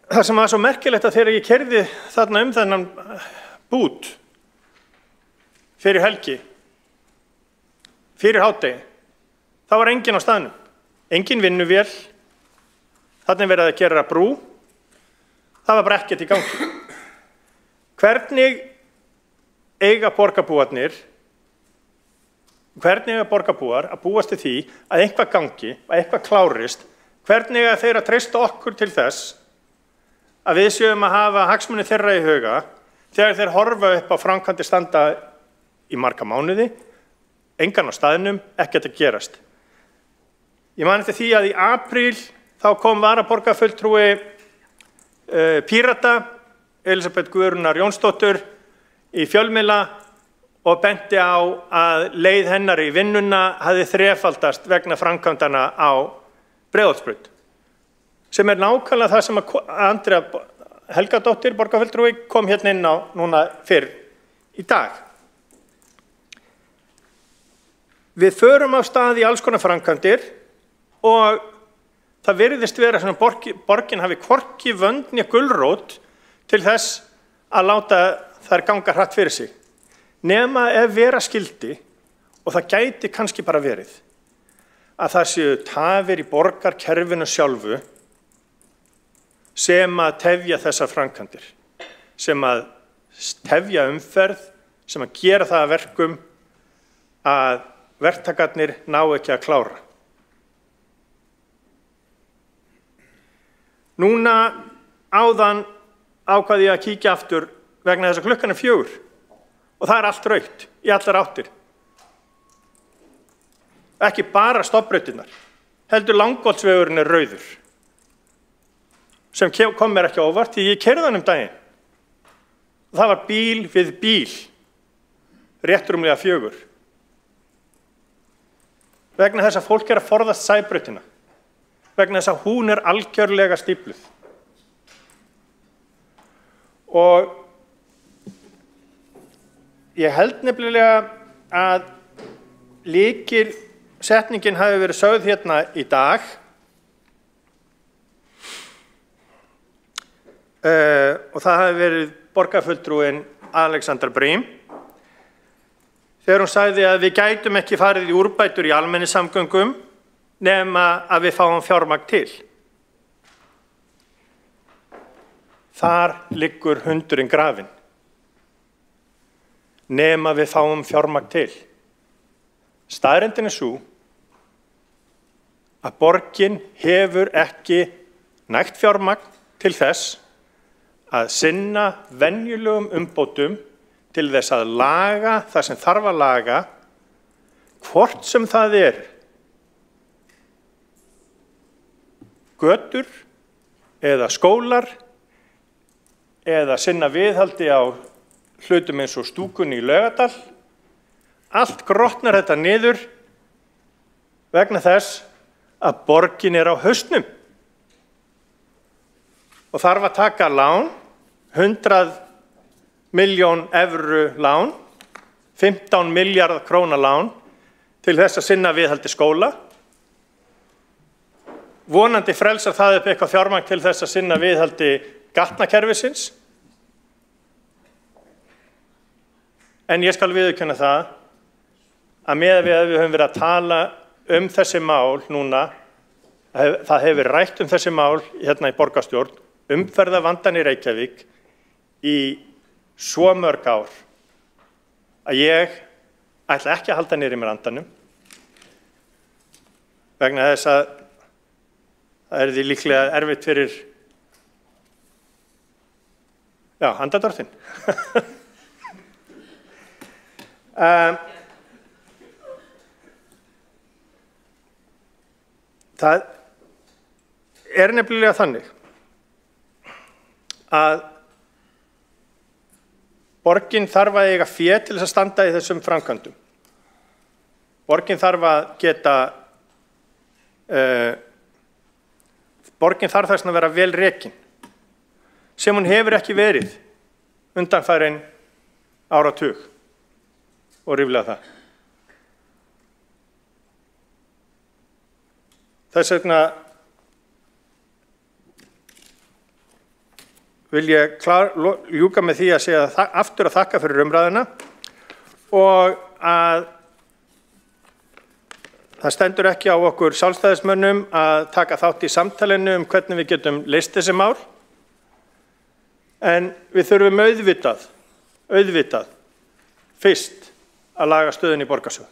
það sem var svo merkilegt að þegar ég keyrði þarna þennan bút fyrir helgi, fyrir hádegi, þá var enginn á staðnum, engin vinnuvél, þarna verið að gera brú, það var bara ekkert í gangi. Hvernig eiga borgarbúar að búast til því að eitthvað gangi, að eitthvað klárist, hvernig eiga þeir að treysta okkur til þess að við séum að hafa hagsmuni þeirra í huga þegar þeir horfa upp á framkvæmdir standa í marga mánuði, engan á staðnum, ekkert að gerast. Ég man eftir því að í apríl þá kom varaborgarfulltrúi Pírata, Elísabet Guðrúnar Jónsdóttur, í fjölmiðla og benti á að leið hennar í vinnuna hafði þrefaldast vegna framkvæmdana á Breiðholtsbraut. Sem er nákvæmlega það sem Andrea Helgadóttir, borgarfulltrúi, kom hérna inn á núna fyrr í dag. Við förum af stað í alls konar framkvæmdir og það virðist vera sem borgin hafi hvorki vönd né gulrót til þess að láta þær ganga hratt fyrir sig. Nema ef vera skildi, og það gæti kannski bara verið, að það séu tafir í borgarkerfinu sjálfu sem að tefja þessar framkvæmdir, sem að tefja umferð, sem að gera það að verkum að verktakarnir ná ekki að klára. Núna áðan ákvað ég að kíkja aftur vegna þess að klukkan er 4 og það er allt rautt í allar áttir. Ekki bara stoppbrautirnar, heldur Langholtsvegurinn er rauður, sem kom mér ekki á óvart því ég keyrði hann daginn. Það var bíl við bíl, rétt rúmlega 4. Vegna þess að fólk er að forðast Sæbrautina, vegna þess að hún er algjörlega stífluð. Og ég held nefnilega að lykilsetningin hafi verið sögð hérna í dag og það hafi verið borgarfulltrúinn Alexandra Brím þegar hún sagði að við gætum ekki farið í úrbætur í almenningssamgöngum nema að við fáum fjármagn til. Þar liggur hundurinn grafinn. Nema við fáum fjármagn til. Staðreyndin sú að borgin hefur ekki nægt fjármagn til þess að sinna venjulegum umbótum til þess að laga það sem þarf að laga, hvort sem það götur eða skólar eða sinna viðhaldi á hlutum eins og stúkunni í Laugardal. Allt grotnar þetta niður vegna þess að borgin á hausnum og þarf að taka lán, 100 milljón evru lán, 15 milljarða króna lán til þess að sinna viðhaldi skóla. Vonandi frelsar það upp eitthvað fjármagn til þess að sinna viðhaldi gatnakerfisins. En ég skal viðurkenna það að meðan við höfum verið að tala þessi mál núna, það hefur verið rætt þessi mál hérna í borgarstjórn, umferðarvandann í Reykjavík í svo mörg ár að ég ætla ekki að halda niður í mér andanum vegna þess að það því líklega erfitt fyrir andardráttinn. Það nefnilega þannig að borgin þarf að eiga fé til þess að standa í þessum framkvæmdum. Borgin þarf að geta, borgin þarf þess að vera vel rekin, sem hún hefur ekki verið undanfarin áratug og ríflega það. Þess vegna vil ég ljúka með því að segja aftur að þakka fyrir umræðuna og að það stendur ekki á okkur sjálfstæðismönnum að taka þátt í samtalinu hvernig við getum leyst þessi mál, en við þurfum auðvitað fyrst að laga stöðuna í borgarsögu.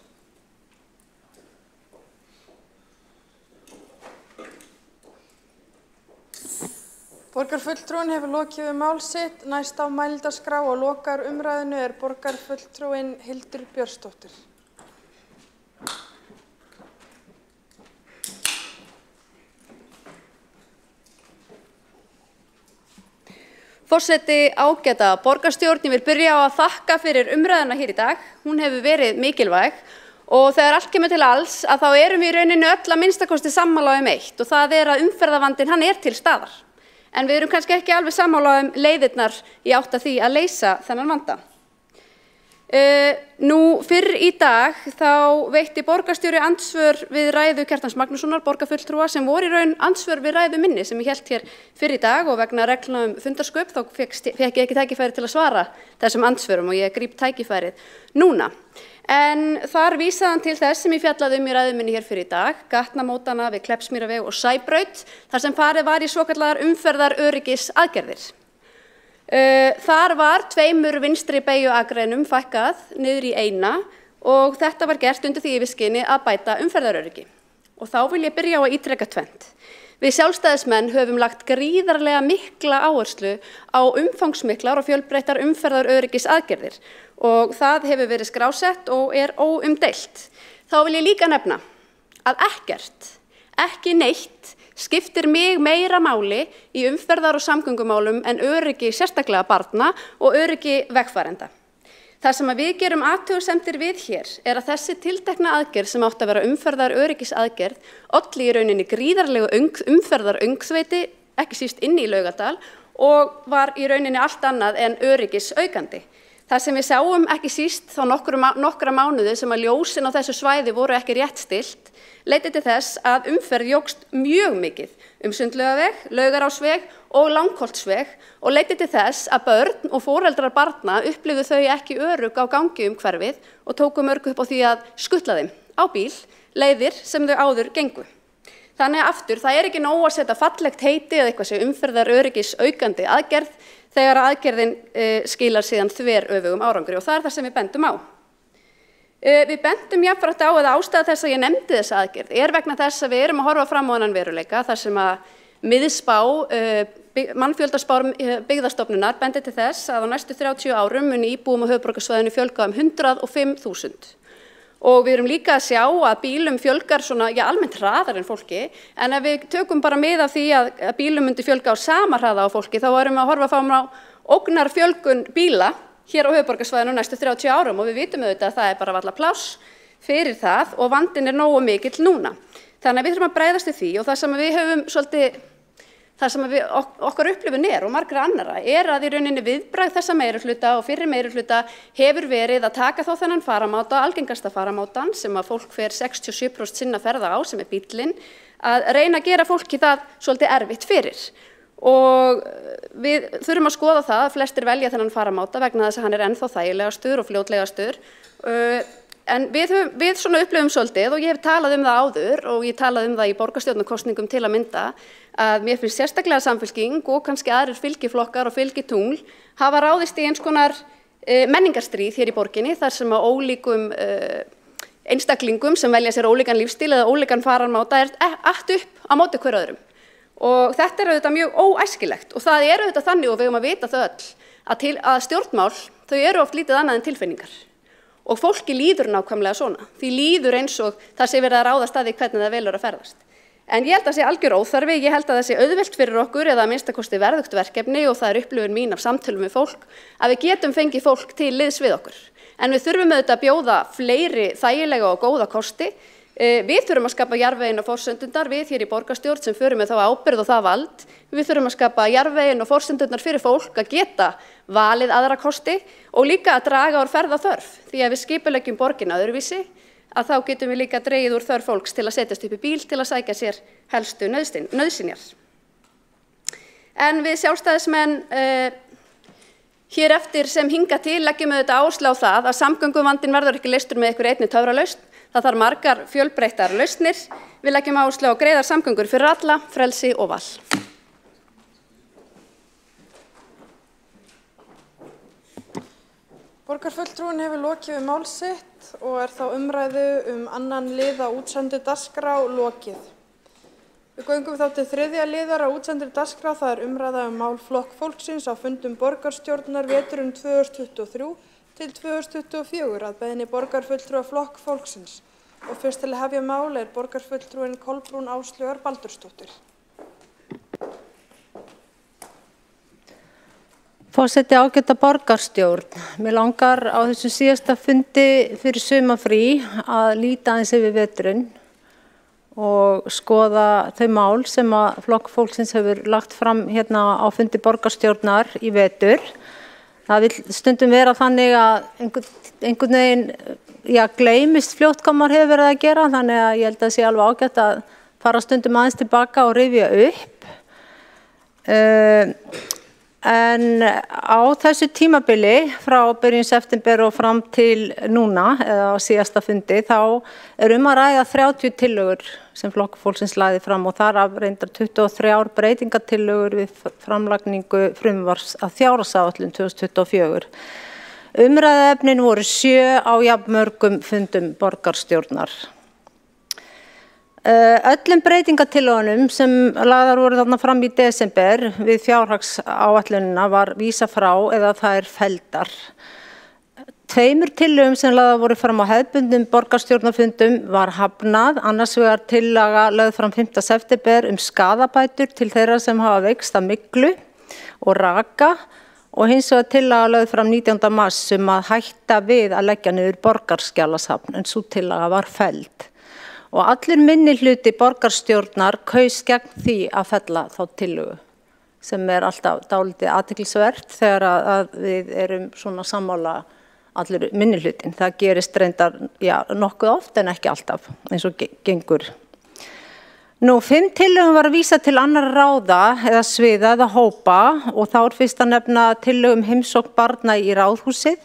Borgarfulltrúinn hefur lokið við mál sitt. Næst á mælendaskrá og lokar umræðinu borgarfulltrúinn Hildur Björnsdóttir. Forseti, ágæta borgarstjórn, ég vil byrja á að þakka fyrir umræðuna hér í dag. Hún hefur verið mikilvæg og þegar allt kemur til alls að þá erum við í rauninni öll að minnstakosti sammála eitt og það að umferðarvandinn hann til staðar. En við erum kannski ekki alveg sammála leiðirnar í átt að því að leysa þennan vanda. Nú fyrr í dag þá veitti borgarstjóri andsvör við ræðu Kjartans Magnússonar, borgarfulltrúa, sem voru í raun andsvör við ræðu minni sem ég hélt hér fyrr í dag og vegna reglna fundarsköp þá fékk ég ekki tækifæri til að svara þessum andsvörum og ég gríp tækifærið núna. En þar vísaði hann til þess sem ég fjallaði í ræðu minni hér fyrr í dag, gatnamótana við Kleppsmýraveg og Sæbraut, þar sem farið var í svokallaðar umferðaröryggisaðgerðir. Þar var 2 vinstri beygjuakreinum fækkað niður í 1 og þetta var gert undir því yfirskyni að bæta umferðaröryggi. Og þá vil ég byrja á að ítreka tvennt. Við sjálfstæðismenn höfum lagt gríðarlega mikla áherslu á umfangsmiklar og fjölbreyttar umferðaröryggisaðgerðir og það hefur verið skrásett og óumdeilt. Þá vil ég líka nefna að ekki neitt skiptir mig meira máli í umferðar- og samgöngumálum en öryggi sérstaklega barna og öryggi vegfarenda. Það sem við gerum athugasemdir við hér að þessi tiltekna aðgerð sem átti að vera umferðaröryggisaðgerð olli í rauninni gríðarlegu umferðaröngþveiti, ekki síst inni í Laugardal, og var í rauninni allt annað en öryggisaukandi. Það sem við sáum ekki síst þá nokkra mánuði sem að ljósin á þessu svæði voru ekki rétt stillt, leiddi til þess að umferð jókst mjög mikið Sundlaugaveg, Laugarásveg og Langholtsveg og leiddi til þess að börn og foreldrar barna upplifðu þau ekki örugg á gangi hverfið og tóku mörg upp á því að skutla þeim á bíl leiðir sem þau áður gengu. Þannig að aftur, það ekki nóg að setja fallegt heiti eða eitthvað sem umferðaröryggis aukandi aðgerð þegar aðgerðin skilar síðan þveröfugum árangri og það það sem við bendum á. Við bendum jafnframt á að ástæða þess að ég nefndi þessa aðgerð vegna þess að við erum að horfa fram á þennan veruleika þar sem að miðspá, mannfjöldaspár Byggðastofnunar bendi til þess að á næstu 30 árum muni íbúum á höfuðborgarsvæðinu fjölga 105.000. Og við erum líka að sjá að bílum fjölgar svona, almennt hraðar en fólki, en ef við tökum bara mið af því að bílum myndi fjölga á sama hraða á fólki, þá erum við að horfa fram á ógnarfjölgun bíla hér á höfuðborgarsvæðinu næstu 30 árum og við vitum auðvitað að það bara varla pláss fyrir það og vandinn nógu mikill núna. Þannig að við þurfum að bregðast við því og það sem við höfum svolítið, það sem okkar upplifun og margra annarra að í rauninni viðbragð þessa meirihluta og fyrri meirihluta hefur verið að taka þá þennan faramáta, algengasta faramátan sem að fólk fer 67% sinna ferða á sem bíllinn, að reyna að gera fólki það svolítið erfitt fyrir. Og við þurfum að skoða það að flestir velja þennan faramáta vegna þess að hann ennþá þægilegastur og fljótlegastur. En við svona upplifum svolítið og ég hef talað það áður og ég talaði það í borgarstjórnarkosningum til að mynda að mér finnst sérstaklega Samfylking og kannski aðrir fylgiflokkar og fylgitungl hafa ráðist í eins konar menningarstríð hér í borginni þar sem að ólíkum einstaklingum sem velja sér ólíkan lífstíl eða ólíkan faramáta allt upp á móti hver öðrum. Og þetta auðvitað mjög óæskilegt og það auðvitað þannig og við höfum að vita það öll að stjórnmál þau oft lítið annað en tilfinningar. Og fólki líður nákvæmlega svona. Því líður eins og það sé verið að ráðast að því hvernig það velur að ferðast. En ég held að það sé algjör óþarfi, ég held að það sé auðvelt fyrir okkur eða að minnsta kosti verðugt verkefni og það upplifun mín af samtölum við fólk að við getum fengið fólk til liðs við okkur. En við þurfum auðvitað að bjóða fleiri þægilega og góða kosti. Við þurfum að skapa jarðveginn og forsendurnar, við hér í borgarstjórn sem förum með þá ábyrgð og það vald. Við þurfum að skapa jarðveginn og forsendurnar fyrir fólk að geta valið aðra kosti og líka að draga úr ferðaþörf. Því að við skipuleggjum borgina öðruvísi, að þá getum við líka dregið úr þörf fólks til að setjast upp í bíl til að sækja sér helstu nauðsynjar. En við sjálfstæðismenn hér eftir sem hingað til leggjum við þetta áherslu á það að samgönguvandinn verður ekki leystur með einhverri einni töfralausn. Það þarf margar fjölbreyttar lausnir. Við leggjum áherslu á greiðar samgöngur fyrir alla, frelsi og val. Borgarfulltrúinn hefur lokið við mál sitt og þá umræðu annan lið á útsendu dagskrá lokið. Við göngum þá til þriðja liðar á útsendu dagskrá, það umræða mál Flokk fólksins á fundum borgarstjórnar veturinn 2023 til 2024 að beiðni borgarfulltrúa Flokk fólksins. Og fyrst til að hefja mál borgarfulltrúinn Kolbrún Áslaugar Baldursdóttir. Forseti ágæta borgarstjórn. Mér langar á þessum síðasta fundi fyrir sumarfrí að líta aðeins yfir veturinn og skoða þau mál sem að Flokk fólksins hefur lagt fram hérna á fundi borgarstjórnar í vetur. Það vil stundum vera þannig að einhvern veginn gleymist fljótt hvað maður hefur verið að gera, þannig að ég held að það sé alveg ágætt að fara stundum aðeins tilbaka og rifja upp. En á þessu tímabili frá byrjun september og fram til núna, eða á síðasta fundi, þá að ræða 30 tillögur sem Flokk fólksins lagði fram og þar af reyndar 23 breytingatillögur við framlagningu frumvarps að fjárhagsáætlun 2024. Umræðuefnin voru 7 á jafnmörgum fundum borgarstjórnar. Öllum breytingatillögunum sem lagðar voru þarna fram í desember við fjárhagsáætlunina var vísað frá eða þær felldar. 2 tillögum sem lagðar voru fram á hefðbundnum borgarstjórnarfundum var hafnað, annars vegar tillaga lögð fram 5. september skaðabætur til þeirra sem hafa veikst af myglu og raka og hins vegar tillaga lögð fram 19. mars að hætta við að leggja niður borgarskjalasafn en sú tillaga var felld. Og allir minnihluti borgarstjórnar kaus gegn því að fella þá tillögu. sem alltaf dálítið athyglisvert þegar að við erum svona sammála allir minnihlutin. Það gerist reyndar nokkuð oft en ekki alltaf eins og gengur. Nú, 5 tillögum var að vísa til annarra ráða eða sviða eða hópa og þá fyrst að nefna tillögum heimsókn barna í Ráðhúsið,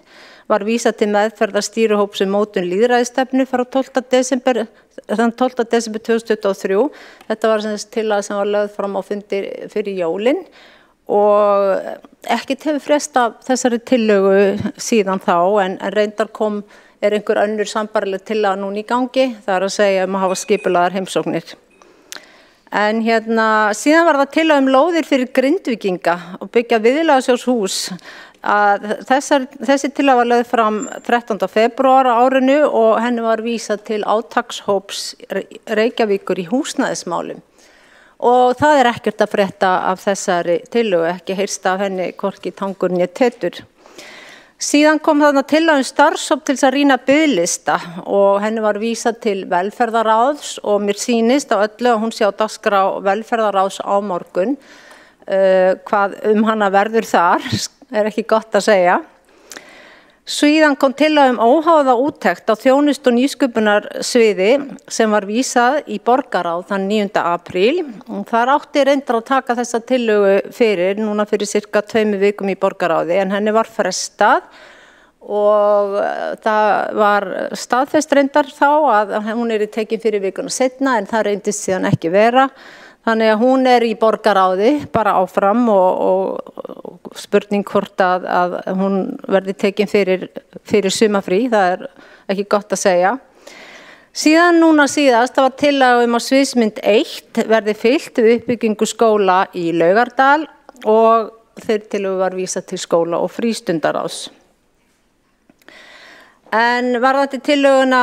var vísa til meðferðar stýrihóps mótun lýðræðisstefnu frá 12. desember 2023. Þetta var tillaga sem var lögð fram á fundi fyrir jólin og ekkert hefur frestað þessari tillögu síðan þá en reyndar einhver önnur sambærileg tillaga núna í gangi, það að segja að hafa skipulagðar heimsóknir. En síðan var það tillaga lóðir fyrir Grindvíkinga og byggja viðlagasjóðshús. Þessi tillaga var lögð fram 13. febrúar á árinu og henni var vísað til átakshóps Reykjavíkur í húsnæðismálum. Og það ekkert að frétta af þessari tillögu, ekki heyrst af henni hvorki tangur né tetur. Síðan kom þarna tillaga starfshóp til að rýna biðlista og henni var vísað til velferðaráðs og mér sýnist á öllu að hún sé á dagskrá velferðaráðs á morgun. Hvað hana verður þar, ekki gott að segja. Síðan kom tillaga óháða úttekt á þjónustu- og nýsköpunarsviði sem var vísað í borgarráð þann 9. apríl. Þar átti reyndar að taka þessa tillögu fyrir, núna fyrir cirka 2 vikum í borgarráði en henni var frestað og það var staðfest reyndar þá að hún tekin fyrir vikuna seinna en það reyndist síðan ekki vera. Þannig að hún í borgarráði bara áfram og spurning hvort að hún verði tekin fyrir sumafrí, það ekki gott að segja. Síðan núna síðast, það var tillaga að sviðsmynd 1 verði fylgt við uppbyggingu skóla í Laugardal og þeir tillögu var vísað til skóla- og frístundaráðs. En varðandi tillöguna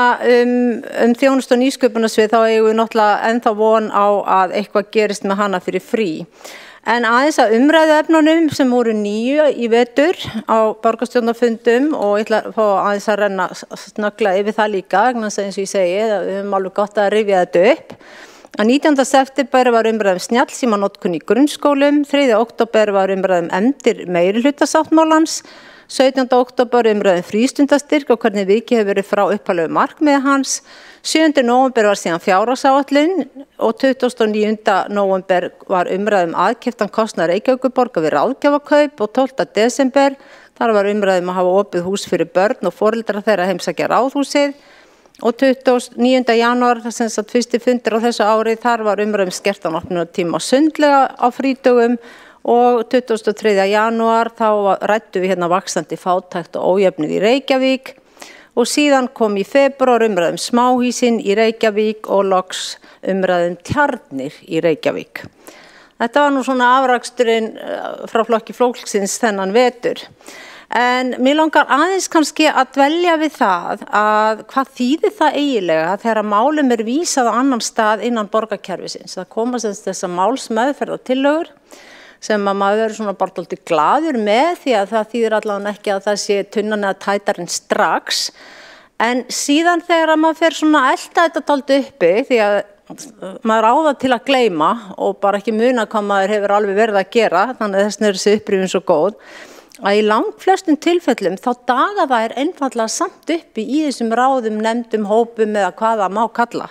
þjónustu- og nýsköpunarsvið þá eigum við náttúrulega ennþá von á að eitthvað gerist með hana fyrir frí. En aðeins að umræðuefnunum sem voru 9 í vetur á borgarstjórnarfundum og ég ætla að fá aðeins að renna snögglega yfir það líka, eins og ég segi, við höfum alveg gott að rifja þetta upp. Að 19. september var umræðum snjallsímanotkun í grunnskólum, 3. október var umræðum efndir meirihlutasáttmálans, 17. október umræðum frístundastyrk og hvernig vikið hefur verið frá upphaflegu markmiði hans. 7. nóvember var síðan fjárhagsáætlun og 29. nóvember var umræðum aðkeyptan kostnað Reykjavíkurborgar við ráðgjafakaup og 12. desember þar var umræðum að hafa opið hús fyrir börn og foreldra þeirra heimsækja Ráðhúsið og 29. janúar, þess að fyrsti fundir á þessu ári, þar var umræðum skertan opnunartíma sundlega á frídögum og 23. janúar þá ræddu við hérna vaxandi fátækt og ójöfnuð í Reykjavík og síðan kom í febrúar umræðum smáhýsin í Reykjavík og loks umræðum tjarnir í Reykjavík. Þetta var nú svona afraksturinn frá flokki fólksins þennan vetur. En mér langar aðeins kannski að dvelja við það að hvað þýðir það eiginlega þegar málum vísað á annan stað innan borgarkerfisins. Það koma sem þessa málsmeðferðartillögur sem að maður verður svona bara dálítið glaður með því að það þýðir allavega ekki að það sé tunnan eða tætarinn strax. En síðan þegar maður fer svona að elta þetta dálítið uppi því að maður á það til að gleyma og bara ekki muna hvað maður hefur alveg verið að gera, þannig að þess vegna þessi upprifjun svo góð, að í langflestum tilfellum þá daga það einfaldlega samt uppi í þessum ráðum, nefndum, hópum eða hvað það má kalla.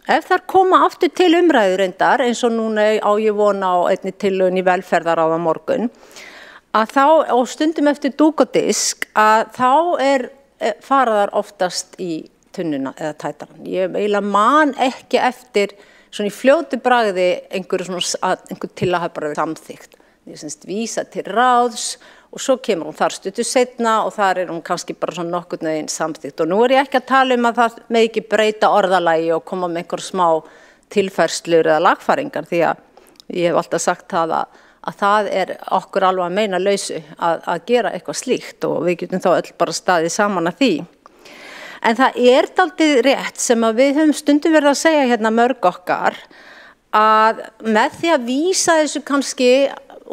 Ef þar koma aftur til umræður reyndar, eins og núna á ég vona á einni tillögun í velferðaráð á morgun, að þá, og stundum eftir dúk og disk, að þá faraðar oftast í tunnuna eða tætaran. Ég eiginlega man ekki eftir svona í fljótu bragði einhver til að hafa bara samþykkt. Ég semst vísa til ráðs og svo kemur hún þar stuttu seinna og þar hún kannski bara svona nokkurn veginn samþykkt. Og nú ég ekki að tala um að það með ekki breyta orðalagi og koma með einhver smá tilfærslur eða lagfæringar því að ég hef alltaf sagt það að það okkur alveg að meina lausu að gera eitthvað slíkt og við getum þá öll bara staðið saman að því. En það dálítið rétt sem að við höfum stundum verið að segja hérna mörg okkar að með því að vísa þessu kannski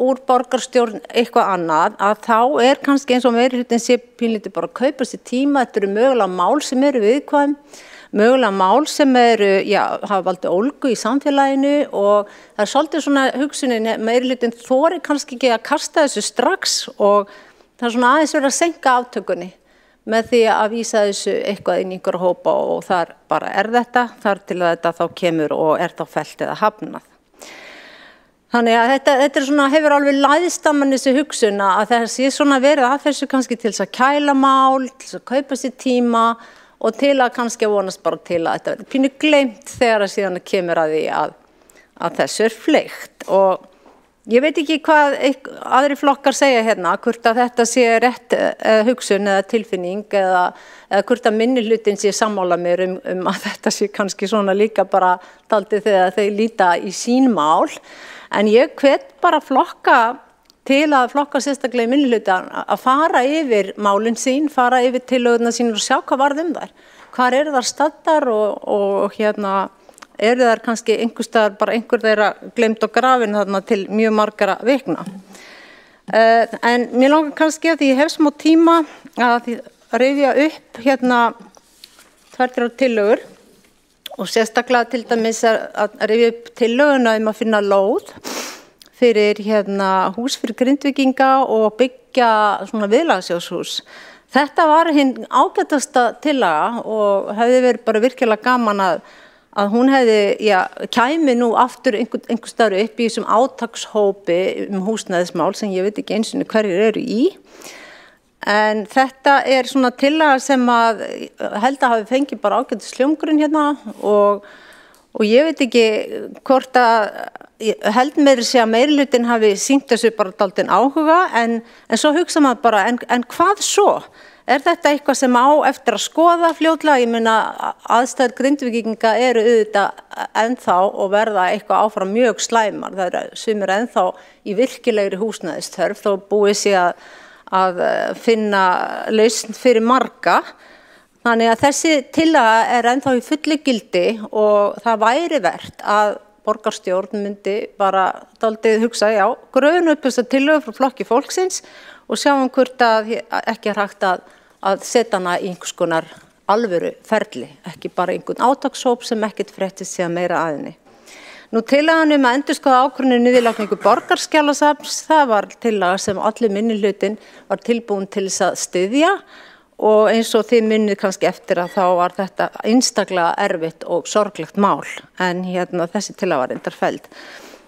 úr borgarstjórn eitthvað annað að þá kannski eins og meirihlutinn sé pínlítið bara að kaupa sér tíma, þetta mögulega mál sem viðkvæm, mögulega mál sem hafa valdið ólgu í samfélaginu og það svolítið svona hugsunin, meirihlutinn þorir kannski ekki að kasta þessu strax og það svona aðeins verið að seinka aftökunni með því að vísa þessu eitthvað inn í einhverja hópa og þar bara þetta, þar til að þetta þá kemur og þá fellt eða hafnað. Þannig að þetta svona, hefur alveg læðst að mann þessu hugsun að það sé svona verið að þessu kannski til þess að kæla mál, til þess að kaupa sér tíma og til að kannski vonast bara til að þetta verður pínu gleymt þegar að síðan kemur að því að þessu fleygt. Og ég veit ekki hvað aðri flokkar segja hérna, hvort að þetta sé rétt hugsun eða tilfinning eða hvort að minnihlutinn sé sammála mér að þetta sé kannski svona líka bara dálítið þegar þeir líta í sín mál. En ég hvet bara flokka til að flokka sérstaklega í minnihlutann að fara yfir málin sín, fara yfir tillögurnar sín og sjá hvað varð þær. Hvar eru þær staddar og eru þær kannski einhverstaðar bara einhver þeirra gleymt og grafin þarna til mjög margara vikna. En mér langar kannski að því ég hef smá tíma að rifja upp tvær tillögur. Og sérstaklega til dæmis að rifja upp tillöguna að finna lóð fyrir hús fyrir Grindvíkinga og byggja svona viðlagasjóðshús. Þetta var hinn ágætasta tillaga og hefði verið bara virkilega gaman að hún hefði, kæmi nú aftur einhvers staðar upp í þessum átakshópi húsnæðismál sem ég veit ekki einu sinni hverjir eru í. En þetta svona tillaga sem að held að hafi fengið bara ágætis hljómgrunn og ég veit ekki hvort ég held meira að meirihlutinn hafi sýnt þessu bara dálítinn áhuga en svo hugsa maður bara en hvað svo? Þetta eitthvað sem á eftir að skoða fljótlega? Ég meina aðstæður Grindvíkinga eru auðvitað ennþá og verða eitthvað áfram mjög slæmar. Það sumir ennþá í virkilegri húsnæðisþörf þó búið sé að finna lausn fyrir marga. Þannig að þessi tillaga ennþá í fullu gildi og það væri vert að borgarstjórn myndi bara dálítið hugsa, gröfum upp þessa tillögu frá flokki fólksins og sjáum hvort að ekki hægt að setja hana í einhvers konar alvöru ferli, ekki bara einhvern átakshóp sem ekkert fréttist sé meira að henni. Nú tillagan að endurskoða ákvörðun niðurlagningu borgarskjalasafns, það var tillaga sem allir minnihlutinn var tilbúin til þess að styðja og eins og þið minnið kannski eftir að þá var þetta einstaklega erfitt og sorglegt mál en þessi tillaga var reyndar felld.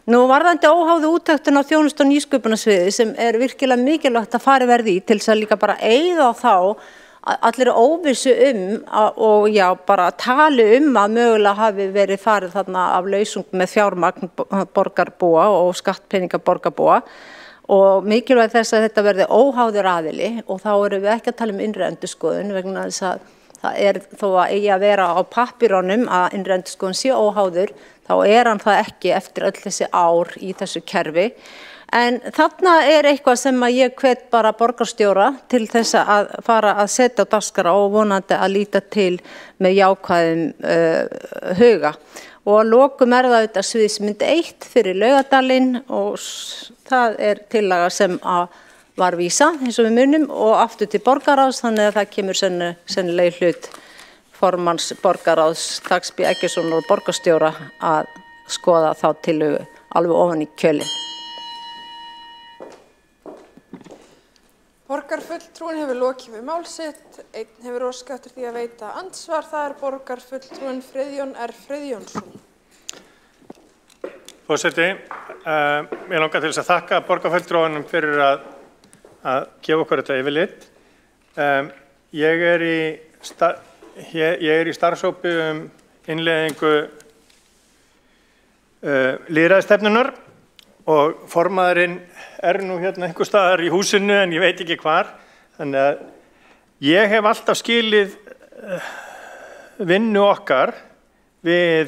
Nú varðandi óháðu úttekt á þjónustu- og nýsköpunarsviði sem virkilega mikilvægt að fari verði í til þess að líka bara eyða þá allir óvissu og bara tali að mögulega hafi verið farið þarna af lausung með fjármagn borgarbúa og skattpeninga borgarbúa og mikilvægt þess að þetta verði óháður aðili og þá erum við ekki að tala innri endurskoðun vegna þess að það þó að eigi að vera á pappírunum að innri endurskoðun sé óháður þá hann það ekki eftir öll þessi ár í þessu kerfi. En þarna eitthvað sem að ég hvet bara borgarstjóra til þess að fara að setja á dagskrá og vonandi að líta til með jákvæðum huga. Og að lokum það auðvitað sviðsmynd 1 fyrir Laugardalinn og það tillaga sem var vísa eins og við munum og aftur til borgarráðs þannig að það kemur sennilega hlut formanns borgarráðs Dags B. Eggertssonar og borgarstjóra að skoða þá tillögu alveg ofan í kjölinn. Borgarfulltrúinn hefur lokið við mál sitt, einn hefur óskað eftir því að veita andsvar, það borgarfulltrúinn Friðjón R. Friðjónsson. Forseti, ég langar til þess að þakka borgarfulltrúanum fyrir að gefa okkur þetta yfirlit. Ég í starfshópi innleiðingu lýðræðisstefnunnar og formaðurinn nú einhvers staðar í húsinu en ég veit ekki hvar. Þannig að ég hef alltaf skilið vinnu okkar við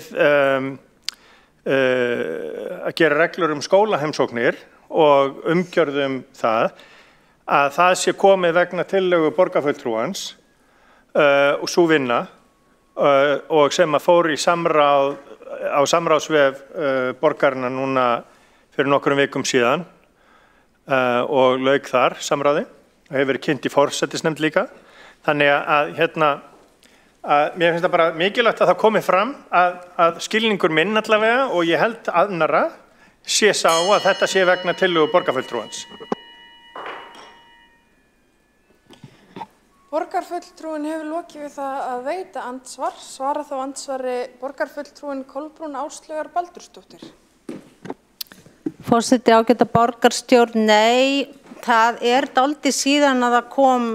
að gera reglur skólaheimsóknir og umgjörð það að það sé komið vegna tillögu borgarfulltrúans og sú vinna og sem að fór í samráð á samráðsvef borgarinnar núna fyrir nokkrum vikum síðan og lauk þar samráði og hefur verið kynnt í forsætisnefnd líka. Þannig mér finnst það bara mikilvægt að það komi fram að skilningur minn allavega og ég held annarra sé sá að þetta sé vegna tillögu borgarfulltrúans. Borgarfulltrúin hefur lokið við það að veita andsvar. Svara þá andsvari borgarfulltrúin Kolbrún Áslaugar Baldursdóttir. Forseti, ágæta borgarstjórn, nei, það dálítið síðan að það kom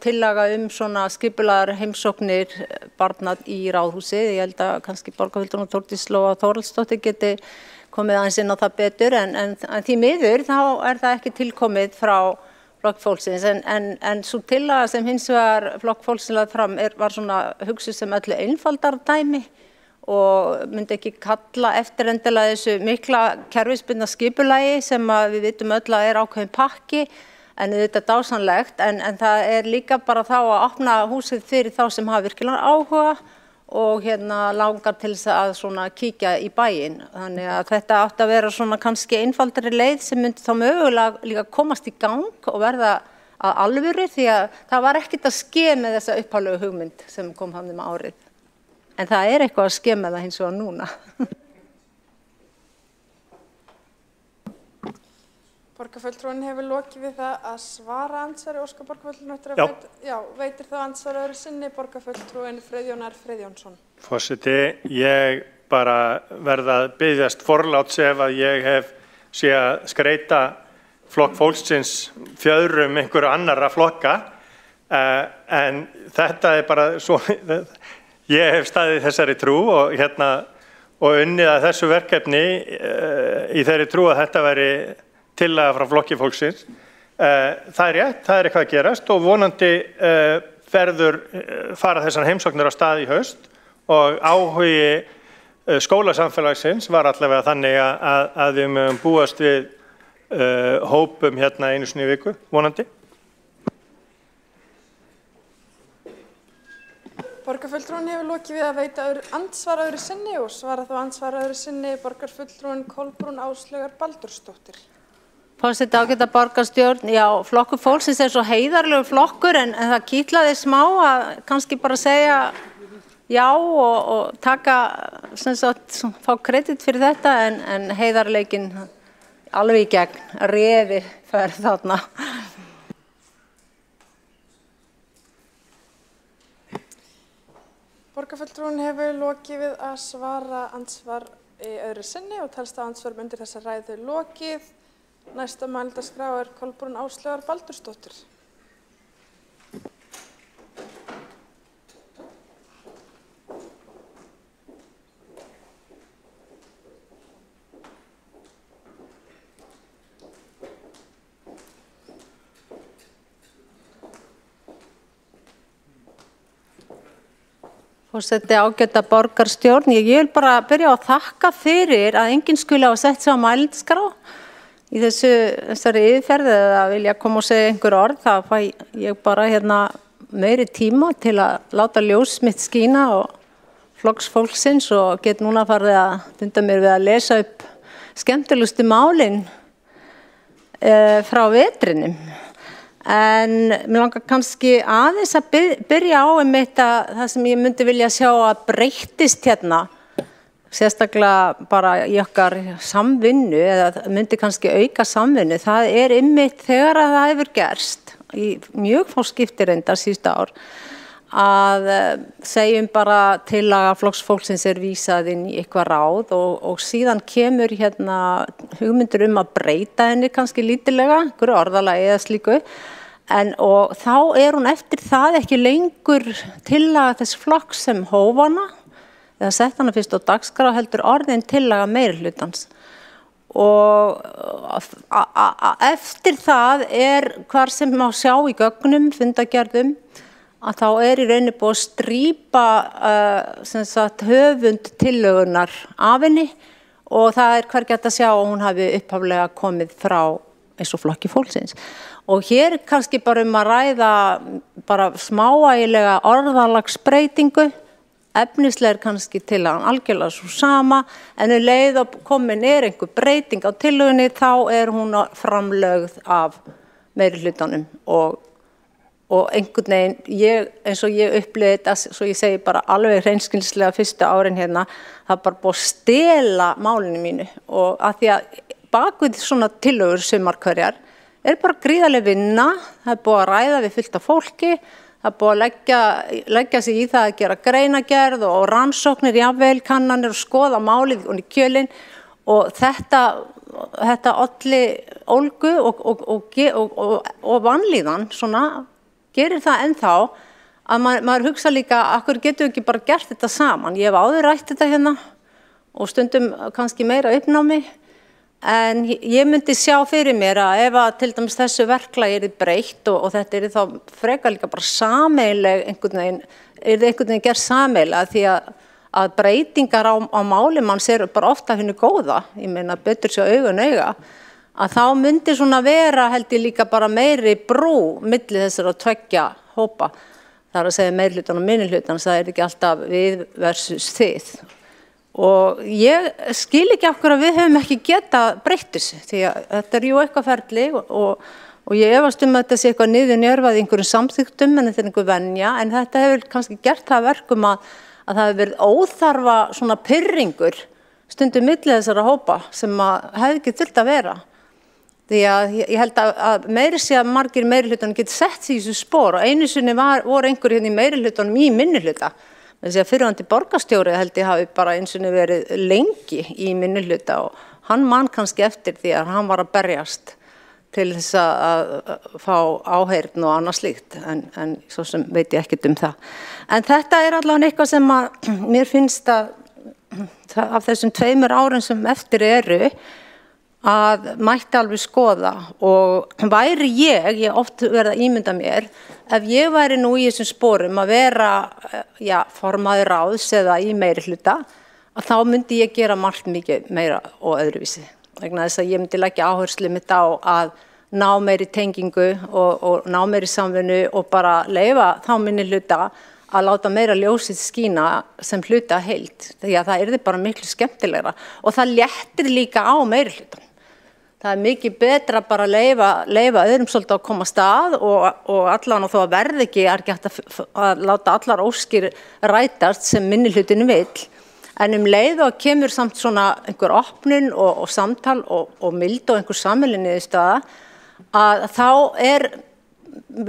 tillaga svona skipulaðar heimsóknir barna í Ráðhúsið. Ég held að kannski borgarfulltrúin Þórdís Lóa Þórhallsdóttir geti komið aðeins inn á það betur, en því miður þá það ekki tilkomið frá Flokk fólksins, en svo tillaga sem hins vegar Flokk fólksins lagði fram var svona hugsuð sem öllu einfaldara dæmi og myndi ekki kalla eftir endilega þessu mikla kerfisbundna skipulagi sem við vitum öll að ákveðin pakki, en þetta dásamlegt, en það líka bara þá að opna húsið fyrir þá sem hafa virkilega áhuga og langar til þess að svona kíkja í bæinn. Þannig að þetta átti að vera svona kannski einfaldari leið sem myndi þá mögulega líka komast í gang og verða að alvöru, því að það var ekkert að ske með þessa upphaflegu hugmynd sem kom fram árið. En það eitthvað að ske með það hins vegar núna. Borgarfulltrúin hefur lokið við það að svara andsvari. Óskar borgarfulltrúin veitir þá andsvari öðru sinni borgarfulltrúin Friðjón R. Friðjónsson. Forseti, ég bara verða að biðjast forláts ef að ég sé að skreita Flokk fólksins fjöðrum einhverju annarra flokka, en þetta bara svo, ég hef staðið þessari trú og unnið að þessu verkefni í þeirri trú að þetta væri tillaga frá Flokki fólksins. Það rétt, það eitthvað að gerast og vonandi fara þessar heimsóknir á stað í haust og áhugi skólasamfélagsins var allavega þannig að við mögum búast við hópum einu sinni í viku, vonandi. Borgarfulltrúin hefur lokið við að veita andsvar öðru sinni og svara þá andsvar öðru sinni borgarfulltrúin Kolbrún Áslaugar Baldursdóttir. Forseti, ágæta borgarstjórn, Flokkur fólksins svo heiðarlegur flokkur, en það kitlaði smá að kannski bara segja já og taka, fá kredit fyrir þetta, en heiðarleikin alveg í gegn, refi fyrir þarna. Borgarfulltrúin hefur lokið við að svara andsvar í öðru sinni og telst að andsvörum undir þessa ræðu lokið. Næsta mælendaskrá Kolbrún Áslaugar Baldursdóttir. Forseti, ágæta borgarstjórn, ég vil bara byrja á að þakka fyrir að enginn skuli hafa sett sig á mælendaskrá í þessari yfirferð eða vilja koma og segja einhver orð. Það fæ ég bara meiri tíma til að láta ljós mitt skína og Flokks fólksins og get núna farið að dunda mér við að lesa upp skemmtilegustu málin frá vetrinum. En mér langar kannski aðeins að byrja á það sem ég myndi vilja sjá að breyttist sérstaklega bara í okkar samvinnu eða myndi kannski auka samvinnu. Það einmitt þegar að það hefur gerst í mjög fá skipti reyndar síðustu ár að segjum bara tillaga Flokks fólksins vísað inn í eitthvað ráð og síðan kemur hugmyndur að breyta henni kannski lítillega, einhverju orðalagi eða slíku, og þá hún eftir það ekki lengur tillaga þess flokks sem hóf hana eða sett hana fyrst á dagskrá, heldur orðin tillaga meirihlutans. Og eftir það hvar sem má sjá í gögnum, fundagerðum, að þá í rauninni búið að strípa höfund tillögunar af henni og það hvergi hægt að sjá að hún hafi upphaflega komið frá eins og Flokki fólksins. Og hér kannski bara að ræða bara smávægilega orðalagsbreytingu, efnislega kannski tillagan algjörlega svo sama, en leið og komin einhver breyting á tillögunni þá hún framlögð af meirihlutanum og og einhvern veginn, eins og ég upplifði þetta, svo ég segi bara alveg hreinskilnislega fyrstu árin hérna, það bara búið að stela málinu mínu og að því að bakvið svona tillögur sumar hverjar bara gríðarleg vinna, það búið að ræða við fullt af fólki, það búið að leggja sig í það að gera greinagerð og rannsóknir, jafnvel, kannanir og skoða málið og kjölinn og þetta olli ólgu og vanlíðan svona gerir það ennþá að maður hugsa líka akkur getum við ekki bara gert þetta saman. Ég hef áður rætt þetta hérna og stundum kannski meira uppnámi en ég myndi sjá fyrir mér að ef að til dæmis þessu verklagi yrði breytt og þetta yrði þá frekar líka bara sameiginleg einhvern veginn gerð sameiginlega því að breytingar á máli manns eru bara ofta hinu góða, ég meina betur sér augun auga, að þá myndi svona vera held ég líka bara meiri brú milli þessara tveggja hópa. Það að segja meirihlutan og minnihlutan, það ekki alltaf við versus þið. Og ég skil ekki af hverju að við höfum ekki getað breytt þessu, því að þetta jú eitthvað ferli og ég efast að þetta sé eitthvað niðurnjörvað í einhverjum samþyktum en þetta einhver venja, en þetta hefur kannski gert það verkum að það hefur verið óþarfa svona pirringur stundum milli þessara hópa sem að hefði ekki þurft að vera. Því að ég held að meiri sé að margir meirihlutanum geti sett sig í þessu spor og einu sinni voru einhver hérna í meirihlutanum í minnihluta. Þess að fyrirhandi borgarstjóri held ég hafi bara einu sinni verið lengi í minnihluta og hann man kannski eftir því að hann var að berjast til þess að fá áheyrn og annað slíkt en svo sem veit ég ekkert það. En þetta allavega eitthvað sem að mér finnst að af þessum 2 árum sem eftir eru að mætti alveg skoða og væri ég oft verið að ímynda mér, ef ég væri nú í þessum sporum að vera formaður ráðs eða í meirihluta, að þá myndi ég gera margt mikið meira og öðruvísi. Vegna þess að ég myndi leggja áherslu mitt á að ná meiri tengingu og ná meiri samvinnu og bara leyfa þá minnihluta að láta meira ljósið skína sem hluta heild, því að það yrði bara miklu skemmtilegra og það léttir líka á meirihlutan. Það mikið betra bara að leyfa öðrum svolítið að koma stað og allan og þó að verði ekki ekki hægt að láta allar óskir rætast sem minnihlutinu vill. En leið og kemur samt svona einhver opnun og samtal og mild og einhver sameiginleg niðurstaða að þá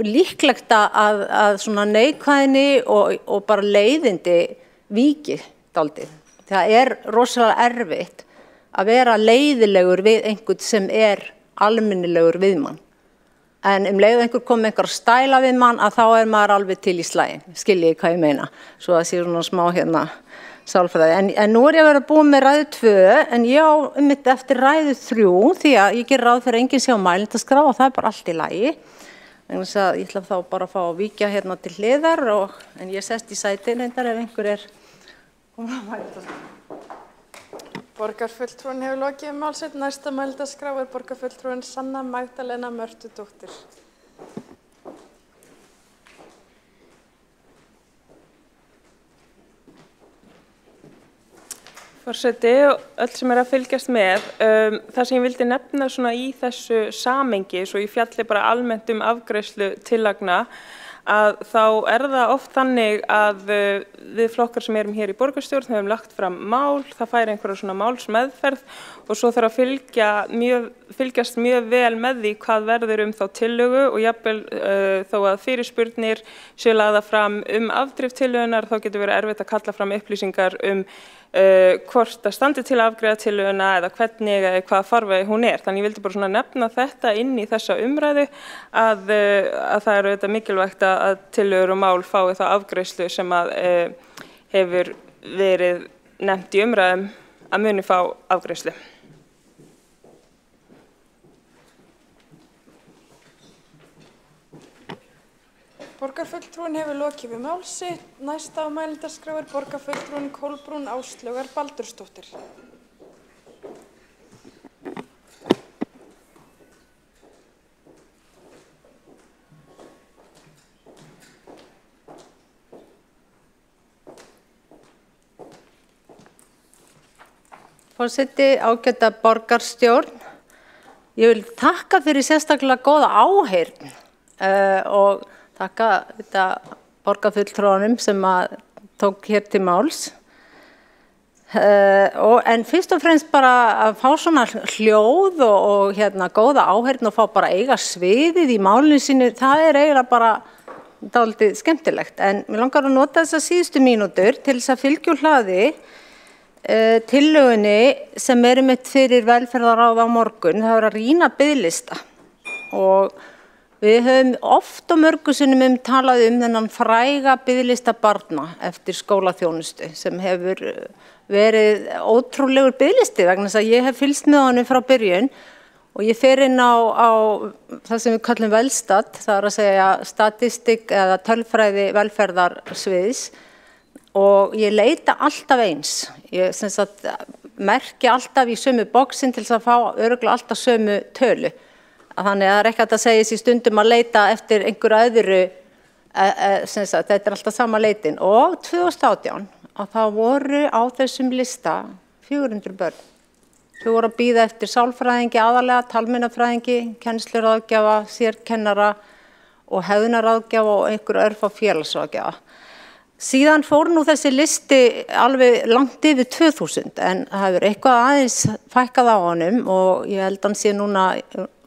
líklegt að svona neikvæðni og bara leiðindi víki dálítið. Það rosalega erfitt að vera leiðilegur við einhvern sem almennilegur við mann. En leið einhver kom með einhver stæla við mann að þá maður alveg til í slaginn, skiljið hvað ég meina. Svo það sé svona smá hérna sálfræði. En nú ég að vera búin með ræðu 2, en ég á eftir ræðu 3 því að ég ger ráð fyrir enginn sé á mælendaskrá og það bara allt í lagi. Þannig að ég ætla þá bara að fá að víkja hérna til hliðar en ég sest í sæti reyndar ef einhver komið á mælendaskrá. Borgarfulltrúin hefur lokið mál sitt. Næsta mælendaskrá borgarfulltrúin Sanna Magdalena Mörtudóttir. Forseti og öll sem að fylgjast með, það sem ég vildi nefna svona í þessu samengi, svo ég fjalli bara almennt afgreiðslu tillagna, að þá það oft þannig að við flokkar sem erum hér í borgarstjórn höfum lagt fram mál, það fær einhverja svona málsmeðferð og svo þarf að fylgjast mjög vel með því hvað verður þá tillögu og jafnvel þó að fyrirspurnir séu lagðar fram afdrif tillögunnar, þá getur verið erfitt að kalla fram upplýsingar hvort það standi til að afgreiða tillöguna eða hvernig eða hvaða farvegi hún Þannig ég vildi bara svona nefna þetta inn í þessa umræðu að það auðvitað mikilvægt að tillögur og mál fái þá afgreiðslu sem hefur verið nefnt í umræðum að muni fá afgreiðslu. Borgarfulltrúin hefur lokið við mál sitt. Næsta á mælendaskrá borgarfulltrúin Kolbrún Áslaugar Baldursdóttir. Forseti, ágæta borgarstjórn. Ég vil þakka fyrir sérstaklega góða áheyrn og þakka þetta borgarfulltrúanum sem að tók hér til máls. En fyrst og fremst bara að fá svona hljóð og góða áheyrn og fá bara eiga sviðið í málinu sínu, það eiginlega bara dálítið skemmtilegt. En mér langar að nota þessar síðustu mínútur til þess að fylgja úr hlaði tillögunni sem mitt fyrir velferðarráð á morgun. Það að rýna biðlista og við höfum oft og mörgu sinnum talað þennan fræga biðlista barna eftir skólaþjónustu sem hefur verið ótrúlegur biðlisti vegna þess að ég hef fylgst með honum frá byrjun og ég fer inn á það sem við kallum Velstat, það að segja statistik eða tölfræði velferðarsviðs og ég leita alltaf eins. Ég merki alltaf í sömu bóksin til þess að fá örugglega alltaf sömu tölu. Þannig að það ekki hægt að segja sér stundum að leita eftir einhverju öðru, þetta alltaf sama leitin. Og 2018 að það voru á þessum lista 400 börn. Þau voru að bíða eftir sálfræðingi aðalega, talmeinafræðingi, kennsluráðgjafa, sérkennara og hegðunarráðgjafa og einhverju örfá félagsráðgjafa. Síðan fór nú þessi listi alveg langt yfir 2000 en það hefur eitthvað aðeins fækkað á honum og ég held hann sé núna,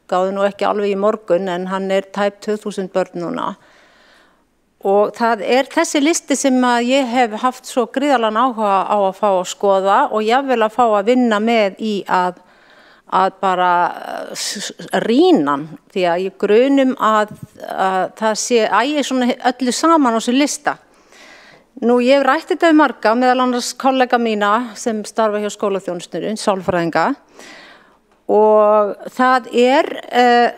gáði nú ekki alveg í morgun en hann tæp 2000 börn núna. Og það þessi listi sem að ég hef haft svo gríðarlegan áhuga á að fá að skoða og jafnvel að fá að vinna með í að bara rýna hann því að ég grunum að það sé svona öllu saman á þessu lista. Nú ég hef rætt þetta við marga, meðal annars kollega mína sem starfa hjá skólaþjónustunni, sálfræðinga og það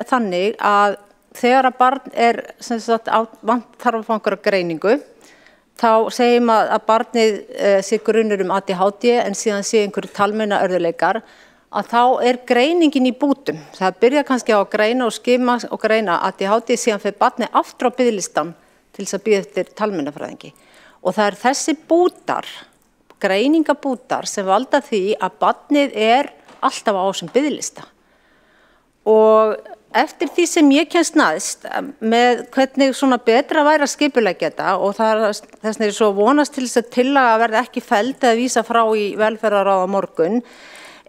þannig að þegar að barn þarf að fá einhverja greiningu, þá segjum að barnið sé grunur ADHD en síðan sé einhverju talmeinaörðugleikar, að þá greiningin í bútum. Það byrja kannski á að greina og skima og greina ADHD, síðan fer barnið aftur á biðlistan til þess að bíða eftir talmeinafræðingi. Og það þessi bútar, greiningabútar, sem valda því að barnið alltaf á þessum biðlista. Og eftir því sem ég kemst næst með hvernig svona betra væri að skipuleggja þetta og þess vegna svo vonast til þess að tillaga verði ekki felld eða vísa frá í velferðarráð á morgun,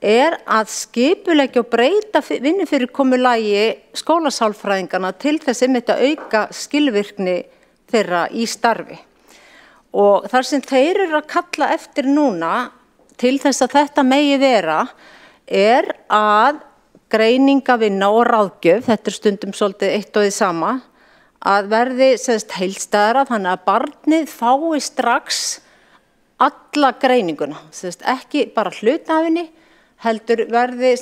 að skipuleggja og breyta vinnufyrirkomulagi skólasálfræðinganna til þess að auka skilvirkni þeirra í starfi. Og þar sem þeir eru að kalla eftir núna til þess að þetta megi vera að greiningavinna og ráðgjöf, þetta stundum svolítið eitt og því sama, að verði heildstæðara þannig að barnið fái strax alla greininguna, ekki bara hluta af henni, heldur verði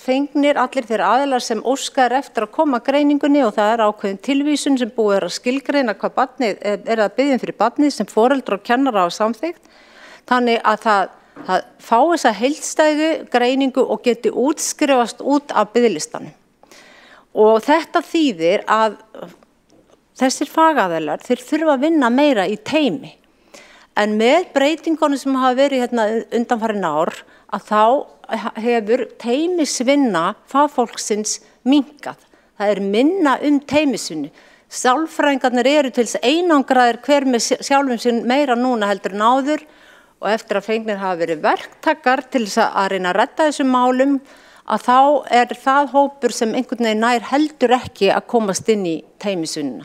fengnir allir þeir aðilar sem óskar eftir að koma greiningunni og það ákveðin tilvísun sem búið að skilgreina hvað barnið að biðja fyrir barnið sem foreldrar og kennara hafa samþykkt, þannig að það fá þessa heildstæðu greiningu og geti útskrifast út af biðlistanum. Og þetta þýðir að þessir fagaðilar, þeir þurfa að vinna meira í teymi. En með breytingunum sem hafa verið undanfarin ár, að þá hefur teymisvinna fagfólksins minnkað. Það minna teymisvinnu. Sálfræðingarnir eru til þess einangraðir hver með sjálfum sinn meira núna heldur en áður og eftir að fengnir hafa verið verktakar til þess að reyna að redda þessum málum að þá það hópur sem einhvern veginn nær heldur ekki að komast inn í teymisvinnuna.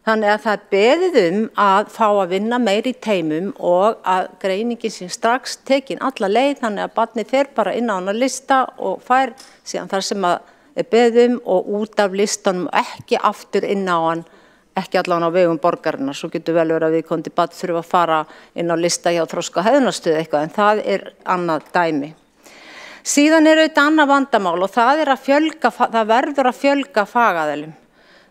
Þannig að það beðið að fá að vinna meir í teymum og að greiningin sé strax tekin alla leið þannig að barnið fer bara inn á hana lista og fær síðan þar sem að beðið og út af listanum ekki aftur inn á hann, ekki allan á vegum borgarinnar, svo getur vel verið að viðkomandi barn þurfa að fara inn á lista hjá Þroska- og hegðunarstöð eitthvað en það annað dæmi. Síðan auðvitað annað vandamál og það það verður að fjölga fagaðilum.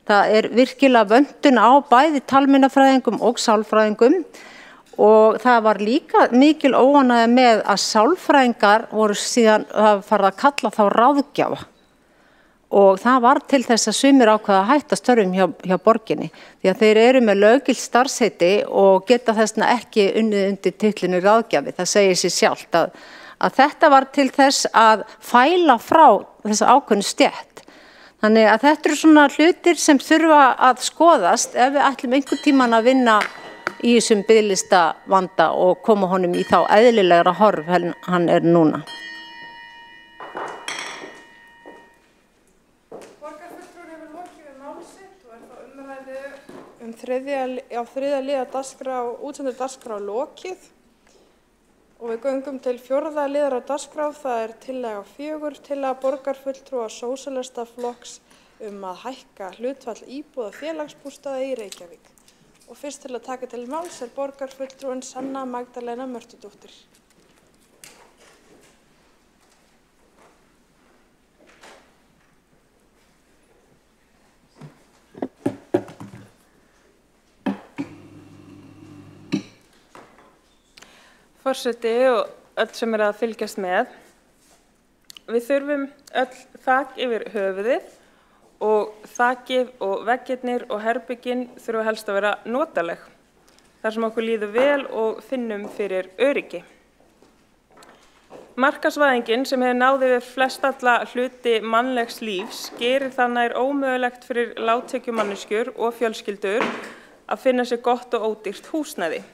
Það virkilega vöntun á bæði talmeinafræðingum og sálfræðingum og það var líka mikil óánægja með að sálfræðingar voru síðan farið að kalla þá ráðgjafa og það var til þess að sumir ákveða að hætta störfum hjá borginni því að þeir eru með löggilt starfsheiti og geta þessna ekki unnið undir titlinu ráðgjafi. Það segir sér sjálft að þetta var til þess að fæla frá þessa ákveðnu stétt. Þannig að þetta eru svona hlutir sem þurfa að skoðast ef við ætlum einhvern tíman að vinna í þessum biðlista vanda og koma honum í þá eðlilegra horf en hann er núna. Borgarfulltrúar hefur lokið við mál sitt og þá umræðu þriðja liða dagskrá, útsendur dagskrá lokið. Og við göngum til fjórða liðar á dagskrá, það er tillaga 4, tillaga borgarfulltrúa Sósíalistaflokks að hækka hlutfall íbúða félagsbústaða í Reykjavík. Og fyrst til að taka til máls er borgarfulltrúin Sanna Magdalena Mörtudóttir. Forseti og öll sem að fylgjast með. Við þurfum öll þak yfir höfuðið og þakið og veggirnir og herbyggin þurfa helst að vera notaleg. Þar sem okkur líður vel og finnum fyrir öryggi. Markaðsvæðingin sem hefur náð yfir flestalla hluti mannlegs lífs gerir það nær ómögulegt fyrir lágtekjumanneskjur og fjölskyldur að finna sér gott og ódýrt húsnæði.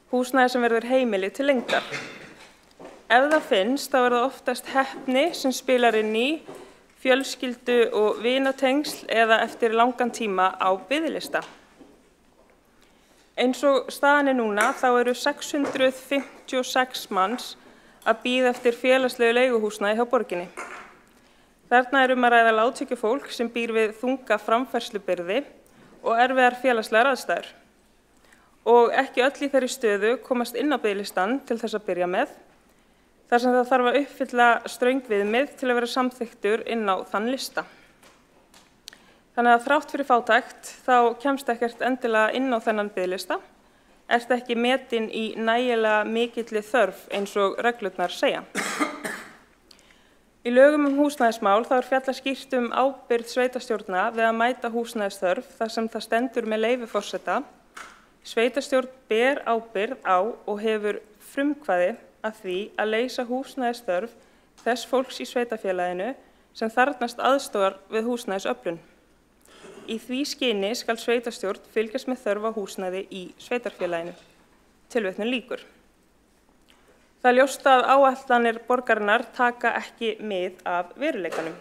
Húsnæði sem verður heimili til lengdar. Ef það finnst, þá er það oftast heppni sem spilar inn í fjölskyldu og vinatengsl eða eftir langan tíma á biðlista. Eins og staðan er núna, þá eru 656 manns að bíða eftir félagslegu leiguhúsnæði hjá borginni. Þarna er að ræða lágtekjufólk sem býr við þunga framfærslubyrði og erfiðar félagslegar aðstæður. Og ekki öll í þeirri stöðu komast inn á biðlistan til þess að byrja með, þar sem það þarf að uppfylla ströng viðmið til að vera samþykktur inn á þann lista. Þannig að þrátt fyrir fátækt þá kemst ekkert endilega inn á þennan biðlista, ert ekki metin í nægilega mikilli þörf eins og reglurnar segja. Í lögum húsnæðismál þá er fjallað skýrt ábyrgð sveitarstjórna við að mæta húsnæðisþörf þar sem það stendur með leyfi forseta. Sveitarstjórn ber ábyrgð á og hefur frumkvæði að því að leysa húsnæðisþörf þess fólks í sveitarfélaginu sem þarfnast aðstoðar við húsnæðisöflun. Í því skyni skal sveitarstjórn fylgjast með þörf á húsnæði í sveitarfélaginu. Tilvitnun lýkur. Það er ljóst að áætlanir borgarinnar taka ekki mið af veruleikanum.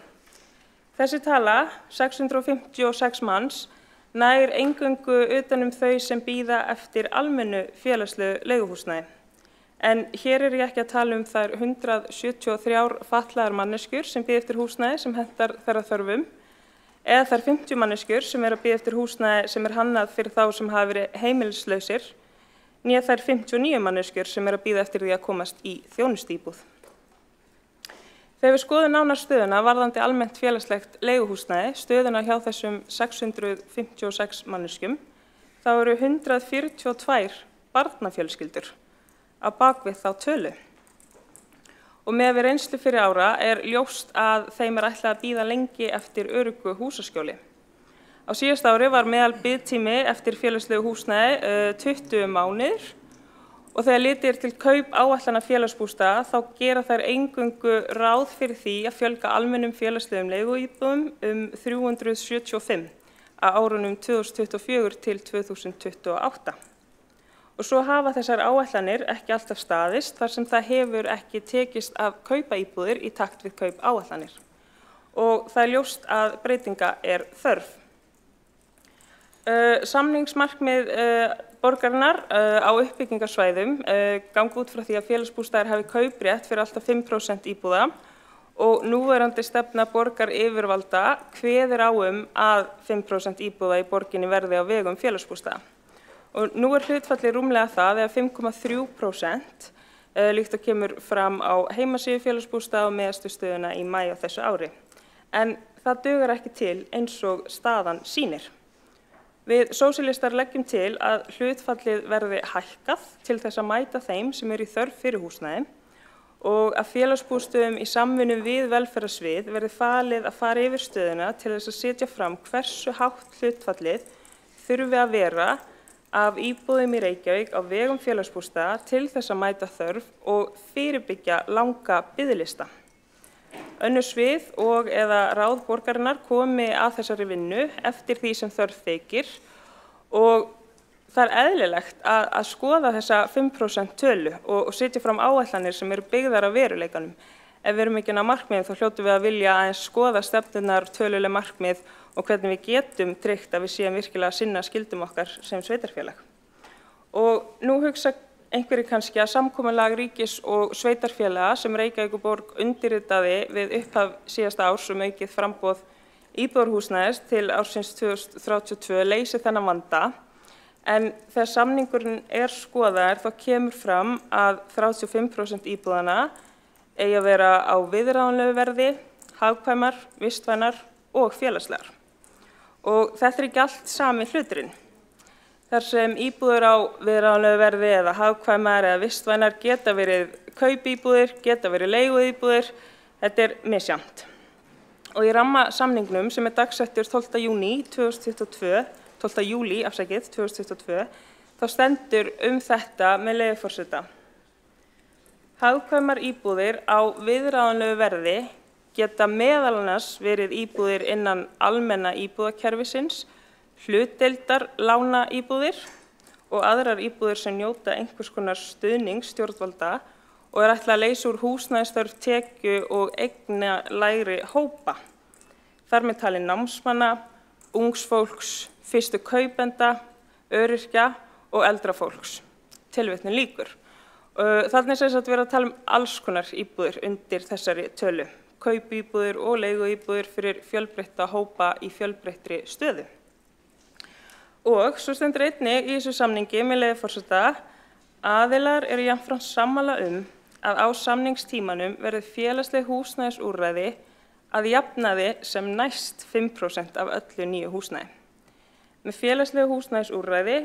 Þessi tala, 656 manns, nær eingöngu utan þau sem bíða eftir almennu félagslegu leiguhúsnæði. En hér er ég ekki að tala þær 173 fatlaðar manneskjur sem bíða eftir húsnæði sem hentar þeirra þörfum, eða þær 50 manneskjur sem að bíða eftir húsnæði sem hannað fyrir þá sem hafa verið heimilislausir, né þær 59 manneskjur sem að bíða eftir því að komast í þjónustuíbúð. Þegar við skoðum nánar stöðuna varðandi almennt félagslegt leiguhúsnæði, stöðuna hjá þessum 656 manneskjum, þá eru 142 barnafjölskyldur á bakvið þá tölu. Og með við reynslu fyrir ára er ljóst að þeim er ætlað að bíða lengi eftir öruggu húsaskjóli. Á síðasta ári var meðal biðtími eftir félagslegu húsnæði 20 mánuðir. Og þegar litið er til kaup áætlana félagsbústaða þá gera þær eingöngu ráð fyrir því að fjölga almennum félagslegum leiguíbúðum 375 á árunum 2024 til 2028. Og svo hafa þessar áætlanir ekki alltaf staðist þar sem það hefur ekki tekist að kaupa íbúðir í takt við kaup áætlanir. Og það er ljóst að breytinga er þörf. Samningsmarkmið borgarinnar á uppbyggingarsvæðum ganga út frá því að félagsbústaðir hafi kauprétt fyrir alltaf 5% íbúða og núverandi stefna borgaryfirvalda kveður á að 5% íbúða í borginni verði á vegum félagsbústaða. Og nú er hlutfallið rúmlega það eða 5,3% líkt og kemur fram á heimasíðu félagsbústaða og meðastu stöðuna í maí á þessu ári. En það dugar ekki til eins og staðan sýnir. Við sósíalistar leggjum til að hlutfallið verði hækkað til þess að mæta þeim sem eru í þörf fyrir húsnæði og að félagsbústöðum í samvinnu við velferðarsvið verði falið að fara yfir stöðuna til þess að setja fram hversu hátt hlutfallið þurfi að vera af íbúðum í Reykjavík á vegum félagsbústaða til þess að mæta þörf og fyrirbyggja langa biðlista. Önnur svið og eða ráð borgarinnar komi að þessari vinnu eftir því sem þörf þykir og það eðlilegt að skoða þessa 5% tölu og setja fram áætlanir sem eru byggðar á veruleikanum. Ef við erum ekki ná markmiðum þá hljótum við að vilja aðeins skoða stefnurnar, töluleg markmið og hvernig við getum tryggt að við séum virkilega að sinna skyldum okkar sem sveitarfélag. Og nú hugsa einhverjir kannski að samkomulag ríkis og sveitarfélaga sem Reykjavíkurborg undirritaði við upphaf síðasta árs aukið framboð íbúðarhúsnæðis til ársins 2032 leysi þennan vanda. En þegar samningurinn skoðaður þá kemur fram að 35% íbúðanna eigi að vera á viðráðanlegu verði, hagkvæmar, vistvænar og félagslegar. Og þetta ekki allt sami hluturinn. Þar sem íbúður á viðráðanlegu verði eða hagkvæmar eða vistvænar geta verið kaupíbúðir, geta verið leiguíbúðir, þetta misjafnt. Og í rammasamningnum sem dagsettur 12. júlí 2022, þá stendur þetta með leyfi forseta. Hagkvæmar íbúðir á viðráðanlegu verði geta meðal annars verið íbúðir innan almenna íbúðakerfisins, hlutdeildar lánaíbúðir og aðrar íbúðir sem njóta einhvers konar stuðnings stjórnvalda og ætlað að leysa úr húsnæðisþörf tekju og eignalægri hópa. Þar með talið námsmanna, ungs fólks, fyrstu kaupenda, öryrkja og eldra fólks. Tilvitnun lýkur. Þarna sem sagt verið að tala alls konar íbúðir undir þessari tölu. Kaupíbúðir og leiguíbúðir fyrir fjölbreytta hópa í fjölbreyttri stöðu. Og svo stendur einnig í þessu samningi með leyfi forseta aðilar eru jafnframt sammála að á samningstímanum verði félagsleg húsnæðisúrræði að jafnaði sem næst 5% af öllu nýju húsnæði. Með félagslegu húsnæðisúrræði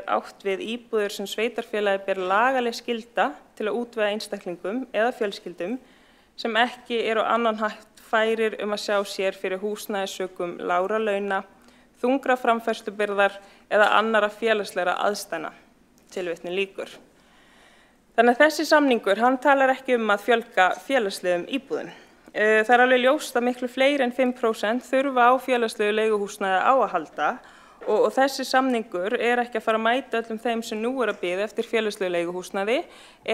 átt við íbúðir sem sveitarfélagi ber lagaleg skylda til að útvega einstaklingum eða fjölskyldum sem ekki eru á annan hátt færir að sjá sér fyrir húsnæðissökum lágra launa, þungra framfærslubyrðar eða annarra félagslegra aðstæðna. Tilvitnun lýkur. Þannig að þessi samningur, hann talar ekki að fjölga félagslegum íbúðum. Það alveg ljóst að miklu fleiri en 5% þurfa á félagslegu leiguhúsnæði á að halda og þessi samningur ekki að fara að mæta öllum þeim sem nú að bíða eftir félagslegu leiguhúsnæði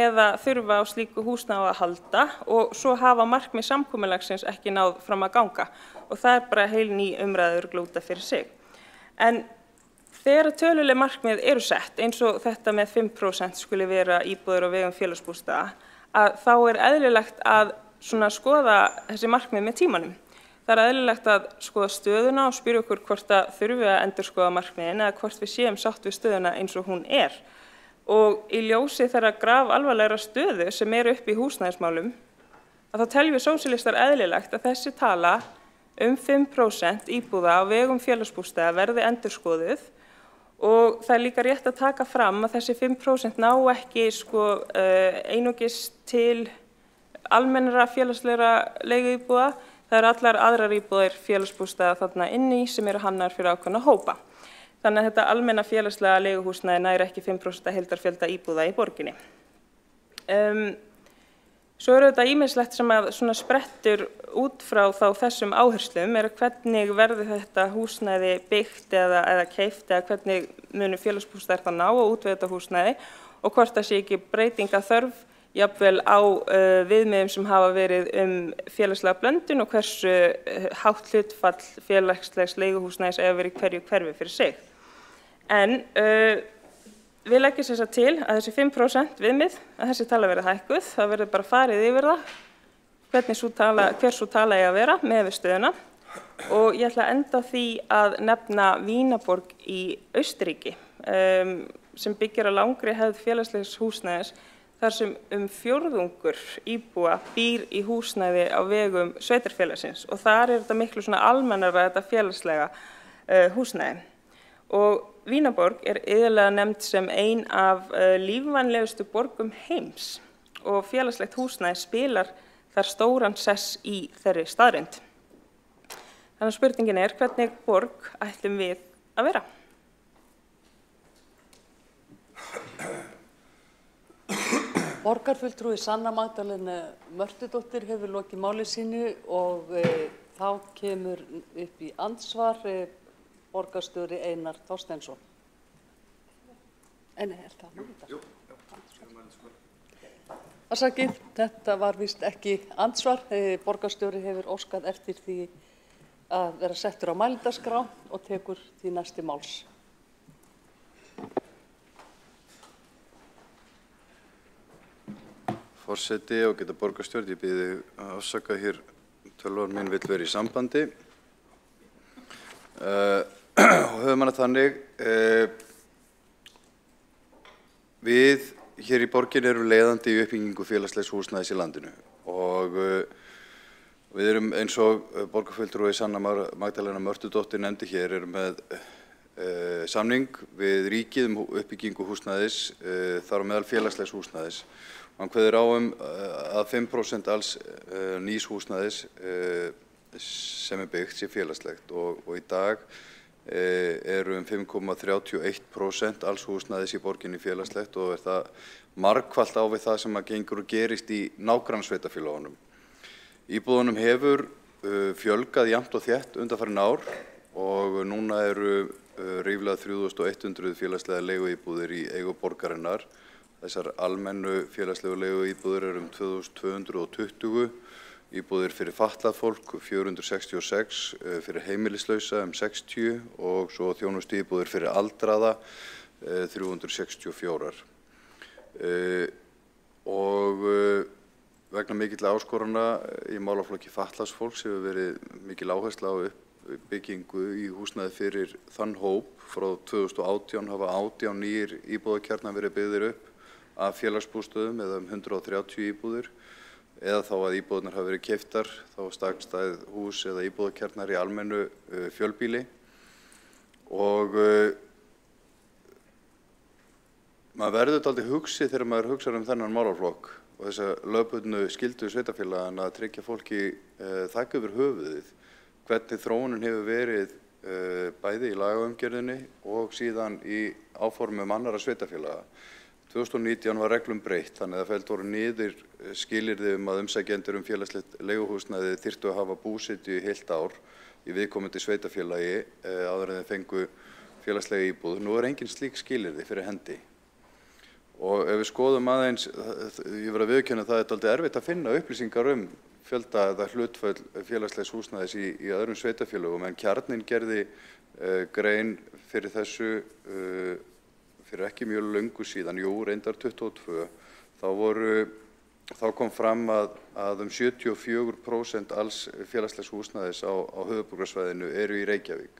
eða þurfa á slíku húsnæði að halda og svo hafa markmið samkomulagsins ekki náð fram að ganga og það bara heil ný umræður glúta fyrir sig. En þegar töluleg markmið eru sett eins og þetta með 5% skuli vera íbúðir á vegum félagsbústaða að þá eðlilegt að skoða þessi markmið með tímanum. Það eðlilegt að skoða stöðuna og spyrja okkur hvort það þurfi að endurskoða markmiðin eða hvort við séum sátt við stöðuna eins og hún Og í ljósi þeirra grafalvarlegra stöðu sem upp í húsnæðismálum að þá teljum við sósíalistar eðlilegt að þessi tala 5% íbúða á vegum félagsbústaða verði endurskoðuð og það líka rétt að taka fram að þessi 5% ná ekki einungis til almennra félagslegra leiguíbúða. Það allar aðrar íbúðir félagsbústaða þarna inni sem hannaðar fyrir ákveðna hópa. Þannig að þetta almenna félagslega leiguhúsnæði nær ekki 5% heildarfjölda íbúða í borginni. Svo þetta ýmislegt sem að sprettur út frá þessum áherslum hvernig verður þetta húsnæði byggt eða keypt eða hvernig munu félagsbústaðir það ná og útvega húsnæði og hvort það sé ekki breytinga þörf jafnvel á viðmiðum sem hafa verið félagslega blöndun og hversu hátt hlutfall félagslegs leiguhúsnæðis eigi að vera í hverju hverfi fyrir sig. En við leggjum þess að til að þessi 5% viðmið, að þessi tala verði hækkuð, það verður bara farið yfir það, hver sú tala eigi að vera með við stöðuna og ég ætla að enda á því að nefna Vínaborg í Austurríki sem byggir á langri hefð félagslegs húsnæðis þar sem fjórðungur íbúa býr í húsnæði á vegum sveitarfélagsins og þar þetta miklu almennara þetta félagslega húsnæði. Og Vínaborg iðulega nefnd sem ein af lífvænlegustu borgum heims og félagslegt húsnæði spilar þar stóran sess í þeirri staðreynd. Þannig að spurningin hvernig borg ætlum við að vera? Borgarfulltrúi Sanna Magdalena Mörtudóttir hefur lokið máli sínu og þá kemur upp í andsvar borgarstjóri Einar Þorsteinsson. En er það nú? Afsakið, þetta var víst ekki andsvar. Borgarstjóri hefur óskað eftir því að vera settur á mælendaskrá og tekur því næsti máls. Forseti og geta borgarstjórn, ég bið þig að afsaka hér, tölvan mín vill vera í sambandi. Og höfum hana þannig, við hér í borgin erum leiðandi í uppbyggingu félagslegs húsnæðis í landinu og við erum eins og borgarfulltrúi Sanna Magdalena Mörtudóttir nefndi hér, erum með samning við ríkið uppbyggingu húsnæðis, þar á meðal félagslegs húsnæðis. Hann kveður á að 5% alls nýs húsnæðis sem byggt sé félagslegt og í dag eru 5,31% alls húsnæðis í borginni félagslegt og það margfalt á við það sem að gengur og gerist í nágrannasveitarfélögunum. Íbúðunum hefur fjölgað jafnt og þétt undanfarin ár og núna eru ríflega 3100 félagslega leiguíbúðir í eigu borgarinnar. Þessar almennu félagslegu leiguíbúðir eru 2220, íbúðir fyrir fatlað fólk 466, fyrir heimilislausa 60 og svo þjónustu íbúðir fyrir aldraða 364. Og vegna mikilla áskorana í málaflokki fatlaðs fólks hefur verið mikil áhersla á uppbyggingu í húsnæði fyrir þann hóp. Frá 2018 hafa 18 nýir íbúðakjarnar verið byggðir upp af félagsbústöðum eða 130 íbúðir eða þá að íbúðirnar hafa verið keyptar, þá stakstæð hús eða íbúðakjarnar í almennu fjölbýli og maður verður dálítið hugsi þegar maður hugsar þennan málaflokk og þessa lögbundnu skyldu sveitarfélaganna að tryggja fólki þak yfir höfuðið, hvernig þróunin hefur verið bæði í lagaumgjörðinni og síðan í áformum annarra sveitarfélaga. 2019 var reglum breytt, þannig að felld voru niður skilyrði að umsækjendur félagslegt leiguhúsnæði þyrftu að hafa búsetu í heilt ár í viðkomandi sveitarfélagi áður en þeir fengu félagslega íbúð. Nú er engin slík skilyrði fyrir hendi. Og ef við skoðum aðeins, ég verð að viðurkenna það dálítið erfitt að finna upplýsingar fjölda eða hlutföll félagslegs húsnæðis í öðrum sveitarfélögum, en Kjarninn gerði grein fyrir þessu fyrir ekki mjög löngu síðan, reyndar 22, þá kom fram að 74% alls félagslegs húsnæðis á höfuðborgarsvæðinu eru í Reykjavík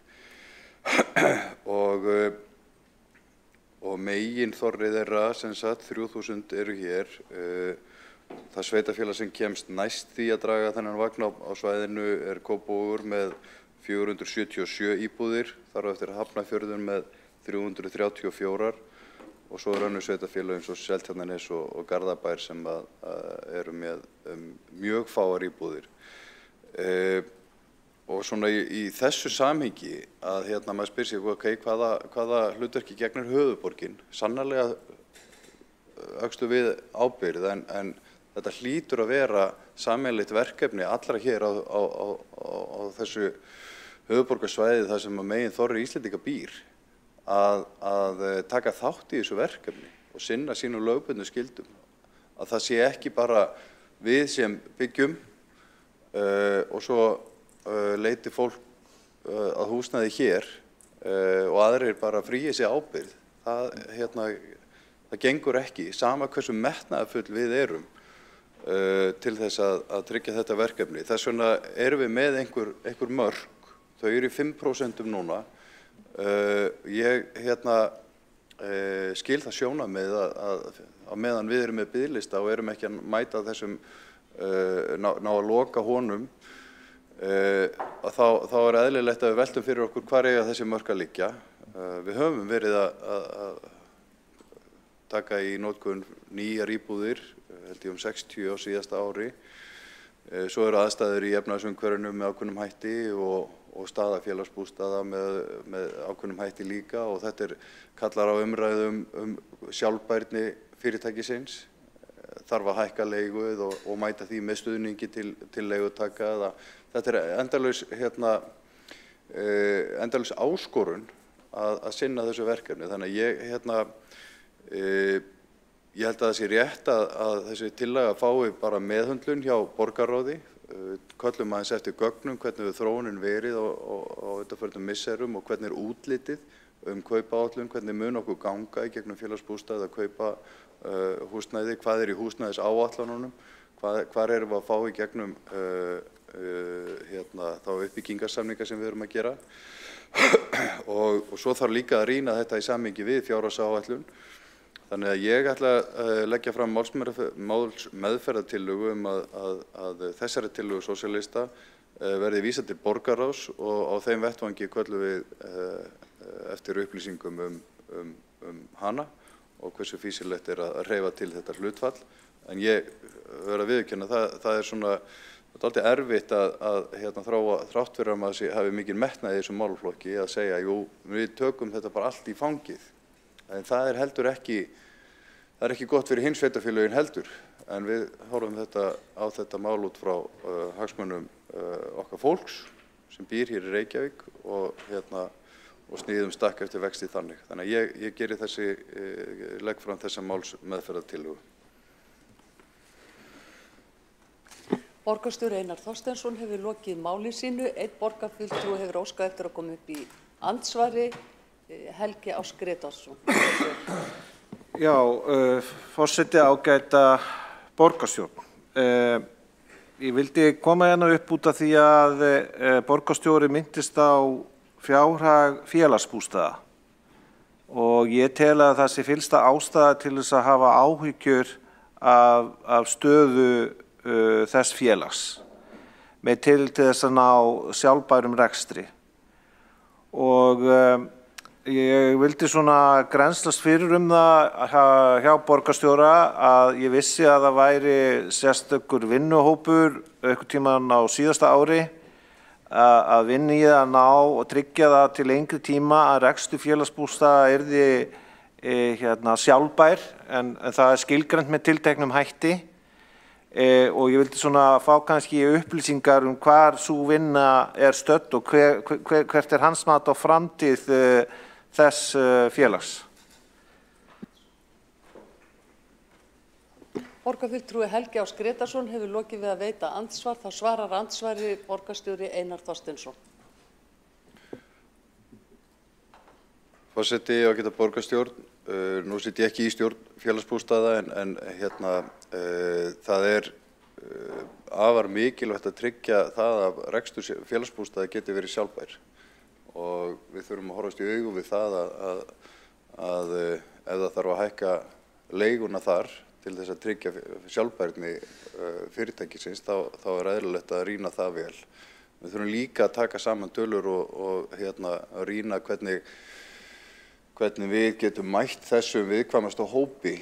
og megin þorri þeirra, sem sagt 3000 eru hér. Það sveitarfélag sem kemst næst því að draga þennan vagn á svæðinu er Kópavogur með 477 íbúðir, þar á eftir Hafnarfjörður með 334 og svo er önnur sveitarfélög eins og Seltjarnarnes og Garðabær sem eru með mjög fáar íbúðir. Og svona í þessu samhengi að maður spyr sig, hvaða hlutverki gegnir höfuðborgin? Sannarlega öxlu við ábyrgð en þetta hlýtur að vera sameiginlegt verkefni allra hér á þessu höfuðborgarsvæði þar sem megin þorri Íslendinga býr að taka þátt í þessu verkefni og sinna sínum lögbundnu skyldum. Að það sé ekki bara við sem byggjum og svo leiti fólk að húsnæði hér og aðrir bara fríi sig ábyrgð. Það gengur ekki, sama hversu metnaðarfull við erum til þess að tryggja þetta verkefni. Þess vegna erum við með einhver mörk, þau eru í 5% núna. Ég skil það sjónarmið að meðan við erum með biðlista og erum ekki að mæta þessum ná að loka honum, þá er eðlilegt að við veltum fyrir okkur hvar eiga þessi mörk að liggja. Við höfum verið að taka í notkun nýjar íbúðir, held ég 60 á síðasta ári. Svo eru aðstæður í efnahagsumhverfinu með ákveðnum hætti og staða félagsbústaða með ákveðnum hætti líka og þetta kallar á umræðum sjálfbærni fyrirtækisins. þarf að hækka leiguð og mæta því með stuðningi til leigutaka. Þetta endalaus endalaus áskorun að sinna þessu verkefni. Þannig að ég held að það sé rétt að þessi tillaga fái bara meðhöndlun hjá borgarráði. Köllum aðeins eftir gögnum hvernig við þróunin verið á undanförnum misserum og hvernig útlitið kaupaáætlun, hvernig mun okkur ganga í gegnum félagsbústað að kaupa húsnæði, hvað í húsnæðisáætlununum, hvar erum við að fá í gegnum þá uppbyggingarsamninga sem við erum að gera og svo þarf líka að rýna þetta í samhengi við fjárhagsáætlun. Þannig að ég ætla að leggja fram málsmeðferðartillögu að þessari tillögu sósíalista verði vísað til borgarráðs og á þeim vettvangi köllum við eftir upplýsingum hana og hversu fýsilegt að hreyfa til þetta hlutfall. En ég verð að viðurkenna það er svona dálítið erfitt að þrátt fyrir að maður hafi mikinn metnað í þessum málaflokki að segja, jú, við tökum þetta bara allt í fangið. En það er heldur ekki, það er ekki gott fyrir hins sveitarfélögin heldur, en við horfum á þetta mál út frá hagsmunum okkar fólks sem býr hér í Reykjavík og sníðum stakk eftir vexti þannig. Þannig að ég geri legg fram þessa málsmeðferðartillögu. Borgarstjóri Einar Þorsteinsson hefur lokið máli sínu. Einn borgarfulltrúi hefur óskað eftir að koma upp í andsvari. Helgi Áss Grétarsson. Já, forseti, ágæta borgarstjórn. Ég vildi koma hérna upp út af því að borgarstjóri minntist á fjárhag félagsbústaða og ég tel að það sé fyllsta ástæða til þess að hafa áhyggjur af stöðu þess félags með til þess að ná sjálfbærum rekstri og ég vildi svona grennslast fyrir það hjá borgarstjóra að ég vissi að það væri sérstakur vinnuhópur einhvern tímann á síðasta ári að vinna í að ná og tryggja það til lengri tíma að rekstur félagsbústaða yrði sjálfbær en það er skilgreint með tilteknum hætti og ég vildi svona fá kannski upplýsingar hvar sú vinna er stödd og hvert hans mat á framtíð þess félags. Borgarfulltrúi Helgi Áss Grétarsson hefur lokið við að veita andsvar. Þá svarar andsvari borgarstjóri Einar Þorsteinsson. Forseti, ágæta borgarstjórn, nú sit ég ekki í stjórn félagsbústaða en það er afar mikilvægt að tryggja það að rekstur félagsbústaða geti verið sjálfbær og við þurfum að horfast í augu við það að ef það þarf að hækka leiguna þar til þess að tryggja sjálfbærni fyrirtækisins þá er eðlilegt að rýna það vel. Við þurfum líka að taka saman tölur og að rýna hvernig við getum mætt þessum viðkvæmasta hópi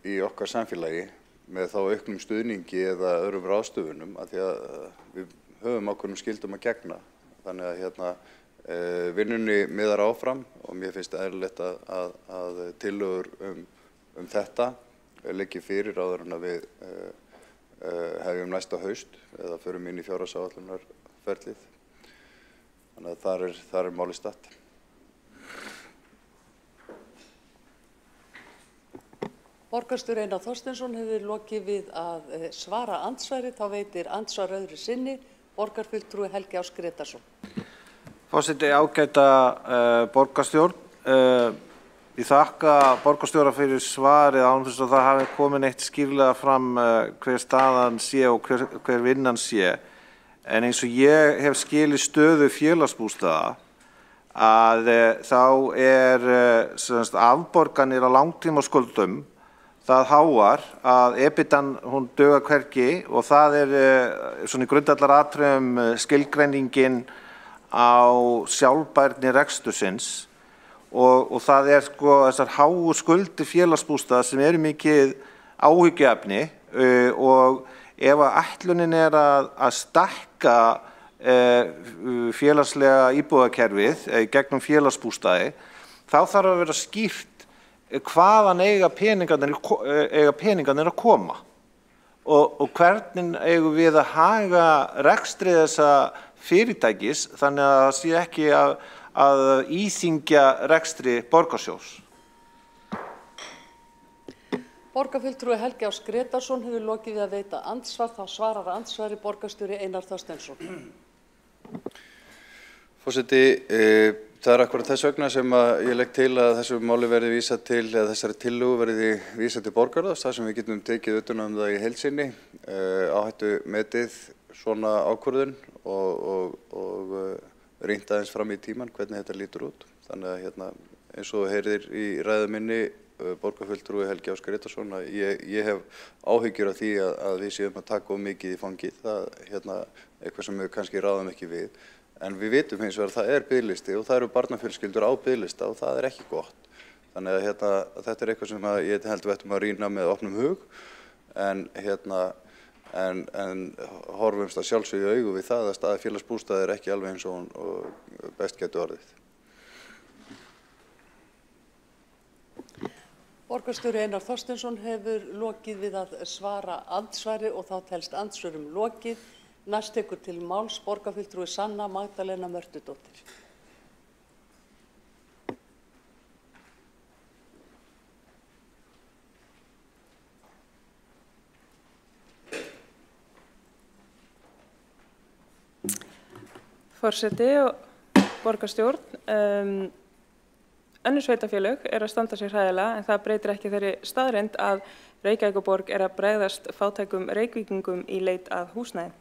í okkar samfélagi með þá auknum stuðningi eða öðrum ráðstöfunum af því að við höfum ákveðnum skyldum að gegna. Þannig að vinnunni miðar áfram og mér finnst eðlilegt að tillögur þetta liggi fyrir áður en að við hefjum næsta haust eða förum inn í fjárhagsáætlunarferlið. Þannig að þar er málið statt. Borgarstjóri Einar Þorsteinsson hefur lokið við að svara andsvari. Þá veitir andsvar öðru sinni borgarfulltrúi Helgi Áss Grétarsson. Forseti, ágæta borgarstjórn. Ég þakka borgarstjóra fyrir svarið án þess að það hafi komin eitt skýrlega fram hver staðan sé og hver vinnan sé. En eins og ég hef skilið stöðu félagsbústaða að þá afborganir á langtímaskuldum það háar að EBITDAn hún dugar hvergi og það svona í grundvallaratriðum skilgreiningin á sjálfbærni rekstursins og það þessar háu skuldir félagsbústaða sem eru mikið áhyggjuefni og ef að ætlunin er að stækka félagslega íbúðakerfið gegnum félagsbústaði þá þarf að vera skýrt hvaðan eiga peningarnir að koma og hvernig eigum við að haga rekstri þessa fyrirtækis þannig að það sé ekki að íþyngja rekstri borgarsjóðs. Borgarfulltrúi Helgi Ás Grétarsson hefur lokið við að veita andsvar, þá svarar andsvari borgarstjóri Einar Þorsteinsson. Forseti, það akkurat þess vegna sem ég legg til að þessu máli verði vísað til, eða þessari tillögu verði vísað til borgarráðs, þar sem við getum tekið utan það í heild sinni, áhættu metið svona ákvörðun og rýnt aðeins fram í tíman hvernig þetta lítur út. Þannig að eins og heyrðir í ræðu minni borgarfulltrúi Helgi Ás Grétarsson að ég hef áhyggjur af því að við séum að taka of mikið í fangið. Það eitthvað sem við kannski ráðum ekki við. En við vitum hins vegar að það er biðlisti og það eru barnafjölskyldur á biðlista og það er ekki gott. Þannig að þetta er eitthvað sem ég held við ættum að rýna með opnum hug en horfumst að sjálfsögðu í augu við það að staða félagsbústaða er ekki alveg eins og best getur orðið. Borgarstjóri Einar Þorsteinsson hefur lokið við að svara andsvari og þá telst andsvörum lokið. Næst tekur til máls borgarfulltrúi Sanna Magdalena Mörtudóttir. Forseti og borgarstjórn. Önnur sveitarfélög að standa sér hræðilega en það breytir ekki þeirri staðreynd að Reykjavíkurborg að bregðast fátækum Reykvíkingum í leit að húsnæði.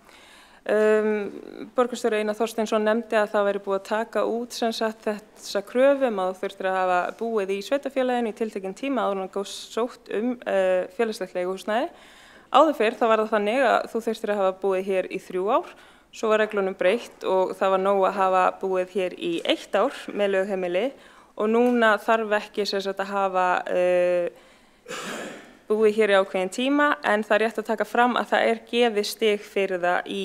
Borgarstjóri Einar Þorsteinsson nefndi að það væri búið að taka út þessa kröfum að þú þurftir að hafa búið í sveitarfélaginu í tiltekinn tíma áður en góð sótt félagslegt leiguhúsnæði. Áður fyrr þá var það þannig að þú þurftir að hafa búið hér í 3 ár, svo var reglunum breytt og það var nóg að hafa búið hér í 1 ár með lögheimili og núna þarf ekki að hafa búið hér í ákveðin tíma en það er rétt að taka fram að það er gefið stig fyrir það í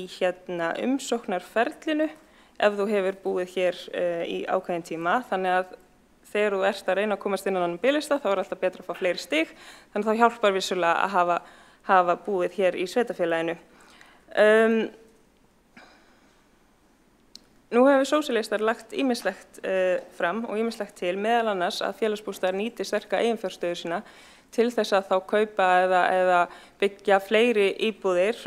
umsóknarferlinu ef þú hefur búið hér í ákveðin tíma. Þannig að þegar þú ert að reyna að komast inn á annan biðlista þá er alltaf betra að fá fleiri stig þannig að þá hjálpar vissulega að hafa búið hér í sveitarfélaginu. Nú hefur sósíalistar lagt ýmislegt fram og ýmislegt til meðal annars að félagsbústaðar nýti sterka eiginfjárstöðu sína til þess að þá kaupa eða byggja fleiri íbúðir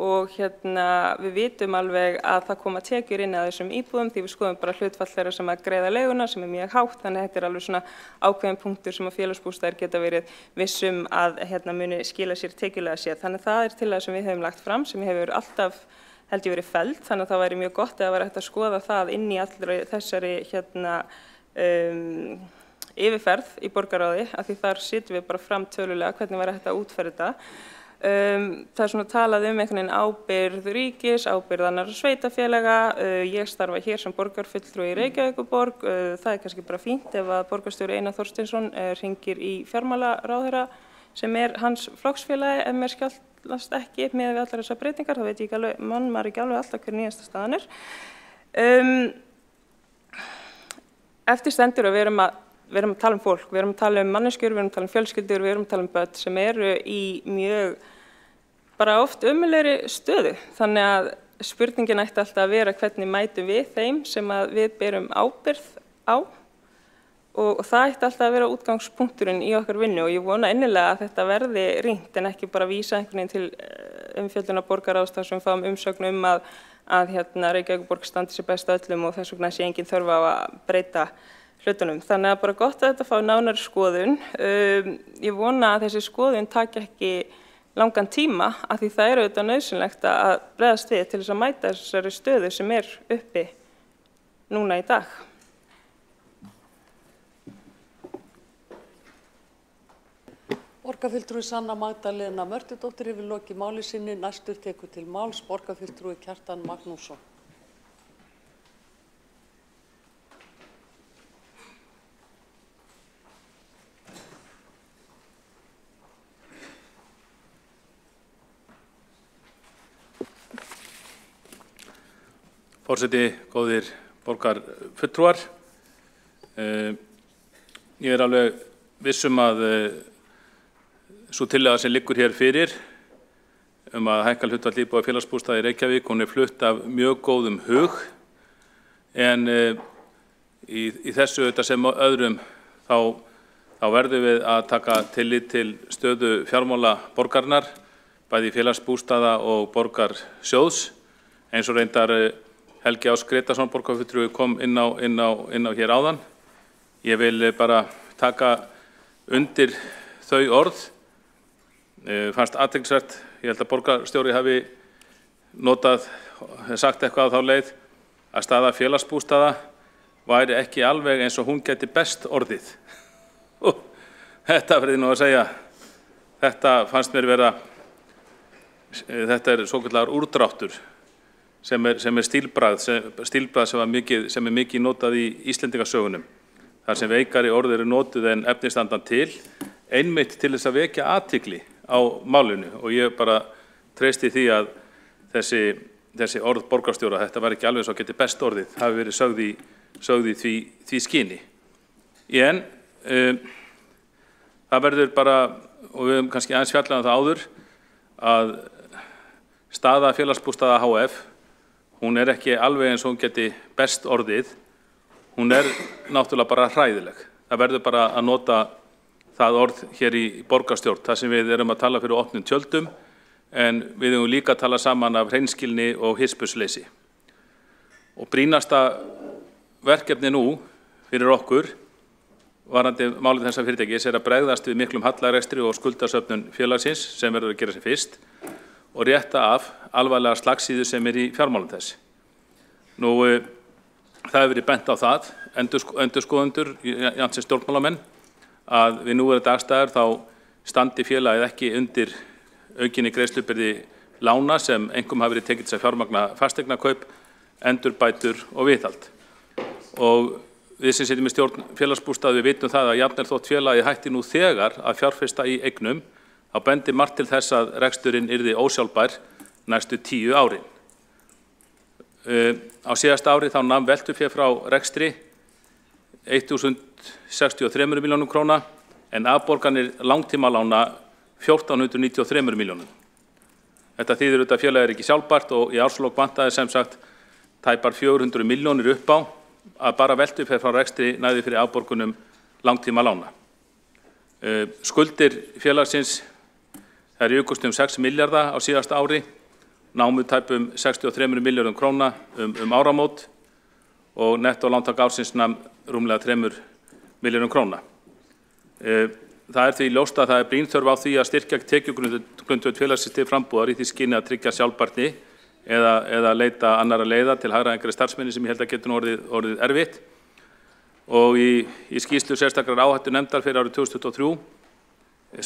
og við vitum alveg að það koma tekjur inn að þessum íbúðum því við skoðum bara hlutfall þeirra sem að greiða leiguna sem mjög hátt þannig að þetta alveg svona ákveðin punktur sem að félagsbústaðir geta verið vissum að muni skila sér tekjulega sér. Þannig að það er tillaga sem við höfum lagt fram sem hefur alltaf held ég verið felld þannig að það væri mjög gott að vera hægt að skoða það inn í allri þessari yfirferð í borgarráði af því þar sitjum við bara fram tölulega hvernig væri hægt að útfæra þetta. Það er svona talað einhvern veginn ábyrgð ríkis, ábyrgð annarra sveitarfélaga. Ég starfa hér sem borgarfulltrúi í Reykjavíkurborg. Það er kannski bara fínt ef að borgarstjóri Einar Þorsteinsson hringir í fjármálaráðherra sem hans flokksfélagi ef mér skjálfast ekki með við allar þessar breytingar. Það veit ég ekki alveg, maður ekki alveg alltaf hver nýjasta staðan er. Eftir stendur að við erum að tala fólk, við erum að tala manneskjur, við erum að tala fjölskyldur, við erum að tala börn sem eru í mjög bara oft ömurlegri stöðu. Þannig að spurningin ætti alltaf að vera hvernig mætum við þeim sem að við berum ábyrgð á og það ætti alltaf að vera útgangspunkturinn í okkar vinnu og ég vona innilega að þetta verði rýnt en ekki bara vísa einhvern veginn til umfjöllunar borgarráðs þar sem við fáum umsögn að Reykjavíkurborg standi sér best öllum og þess vegna sé engin þörf á að breyta hlutunum. Þannig að bara gott að þetta fá nánari skoðun. Ég vona að þessi skoðun taki ekki langan tíma af því það auðvitað nauðsynlegt að bregðast við til þess að mæta þessari stöðu sem uppi núna í dag. Borgarfulltrúi Sanna Magdalena Mörtudóttir hefur lokið máli sinni. Næstur tekur til máls borgarfulltrúi Kjartan Magnússon. Forseti, góðir borgarfulltrúar. ég alveg vissum að sú tillaga sem liggur hér fyrir að hækka hlutfall íbúða félagsbústaða í Reykjavík, hún flutt af mjög góðum hug, en í þessu sem öðrum þá verðum við að taka tillit til stöðu fjármála borgarinnar, bæði félagsbústaða og borgarsjóðs, eins og reyndar Helgi Ás Gretarsson borgarfulltrúi kom inn á hér áðan. Ég vil bara taka undir þau orð. Fannst athyglisvert, ég held að borgarstjóri hafi sagt eitthvað á þá leið að staða félagsbústaða væri ekki alveg eins og hún geti best orðið. Þetta verði nú að segja, þetta fannst mér vera, þetta svokallaður úrdráttur sem stílbragð sem mikið notað í Íslendingasögunum, þar sem veikari orð eru notuð en efnistandan til, einmitt til þess að vekja athygli á málinu, og ég bara treysti því að þessi orð borgarstjóra, þetta var ekki alveg svo geti best orðið, hafi verið sögð í því skyni. En það verður bara, og við höfum kannski aðeins fjallað það áður, að staða félagsbústaða HF, hún ekki alveg eins og hún geti best orðið, hún náttúrulega bara hræðileg. Það verður bara að nota það orð hér í borgarstjórn, þar sem við erum að tala fyrir opnum tjöldum, en við höfum líka að tala saman af hreinskilni og hispursleysi. Og brýnasta verkefni nú fyrir okkur, varðandi málið þessa fyrirtækis, að bregðast við miklum hallarekstri og skuldasöfnun félagsins sem verður að gera sem fyrst og rétta af alvarlega slagsíðu sem í fjármálum þess. Nú, það hefur verið bent á það, endurskoðendur, jafnt sem stjórnmálamenn, að við núverandi aðstæður þá standi félagið ekki undir aukinni greiðslubyrði lána sem einkum hafi verið tekið til að fjármagna fasteignakaup, endurbætur og viðhald. Og við sem sitjum í stjórn félagsbústaða, við vitum það að jafnvel þótt félagið hætti nú þegar að fjárfesta í eignum, þá bendir margt til þess að reksturinn yrði ósjálfbær næstu 10 árin. Á síðasta ári þá nam veltufé frá rekstri 1.063 milljónum króna, en afborganir langtímalána 1.493 milljónum. Þetta þýðir auðvitað að félagið ekki sjálfbært og í árslok vantaði sem sagt tæpar 400 milljónir upp á að bara veltufé frá rekstri næði fyrir afborgunum langtímalána. Skuldir félagsins jukust 6 milljarða á síðasta ári, námu tæpum 63 milljörðum króna áramót og nettó lántak ársins nam rúmlega 3 milljörðum króna. Það því ljóst að það brýn þörf á því að styrkja tekjugrundvöll félagsins til frambúðar í því skyni að tryggja sjálfbærni eða leita annarra leiða til hagræðingar starfsmenni sem ég held að getur orðið erfitt. Og í skýrslu sérstakrar áhættu nefndar fyrir árið 2023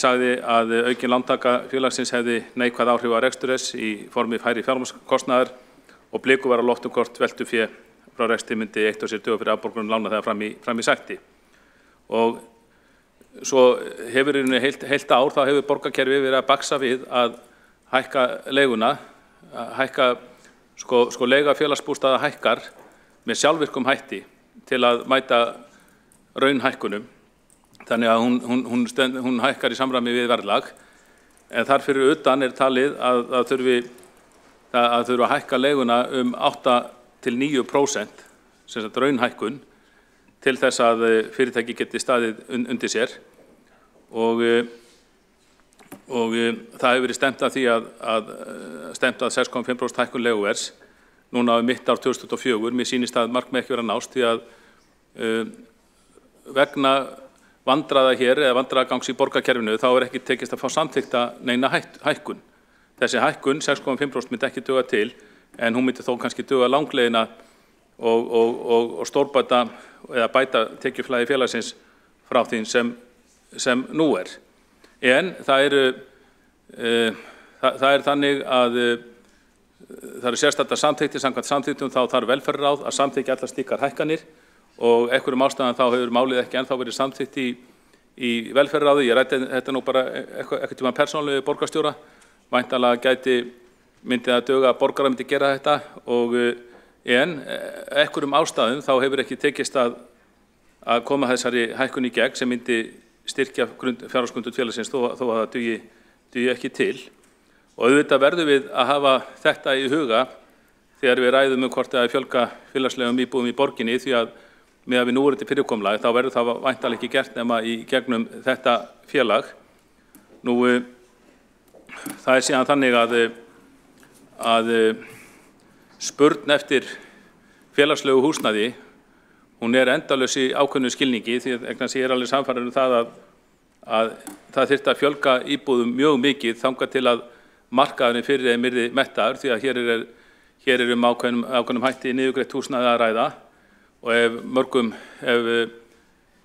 sagði að aukin lántaka félagsins hefði neikvæð áhrif á rekstur þess í formi hærri fjármagnskostnaðar og bliku var á lofti hvort veltufé frá rekstri myndi eitt og sér döga fyrir afborgunum lána þegar fram í sætti. Og svo hefur heilt ár þá hefur borgarkerfið verið að baksa við að hækka leiguna, leiga félagsbústaða hækkar með sjálfvirkum hætti til að mæta raunhækkunum. Þannig að hún hækkar í samræmi við verðlag, en þar fyrir utan talið að þurfi að hækka leiguna 8–9%, sem sagt raunhækkun, til þess að fyrirtæki geti staðið undir sér. Og það hefur verið stefnt að því að 6,5% hækkun leiguvers núna mitt ár 2024. Mér sýnist að markmið ekki vera nást því að vegna vandræða hér eða vandræðagangs í borgarkerfinu þá ekki tekist að fá samþykkta neina hækkun. Þessi hækkun 6,5% myndi ekki duga til, en hún myndi þó kannski duga langleiðina og stórbæta eða bæta tekjuflæði félagsins frá því sem nú er. En það er þannig að það eru sérstættar samþykktir, samkvæmt samþykktum þá þarf velferðarráð að samþykkja allar slíkar hækkanir og einhverjum ástæðum þá hefur málið ekki ennþá verið samþykkt í velferðarráði. Ég ræddi þetta nú bara eitthvað tíma persónulega borgarstjóra, væntanlega myndi það duga að borgarar myndi gera þetta en einhverjum ástæðum þá hefur ekki tekist að að koma þessari hækkun í gegn sem myndi styrkja fjárhagsgrundvöll félagsins þó að það dugi ekki til. Og auðvitað verðum við að hafa þetta í huga þegar við ræðum hvort að fjölga félagslegum íbúðum í borginni, því að með að við núverandi fyrirkomulag þá verður það væntanlega ekki gert nema í gegnum þetta félag. Nú, það síðan þannig að spurn eftir félagslegu húsnæði, hún endalaus í ákveðnu skilningi, því að ég alveg sannfærður það að það þyrfti að fjölga íbúðum mjög mikið þangað til að markaðurinn fyrir þeim yrði mettaður, því að hér er ákveðnum hætti niðurgreitt húsnæði að ræða, og ef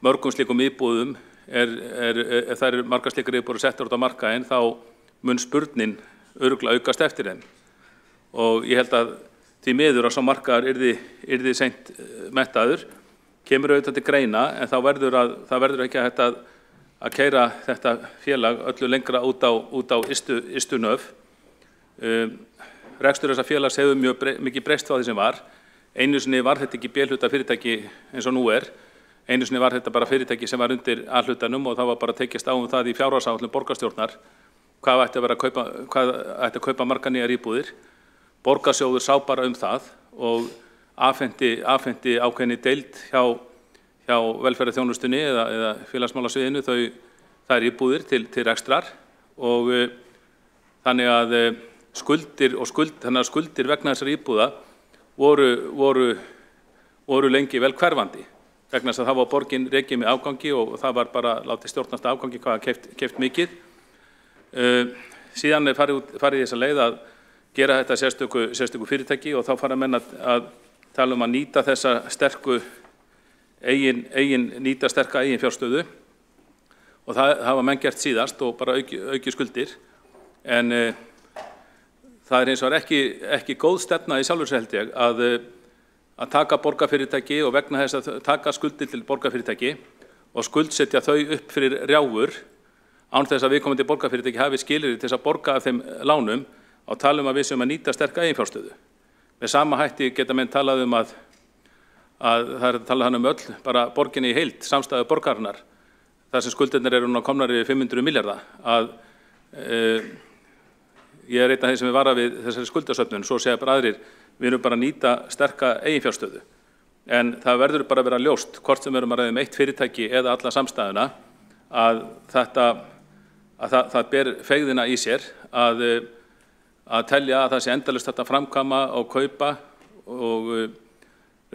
mörgum slíkum íbúðum ef það eru margar slíkar íbúðir settar út á markaðinn, þá mun spurnin örugglega aukast eftir þeim. Og ég held að því miður að sá markaður yrði seint mettaður, kemur auðvitað til greina, en það verður ekki hægt að keyra þetta félag öllu lengra út á ystu nöf. Rekstur þessa félags hefur mjög mikið breyst frá því sem var. Einu sinni var þetta ekki B-hluta fyrirtæki eins og nú er. Einu sinni var þetta bara fyrirtæki sem var undir A-hlutanum, og það var bara tekist á það í fjárhagsáætlun borgarstjórnar hvað ætti að kaupa margar nýjar íbúðir. Borgarsjóður sá bara það og afhenti ákveðinni deild hjá velferðarþjónustunni eða félagsmálasviðinu þær íbúðir til rekstrar, og þannig að skuldir vegna þessar íbúða voru lengi vel hverfandi, vegna þess að það var borgin rekið með afgangi og það var bara látið stjórnast afgangi hvað keypt mikið. Síðan farið í þessa leið að gera þetta sérstöku fyrirtæki, og þá fara menn að tala að nýta þessa sterka eigin fjárstöðu, og það hafa menn gert síðast og bara auki skuldir, en það hins vegar ekki góð stefna í sjálfur sér, held ég, að taka borgarfyrirtæki og vegna þess að taka skuldir til borgarfyrirtæki og skuldsetja þau upp fyrir rjáfur án þess að viðkomandi borgarfyrirtæki hafi skilyrði til þess að borga af þeim lánum, og tala að við séum að nýta sterka eiginfjárstöðu. Með sama hætti geta menn talað að það er að tala öll, bara borginni í heild, samstæðu borgarinnar, þar sem skuldirnar eru komnar yfir 500 milljarða, að ég einn af þeim sem vara við þessari skuldasöfnun, svo segja bara aðrir, við erum bara að nýta sterka eiginfjárstöðu. En það verður bara að vera ljóst, hvort sem við erum að ræða eitt fyrirtæki eða alla samstæðuna, að það ber feigðina í sér að telja að það sé endalaust þetta framkvæma og kaupa og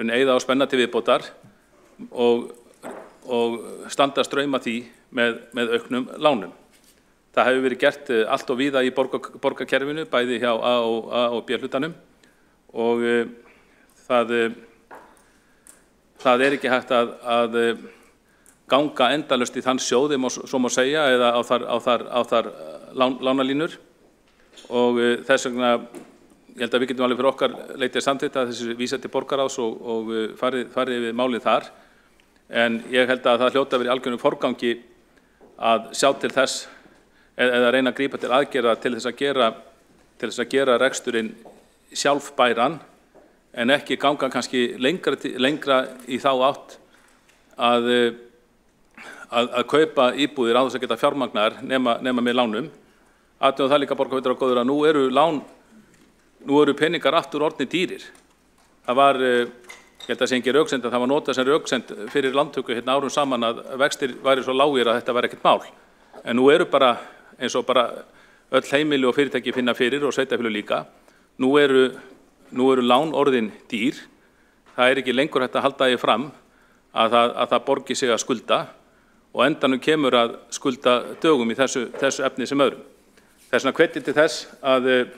eyða á spenna til viðbótar og standa straum af því með auknum lánum. Það hefur verið gert allt og víða í borgarkerfinu, bæði hjá A og B-hlutanum, og það er ekki hægt að ganga endalaust í þann sjóð, svo má segja, eða á þar lánalínur, og þess vegna ég held að við getum alveg fyrir okkar leitið samþykkt að þessi vísa til borgarráðs og farið við málið þar, en ég held að það hljóta að vera í algjörnum forgangi að sjá til þess eða reyna að grípa til aðgerða til þess að gera reksturinn sjálfbæran, en ekki ganga kannski lengra í þá átt að kaupa íbúðir á þess að geta fjármagnar nema með lánum. Aðtöðum það líka borgarfulltrúar góður að nú eru peningar aftur orðnir dýrir. Það var, ég held að sé engin röksemd, að það var notað sem röksemd fyrir lántöku hérna árum saman að vextir væri svo lágir að þetta væri ekkert mál. En nú eru bara, eins og bara öll heimili og fyrirtæki finna fyrir og sveitarfélög líka, nú eru lán orðin dýr. Það er ekki lengur hægt að halda því fram að það borgi sig að skulda, og endanum kemur að skulda dögum í þessu efni sem öðrum. Þess vegna hvetjum til þess að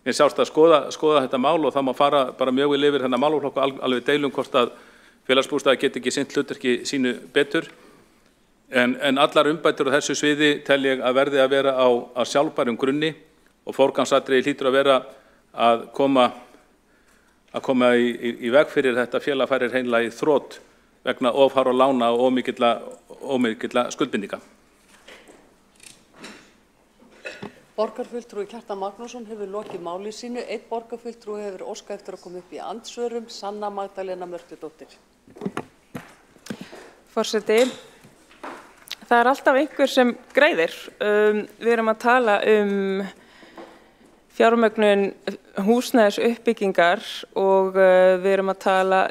mér sjást að skoða þetta mál, og það má fara bara mjög vel yfir þennan málaflokk og alveg deilum hvort að félagsbústaðir geti ekki sinnt hlutverki sínu betur. En allar umbætur á þessu sviði tel ég að verði að vera á sjálfbærum grunni, og forgangsatriði hlýtur að vera að koma í veg fyrir þetta félag færir hreinlega í þrot vegna ofhárra lána og ómikilla skuldbindinga. Borgarfulltrúi Kjartan Magnússon hefur lokið máli sínu. Einn borgarfulltrúi hefur óskað eftir að koma upp í andsvörum. Sanna Magdalena Mörtudóttir. forseti. Það er alltaf einhver sem greiðir. Við erum að tala fjármögnun húsnæðisuppbyggingar og við erum að tala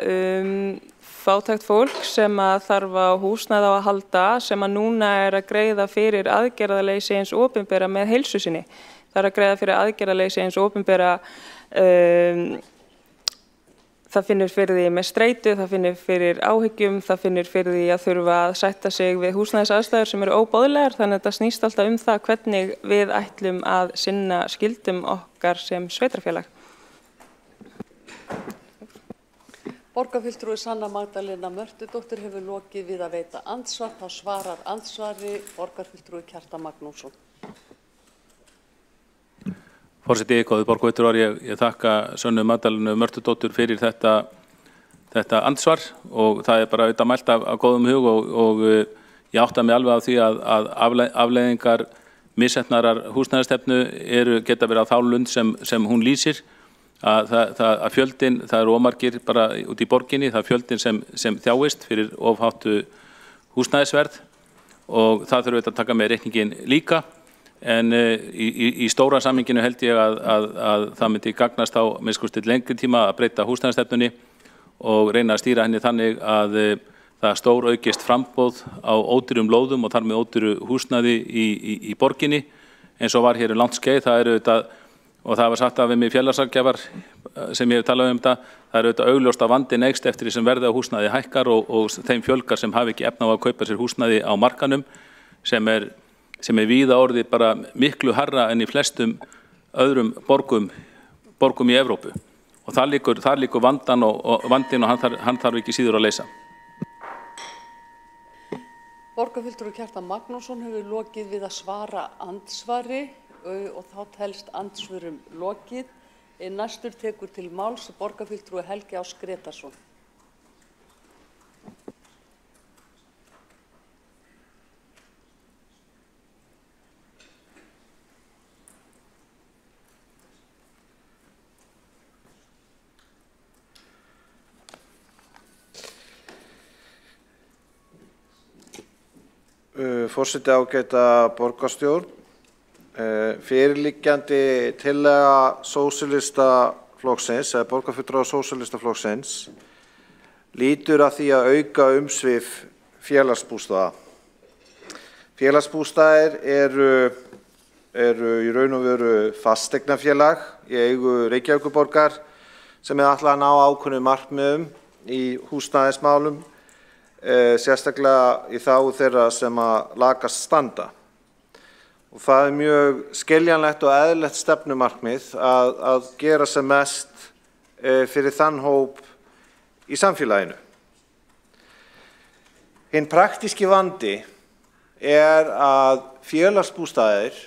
fátækt fólk sem að þarf á húsnæði á að halda, sem að núna er að greiða fyrir aðgerðaleysi hins opinbera með heilsu sinni. Það er að greiða fyrir aðgerðaleysi hins opinbera, það finnur fyrir því með streitu, það finnur fyrir áhyggjum, það finnur fyrir því að þurfa að sætta sig við húsnæðisaðstæður sem eru óboðlegar, þannig að þetta snýst alltaf það hvernig við ætlum að sinna skyldum okkar sem sveitarfélag. Borgarfulltrúi Sanna Magdalena Mörtudóttir hefur lokið við að veita andsvar. Þá svarar andsvari borgarfulltrúi Kjartan Magnússon. Forseti, góðir borgarfulltrúar, ég þakka Sönnu Magdalenu Mörtudóttur fyrir þetta andsvar og það er bara auðvitað mælt af góðum hug og ég átta mig alveg á því að afleiðingar misheppnaðrar húsnæðisstefnu geta verið á þá lund sem hún lýsir. Að fjöldinn, það eru ómargir bara út í borginni, það er fjöldinn sem þjáist fyrir ofháttu húsnæðisverð og það þurfum við að taka með reikningin líka. En í stóra samhenginu held ég að það myndi gagnast á minnst lengri tíma að breyta húsnæðisstefnunni og reyna að stýra henni þannig að það stór aukist framboð á ódýrum lóðum og þar með ódýru húsnæði í borginni eins og var hér langt skeið. Það eru auðvitað, og það var sagt af mig félagsráðgjafar sem ég hef talað það er auðvitað augljóst að vandinn eykst eftir því sem verðið á húsnæði hækkar og þeim fjölgar sem hafi ekki efni á að kaupa sér húsnæði á markanum sem er víða orðið bara miklu hærra en í flestum öðrum borgum í Evrópu. Og þar liggur vandinn og hann þarf ekki síður að leysa. Borgarfulltrúi Kjartan Magnússon hefur lokið við að svara andsvari og þá telst andsvörum lokið. Næstur tekur til máls borgarfulltrúi Helgi Ás Gretarsson. Forseti, ágæta borgarstjórn. Fyrirliggjandi tillaga Sósíalistaflokksins eða borgarfulltrúa Sósíalistaflokksins lýtur að því að auka umsvif félagsbústaða. Félagsbústaðir eru í raun og veru fasteignafélag í eigu Reykjavíkurborgar sem er ætlað að ná ákveðnum markmiðum í húsnæðismálum, sérstaklega í þágu þeirra sem að lakast standa. Og það er mjög skiljanlegt og eðlilegt stefnumarkmið að gera sem mest fyrir þann hóp í samfélaginu. Hinn praktíski vandi er að félagsbústaðir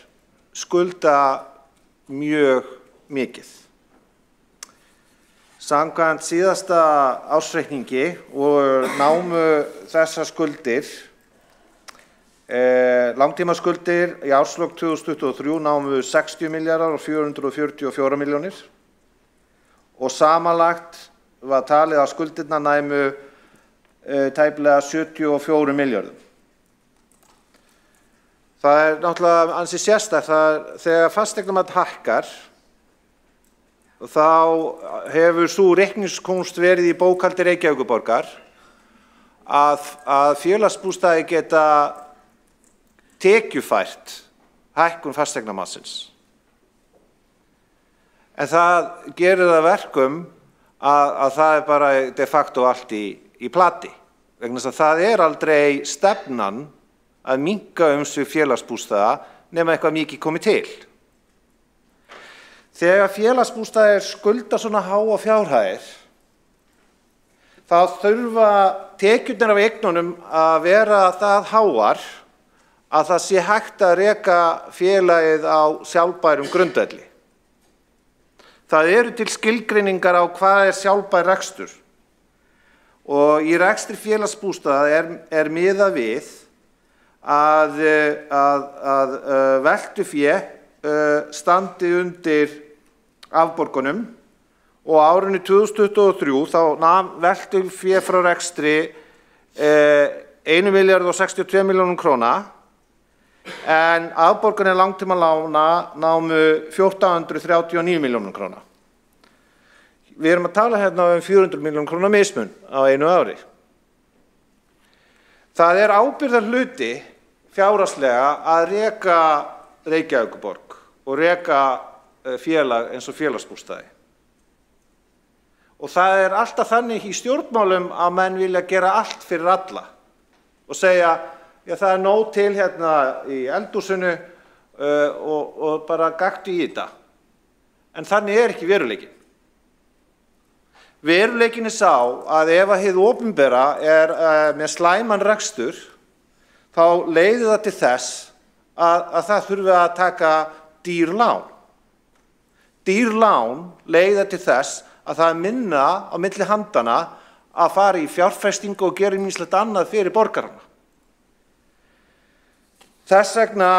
skulda mjög mikið. Samkvæmt síðasta ársreikningi og námu þessar skuldir, langtímaskuldir í árslok 2023 námu 60 milljarðar og 444 milljónir og samanlagt var talið að skuldirnar næmu tæplega 74 milljörðum. Það er náttúrulega ansi sérstakt þegar fasteignamat hækkar þá hefur sú reikningskúnst verið í bókhaldi Reykjavíkurborgar að félagsbústaðir geta tekjufært hækkun fasteignamatsins. En það gerir það verkum að það er bara de facto allt í plati. Vegna þess að það er aldrei stefnan að minnka umsvif félagsbústaða nema eitthvað mikið komi til. Þegar félagsbústaðir skulda svona háa fjárhæðir, þá þurfa tekjurnar af eignunum að vera það háar að það sé hægt að reka félagið á sjálfbærum grundvelli. Það eru til skilgreiningar á hvað er sjálfbær rekstur og í rekstri félagsbústaða er miðað við að veltufé standi undir afborgunum og á árinu 2023 þá nam veltufé frá rekstri 1.062 milljónum króna en afborganir langtímalána námu 1.439 milljónum króna. Við erum að tala hérna 400 milljónum króna mismun á einu ári. Það er ábyrgðarhluti fjárhagslega að reka Reykjavíkurborg og reka félag eins og Félagsbústaði. Og það er alltaf þannig í stjórnmálum að menn vilja gera allt fyrir alla og segja, já það er nóg til hérna í eldhúsinu og bara gakktu í þetta. En þannig er ekki veruleikinn. Veruleikinn er sá að ef að hið opinbera er með slæman rekstur, þá leiðir það til þess að það þurfi að taka dýr lán. Dýr lán leiða til þess að það er minna á milli handana að fara í fjárfestingu og gera ýmislegt annað fyrir borgarana. Þess vegna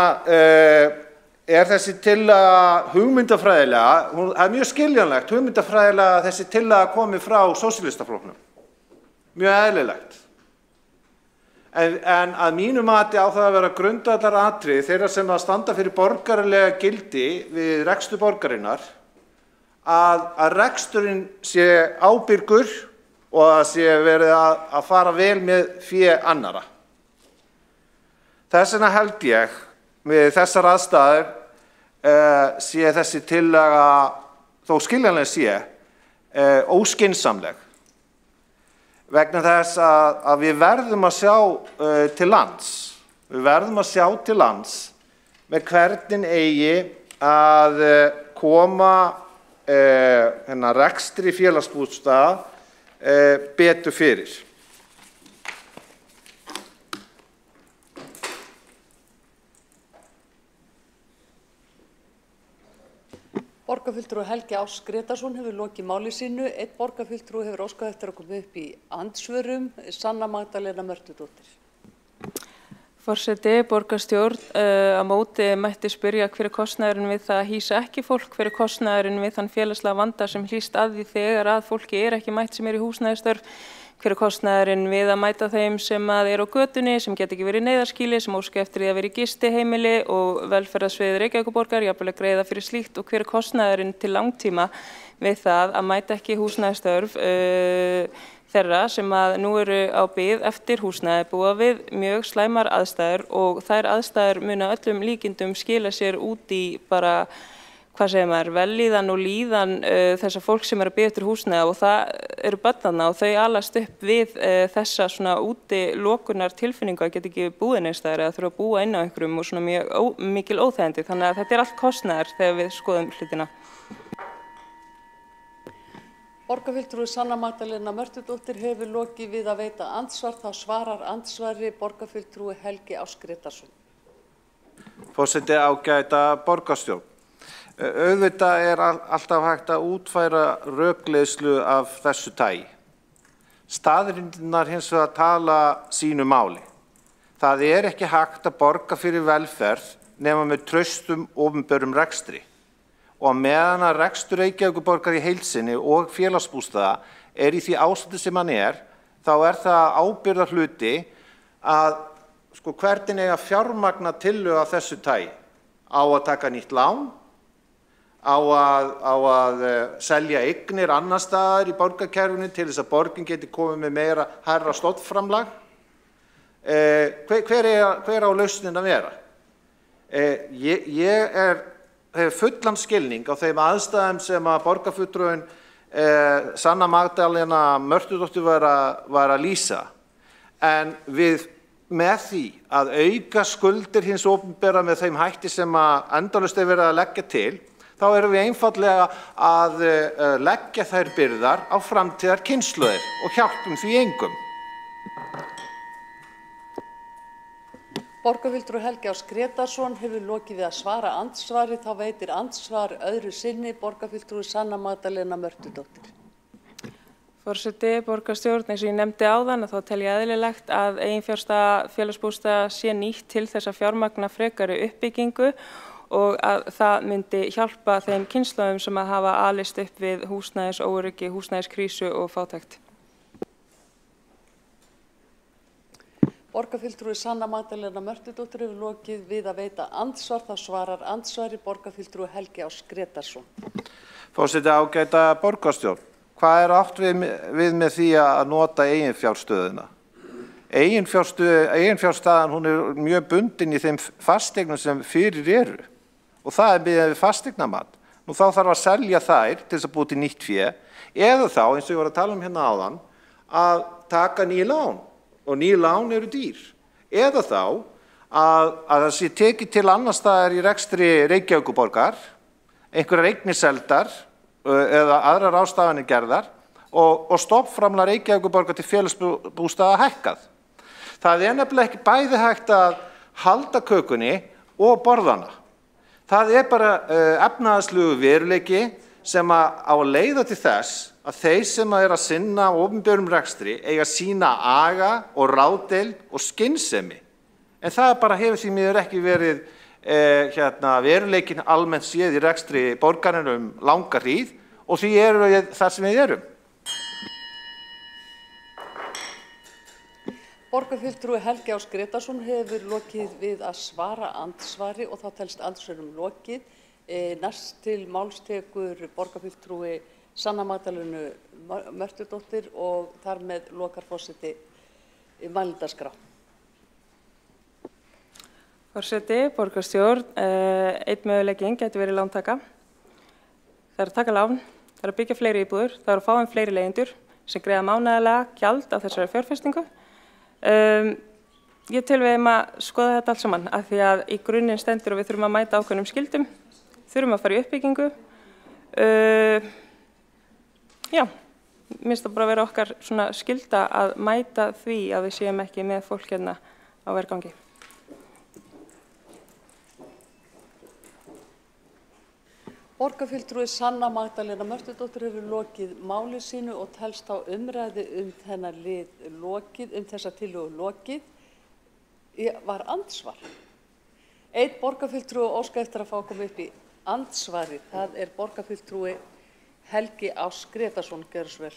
er þessi tillaga hugmyndafræðilega, það er mjög skiljanlegt hugmyndafræðilega að þessi tillaga komi frá Sósíalistaflokknum. Mjög eðlilegt. En að mínu mati á það að vera grundvallaratriði þeirra sem að standa fyrir borgaralega gildi við rekstur borgarinnar að reksturinn sé ábyrgur og að sé verið að fara vel með fé annara. Þess vegna held ég við þessar aðstæður sé þessi tillaga, þó skiljanlega sé, óskynsamleg. Vegna þess að við verðum að sjá til lands. Við verðum að sjá til lands með hvernig eigi að koma rekstri félagsbústaða betur fyrir. Borgarfulltrúi Helgi Áss Grétarsson hefur lokið máli sínu. Einn borgarfulltrúi hefur óskað eftir að koma upp í andsvörum. Sanna Magdalena Mörtudóttir. Forseti, borgarstjórn, á móti mætti spyrja hver er kostnaðurinn við það að hýsa ekki fólk, hver er kostnaðurinn við þann félagslega vanda sem hlýst að því þegar að fólki er ekki mætt sem er í húsnæðisstörf, hver er kostnaðurinn við að mæta þeim sem að er á götunni, sem get ekki verið í neyðarskýli, sem óska eftir því að vera í gistiheimili og velferðarsvið Reykjavíkurborgar, jafnvel að greiða fyrir slíkt og hver er kostnaðurinn til langtíma við það að mæta ekki húsnæðisstörf þeirra sem að nú eru á bið eftir húsnæði búa við mjög slæmar aðstæður og þær aðstæður muna öllum líkindum skila sér út í bara, hvað segir maður, vellíðan og líðan þessa fólk sem er að bið eftir húsnæði og það eru börnanna og þau alast upp við þessa svona útilokunar tilfinningu að geta ekki búið neinstæðar eða þurfa að búa inn á einhverjum og svona mjög mikil óþægindi. Þannig að þetta er allt kostnaður þegar við skoðum hlutina. Borgarfulltrúi Sanna Magdalena Mörtudóttir hefur lokið við að veita andsvar, þá svarar andsvari borgarfulltrúi Helgi Áss Grétarsson. Forseti, ágæta borgarstjórn. Auðvitað er alltaf hægt að útfæra rökleiðslu af þessu tagi. Staðreyndirnar hins vegar tala sínu máli. Það er ekki hægt að borga fyrir velferð nema með traustum opinberum rekstri. Og meðan að rekstur Reykjavíkurborgar í heild sinni og félagsbústaða er í því ástandi sem hann er, þá er það ábyrgðarhluti að hvernig eiga fjármagna tillögu af þessu tagi. Á að taka nýtt lán, á að selja eignir annar staðar í borgarkerfinu til þess að borgin geti komið með meira hærra stofnframlag. Hver á lausnin að vera? Ég hef fullan skilning á þeim aðstæðum sem að borgarfulltrúin Sanna Magdalena Mörtudóttir var að lýsa. En með því að auka skuldir hins opinbera með þeim hætti sem að endalaust er verið að leggja til, þá erum við einfaldlega að leggja þær byrðar á framtíðar kynslóðir og hjálpum því engum. Borgarfulltrúi Helgi Áss Grétarsson hefur lokið við að svara andsvari, þá veitir andsvar öðru sinni borgarfulltrúi Sanna Magdalena Mörtudóttir. Forseti, borgarstjórn, eins og ég nefndi áðan, þá tel ég eðlilegt að eiginfjárstaða félagsbústaða sé nýtt til þess að fjármagna frekari uppbyggingu og að það myndi hjálpa þeim kynslóðum sem að hafa alist upp við húsnæðiskrísu og fátækt. Borgarfulltrúi Sanna Magdalena Mörtudóttir hefur lokið við að veita andsvar. Þá svarar andsvari borgarfulltrúi Helgi Ás Grétarsson. Forseti, ágæta borgarstjórn, hvað er átt við með því að nota eiginfjárstöðuna? Eiginfjárstaðan hún er mjög bundin í þeim fasteignum sem fyrir eru og það er með fasteignamat. Nú þá þarf að selja þær til þess að búa til nýtt fé eða þá, eins og ég var að tala um hérna áðan, að taka ný lán og ný lán eru dýr. Eða þá að það sé tekið til annars staðar í rekstri Reykjavíkurborgar, einhverjar eignir seldar eða aðrar ráðstafanir gerðar og stofnframlag Reykjavíkurborgar til félagsbústaða hækkað. Það er nefnilega ekki bæði hægt að halda kökunni og borðana. Það er bara efnahagslegu veruleiki sem á að leiða til þess að þeir sem er að sinna opinberum rekstri eiga sína aga og ráðdeild og skynsemi. En það bara hefur því miður ekki verið veruleikin almennt séð í rekstri borgarinnar langa hríð og því erum við þar sem við erum. Borgarfulltrúi Helgi Ás Grétarsson hefur lokið við að svara andsvari og þá telst andsvörum lokið. Næst til máls tekur borgarfulltrúi Sanna Magdalenu Mörtudóttir og þar með lokar forseti mælendaskrá. Forseti, borgarstjórn, einn möguleikinn gæti verið lántaka. Það er að taka lán, það er að byggja fleiri íbúðir, það er að fá fleiri leigjendur sem greiða mánaðarlega gjald á þessari fjárfestingu. Ég tel við að skoða þetta allt saman af því að í grunninn stendur og við þurfum að mæta ákveðnum skyldum, þurfum að fara í uppbyggingu. Já, mér finnst það bara að vera okkar svona skylda að mæta því að við séum ekki með fólk hérna á vergangi. Borgarfulltrúi Sanna Magdalena Mörtudóttir hefur lokið máli sínu og telst á umræðu þennan lið lokið, þessa tillögu lokið. Var andsvar. Einn borgarfulltrúi óska eftir að fá að koma upp í andsvari. Það er borgarfulltrúi Helgi Ás Grétarsson. Gjörðu svo vel.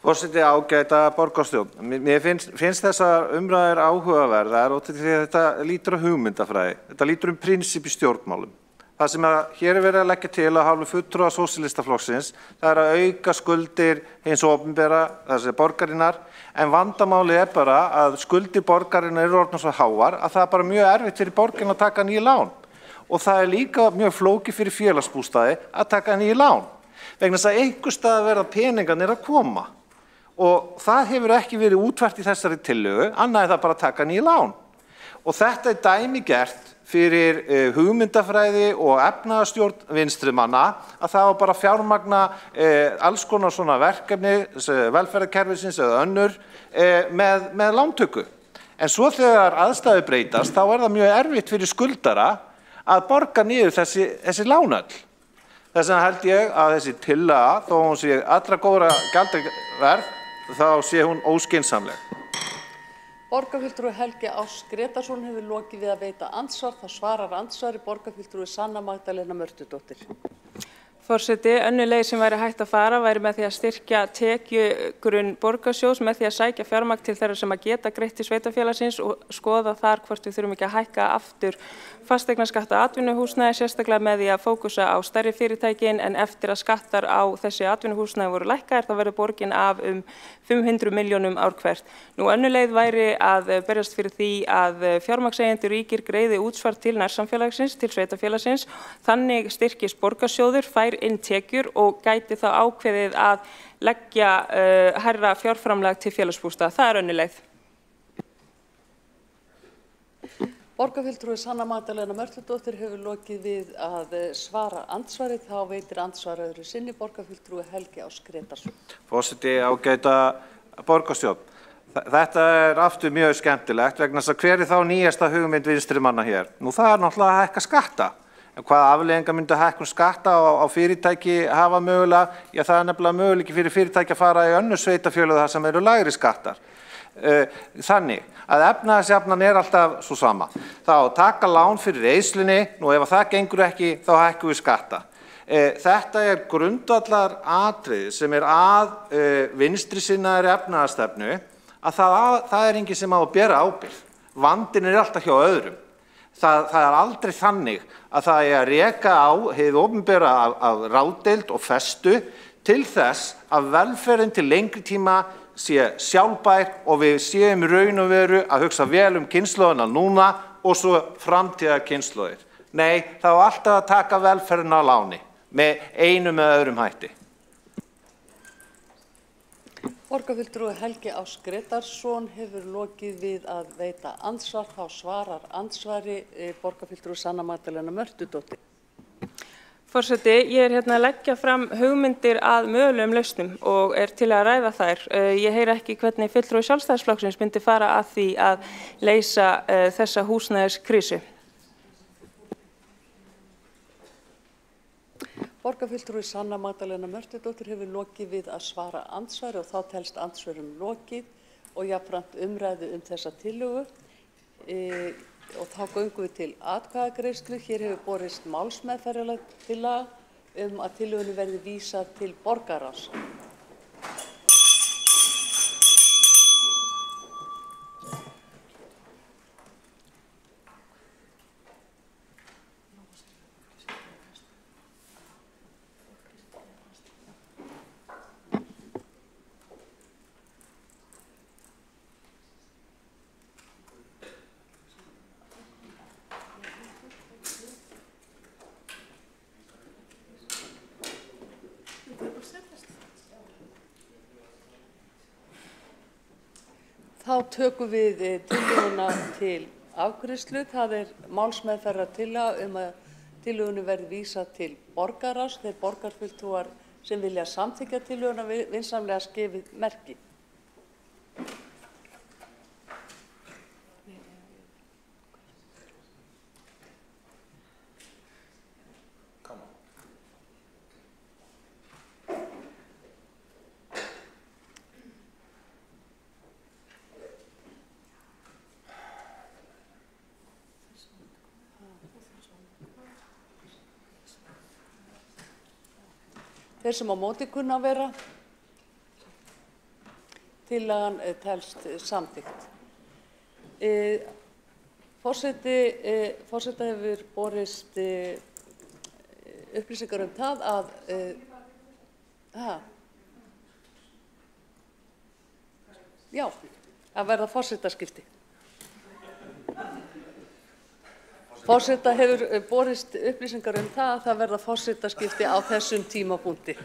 Forseti, ágæta borgarstjórn. Mér finnst þessar umræður áhugaverðar og þetta lítur á hugmyndafræði. Þetta lítur prinsip í stjórnmálum. Það sem hér er verið að leggja til að hálfu fulltrúa sósíalistaflokksins, það er að auka skuldir hins opinbera, þessi borgarinnar, en vandamálið er bara að skuldir borgarinnar eru orðnar svo háar að það er bara mjög erfitt fyrir borgin að taka ný lán. Og það er líka mjög flókið fyrir félagsbústaði að taka ný lán. Vegna þess að einhvers staðar verða peningarnir að koma. Og það hefur ekki verið útfært í þessari tillögu, annað er það bara að taka ný lán. Og þetta er dæmigert fyrir hugmyndafræði og efnahagsstjórn vinstrimanna að það var bara fjármagna alls konar svona verkefni, velferðarkerfisins eða önnur með lántöku. En svo þegar aðstæður breytast þá er það mjög erfitt fyrir skuldara að borga niður þessi lánöll. Þess vegna held ég að þessi tillaga, þó hún sé allra góðra gjaldaverð, þá sé hún óskynsamleg. Borgarfulltrúi Helgi Ás Grétarsson hefur lokið við að veita andsvar. Það svarar andsvari borgarfulltrúi Sanna Magdalena Mörtudóttir. Forseti, önnur leið sem væri hægt að fara væri með því að styrkja tekjugrunn borgarsjóðs með því að sækja fjármagn til þeirra sem að geta greitt til sveitarfélagsins og skoða þar hvort við þurfum ekki að hækka aftur fasteignaskatta atvinnuhúsnæði, sérstaklega með því að fókusa á stærri fyrirtækin en eftir að skattar á þessi atvinnuhúsnæði voru lækkaðir þá verður borgin af 500 milljónum ár hvert. Nú önnur leið væri að berjast fyrir því að fjármagnseigendur ríkir greiði útsvar til nærsamfélagsins, til sveitarfélagsins, þannig styrkist borgarsjóður, fær inn tekjur og gæti þá ákveðið að leggja hærra fjárframlag til félagsbústaða. Það er önnur leið. Borgarfulltrúi Sanna Magdalena Mörtudóttir hefur lokið við að svara andsvari. Þá veitir andsvar öðru sinni borgarfulltrúi Helgi Ás Grétarsson. Forseti, ágæta borgarstjórn. Þetta er aftur mjög skemmtilegt vegna þess að hver er þá nýjasta hugmynd vinstrimanna hér? Nú það er náttúrulega að hækka skatta. En hvaða afleiðingar myndi hækkun skatta á fyrirtæki hafa mögulega? Já, það er nefnilega möguleiki fyrir fyrirtæki að fara í önnur sveitarfélög þar sem eru lægri skattar. Þannig að efnahagsjafnan er alltaf svo sama. Þá taka lán fyrir eyðslunni, nú ef það gengur ekki þá hækkum við skatta. Þetta er grundvallar atriði sem er að vinstri sinnaðri efnahagsstefnu að það er enginn sem á að bera ábyrgð. Vandinn er alltaf hjá öðrum. Það er aldrei þannig að það er að reka á hið opinbera af ráðdeild og festu til þess að velferðin til lengri tíma sé sjálfbær og við séum í raun og veru að hugsa vel kynslóðina núna og svo framtíðar kynslóðir. Nei, það var alltaf að taka velferðina á láni með einum eða öðrum hætti. Borgarfulltrúi Helgi Áss Grétarsson hefur lokið við að veita andsvar, þá svarar andsvari borgarfulltrúi Sanna Magdalena Mörtudóttir. Forseti, ég er hérna að leggja fram hugmyndir að mögulegum lausnum og er til að ræða þær. Ég heyri ekki hvernig fulltrúi Sjálfstæðisflokksins myndi fara að því að leysa þessa húsnæðiskrísu. Borgarfulltrúi Sanna Magdalena Mörtudóttir hefur lokið við að svara andsvari og þá telst andsvörum lokið og jafnframt umræðu þessa tillögu. Og þá göngum við til atkvæðagreiðslu. Hér hefur borist málsmeðferðartillaga að tillögunni verði vísað til borgarráðs. Þá tökum við tillöguna til afgreiðslu. Það er málsmeðferðartillaga að tillögunni verði vísað til borgarráðs. Þeir borgarfulltrúar sem vilja samþykkja tillöguna vinsamlega skefið merki. Þeir sem á móti kunna að vera, tillagan telst samþykkt. Forseta hefur borist upplýsingar það að verða forsetaskipti. Forseta hefur borist upplýsingar það að það verða forsetaskipti á þessum tímapunkti.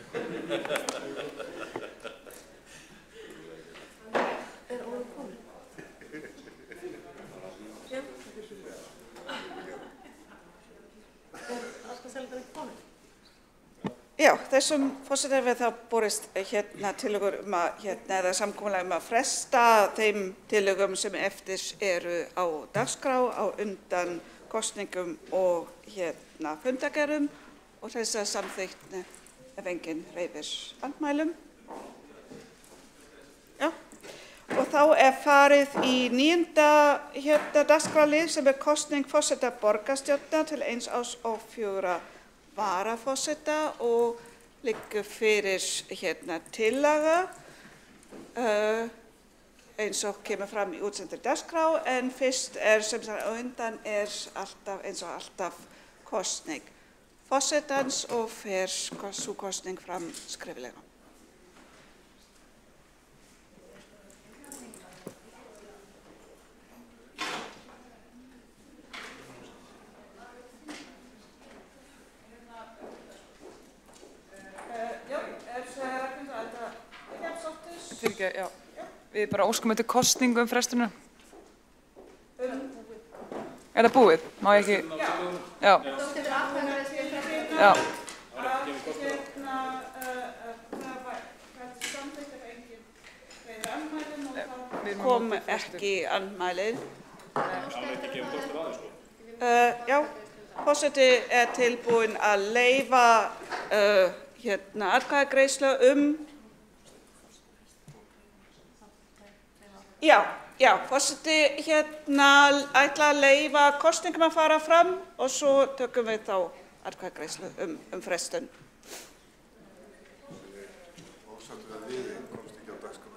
Já, þessum forseta hefur þá borist tillögur eða samkomulag að fresta þeim tillögum sem eftir eru á dagskrá á undan kosningum og fundargerðum og þess að samþykkt ef enginn hreyfir andmælum. Já, og þá er farið í 9. dagskrárlið sem er kosning forseta borgarstjórnar til 1 árs og 4 varaforseta og liggur fyrir tillaga eins og kemur fram í útsendri dagskrá, en fyrst sem sagt á undan alltaf eins og alltaf kosning forsetans og fer sú kosning fram skriflega. Já. Við bara óskum eftir kosningu frestunum. Er það búið? Má ég ekki? Já. Já. Kom ekki andmælin. Já, forseti er tilbúinn að leyfa atkvæðagreiðslu Já, forseti ætla að leyfa kosningum að fara fram og svo tökum við þá atkvæðagreiðslu frestun. Ósáttur að við komst ekki á dagskrá.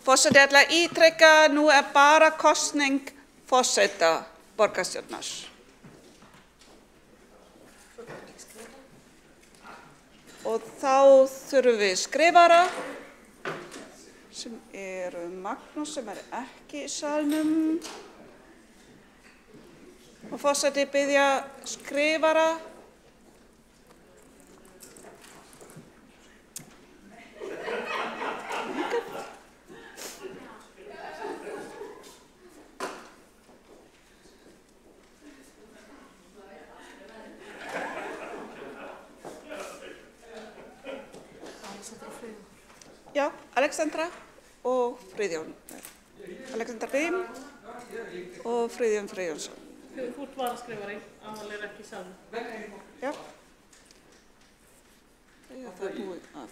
Forseti ætla að ítreka, nú bara kosning forseta borgarstjórnar. Og þá þurfum við skrifara, sem eru Magnús, sem ekki í salnum. Og forseti biðja skrifara. Já, Alexandra og Friðjón. Alexandra Brim og Friðjón Friðjónsson. Þú ert varaskrifari, aðalega ekki í salnum. Já. Já, það búið að.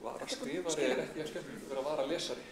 Varaskrifari ekki að skemmtilegt vera varalesari.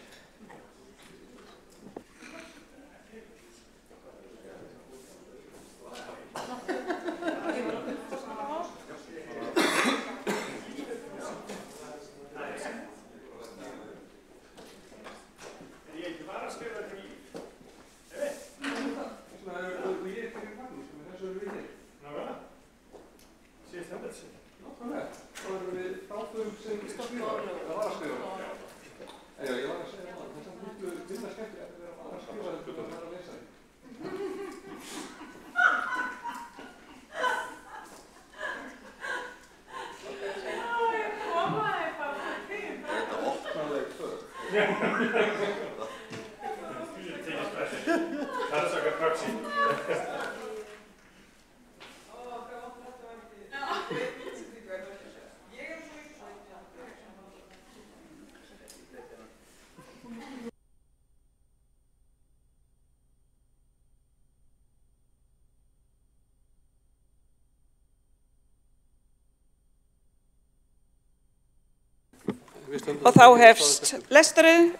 Og þá hefst lesturinn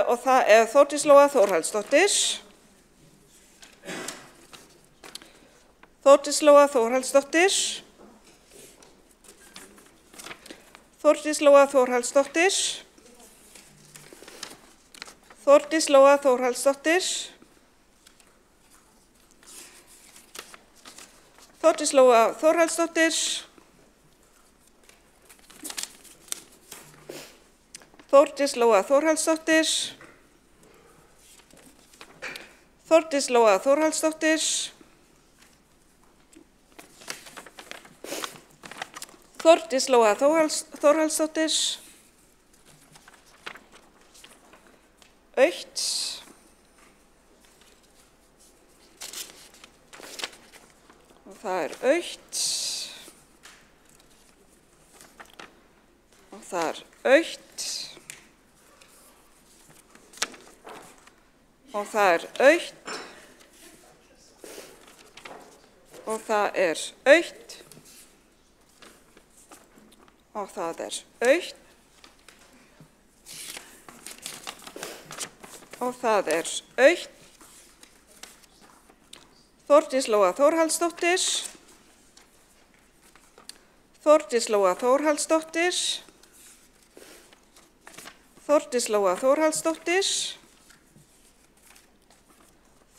og það Þórdís Lóa Þórhallsdóttir. Þórdís Lóa Þórhallsdóttir. Þórdís Lóa Þórhallsdóttir. Þórdís Lóa Þórhallsdóttir. Þórdís Lóa Þórhallsdóttir. Þórdís Lóa Þórhallsdóttir. Þórdís Lóa Þórhallsdóttir. Þórdís Lóa Þórhallsdóttir. Autt. Og það autt. Og það autt. Og það autt. Og það autt. Og það autt. Og það autt. Þórdís Lóa Þórhallsdóttir. Þórdís Lóa Þórhallsdóttir. Þórdís Lóa Þórhallsdóttir.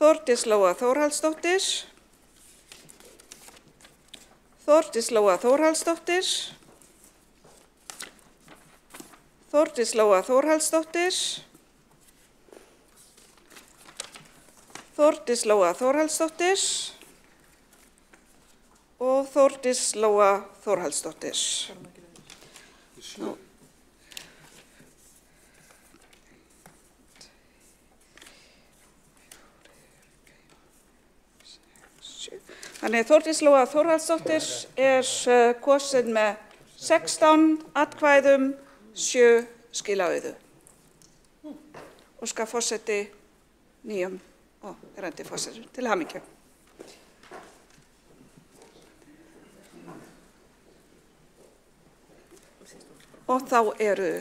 Þórdís Lóa Þórhallsdóttir. Þórdís Lóa Þórhallsdóttir. Þórdís Lóa Þórhallsdóttir. Þórdís Lóa Þórhallsdóttir. Og Þórdís Lóa Þórhallsdóttir. Þannig Þórdís Lóa Þórhallsdóttir kosin með 16 atkvæðum, 7 skilaauðu. Óskar forseti nýjum og verandi forseti til hamingju. Og þá eru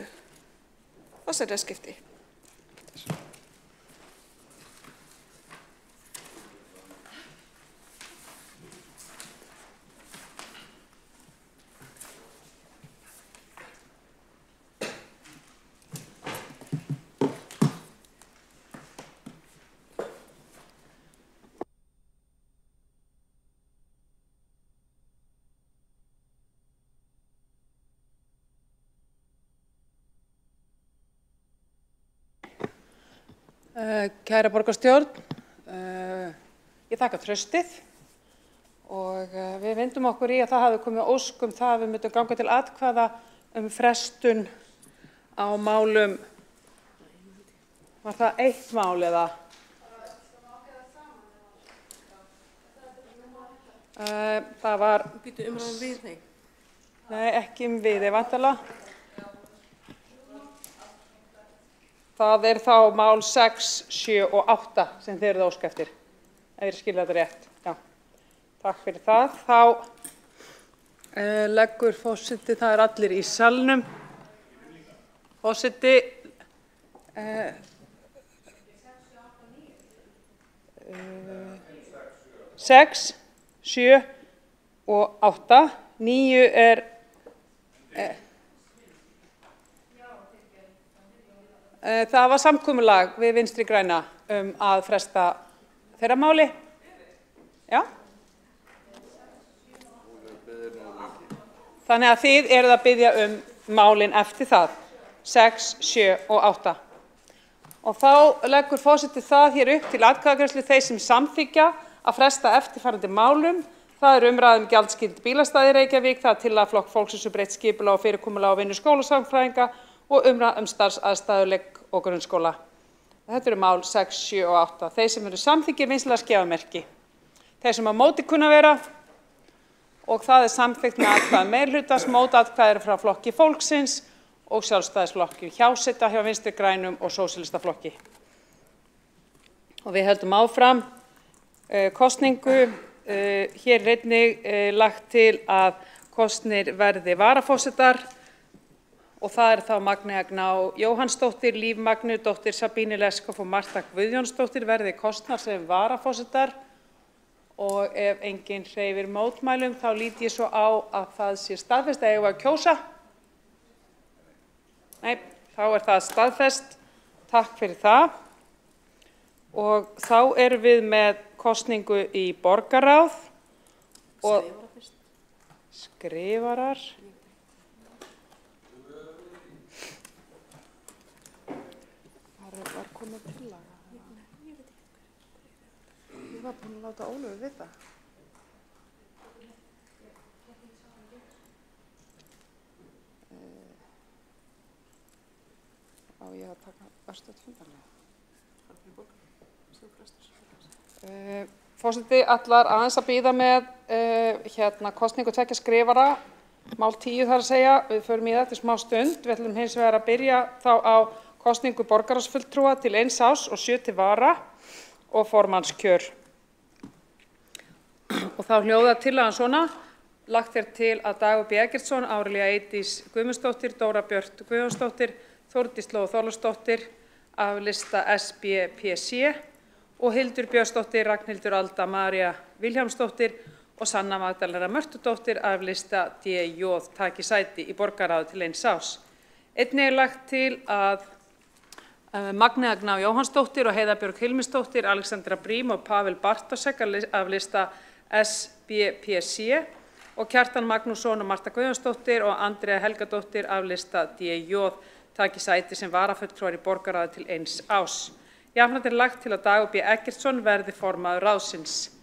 forsetaskipti. Kæra borgarstjórn, ég þakka traustið og við vindum okkur í að það hafi komið ósk það að við myndum ganga til atkvæða frestun á málum. Var það eitt mál eða? Það var... Býtu umræðum við, nei? Nei, ekki við, væntanlega. Það þá mál 6, 7 og 8 sem þið eruð að óska eftir, ef ég skil þetta rétt. Já. Takk fyrir það. Þá leggur forseti, það allir í salnum. Forseti, 6, 7 og 8. 9 það var samkomulag við Vinstri græna að fresta þeirra máli. Já. Þannig að þið eruð að biðja málin eftir það. 6, 7 og 8. Og þá leggur forseti það hér upp til atkvæðagreiðslu þeir sem samþykkja að fresta eftirfarandi málum. Það umræða gjaldskyld bílastæði í Reykjavík, það tillaga Flokks fólksins breytt skipulag og fyrirkomulag á vinnu skólasálfræðinga og umræða starfsaðstæðuleik og grunnskóla. Þetta mál 6, 7 og 8. Þeir sem eru samþykkir vinsamlega gefa merki. Þeir sem á móti kunna vera og það samþykkt með atkvæði meirihlutans, mótatkvæði frá Flokki fólksins og Sjálfstæðisflokki, hjáseta hjá Vinstri grænum og Sósíalistaflokki. Og við höldum áfram kosningu. Hér einnig lagt til að kosnir verði varaforsetar og það þá Magnea Gná Jóhannsdóttir, Líf Magnúsdóttir, Sabíne Leskopf og Marta Guðjónsdóttir verði kosnar sem varaforsetar og ef enginn hreyfir mótmælum þá lít ég svo á að það sé staðfest að eigum að kjósa. Nei, þá það staðfest. Takk fyrir það. Og þá erum við með kosningu í borgarráð og skrifarar. Var komið tillaga? Ég var búin að láta Ólöfu vita. Á ég að taka örstuð fundarlega? Forseti ætlar aðeins að bíða með kosningu tveggja skrifara, mál 10 þar að segja, við förum í það eftir smá stund. Við ætlum hins vegar að byrja þá á kosningu borgarráðsfulltrúa til 1 árs og 7 til vara og formannskjör. Og þá hljóðar tillagan svona: lagt til að Dagur B. Eggertsson, Árelía Eydís Guðmundsdóttir, Dóra Björt Guðjónsdóttir, Þórdís Lóa Þorláksdóttir af lista SBPC og Hildur Björnsdóttir, Ragnhildur Alda María Vilhjálmsdóttir og Sanna Magdalena Mörtudóttir af lista DJ taki sæti í borgarráði til 1 árs. Einnig lagt til að Magnea Gná Jóhannsdóttir og Heiða Björg Hilmisdóttir, Alexandra Brím og Pavel Bartosek af lista SBPC og Kjartan Magnússon og Marta Guðjónsdóttir og Andrea Helgadóttir af lista DJ taki sæti sem varafulltrúar í borgarráði til 1 árs. Jafnframt lagt til að Dagur B. Eggertsson verði formaður ráðsins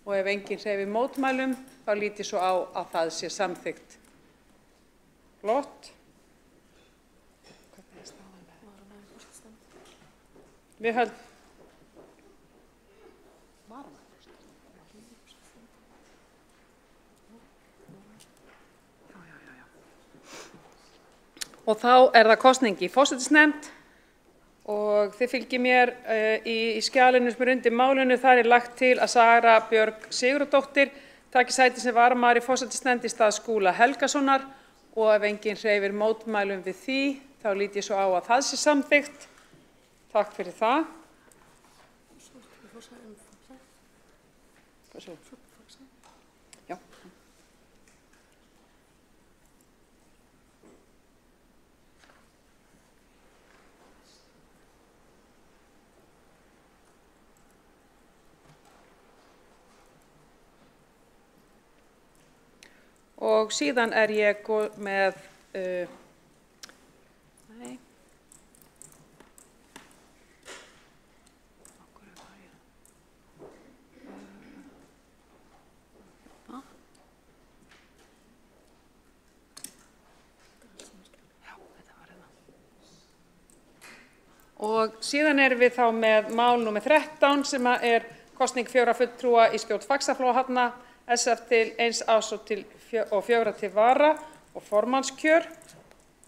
og ef enginn hreyfir mótmælum þá lít ég svo á að það sé samþykkt. Flott. Við höldum. Og þá það kosning í forsætisnefnd. Og þið fylgið mér í skjalinu sem undir málinu. Þar lagt til að Sara Björg Sigurðardóttir taki sæti sem varamaður í forsætisnefnd í stað Skúla Helgasonar og ef enginn hreyfir mótmælum við því þá lít ég svo á að það sé samþykkt. Takk fyrir það. Já. Og síðan ég með Og síðan erum við þá með mál nr. 13 sem er kosning 4 fulltrúa í stjórn Faxaflóahafna, SF til 1 árs og 4 til vara og formannskjör.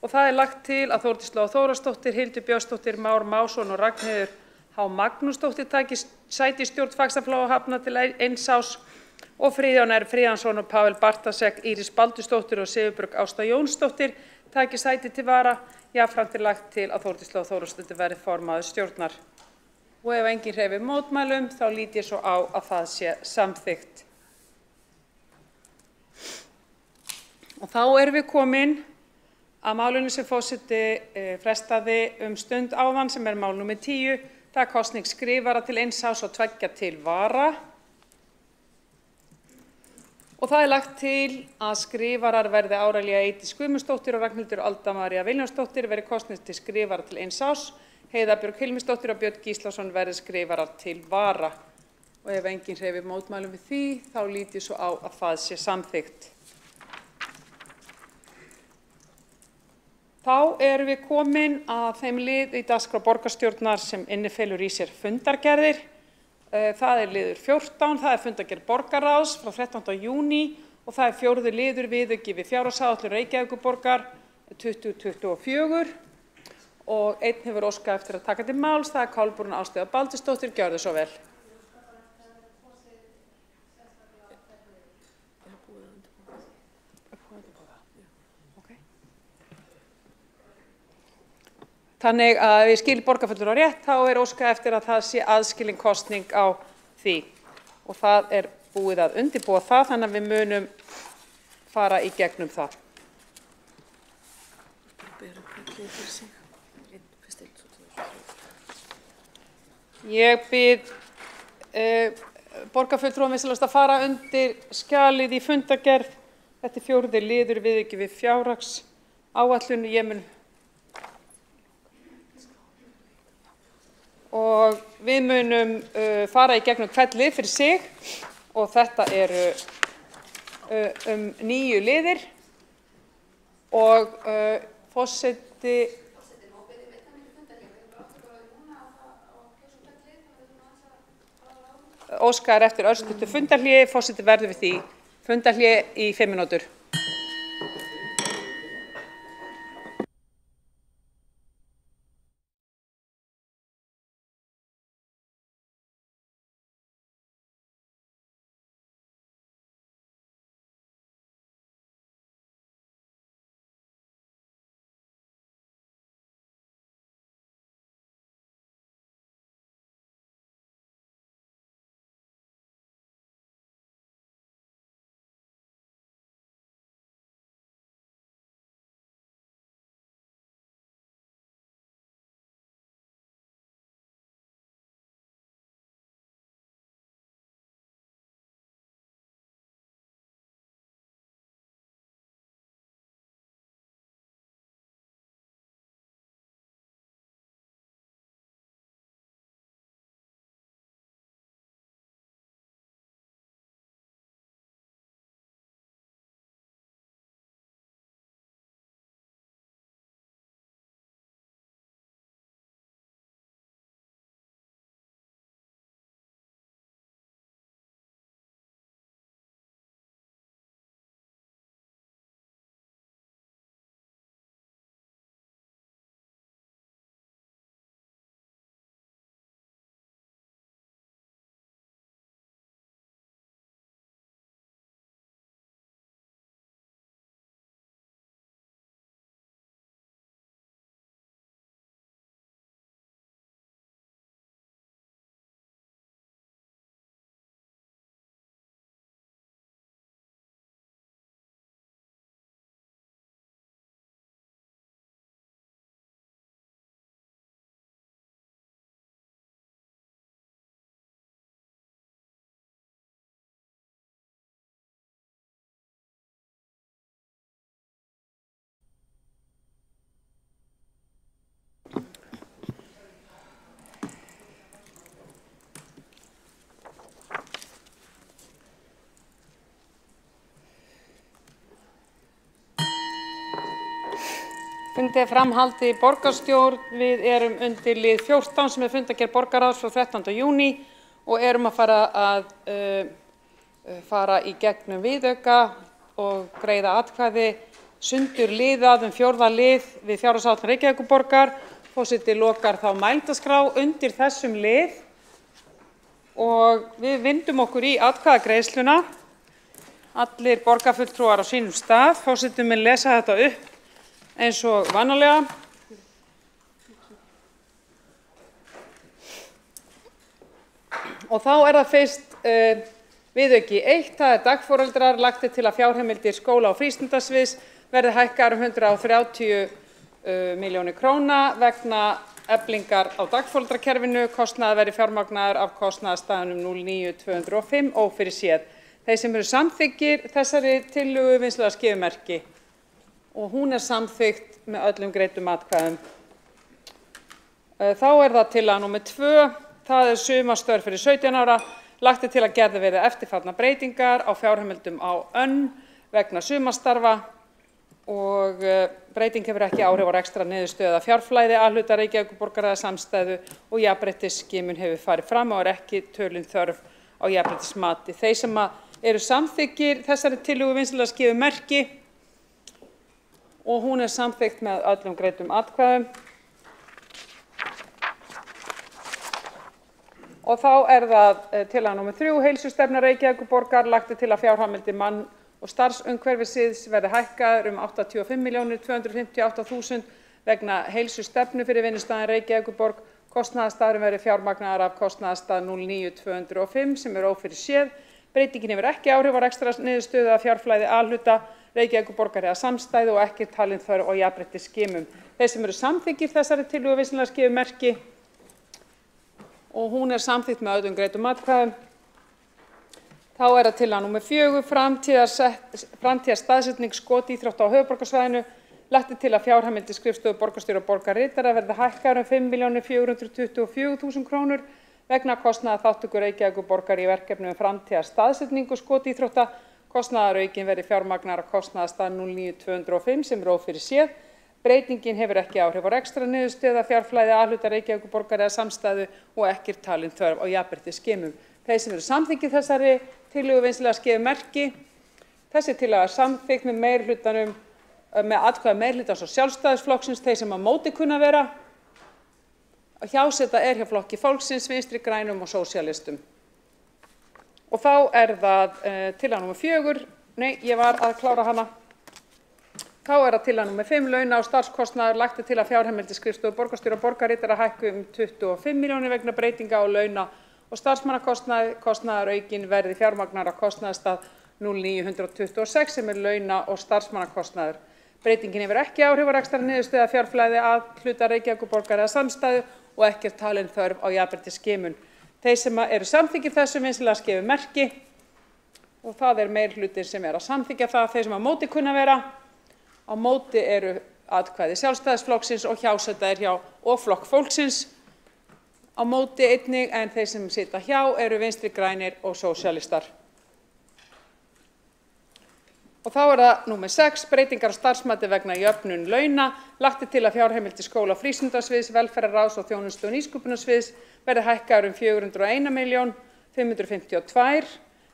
Og það er lagt til að Þórdís Lóa Þórðardóttir, Hildur Björnsdóttir, Már Másson og Ragnheiður H. Magnúsdóttir taki sæti í stjórn Faxaflóahafna til 1 árs og Friðjón R. Friðjónsson og Pavel Bartasek, Íris Baldursdóttir og Sigurbjörg Ásta Jónsdóttir taki sæti til vara. Jafnframt er lagt til að Þórdís Lóa Þórðardóttir verði formaður stjórnar. Og ef enginn hreyfir mótmælum þá lít ég svo á að það sé samþykkt. Og þá erum við komin að málinu sem forseti frestaði stund áðan sem er mál nr. 10. Það er kosning skrifara til 1 árs og 2 til vara. Og það er lagt til að skrifarar verði Árelía Eydís Guðmundsdóttir og Ragnhildur Alda María Vilhjálmsdóttir verði kosnir til skrifara til 1 árs. Heiða Björg Hilmisdóttir og Björn Gíslason verði skrifarar til vara. Og ef enginn hreyfir mótmælum við því, þá lít ég svo á að það sé samþykkt. Þá erum við komin að þeim lið í dagskrá borgarstjórnar sem innifelur í sér fundargerðir. Það er liður 14, það er fundargerð borgarráðs frá 13. júní og það er 4. liður viðauki við fjárhagsáætlun Reykjavíkurborgar 2024 og einn hefur óskað eftir að taka til máls, það er Kolbrún Ástríðar Baldursdóttir, gjörðu svo vel. Þannig að ef ég skil borgarfulltrúa rétt, þá er óskað eftir að það sé aðskilin kosning á því. Og það er búið að undirbúa það, þannig að við munum fara í gegnum það. Ég bið borgarfulltrúa minnst að fara undir skjalið í fundargerð. Þetta er 4. liður viðauki við fjárhagsáætlun. Ég mun og við munum fara í gegnum hvern lið fyrir sig og þetta eru 9 liðir og forseti óskar eftir örstuttu fundarhléi, forseti verður við því fundarhléi í 5 mínútur. Fundi er framhaldið í borgarstjórn. Við erum undir lið 14 sem er fundargerð borgarráðs frá 13. júní og erum að fara í gegnum viðauka og greiða atkvæði sundur liðað fjórða lið við fjárhagsáætlun Reykjavíkurborgar. Forseti lokar þá mælendaskrá undir þessum lið og við vindum okkur í atkvæðagreiðsluna. Allir borgarfulltrúar á sínum stað. Forseti mun lesa þetta upp eins og vanalega. Og þá er það fyrst viðauki 1, það er dagforeldrar. Lagt er til að fjárheimildir skóla- og frístundasviðs verði hækkaðar 130 milljónir króna vegna eflingar á dagforeldrakerfinu. Kostnaður verði fjármagnaður af kostnaðarstaðnum 09205 ófyrirséð. Þeir sem eru samþykkir þessari tillögu vinsamlegast gefi merki. Og hún er samþykkt með öllum greiddum atkvæðum. Þá er það tillaga númer 2, það er sumarstörf fyrir 17 ára. Lagt er til að gerðar verði eftirfarnar breytingar á fjárheimildum á önn vegna sumarstarfa og breyting hefur ekki áhrif á rekstrar niðurstöðu eða fjárflæði A-hluta Reykjavíkurborgar eða samstæðu og jafnréttisskimun hefur farið fram og er ekki tölin þörf á jafnréttismati. Þeir sem eru samþykkir þessari tillögu vinsamlegast gefi merki. Og hún er samþykkt með öllum greiddum atkvæðum. Og þá er það tillaga númer 3, heilsustefna Reykjavíkurborgar. Lagt er til að fjárheimildir mann- og starfsumhverfissviðs verði hækkaðar 85.258.000 vegna heilsustefnu fyrir vinnustaðinn Reykjavíkurborg. Kostnaðarstaðurinn verði fjármagnaður af kostnaðarstað 09205 sem er ófyrirséð. Breytingin hefur ekki áhrif á rekstrarniðurstöðu eða fjárflæði A-hluta Reykjavíkurborgar eða samstæðu og ekki talin þörf á jafnréttisskimum. Þeir sem eru samþykkir þessari tillögu vinsamlegast gefi merki og hún er samþykkt með öllum greiddum atkvæðum. Þá er það tillaga númer 4, framtíðarstaðsetning skotíþrótta á höfuðborgarsvæðinu. Lagt er til að fjárheimildir skrifstofu borgarstjóra og borgarritara verði hækkaðar 5.424.000 krónur vegna kostnaðar þátttöku Reykjavíkurborgar í verkefnum framtíðarstaðsetningu skotíþrótta. Kostnaðaraukinn verði fjármagnaður af kostnaðarstað 09205 sem er ófyrirséð. Breytingin hefur ekki áhrif á rekstrarniðurstöðu eða fjárflæði A-hluta Reykjavíkurborgar eða samstæðu og ekki talin þörf á jafnréttisskimum. Þeir sem eru samþykkir þessari tillögu vinsamlegast gefi merki. Þessi tillaga er samþykkt með meirihlutanum með atkvæði meirihlutans og Sjálfstæðisflokksins. Þeir sem á móti kunna vera hjáseta er hjá Flokki fólksins, Vinstri grænum og sósíalistum. Og þá er það tillaga númer 4, nei, ég var að klára hana. Þá er það tillaga númer 5, launa- og starfskostnaður. Lagt er til að fjárheimildir skrifstofu borgarstjóra og borgarritara hækki 25 milljónir vegna breytinga á launa- og starfsmannakostnaði. Kostnaðaraukinn verði fjármagnaður af kostnaðarstað 09126 sem er launa- og starfsmannakostnaður. Breytingin hefur ekki áhrif á rekstrarniðurstöðu eða fjárflæði A-hluta Reykjavíkurborgar eða samstæðu og ekki talin þörf á jafnréttisskimun. Þeir sem eru samþykkir þessu vinsamlegast gefi merki og það er meirihlutinn sem er að samþykkja það. Þeir sem á móti kunna vera, á móti eru atkvæði Sjálfstæðisflokksins og hjáseta er hjá og Flokk fólksins. Á móti einnig en þeir sem sitja hjá eru Vinstri grænir og sósíalistar. Og þá er það númer 6, breytingar á starfsmati vegna jöfnun launa. Lagt er til að fjárheimildir skóla- og frístundasviðs, velferðarráðs og þjónustu- og nýsköpunarsviðs verði hækkaðar 401.552.000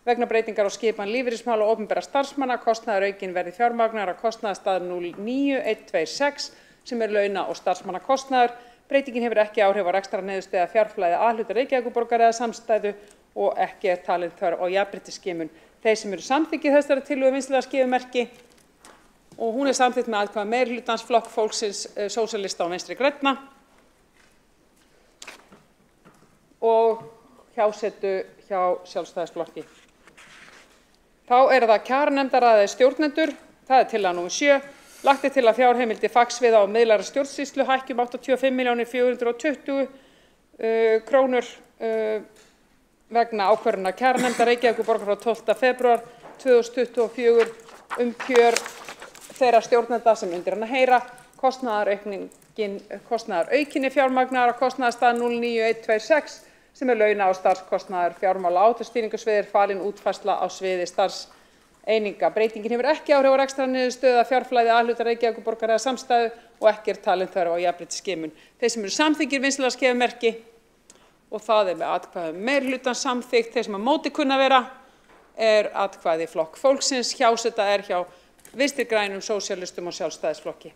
vegna breytingar á skipan lífeyrismála og opinberra starfsmanna. Kostnaðaraukinn verði fjármagnaður af kostnaðarstað 09126 sem er launa- og starfsmannakostnaður. Breytingin hefur ekki áhrif á rekstrarniðurstöðu eða fjárflæði A-hluta Reykjavíkurborgar eða samstæðu og ekki er talin þörf á jafnréttisskimun. Þeir sem eru samþykkir þessari tillögu vinsamlegast gefi merki og hún er samþykkt með atkvæði meirihlutans Flokk fólksins, sósíalista og Vinstri grænna og hjásetu hjá Sjálfstæðisflokki. Þá er það kjaranefndaraðið stjórnendur. Það er tillaga númer 7. Lagt er til að fjárheimildir fagsviða og miðlæra stjórnsýslu hækki 85.420.000 krónur vegna ákvörðunar kjaranefndar Reykjavíkurborgar frá 12. febrúar 2024 kjör þeirra stjórnenda sem undir hana heyra. Kostnaðaraukinni fjármagnaður af kostnaðarstað 09126 sem er launa- og starfskostnaður fjármála- og áhættustýringarsviðir falin útfærsla á sviði eininga. Breytingin hefur ekki áhrif á rekstrarniðurstöðu eða fjárflæði A-hluta Reykjavíkurborgar eða samstæðu og ekki talin þörf á jafnréttisskimun. Þeir sem eru samþykkir vinstri-skeifumerki, og það með atkvæðum meirihlutans samþykkt, þeir sem á móti kunna vera atkvæði Flokk fólksins, hjáseta hjá Vinstri grænum, sósíalistum og Sjálfstæðisflokki.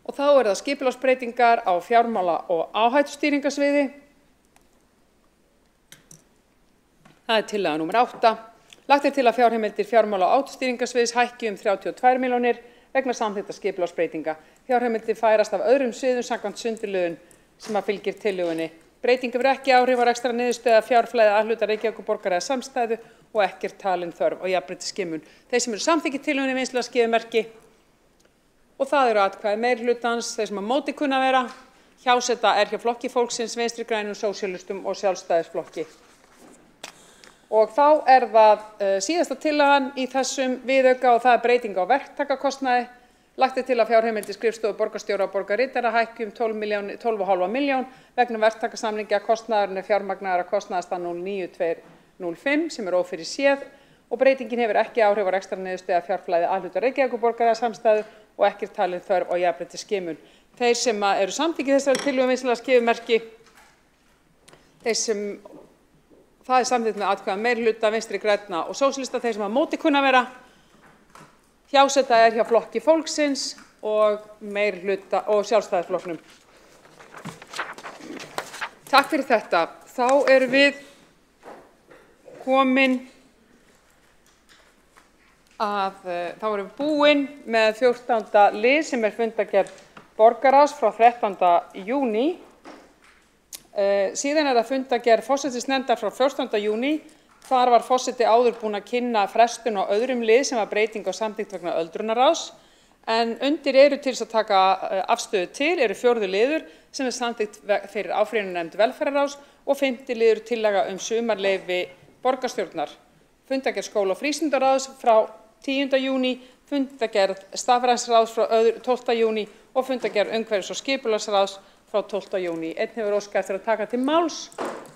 Og þá það skipulagsbreytingar á fjármála- og áhættustýringarsviði. Það tillaga númer 8. Lagt til að fjárheimildir fjármála- og áhættustýringarsviðs hækki 32 milljónir vegna samþykktra skipulagsbreytinga. Fjárheimildir færast af öðrum sviðum samkvæmt sundurliðun sem fylgir tillögunni. Breyting hefur ekki áhrif á rekstrarniðurstöðu eða fjárflæði A-hluta Reykjavíkurborgar eða samstæðu og ekki talin þörf á jafnréttisskimun. Þeir sem eru samþykkir tillögunni vinstri-skeifumerki, og það eru atkvæði meirihlutans, þeir sem á móti kunna vera, hjáseta hjá Flokki fólksins, Vinstri grænum, sósíalistum og Sjálfstæðisflokki. Og þá það síðasta tillagan í þessum viðauka og það breyting á verktakakostnaði. Lagt til að fjárheimildir skrifstofu borgarstjóra og borgarritara hækki 12,5 milljón vegna verktakasamninga. Kostnaðurinn fjármagnaður á kostnaðarstað 09205 sem ófyrirséð og breytingin hefur ekki áhrif á rekstrarniðurstöðu eða fjárflæði A-hluta Reykjavíkurborgar eða samstæðu og ekki talin þörf á jafnréttisskimun. Þeir sem eru samþykkir þessari tillögu vinstri-skeifumerki, það samþykkt með atkvæðum meirihluta Vinstri grænna og sósíalista. Þeir sem á móti kunna vera, hjáseta hjá Flokki fólksins og meirihluta og Sjálfstæðisflokknum. Takk fyrir þetta. Þá erum við komin þá erum við búin með 14. lið sem fundargerð borgarráðs frá 13. júní. Síðan það fundargerð forsætisnefndar frá 14. júní. Þar var forseti áður búinn að kynna frestun á öðrum lið sem var breyting á samþykkt vegna öldrunarráðs. En undir eru til þess að taka afstöðu til eru 4. liður sem samþykkt fyrir áfrýjunarnefnd velferðarráðs og 5. liður tillaga sumarleyfi borgarstjórnar. Fundargerð skóla- og frístundaráðs frá 10. júní, fundargerð stafrænsráðs frá 12. júní og fundargerð umhverfis- og skipulagsráðs frá 12. júní. Einn hefur óskað eftir að taka til máls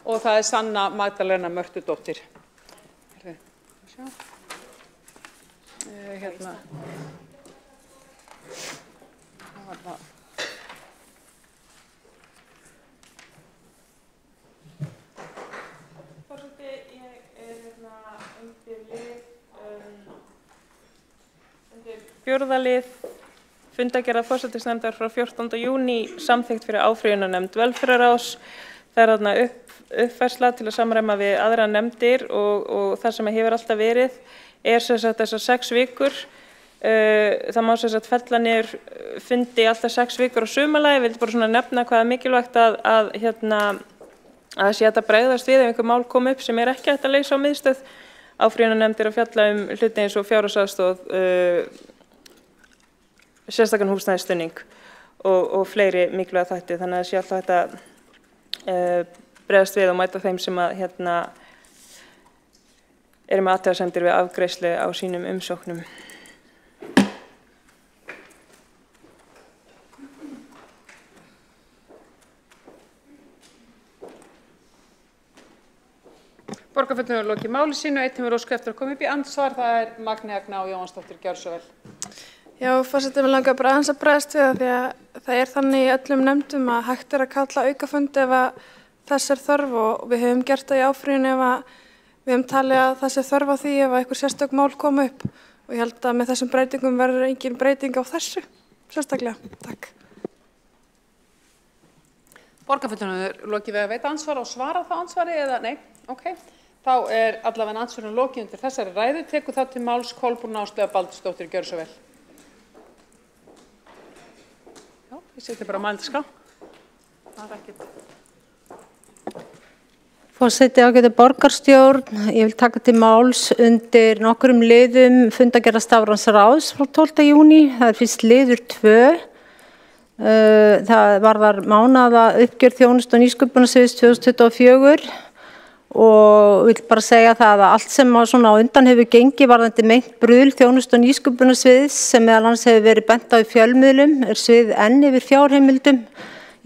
og það Sanna Magdalena Mörtudóttir. Forseti, ég undir lið, undir 4. lið, fundargerð forsætisnefndar frá 14. júní, samþykkt fyrir áfrýjunarnefnd velferðarráðs. Það þarna uppfærsla til að samræma við aðra nefndir og það sem hefur alltaf verið sem sagt þessar 6 vikur. Það má sem sagt fella niður fundi alltaf 6 vikur á sumarlagi. Ég vildi bara svona nefna hvað mikilvægt að sé hægt að bregðast við ef einhver mál kom upp sem ekki hægt að leysa á miðstöð. Áfrýjunarnefndir að fjalla hluti eins og fjárhagsaðstoð, sérstakan húsnæðisstuðning og fleiri mikilvæga þætti. Þannig að sé alltaf hægt að bregðast við og mæta þeim sem eru með athugasemdir við afgreiðslu á sínum umsóknum. Borgarfulltrúar hafa lokið máli sínu. Einn hefur óskað eftir að koma upp í andsvar. Það Magnea Agna og Jóhannsdóttir. Gjörðu svo vel. Já, forseti, mig langar bara aðeins að bregðast við það því að það þannig í öllum nefndum að hægt að kalla aukafundi ef þess þörf og við höfum gert það í áfrýjun ef við höfum talið að það þörf á því ef einhver sérstök mál koma upp og ég held að með þessum breytingum verður engin breyting á þessu sérstaklega. Takk. Borgarfulltrúar lokið við að veita ansvar og svara það ansvari eða nei? Ok. Þá allavega ansvarinn lokið undir þessari ræðu. Tekur þá til máls Kolbrún Áslaugar Baldursdóttir. Gjörðu svo vel. Já, ég seti bara mælskrá. Það ekkert. Forseti, ágæti borgarstjórn, ég vil taka til máls undir nokkrum liðum fundargerðar stafrænsráðs frá 12. júní. Það fyrst liður 2. Það varðar mánaða uppgjör þjónustu og nýsköpunarsviðs 2024 og vil bara segja það að allt sem á undan hefur gengið varðandi meint bruðl þjónustu og nýsköpunarsviðs sem meðal annars hefur verið bent á í fjölmiðlum svið enn yfir fjárheimildum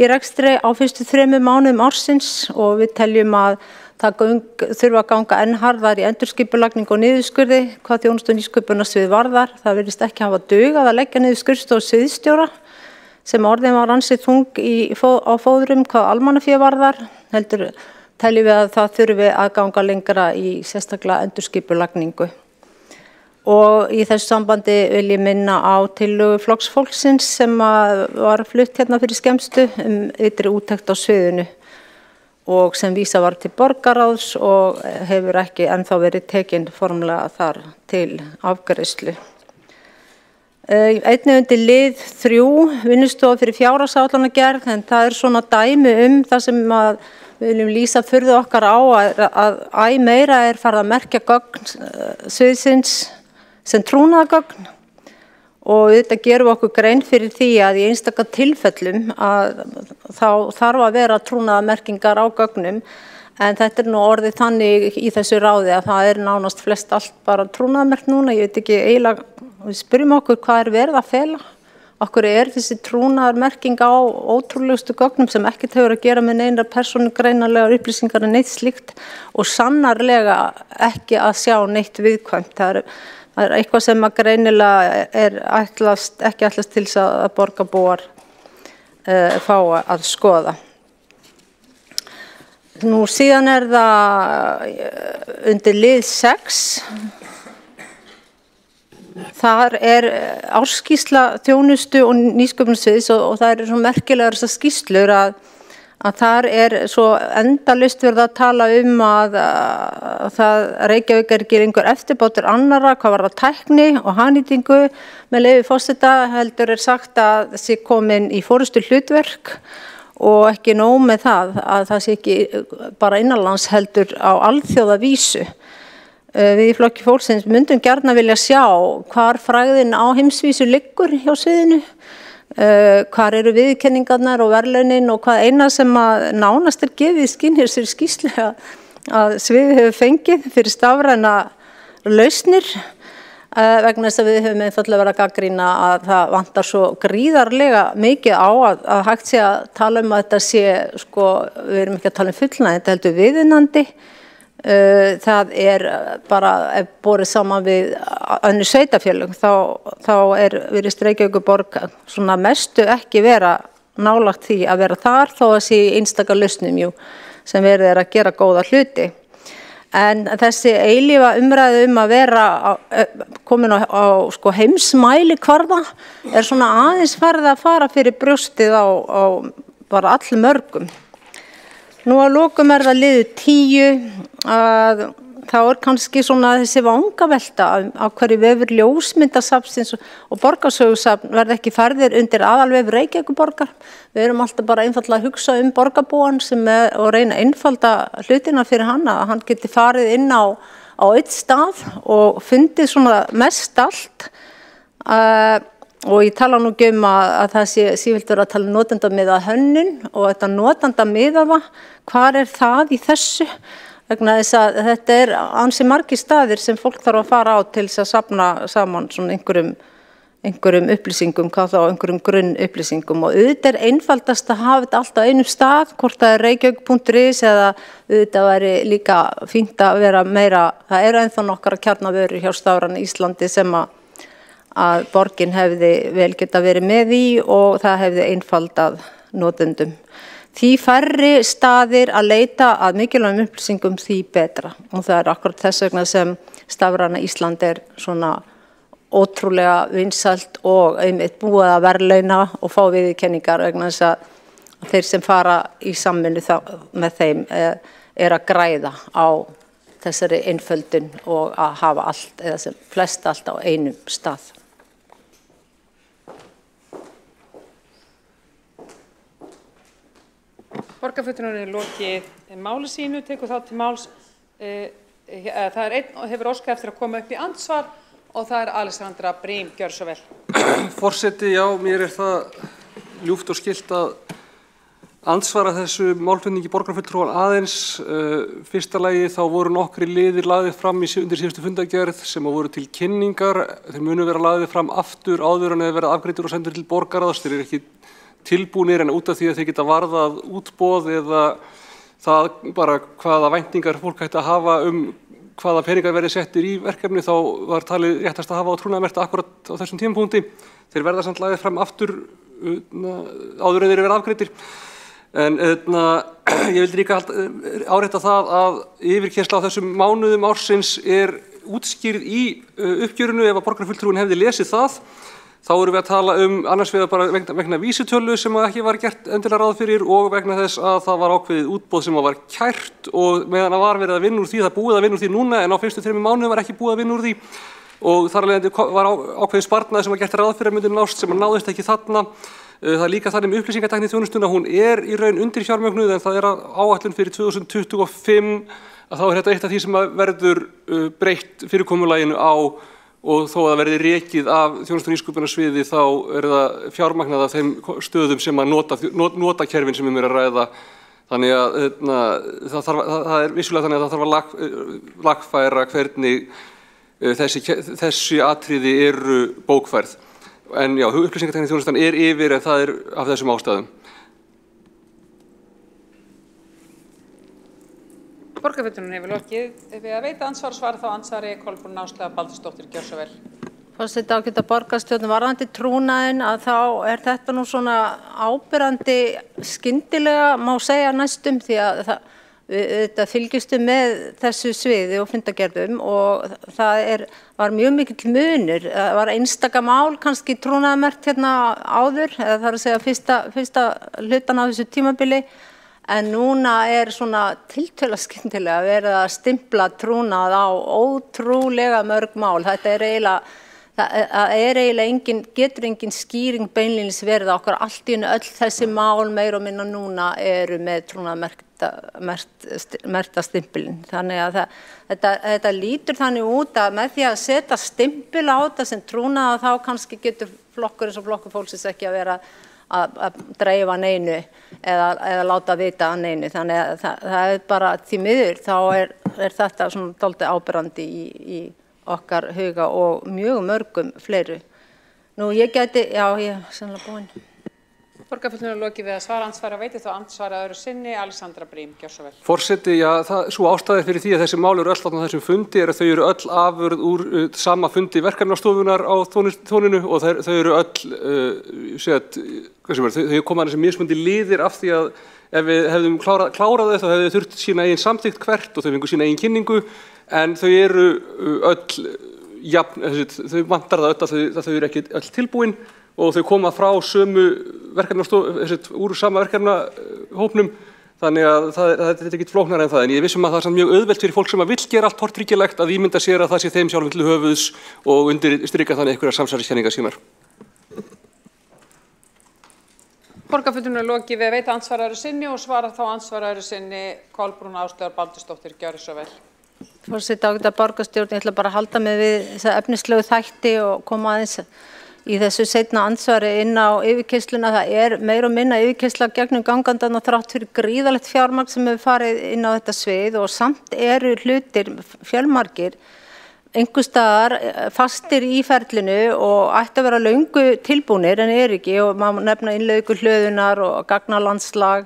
í rekstri á fyrstu 3 mánuðum ársins og við teljum að þurfa að ganga enn harðar í endurskipulagningu og niðurskurði hvað þjónustu- og nýsköpunarsvið varðar. Það virðist ekki hafa dugað að leggja niður skurðstofu sviðsstjóra sem orðin var ansið þung á fóðrum hvað almannafé varðar. Heldur teljum við að það þurfi að ganga lengra í sérstaklega endurskipulagningu. Og í þessu sambandi vil ég minna á tillögu Flokks fólksins sem var flutt hérna fyrir skemmstu ytri úttekt á sviðinu og sem vísa var til borgarráðs og hefur ekki ennþá verið tekin formlega þar til afgreiðslu. Einnig undir lið 3, vinnustofa fyrir fjárhagsáætlanagerð, en það svona dæmi það sem við viljum lýsa furðu okkar á að æ meira farið að merkja gögn sviðsins sem trúnaðargögn. Og þetta gerum við okkur grein fyrir því að í einstaka tilfellum að þá þarf að vera trúnaðarmerkingar á gögnum, en þetta nú orðið þannig í þessu ráði að það nánast flest allt bara trúnaðarmerkt núna. Ég veit ekki eiginlega, við spyrjum okkur hvað verið að fela. Okkur þessi trúnaðarmerking á ótrúlegustu gögnum sem ekkert hefur að gera með neinar persónugreinanlegar upplýsingar en neitt slíkt og sannarlega ekki að sjá neitt viðkvæmt. Það eitthvað sem að greinilega ekki ætlast til þess að borgarbúar fá að skoða. Nú síðan það undir lið 6. Þar ársskýrsla þjónustu og nýsköpunarsviðs og það svo merkilegar þessar skýrslur að þar svo endalaust verið að tala að það Reykjavík ekki einhver eftirbátur annarra, hvað var það tækni og hagnýtingu. Með leyfi forseta heldur sagt að sé komin í forystu hlutverk og ekki nóg með það að það sé ekki bara innanlands heldur á alþjóðavísu. Við í Flokki fólksins myndum gjarna vilja sjá hvar frægðin á heimsvísu liggur hjá sviðinu. Hvar eru viðurkenningarnar og verðlaunin og hvað eina sem að nánast gefið í skinn hér sér skýrslu að sviðið hefur fengið fyrir stafræna lausnir vegna þess að við höfum einfaldlega verið að gagnrýna að það vantar svo gríðarlega mikið á að hægt sé að tala að þetta sé, við erum ekki að tala fullnægjandi, þetta heldur viðunandi. Það bara, ef borið saman við önnur sveitarfélög, þá virðist Reykjavíkurborg svona mestu ekki vera nálægt því að vera þar, þó að sé einstaka lausnum sem verið að gera góða hluti. En þessi eilífa umræðu að vera komin á heimsmælikvarða svona aðeins farið að fara fyrir brjóstið á bara allmörgum. Nú að lokum það liður 10 að þá kannski svona þessi vangavelta á hverju vefur ljósmyndasafnsins og borgarsögusafn verði ekki færðir undir aðalvefur Reykjavíkurborgar. Við erum alltaf bara einfaldlega að hugsa borgarbúan og reyna að einfalda hlutina fyrir hann að hann geti farið inn á einn stað og fundið svona mest allt. Og ég tala nú að það sé sífellt verið að tala notendamiða hönnun og þetta notendamiðaða, hvar það í þessu? Vegna þess að þetta ansi margir staðir sem fólk þarf að fara á til þess að safna saman svona einhverjum upplýsingum, hvað þá einhverjum grunnupplýsingum og auðvitað einfaldast að hafa þetta allt á einum stað, hvort það reykjavík.is eða auðvitað væri líka fínt að vera meira, það ennþá nokkra kjarnavörur hjá Stafrænu Íslandi sem að borgin hefði vel geta verið með í og það hefði einfaldað notendum. Því færri staðir að leita að mikilvægum upplýsingum því betra og það akkurat þess vegna sem Stafræna Ísland svona ótrúlega vinsælt og einmitt búið að verðlauna og fá viðurkenningar vegna þess að þeir sem fara í samvinnu með þeim að græða á þessari einföldun og að hafa allt eða sem flest allt á einum stað. Borgarfulltrúinn lokið máli sínu, tekur þá til máls. Það einn og hefur óskað eftir að koma upp í andsvar og það Alexandra Brím, gjör svo vel. Forseti, já, mér það ljúft og skylt að andsvara þessu málflutningi borgarfulltrúan aðeins. Fyrsta lagi þá voru nokkri liðir lagðir fram undir síðustu fundargerð sem voru til kynningar. Þeir munu vera lagðir fram aftur áður en þeir verða afgreiddir og sendur til borgarráðs. Þeir ekki tilbúnir en út af því að þeir geta varðað útboð eða það bara hvaða væntingar fólk ætti að hafa hvaða peningar verði settir í verkefni, þá var talið réttast að hafa á trúnaðarmerkta akkurat á þessum tímapunkti. Þeir verða samt lagðir fram aftur áður en þeir verða afgreiddir. En ég vildi líka árétta það að yfirkeyrsla á þessum mánuðum ársins útskýrð í uppgjörinu. Ef að borgarfulltrúinn hefði lesið það, þá erum við að tala annars vegar bara vegna vísitölu sem ekki var gert endilega ráð fyrir og vegna þess að það var ákveðið útboð sem var kært og meðan að var verið að vinna úr því, það búið að vinna úr því núna en á fyrstu 3 mánuðum var ekki búið að vinna úr því og þar alveg var ákveðið sparnaði sem var gert ráð fyrir að myndi nást sem náðist ekki þarna. Það líka þannig með upplýsingatækni þjónustuna, hún í raun undir fjármögnuð en það áætlun fyrir 2025 að þá þetta eitt af því sem verður breytt fyrirkomulaginu á og þó að það verði rekið af þjónustu- og nýsköpunarsviði þá það fjármagnað af þeim stöðum sem að nota kerfin sem að ræða. Þannig að það vissulega þannig að það þarf að lagfæra hvernig þessi atriði eru bókfærð. En já, upplýsingatækni þjónustan yfir en það af þessum ástæðum. Borgarfulltrúinn hefur lokið við að veita andsvar og svara þá andsvari Kolbrún Áslaug Baldursdóttir, gjörðu svo vel. Forseti ágæta borgarstjórn, varðandi trúnaðinn að þá þetta nú svona áberandi skyndilega má segja næstum því að þetta fylgjustu með þessu sviði og fundargerðum og það var mjög mikill munur. Það var einstaka mál kannski trúnaðarmerkt hérna áður, eða það er að segja fyrsta hlutan á þessu tímabili. En núna svona tiltölulega skyndilega verið að stimpla trúnað á ótrúlega mörg mál. Þetta getur engin skýring beinlínis verið okkar allt í einu öll þessi mál meir og minna núna eru með trúnaðarmerkta stimpilinn. Þannig að þetta lítur þannig út að með því að setja stimpil á þetta sem trúnað þá kannski getur flokkur eins og flokkur fólksins ekki að vera að dreifa neinu eða láta vita að neinu. Þannig að það bara því miður þá þetta svona dálítið áberandi í okkar huga og mjög mörgum fleiru. Nú ég gæti, já ég er sannlega búin. Borgarfulltrúinn lokið við að svara andsvara, veiti þá andsvara öðru sinni, Alexandra Brím, gjörðu svo vel. Forseti, já, sú ástæða fyrir því að þessi mál eru öll á þessum fundi að þau eru öll afurð úr sama fundi verkefnastofunar á þóninu og þau eru öll, þau koma þessi mismundi liðir af því að ef við hefðum klárað þau þá hefðu þurft sína eigin samþykkt hvert og þau fengu sína eigin kynningu en þau eru öll, þau vantar það öll að þau eru ekki öll tilbúin og þau koma frá sömu úr sama verkefnahópnum, þannig að þetta er ekkert flóknara en það, en ég vissum að það er mjög auðvelt fyrir fólk sem vill gera allt tortryggilegt að ímynda sér að það sé þeim sjálfum til höfuðs og undirstrika þannig einhverjar samsæriskenningar sínar. Borgarfulltrúinn lokið við að veita andsvara öðru sinni og svara þá andsvara öðru sinni Kolbrún Áslaug Baldursdóttir, gjörðu svo vel. Forseti ágæta borgarstjórn, ég ætla bara að halda mig við þessa efnislegu þætti og koma aðeins í þessu seinna andsvari inn á yfirkeyrsluna. Það meira og minna yfirkeyrsla gegnum gangandann og þrátt fyrir gríðarlegt fjármagn sem hefur farið inn á þetta svið og samt eru hlutir fjölmargir einhvers staðar fastir í ferlinu og ætti að vera löngu tilbúnir en ekki og maður nefna innleiðingu hlöðunar og gagnalandslag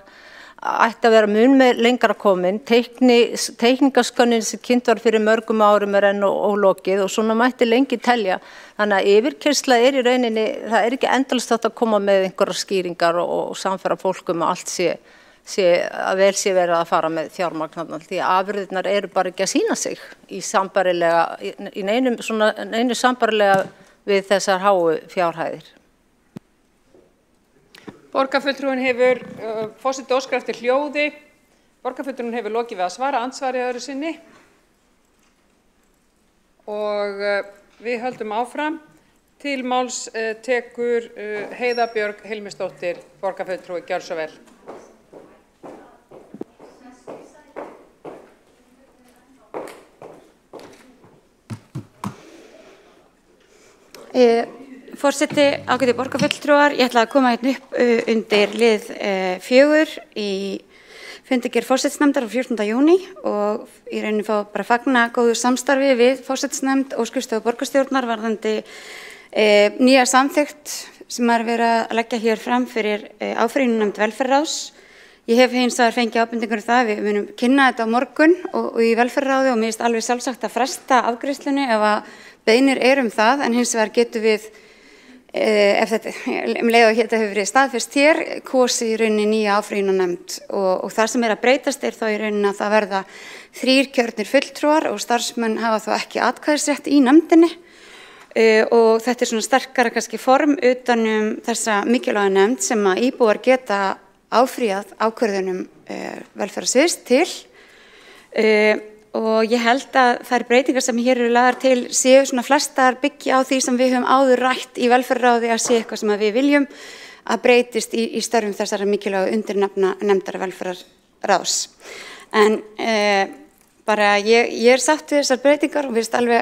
ætti að vera mun með lengra komin, teikningaskönnin sem kynnt var fyrir mörgum árum enn ólokið og svona mætti lengi telja. Þannig að yfirkeyrsla í rauninni, það ekki endalaust hægt að koma með einhverjar skýringar og samfæra fólkum að allt að vel sé verið að fara með fjármagn því að afurðirnar eru bara ekki að sýna sig í neinu sambærilega við þessar háu fjárhæðir. Borgarfulltrúinn hefur, forseti óskar eftir hljóði, borgarfulltrúinn hefur lokið við að svara andsvari öðru sinni og við höldum áfram. Til máls tekur Heiða Björg Hilmisdóttir, borgarfulltrúi, gjörðu svo vel. Forseti, ágætu borgarfulltrúar, ég ætla að koma hérna upp undir lið 4 í fundargerð forsætisnefndar á 14. júní og í rauninni fá bara að fagna góðu samstarfi við forsætisnefnd og skrifstofu borgarstjórnar varðandi nýja samþykkt sem verið að leggja hér fram fyrir áfrýjunarnefnd velferðarráðs Ég hef hins vegar fengið ábendingar það, við munum kynna þetta á morgun og í velferðarráði og mér finnst alveg sjálfsagt að fresta afgreiðslunni ef að beiðnir það, en hins vegar getum við, ef þetta leið og þetta hefur verið staðfest hér, kosið í rauninni nýja áfrýjunarnefnd og það sem að breytast þá í rauninni að það verða 3 kjörnir fulltrúar og starfsmenn hafa þá ekki atkvæðisrétt í nefndinni og þetta svona sterkara kannski form utanum þessa mikilvæga nefnd sem að íbúar geta áfrýjað ákvörðunum velferðarsviðs til og ég held að þær breytingar sem hér eru lagðar til séu svona flestar byggja á því sem við höfum áður rætt í velferðarráði að sé eitthvað sem að við viljum að breytist í störfum þessara mikilvægu undirnefndar velferðarráðs. En bara ég sátt við þessar breytingar og finnst alveg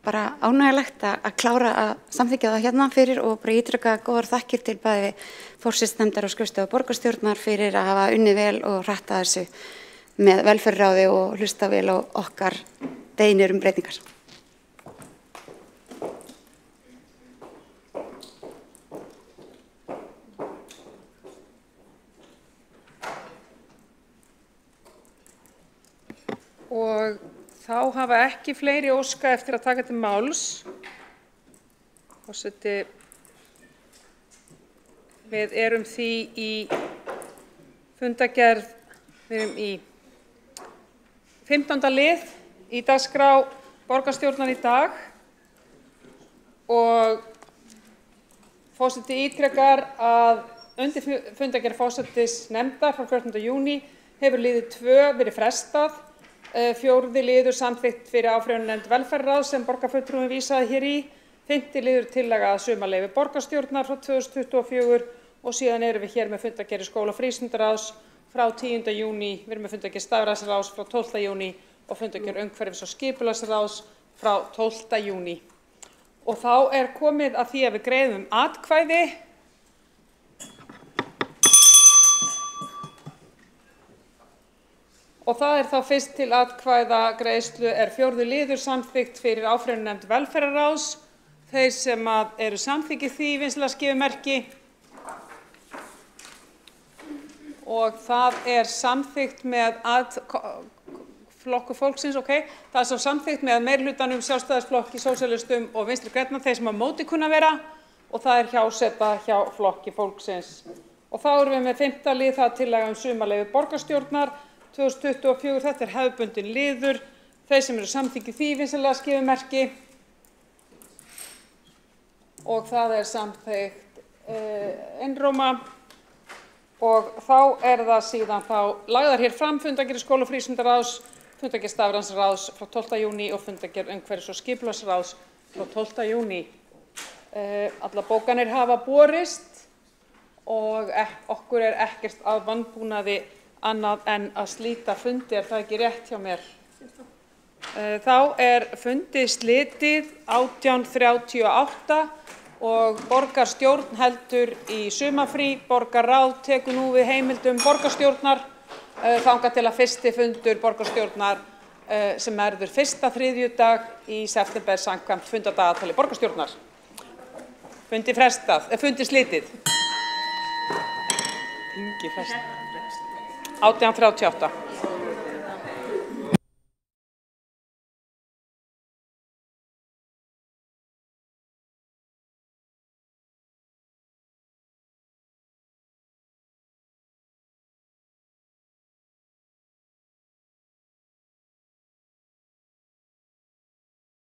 bara ánægjulegt að klára að samþykkja það fyrir og bara ítreka góðar þakkir til bæði forsætisnefndar og skrifstofu borgarstjórnar fyrir að hafa unnið vel og hratta þessu með velferðarráði og hlusta vel á okkar beiðnir breytingar. Og þá hafa ekki fleiri óska eftir að taka til máls. Forseti, við erum því í fundargerð, við erum í 15. lið í dagskrá borgarstjórnar í dag og forseti ítrekar að undir fundargerð forsætisnefndar frá 14. júní hefur liður 2 verið frestað. 4. liður samþykkt fyrir áfrýjunarnefnd velferðarráðs sem borgarfulltrúinn vísaði hér í. 5. liður tillaga að sumarleyfi borgarstjórnar frá 2024 og síðan erum við hér með fundargerð skóla- og frístundaráðs frá 10. júní, við erum með fundargerð stafræðsráðs frá 12. júní og fundargerð umhverfis- og skipulagsráðs frá 12. júní. Og þá komið að því að við greiðum atkvæði. Og það þá fyrst til atkvæða greiðslu 4. liður samþykkt fyrir áfrýjunarnefnd velferðarráðs. Þeir sem eru samþykkir því vinsamlega skrifa merki. Og það samþykkt með Flokkur fólksins, það svo samþykkt með meirihlutanum Sjálfstæðisflokki, Sósíalistum og Vinstri grænna, þeir sem á móti kunna vera, og það hjáseta hjá Flokki fólksins. Og þá erum við með 5. lið, það tillaga sumarleyfi borgarstjórnar 2024, þetta hefðbundin liður. Þeir sem eru samþykkir því vinsamlega skrifa merki. Og það samþykkt einróma. Og þá það síðan lagðar hér fram fundargerð skóla- og frístundaráðs, fundargerð stafræðsráðs frá 12. júní og fundargerð umhverfis- og skipulagsráðs frá 12. júní. Allar bókanir hafa borist og okkur ekkert að vanbúnaði annað en að slíta fundi, það ekki rétt hjá mér? Þá fundi slitið 18:38 og borgarstjórn heldur í sumarfrí. Borgarráð tekur nú við heimildum borgarstjórnar þangað til að fyrsti fundur borgarstjórnar sem verður fyrsta þriðjudag í september samkvæmt fundadagatali borgarstjórnar. Fundi slitið. Þingi frestað. 18:38.